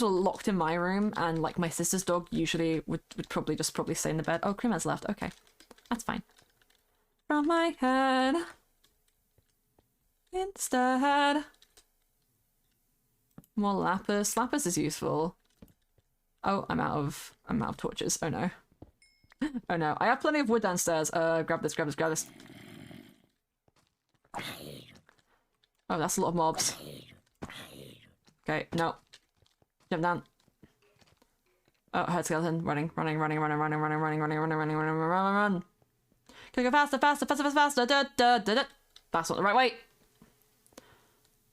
locked in my room, and like my sister's dog usually would probably stay in the bed. Oh, Krima's left. Okay, that's fine. From my head instead. More lapis. Lapis is useful. Oh, I'm out of torches. Oh no. Oh no. I have plenty of wood downstairs. Grab this. Oh, that's a lot of mobs. Okay, no. Jump down. Oh, heard skeleton. Running. Can go faster. Da, da, da, da. That's not the right way.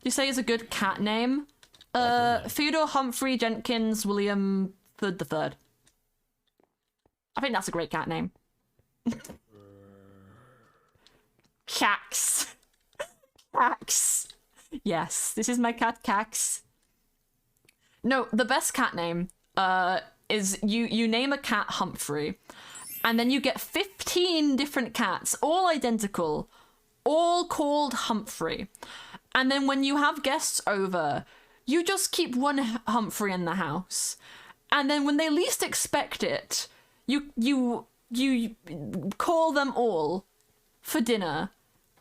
You say it's a good cat name? Theodore Humphrey Jenkins William the Third. I think that's a great cat name. Cax. Cax. Yes, this is my cat Cax. No, the best cat name is you name a cat Humphrey, and then you get 15 different cats, all identical, all called Humphrey. And then when you have guests over, you just keep one Humphrey in the house. And then when they least expect it, you call them all for dinner.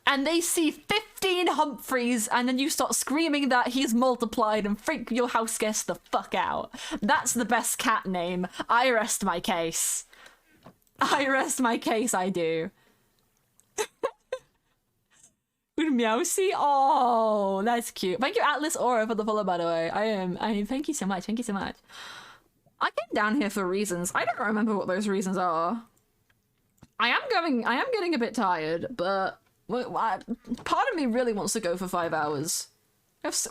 And they see 15 Humphreys, and then you start screaming that he's multiplied and freak your house guests the fuck out. That's the best cat name. I rest my case. I rest my case, I do. With Meowsy? Oh, that's cute. Thank you, Atlas Aura, for the follow, by the way. Thank you so much. Thank you so much. I came down here for reasons. I don't remember what those reasons are. I am getting a bit tired, but part of me really wants to go for 5 hours.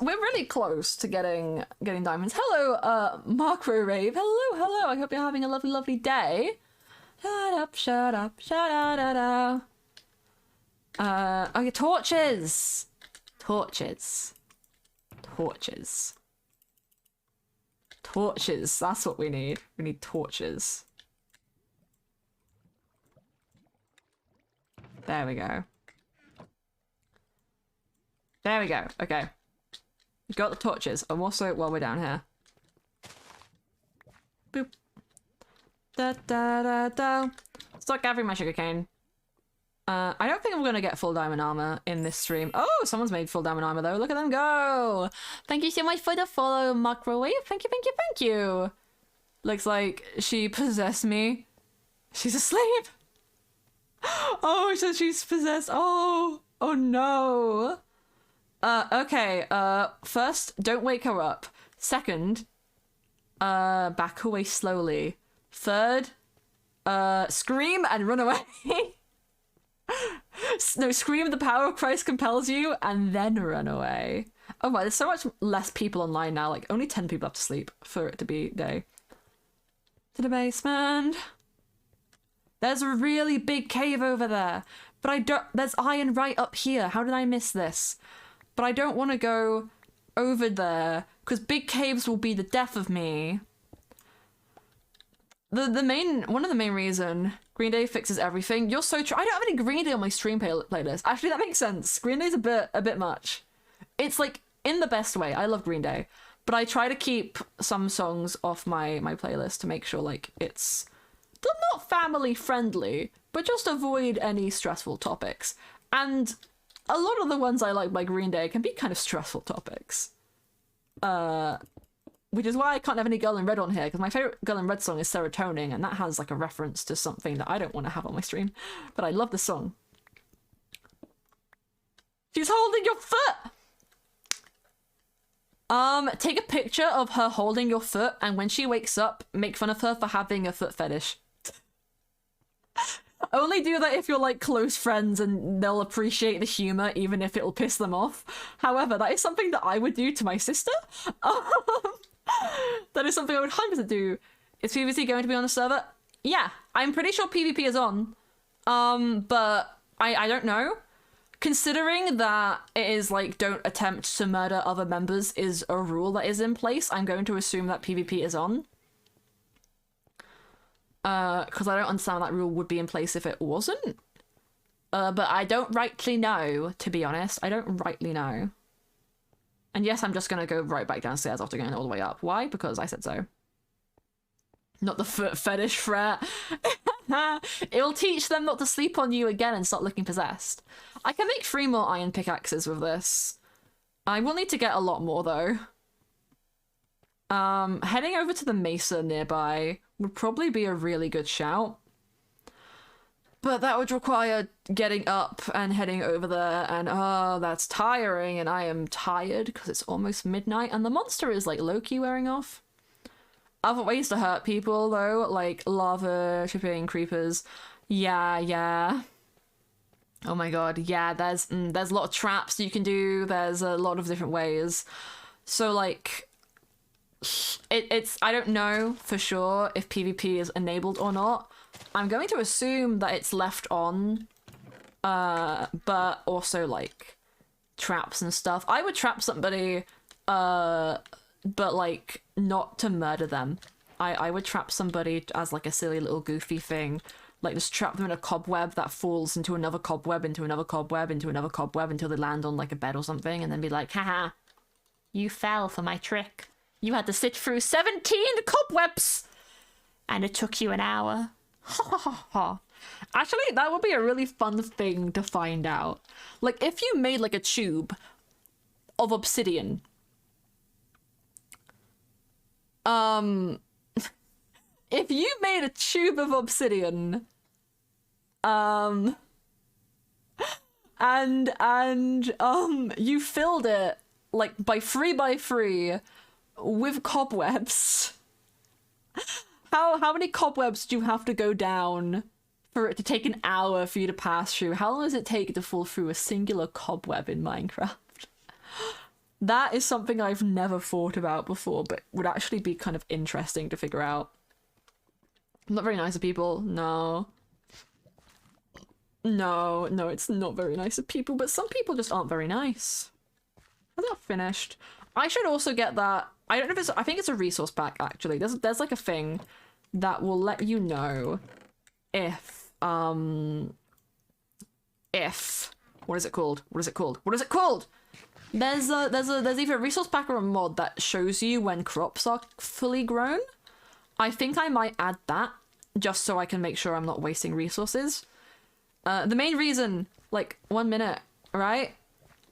We're really close to getting diamonds. Hello, Macro Rave. Hello. I hope you're having a lovely, lovely day. Shut up. Okay, torches. That's what we need. We need torches. There we go. Okay. We got the torches. And also, while we're down here. Boop. Da da da da. Start gathering my sugarcane. I don't think I'm gonna get full diamond armor in this stream. Oh, someone's made full diamond armor though. Look at them go! Thank you so much for the follow, microwave. Thank you, thank you, thank you. Looks like she possessed me. She's asleep. Oh, so she's possessed. Oh no. Okay. First, don't wake her up. Second, back away slowly. Third, scream and run away. No, scream the power of Christ compels you and then run away. Oh my, there's so much less people online now. Like, only 10 people have to sleep for it to be day. To the basement. There's a really big cave over there. But I don't... There's iron right up here. How did I miss this? But I don't want to go over there, because big caves will be the death of me. One of the main reason Green Day fixes everything. You're so true. I don't have any Green Day on my stream playlist. Actually, that makes sense. Green Day's a bit much. It's like in the best way. I love Green Day, but I try to keep some songs off my playlist to make sure like it's not family friendly, but just avoid any stressful topics. And a lot of the ones I like by Green Day can be kind of stressful topics. Which is why I can't have any Girl in Red on here, because my favourite Girl in Red song is Serotonin, and that has like a reference to something that I don't want to have on my stream. But I love the song. She's holding your foot! Take a picture of her holding your foot, and when she wakes up, make fun of her for having a foot fetish. Only do that if you're like close friends and they'll appreciate the humor even if it'll piss them off. However, that is something that I would do to my sister. That is something I would 100% do. Is PvP going to be on the server? Yeah, I'm pretty sure PvP is on. But I don't know. Considering that it is like don't attempt to murder other members is a rule that is in place, I'm going to assume that PvP is on. Because I don't understand that rule would be in place if it wasn't. But I don't rightly know, to be honest. I don't rightly know. And yes, I'm just going to go right back downstairs after going all the way up. Why? Because I said so. Not the foot fetish threat. It'll teach them not to sleep on you again and start looking possessed. I can make 3 more iron pickaxes with this. I will need to get a lot more, though. Heading over to the mesa nearby would probably be a really good shout. But that would require getting up and heading over there, and oh, that's tiring, and I am tired because it's almost midnight, and the monster is, like, low-key wearing off. Other ways to hurt people, though, like lava, shipping, creepers. Yeah. Oh my god, yeah, there's a lot of traps you can do, there's a lot of different ways. So, like, it's I don't know for sure if PvP is enabled or not. I'm going to assume that it's left on, but also, like, traps and stuff. I would trap somebody, but, like, not to murder them. I would trap somebody as, like, a silly little goofy thing. Like, just trap them in a cobweb that falls into another cobweb, into another cobweb, into another cobweb, until they land on, like, a bed or something, and then be like, haha, you fell for my trick. You had to sit through 17 cobwebs! And it took you an hour. Ha ha ha ha. Actually, that would be a really fun thing to find out. Like, if you made, like, a tube of obsidian. If you made a tube of obsidian, and you filled it, like, by 3 by 3 with cobwebs, how many cobwebs do you have to go down for it to take an hour for you to pass through? How long does it take to fall through a singular cobweb in Minecraft? That is something I've never thought about before, but would actually be kind of interesting to figure out. Not very nice of people, no. No, it's not very nice of people, but some people just aren't very nice. I'm not finished. I should also get that. I don't know if it's, I think it's a resource pack, actually. There's like a thing that will let you know if, what is it called? There's either a resource pack or a mod that shows you when crops are fully grown. I think I might add that just so I can make sure I'm not wasting resources. The main reason, like, 1 minute, right?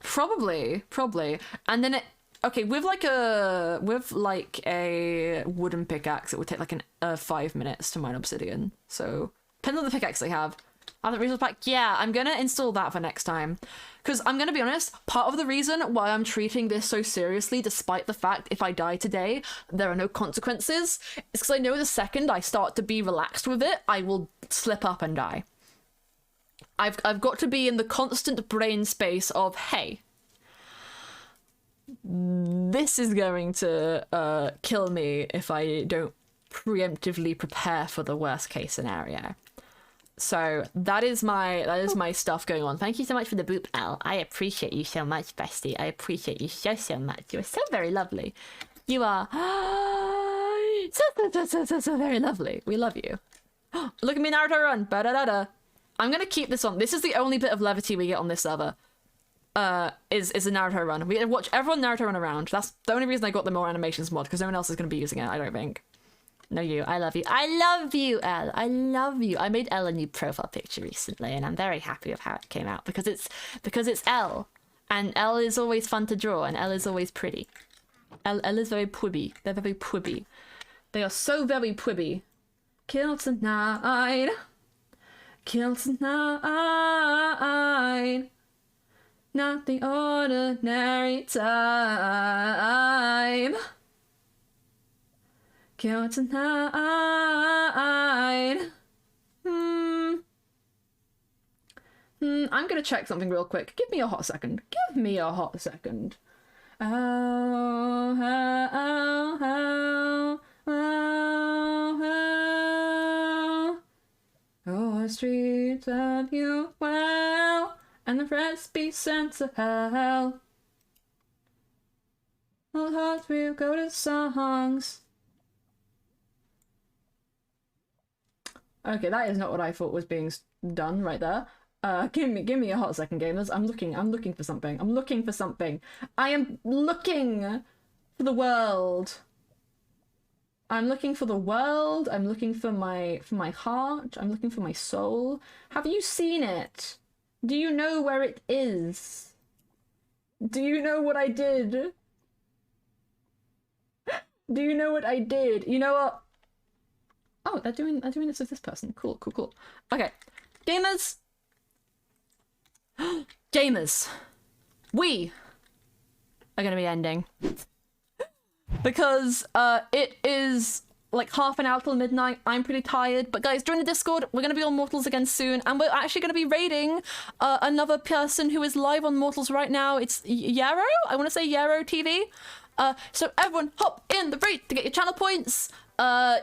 Probably. And then okay, with a wooden pickaxe, it would take like 5 minutes to mine obsidian. So depends on the pickaxe I have. I have the resource pack. Yeah, I'm gonna install that for next time. Because I'm gonna be honest, part of the reason why I'm treating this so seriously, despite the fact if I die today, there are no consequences, is because I know the second I start to be relaxed with it, I will slip up and die. I've got to be in the constant brain space of, hey, this is going to kill me if I don't preemptively prepare for the worst case scenario. So that is my stuff going on. Thank you so much for the boop, Al. I appreciate you so much, bestie. I appreciate you so much. You are so very lovely. You are so very lovely. We love you. Look at me, Naruto run. Ba-da-da-da. I'm gonna keep this on. This is the only bit of levity we get on this server. Is a Naruto run. We watch everyone Naruto run around. That's the only reason I got the more animations mod, because no one else is gonna be using it, I don't think. No, you. I love you. I love you, Elle. I love you. I made Elle a new profile picture recently, and I'm very happy with how it came out because it's Elle, and Elle is always fun to draw, and Elle is always pretty. Elle is very pwibby. They're very pwibby. They are so very pwibby. Kill tonight. Kill tonight. Not the ordinary time. Kill tonight. I'm gonna check something real quick. Give me a hot second. Give me a hot second. Oh, the streets love you well, and the rest be sent to hell. All hearts will go to songs. Okay, that is not what I thought was being done right there. Give me a hot second, gamers. I'm looking for something. I'm looking for something. I am looking for the world. I'm looking for the world. I'm looking for my heart. I'm looking for my soul. Have you seen it? Do you know where it is? Do you know what I did? Do you know what I did? You know what? Oh, they're doing this with this person. Cool. Okay. Gamers. Gamers. We are gonna be ending. Because it is like half an hour till midnight. I'm pretty tired. But guys, join the Discord. We're going to be on Mortals again soon. And we're actually going to be raiding another person who is live on Mortals right now. It's Yarrow? I want to say Yarrow TV. So everyone hop in the raid to get your channel points.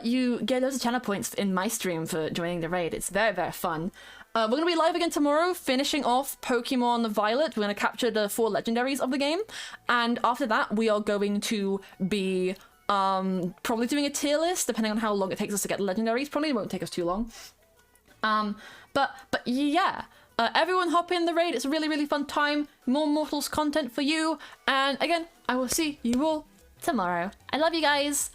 You get loads of channel points in my stream for joining the raid. It's very, very fun. We're going to be live again tomorrow, finishing off Pokemon Violet. We're going to capture the 4 legendaries of the game. And after that, we are going to be probably doing a tier list, depending on how long it takes us to get the legendaries. Probably won't take us too long. But yeah, everyone hop in the raid. It's a really, really fun time. More Mortals content for you. And again, I will see you all tomorrow. I love you guys.